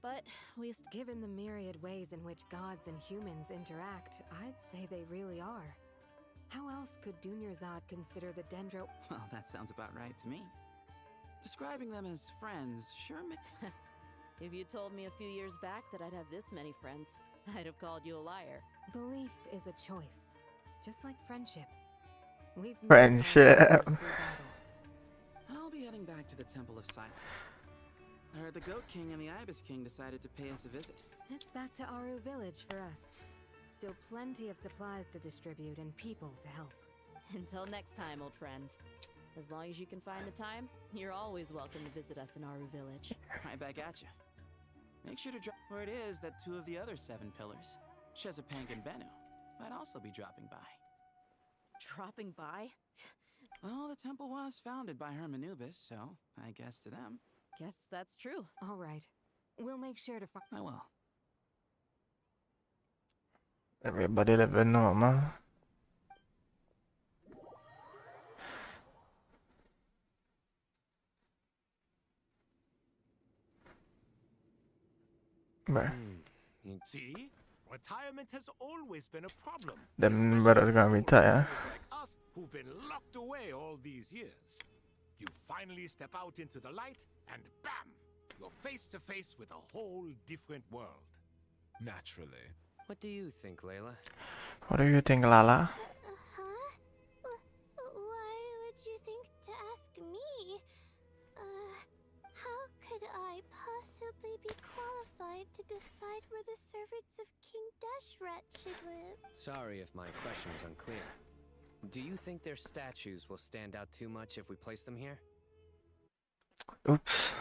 But we... Given the myriad ways in which gods and humans interact, I'd say they really are. How else could Dunyarzad consider the Dendro... Well, that sounds about right to me. Describing them as friends sure If you told me a few years back that I'd have this many friends, I'd have called you a liar. Belief is a choice, just like friendship. We've Friendship. I'll be heading back to the Temple of Silence. I heard the Goat King and the Ibis King decided to pay us a visit. It's back to Aru Village for us. Still plenty of supplies to distribute and people to help. Until next time, old friend. As long as you can find the time, you're always welcome to visit us in Aru Village. Right back at you. Make sure to drop where it is that two of the other 7 pillars, Chesapank and Bennu, might also be dropping by. Dropping by? Well, the temple was founded by Hermanubis, so I guess to them. Guess that's true. All right. We'll make sure to find... I will. Everybody living normal. Bruh. See? Retirement has always been a problem. Them brothers gonna retire. Like us who've been locked away all these years. You finally step out into the light and bam! You're face to face with a whole different world. Naturally. What do you think, Layla? What do you think, Lala? Why would you think to ask me? How could I possibly be qualified to decide where the servants of King Deshret should live? Sorry if my question was unclear. Do you think their statues will stand out too much if we place them here? Oops.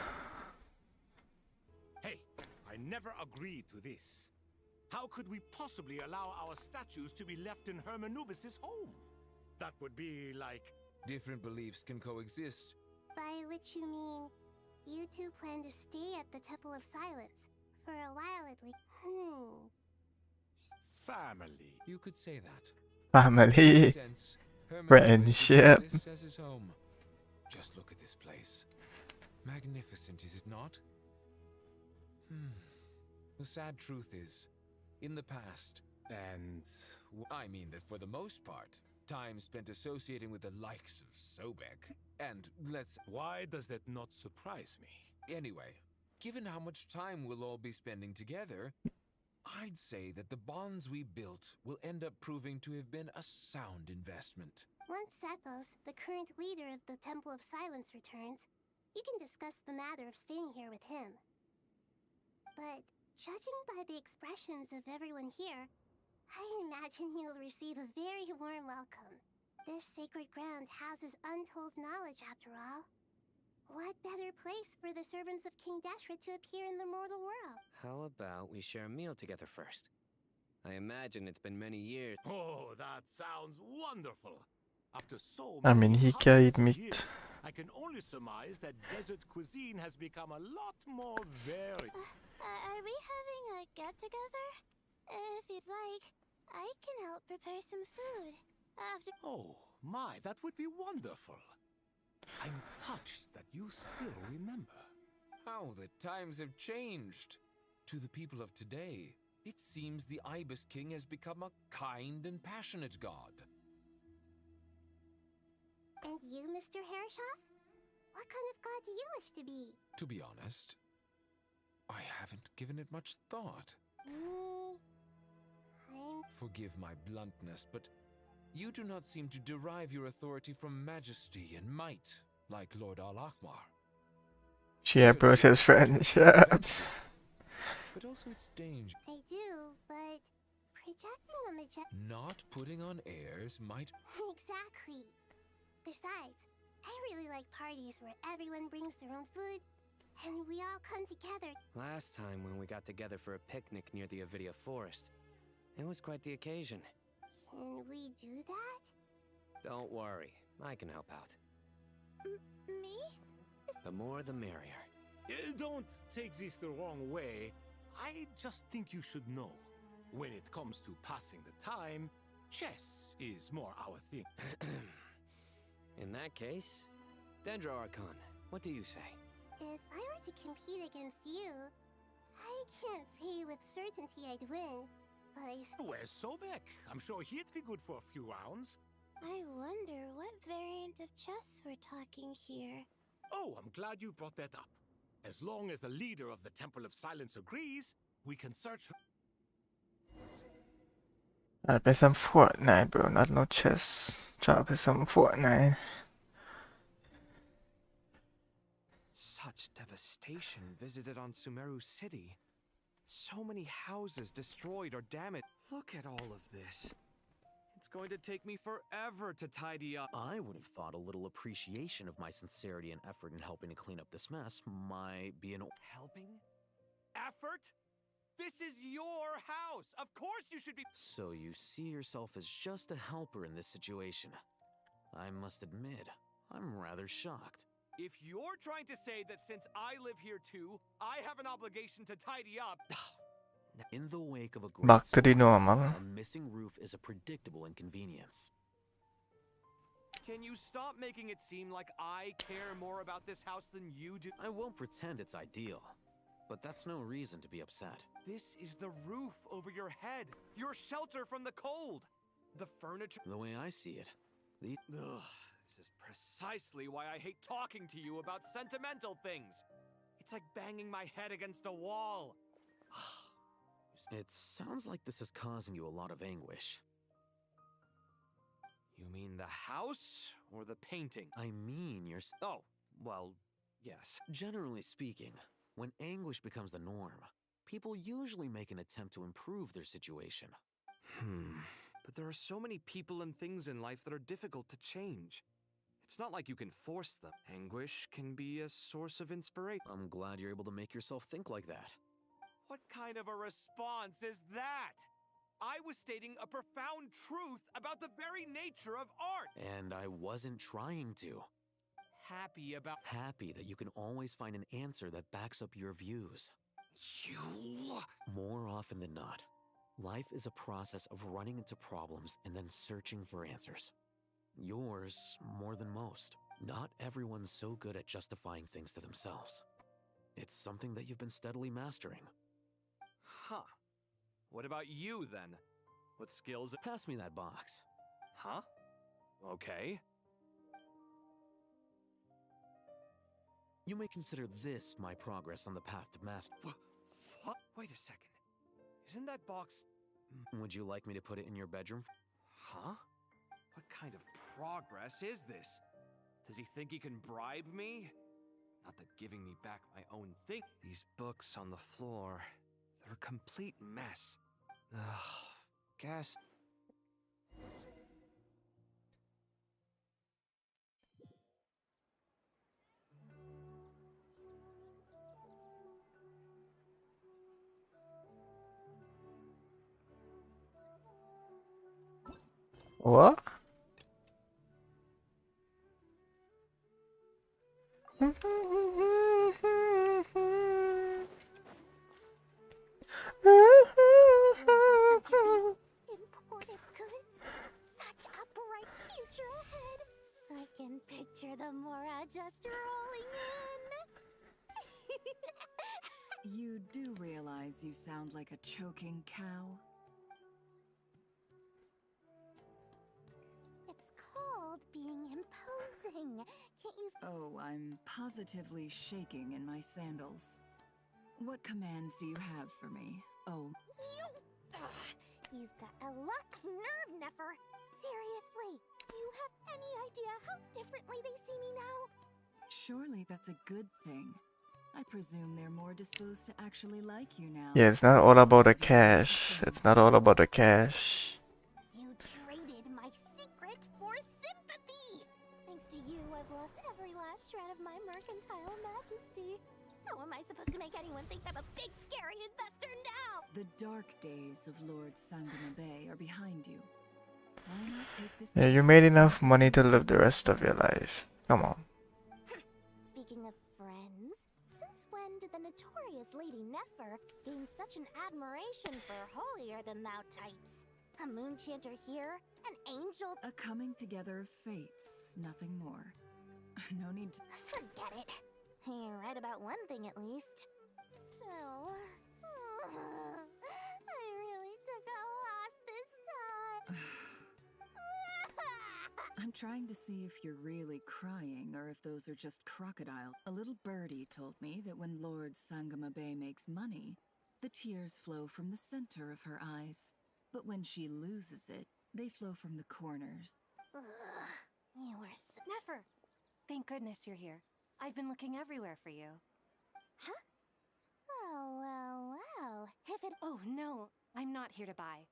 Hey, I never agreed to this. How could we possibly allow our statues to be left in Hermanubis' home? That would be like Different beliefs can coexist. By which you mean, you two plan to stay at the Temple of Silence for a while at least. Family. You could say that. Family. Sense, Herman Friendship. always this as his home. Just look at this place. Magnificent, is it not? The sad truth is, in the past, and I mean that for the most part, time spent associating with the likes of Sobek, and Why does that not surprise me? Anyway, given how much time we'll all be spending together, I'd say that the bonds we built will end up proving to have been a sound investment. Once Sethos, the current leader of the Temple of Silence, returns, you can discuss the matter of staying here with him. But judging by the expressions of everyone here, I imagine you'll receive a very warm welcome. This sacred ground houses untold knowledge, after all. What better place for the servants of King Deshra to appear in the mortal world? How about we share a meal together first? I imagine it's been many years. Oh, that sounds wonderful. After so I many mean, he can eat hundreds of meat. years, I can only surmise that desert cuisine has become a lot more varied. Are we having a get-together? If you'd like, I can help prepare some food. Oh, my, that would be wonderful. I'm touched that you still remember. How the times have changed. To the people of today, it seems the Ibis King has become a kind and passionate god. And you, Mr. Herreshoff? What kind of god do you wish to be? To be honest, I haven't given it much thought. Forgive my bluntness, but you do not seem to derive your authority from majesty and might, like Lord Al-Ahmar. She approaches friendship. But also its danger. I do, but projecting a Not putting on airs might... Exactly. Besides, I really like parties where everyone brings their own food, and we all come together. Last time when we got together for a picnic near the Avidia Forest, it was quite the occasion. Can we do that? Don't worry, I can help out. Me? The more the merrier. Don't take this the wrong way. I just think you should know. When it comes to passing the time, chess is more our thing. In that case, Dendro Archon, what do you say? If I were to compete against you, I can't say with certainty I'd win, but Where's Sobek? I'm sure he'd be good for a few rounds. I wonder what variant of chess we're talking here. Oh, I'm glad you brought that up. As long as the leader of the Temple of Silence agrees, we can search... I'll play some Fortnite, bro, not no chess. Try to play some Fortnite. Such devastation visited on Sumeru City. So many houses destroyed or damaged. Look at all of this. It's going to take me forever to tidy up. I would have thought a little appreciation of my sincerity and effort in helping to clean up this mess might be an... Helping? Effort? This is your house! Of course you should be— So you see yourself as just a helper in this situation. I must admit, I'm rather shocked. If you're trying to say that since I live here too, I have an obligation to tidy up— In the wake of a great Back to the storm, normal. a missing roof is a predictable inconvenience. Can you stop making it seem like I care more about this house than you do? I won't pretend it's ideal, but that's no reason to be upset. This is the roof over your head, your shelter from the cold. The furniture— The way I see it, the... Ugh, this is precisely why I hate talking to you about sentimental things. It's like banging my head against a wall. It sounds like this is causing you a lot of anguish. You mean the house or the painting? I mean your... Oh, well, yes. Generally speaking, when anguish becomes the norm, people usually make an attempt to improve their situation. But there are so many people and things in life that are difficult to change. It's not like you can force them. Anguish can be a source of inspiration. I'm glad you're able to make yourself think like that. What kind of a response is that? I was stating a profound truth about the very nature of art. And I wasn't trying to. Happy that you can always find an answer that backs up your views. You... More often than not, life is a process of running into problems and then searching for answers. Yours more than most. Not everyone's so good at justifying things to themselves. It's something that you've been steadily mastering. Huh. What about you, then? What skills... Pass me that box. Huh? Okay. You may consider this my progress on the path to master. What? Wait a second. Isn't that box... Would you like me to put it in your bedroom? Huh? What kind of progress is this? Does he think he can bribe me? Not that giving me back my own thing. These books on the floor, they're a complete mess. Ugh, guess... What? Imported goods. Such a bright future ahead. I can picture the Mora just rolling in. You do realize you sound like a choking cow? It's called being imposing. Can't you... Oh, I'm positively shaking in my sandals. What commands do you have for me? Oh. You've got a lot of nerve, Nefer. Seriously, do you have any idea how differently they see me now? Surely that's a good thing. I presume they're more disposed to actually like you now. Yeah, it's not all about the cash. It's not all about the cash. You traded my secret for sympathy! Thanks to you, I've lost every last shred of my mercantile majesty. How am I supposed to make anyone think I'm a big, scary investor now? The dark days of Lord Sangama Bay are behind you. Why not take this? Yeah, you made enough money to live the rest of your life. Come on. Speaking of friends, since when did the notorious Lady Nefer gain such an admiration for holier-than-thou types? A moon chanter here, an angel... A coming together of fates, nothing more. No need to... Forget it. You're right about one thing at least. Still... I really took a loss this time. I'm trying to see if you're really crying or if those are just crocodile. A little birdie told me that when Lord Sangama Bay makes money, the tears flow from the center of her eyes. But when she loses it, they flow from the corners. You were so... Nefer! Thank goodness you're here. I've been looking everywhere for you. Huh? Well. If it... Oh, no. I'm not here to buy.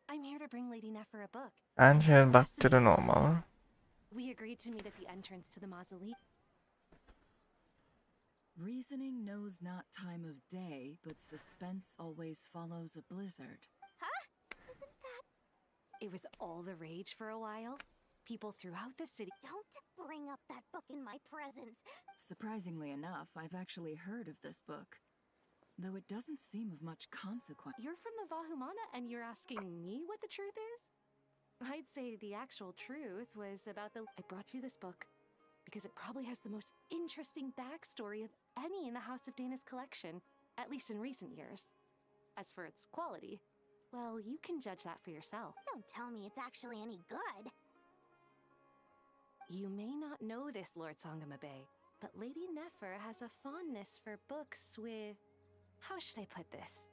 I'm here to bring Lady Nefer a book. And here back to the normal. We agreed to meet at the entrance to the mausoleum. Reasoning knows not time of day, but suspense always follows a blizzard. Huh? Isn't that... It was all the rage for a while. People throughout the city... Don't bring up that book in my presence. Surprisingly enough, I've actually heard of this book. Though it doesn't seem of much consequence. You're from the Vahumana and you're asking me what the truth is? I'd say the actual truth was about the... I brought you this book because it probably has the most interesting backstory of any in the House of Dana's collection, at least in recent years. As for its quality, well, you can judge that for yourself. Don't tell me it's actually any good. You may not know this, Lord Sangama Bay, but Lady Nefer has a fondness for books with... How should I put this?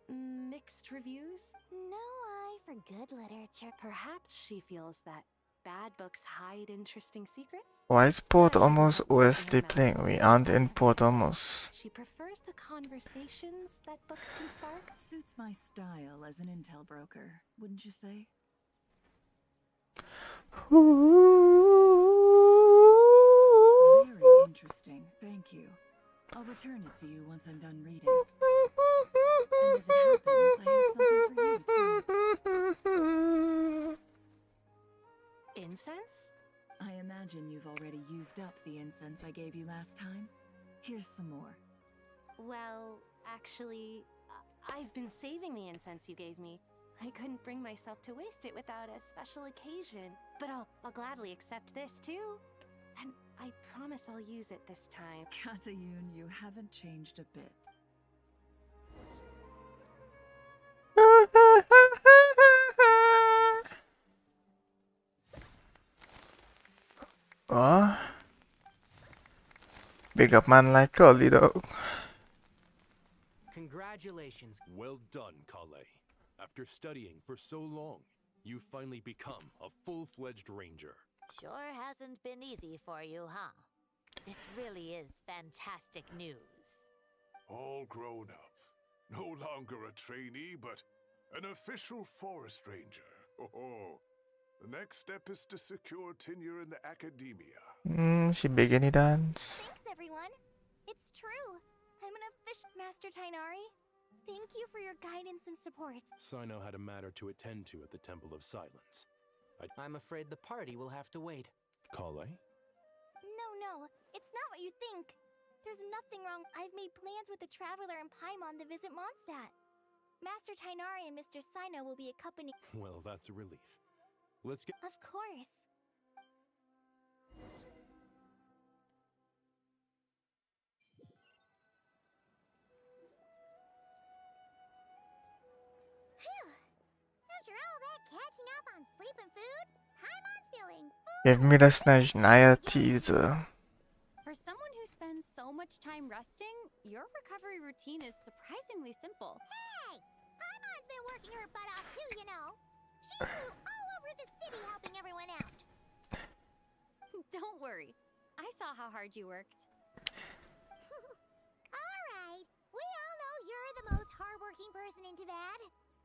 Mixed reviews? No eye for good literature. Perhaps she feels that bad books hide interesting secrets? Why is Port Almost OST playing? We aren't in Port Almost. She prefers the conversations that books can spark. Suits my style as an intel broker, wouldn't you say? Very interesting, thank you. I'll return it to you once I'm done reading. And as it happens, I have something for you too. incense? I imagine you've already used up the incense I gave you last time. Here's some more. Well, actually, I've been saving the incense you gave me. I couldn't bring myself to waste it without a special occasion. But I'll gladly accept this too. And I promise I'll use it this time. Katayun, you haven't changed a bit. Oh. Big up man like Cully though. Congratulations. Well done, Kale. After studying for so long, you finally become a full-fledged ranger. Sure hasn't been easy for you, huh? This really is fantastic news. All grown up. No longer a trainee, but an official forest ranger. Oh, the next step is to secure tenure in the academia. She beginning dance. Thanks, everyone. It's true. I'm an official Master Tainari. Thank you for your guidance and support. Sino had a matter to attend to at the Temple of Silence. I'm afraid the party will have to wait. Kale? No, it's not what you think. There's nothing wrong. I've made plans with the Traveler and Paimon to visit Mondstadt. Master Tainari and Mr. Sino will be accompanying. Well, that's a relief. Let's get. Of course. After all that catching up on sleep and food, Paimon's feeling full. Give me the Snezhnaya teaser. For someone who spends so much time resting, your recovery routine is surprisingly simple. Hey! Paimon's been working her butt off too, you know. She flew all over the city helping everyone out. Don't worry. I saw how hard you worked. Alright, we all know you're the most hardworking person in Tibet.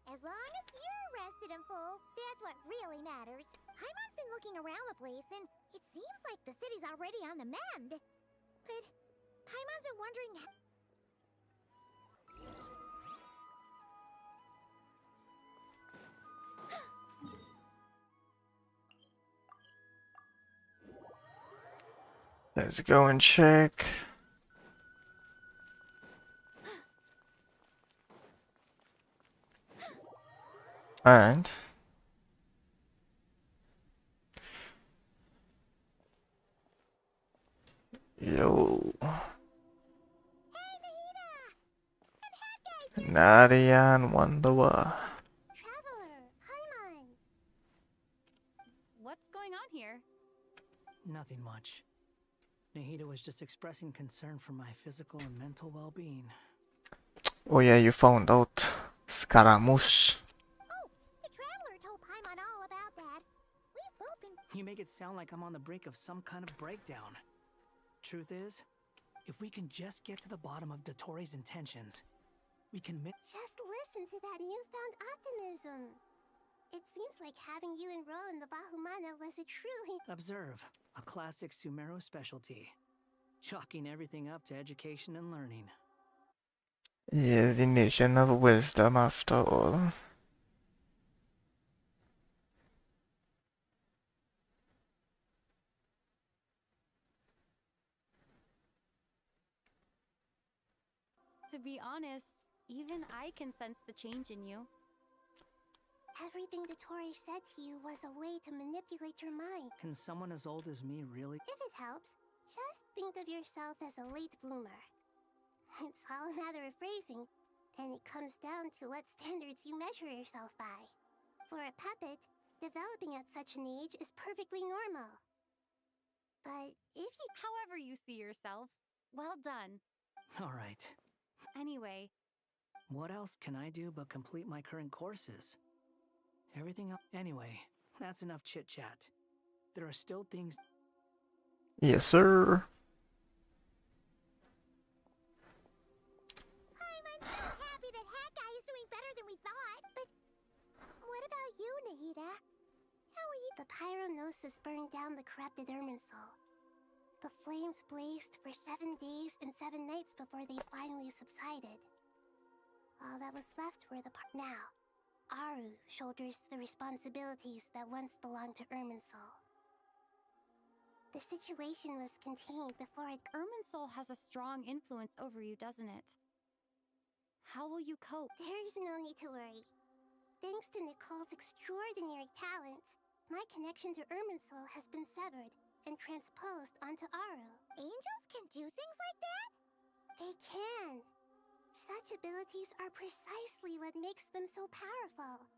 As long as you're rested and full, that's what really matters. Paimon's been looking around the place, and it seems like the city's already on the mend. But Paimon's been wondering how... Let's go and check. And yo, Nadia and Wandawa. Traveler, Paimon. What's going on here? Nothing much. Nahida was just expressing concern for my physical and mental well-being. Oh yeah, you found out Scaramouche. The Traveler told Paimon all about that. We've both been... You make it sound like I'm on the brink of some kind of breakdown. Truth is, if we can just get to the bottom of Dotori's intentions, we can Just listen to that newfound optimism. It seems like having you enroll in the Bahumana was a truly... Observe, a classic Sumeru specialty. Chalking everything up to education and learning. Yeah, the nation of wisdom after all. To be honest, even I can sense the change in you. Everything Dotori said to you was a way to manipulate your mind. Can someone as old as me really? If it helps, just think of yourself as a late bloomer. It's all a matter of phrasing, and it comes down to what standards you measure yourself by. For a puppet, developing at such an age is perfectly normal. But if you... However you see yourself, well done. All right. Anyway, What else can I do but complete my current courses? Everything else. Anyway, that's enough chit-chat. There are still things... Yes, sir. I'm so happy that Hat Guy is doing better than we thought, but... What about you, Nahida? How are you? The Pyronosis burned down the corrupted Irminsul. The flames blazed for 7 days and 7 nights before they finally subsided. All that was left were the now, Aru shoulders the responsibilities that once belonged to Irminsul. The situation was contained before it. Irminsul has a strong influence over you, doesn't it? How will you cope? There's no need to worry. Thanks to Nicole's extraordinary talents, my connection to Irminsul has been severed and transposed onto Aru. Angels can do things like that? They can. Such abilities are precisely what makes them so powerful.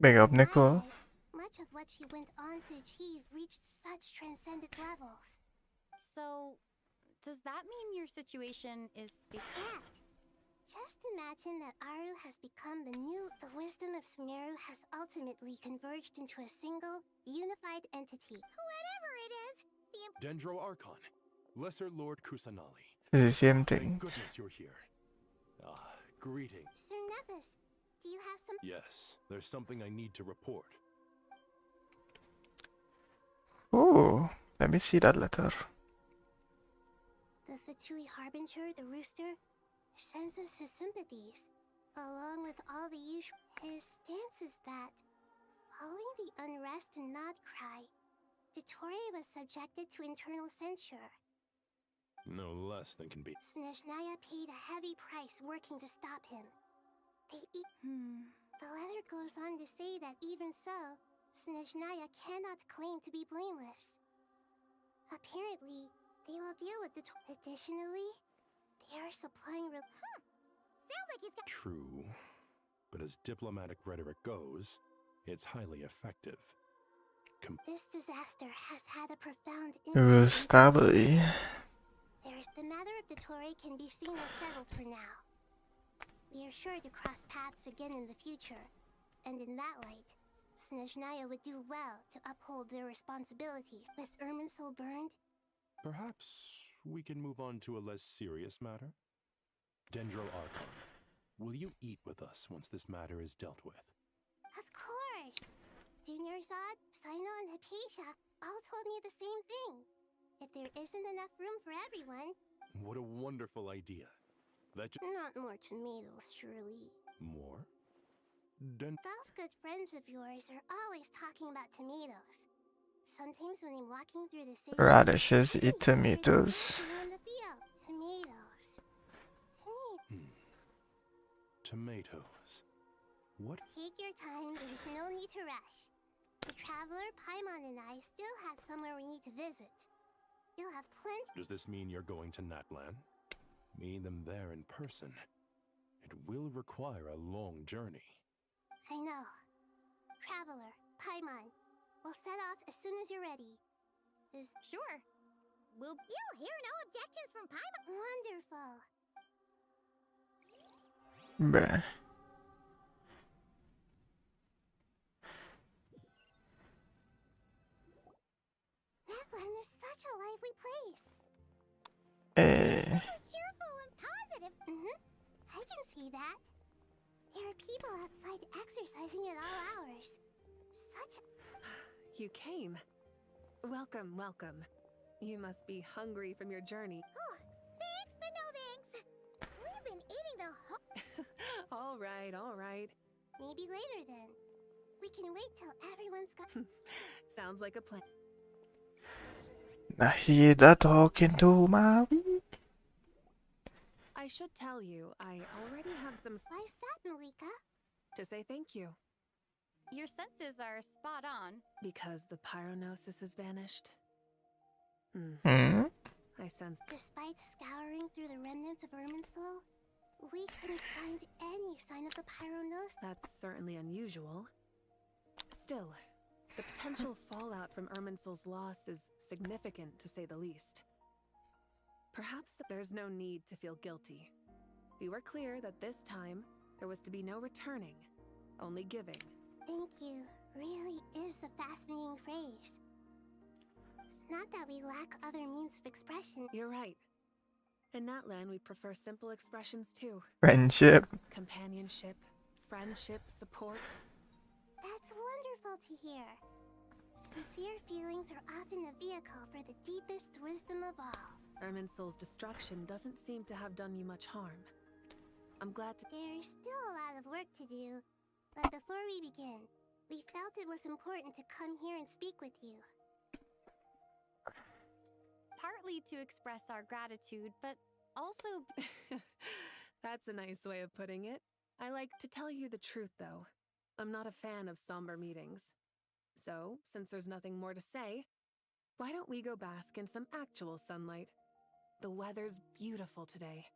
Big up, Nicole. Much of what she went on to achieve reached such transcendent levels. So, does that mean your situation is Correct. Just imagine that Aru has become the wisdom of Sumeru has ultimately converged into a single, unified entity. Whatever it is, Dendro Archon, Lesser Lord Kusanali. It's the same thing. Thank goodness you're here. Greetings. Sir Nevis, do you have some? Yes, there's something I need to report. Oh, let me see that letter. The Fatui Harbinger, the rooster, senses his sympathies, along with all the usual. His stance is that, following the unrest and Nod Cry, Dottore was subjected to internal censure. No less than can be. Snezhnaya paid a heavy price working to stop him. The letter goes on to say that even so, Snezhnaya cannot claim to be blameless. Apparently, they will deal with the. Additionally, they are supplying. Sounds like he's got. True, but as diplomatic rhetoric goes, it's highly effective. This disaster has had a profound Stably. The matter of Dottore can be seen as settled for now. We are sure to cross paths again in the future, and in that light, Snezhnaya would do well to uphold their responsibilities. With Irminsul burned, Perhaps we can move on to a less serious matter? Dendro Archon, will you eat with us once this matter is dealt with? of course! Junior Zod, Sino, and Hypatia all told me the same thing. If there isn't enough room for everyone... What a wonderful idea. Not more tomatoes, surely. More? Those good friends of yours are always talking about tomatoes. Sometimes when I'm walking through the city... Radishes eat tomatoes. In the field. Tomatoes. Tomatoes. What? Take your time, there's no need to rush. The Traveler, Paimon, and I still have somewhere we need to visit. You'll have plenty. Does this mean you're going to Natlan? Meet them there in person. It will require a long journey. I know. Traveler, Paimon, we'll set off as soon as you're ready. Sure. You'll hear no objections from Paimon. Wonderful. Bruh. Natlan is such a lively place. Cheerful and positive. I can see that. There are people outside exercising at all hours. You came. Welcome, welcome. You must be hungry from your journey. Oh, thanks, but no thanks. We've been eating the whole... All right. Maybe later then. We can wait till everyone's gone. Sounds like a plan. Nahida talking to my... I should tell you, I already have some... Slice that, Malika. To say thank you. Your senses are spot on. Because the pyronosis has vanished. I sense... Despite scouring through the remnants of Irminsul, we couldn't find any sign of the pyronosis. That's certainly unusual. Still, the potential fallout from Irminsul's loss is significant, to say the least. Perhaps there's no need to feel guilty. We were clear that this time, there was to be no returning, only giving. Thank you really is a fascinating phrase. It's not that we lack other means of expression. You're right. In that land, we prefer simple expressions too. Friendship. Companionship, friendship, support. That's wonderful to hear. Sincere feelings are often the vehicle for the deepest wisdom of all. Irminsul's destruction doesn't seem to have done you much harm. I'm glad to— There's still a lot of work to do. But before we begin, we felt it was important to come here and speak with you. Partly to express our gratitude, but also. That's a nice way of putting it. I like to tell you the truth, though. I'm not a fan of somber meetings. So, since there's nothing more to say, why don't we go bask in some actual sunlight? The weather's beautiful today.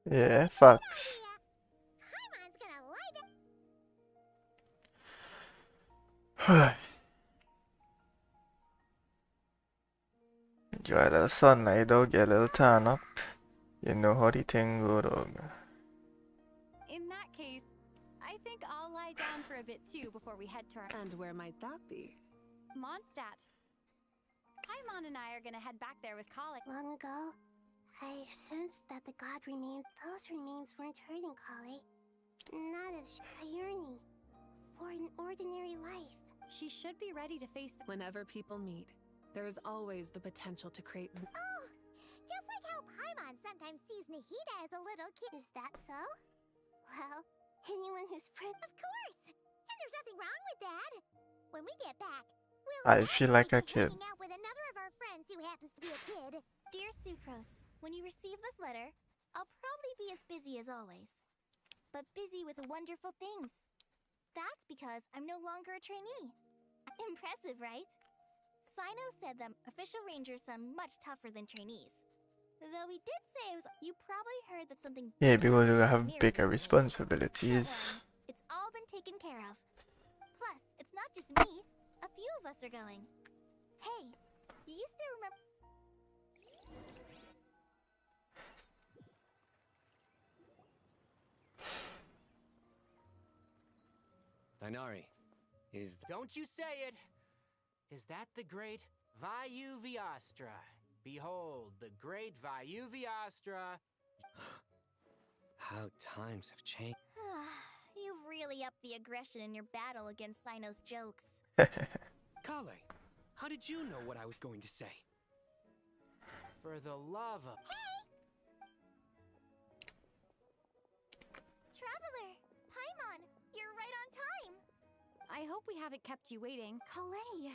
Yeah, facts. Paimon's gonna like it. Enjoy a little sunlight, dog. Get a little tan up. You know how the thing go, dog. In that case, I think I'll lie down for a bit too before we head to our. And where might that be? Mondstadt. Paimon and I are gonna head back there with Kali. Long ago, I sensed that the god remains. Those remains weren't hurting Kali. Not a yearning for an ordinary life. She should be ready to face the. Whenever people meet, there is always the potential to create. Oh, just like how Paimon sometimes sees Nahida as a little kid. Is that so? Well, anyone who's friend, of course. And there's nothing wrong with that. When we get back, I feel like a kid. hang out with another of our friends who happens to be a kid. Dear Sucrose, when you receive this letter, I'll probably be as busy as always. But busy with wonderful things. That's because I'm no longer a trainee. Impressive, right? Sino said that official rangers sound much tougher than trainees. Though he did say it was. You probably heard that something. Yeah, because you was have near bigger recently. responsibilities. It's all been taken care of. Plus, it's not just me. A few of us are going. Hey, do you still remember? Dinari, is Don't you say it! Is that the great Vayu Viastra? Behold, the great Vayu Viastra. how times have changed. You've really upped the aggression in your battle against Sino's jokes. Kale, how did you know what I was going to say? For the love of. Traveler! Paimon! You're right on time! I hope we haven't kept you waiting. Kalei!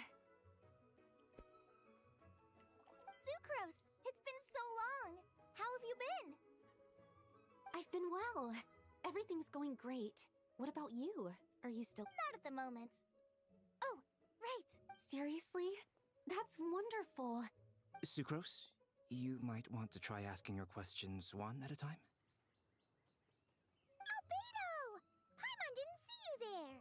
Sucrose! It's been so long! How have you been? I've been well. Everything's going great. What about you? Are you still— Not at the moment. Oh, right! Seriously? That's wonderful. Sucrose, you might want to try asking your questions one at a time. Albedo! Paimon didn't see you there!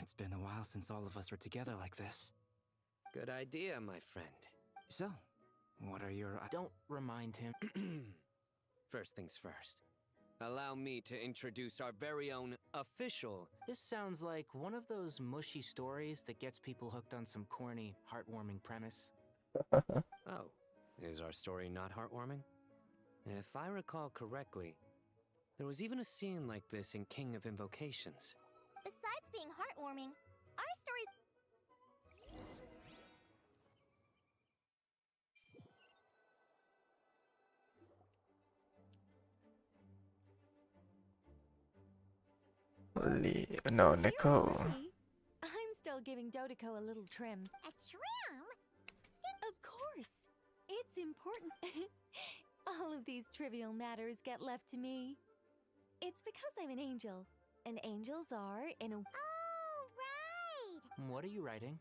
It's been a while since all of us were together like this. Good idea, my friend. So, what are your— Don't remind him. First things first. Allow me to introduce our very own official. This sounds like one of those mushy stories that gets people hooked on some corny, heartwarming premise. Oh, is our story not heartwarming? If I recall correctly, there was even a scene like this in King of Invocations. Besides being heartwarming, our story's. No, Nicole. I'm still giving Dodiko a little trim. A trim? Of course. It's important. All of these trivial matters get left to me. It's because I'm an angel. And angels are, in a— Oh, right! What are you writing?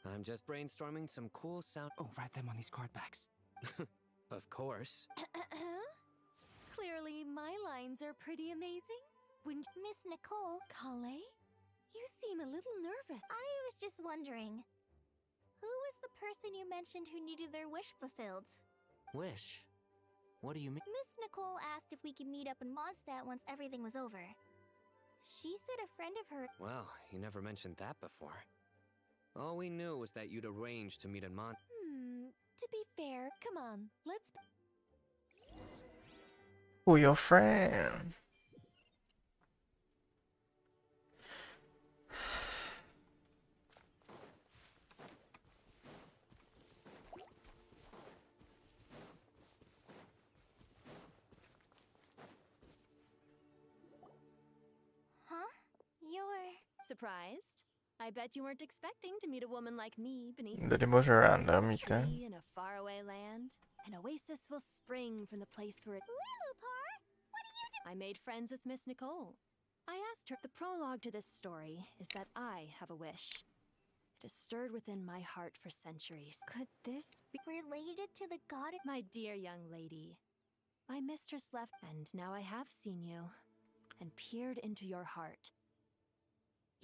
I'm just brainstorming some cool sound. Oh, write them on these card backs. Of course. Clearly, my lines are pretty amazing. When Miss Nicole, Kale, you seem a little nervous. I was just wondering. Who was the person you mentioned who needed their wish fulfilled? Wish. What do you mean? Miss Nicole asked if we could meet up in Mondstadt once everything was over. She said a friend of her. Well, you never mentioned that before. All we knew was that you'd arranged to meet in Mon. To be fair, come on, let's. Who your friend? Huh? You're Surprised? I bet you weren't expecting to meet a woman like me beneath Dari this bos random işte. tree in a faraway land. An oasis will spring from the place where it. Lilupar, what are you doing? I made friends with Miss Nicole. I asked her. The prologue to this story is that I have a wish. It has stirred within my heart for centuries. Could this be related to the goddess? My dear young lady, my mistress left, and now I have seen you and peered into your heart.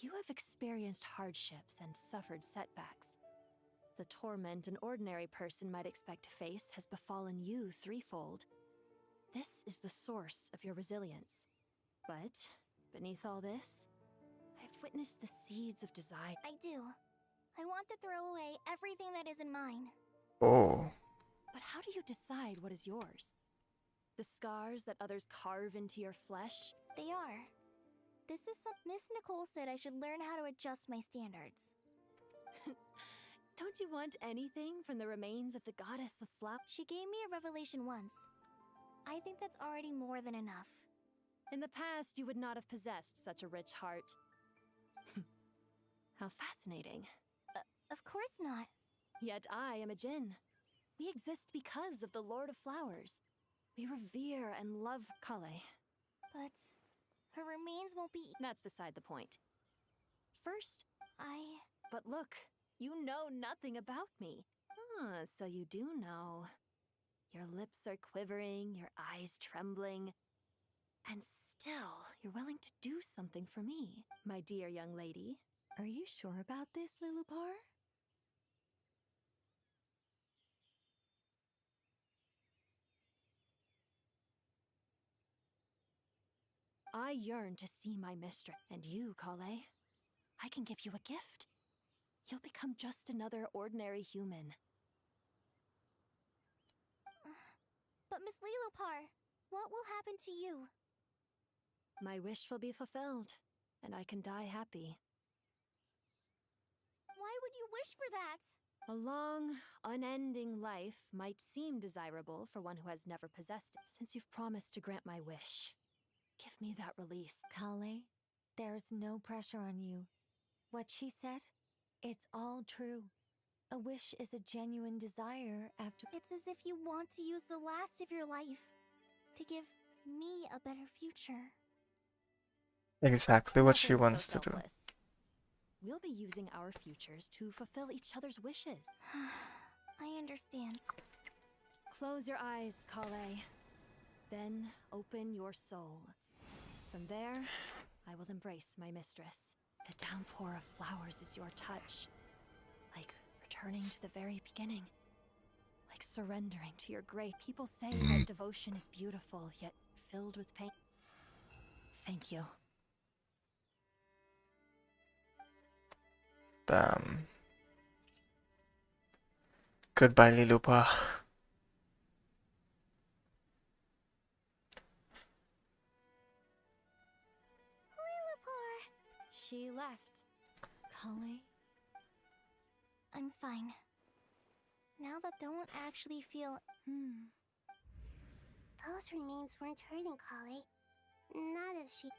You have experienced hardships and suffered setbacks. The torment an ordinary person might expect to face has befallen you threefold. This is the source of your resilience. But beneath all this, I've witnessed the seeds of desire. I do. I want to throw away everything that isn't mine. Oh. But how do you decide what is yours? The scars that others carve into your flesh? They are. This is some Miss Nicole said I should learn how to adjust my standards. Don't you want anything from the remains of the goddess of flowers? She gave me a revelation once. I think that's already more than enough. In the past, you would not have possessed such a rich heart. How fascinating. Of course not. Yet I am a djinn. We exist because of the Lord of Flowers. We revere and love Kale. But her remains won't be. That's beside the point. First, But look, you know nothing about me. Ah, so you do know. Your lips are quivering, your eyes trembling. And still, you're willing to do something for me, my dear young lady. Are you sure about this, Lilupar? I yearn to see my mistress. And you, Kale, I can give you a gift. You'll become just another ordinary human. But Miss Lilupar, what will happen to you? My wish will be fulfilled, and I can die happy. Why would you wish for that? A long, unending life might seem desirable for one who has never possessed it. Since you've promised to grant my wish, give me that release. Kale, there's no pressure on you. What she said, it's all true. A wish is a genuine desire after. It's as if you want to use the last of your life to give me a better future. Exactly what she Nothing wants so to do. selfless. We'll be using our futures to fulfill each other's wishes. I understand. Close your eyes, Kale. Then open your soul. From there, I will embrace my mistress. The downpour of flowers is your touch. Like returning to the very beginning. Like surrendering to your great. People say that devotion is beautiful, yet filled with pain. Thank you. Damn. Goodbye, Lilupar. She left. Kale? I'm fine. Now that don't actually feel. Those remains weren't hurting Kale. Not as she.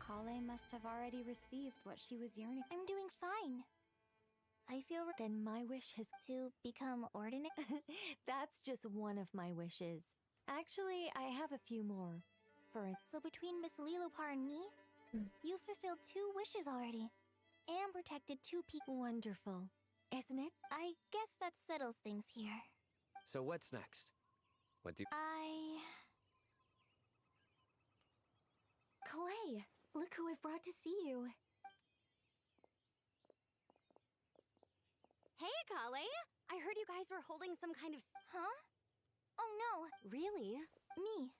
Kale must have already received what she was yearning. I'm doing fine. I feel. Then my wish has to become ordinary. That's just one of my wishes. Actually, I have a few more. So between Miss Lilupar and me, you fulfilled 2 wishes already. And protected 2 people. Wonderful. Isn't it? I guess that settles things here. So what's next? What do Kale, look who I've brought to see you. Hey, Kale! I heard you guys were holding some kind of. Huh? Oh no! Really? Me.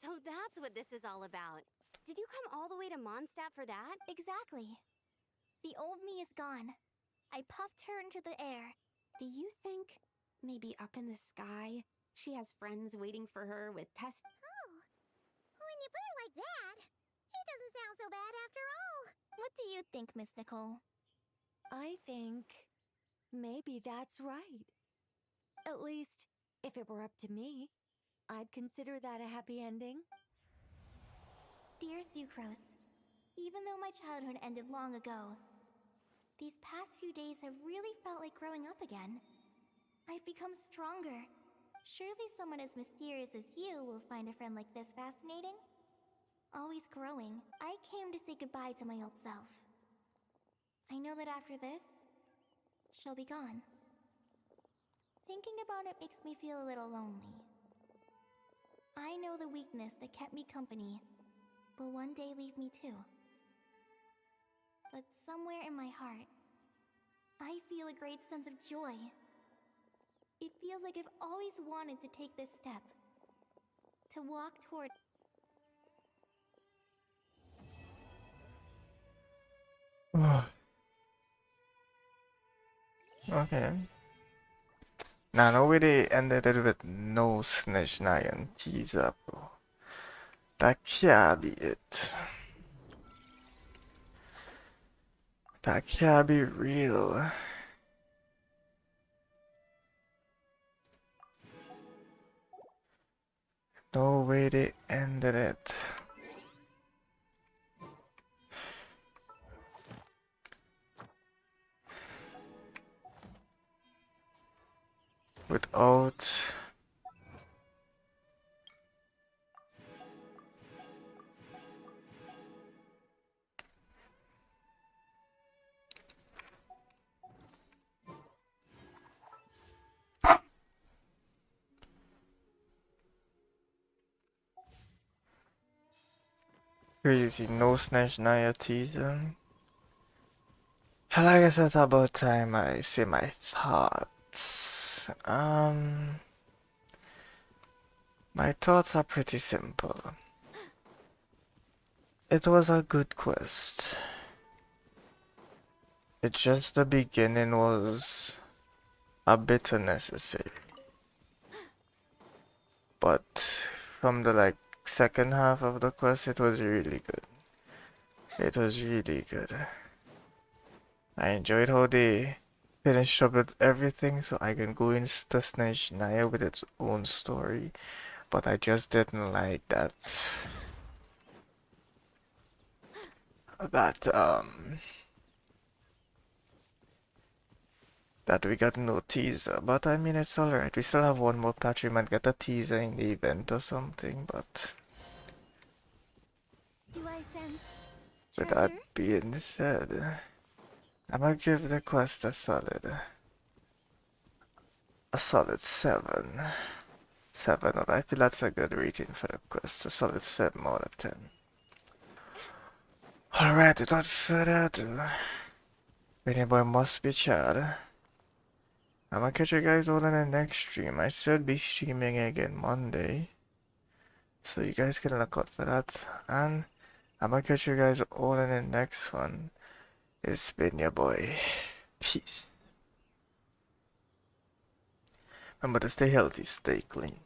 So that's what this is all about. Did you come all the way to Mondstadt for that? Exactly. The old me is gone. I puffed her into the air. Do you think maybe up in the sky she has friends waiting for her with test? Oh, when you put it like that, it doesn't sound so bad after all. What do you think, Miss Nicole? I think maybe that's right. At least, if it were up to me, I'd consider that a happy ending. Dear Sucrose, even though my childhood ended long ago, these past few days have really felt like growing up again. I've become stronger. Surely someone as mysterious as you will find a friend like this fascinating? Always growing, I came to say goodbye to my old self. I know that after this, she'll be gone. Thinking about it makes me feel a little lonely. I know the weakness that kept me company will one day leave me too. But somewhere in my heart, I feel a great sense of joy. It feels like I've always wanted to take this step. To walk toward... Okay. Now, nobody ended it with no Snitch Nyan teaser, bro. That can't be it. That can't be real. No way they ended it. Without... Crazy, no Snatch Naya teaser. Hell, I guess it's about time I say my thoughts. My thoughts are pretty simple. It was a good quest. It's just the beginning was a bit unnecessary. But from the second half of the quest, it was really good. It was really good. I enjoyed how they finished up with everything so I can go into Snatch Naya with its own story. But I just didn't like that that we got no teaser. But I mean, it's alright. We still have one more patch. We might get a teaser in the event or something, but Do I sense with treasure? that being said, I'm gonna give the quest a solid 7. 7 out. I feel that's a good rating for the quest. A solid 7 out of 10. Alright, without further ado, Benny Boy must be Chad. I'm gonna catch you guys all in the next stream. I should be streaming again Monday, so you guys can look out for that. And I'm gonna catch you guys all in the next one. It's been your boy. Peace. Remember to stay healthy, stay clean.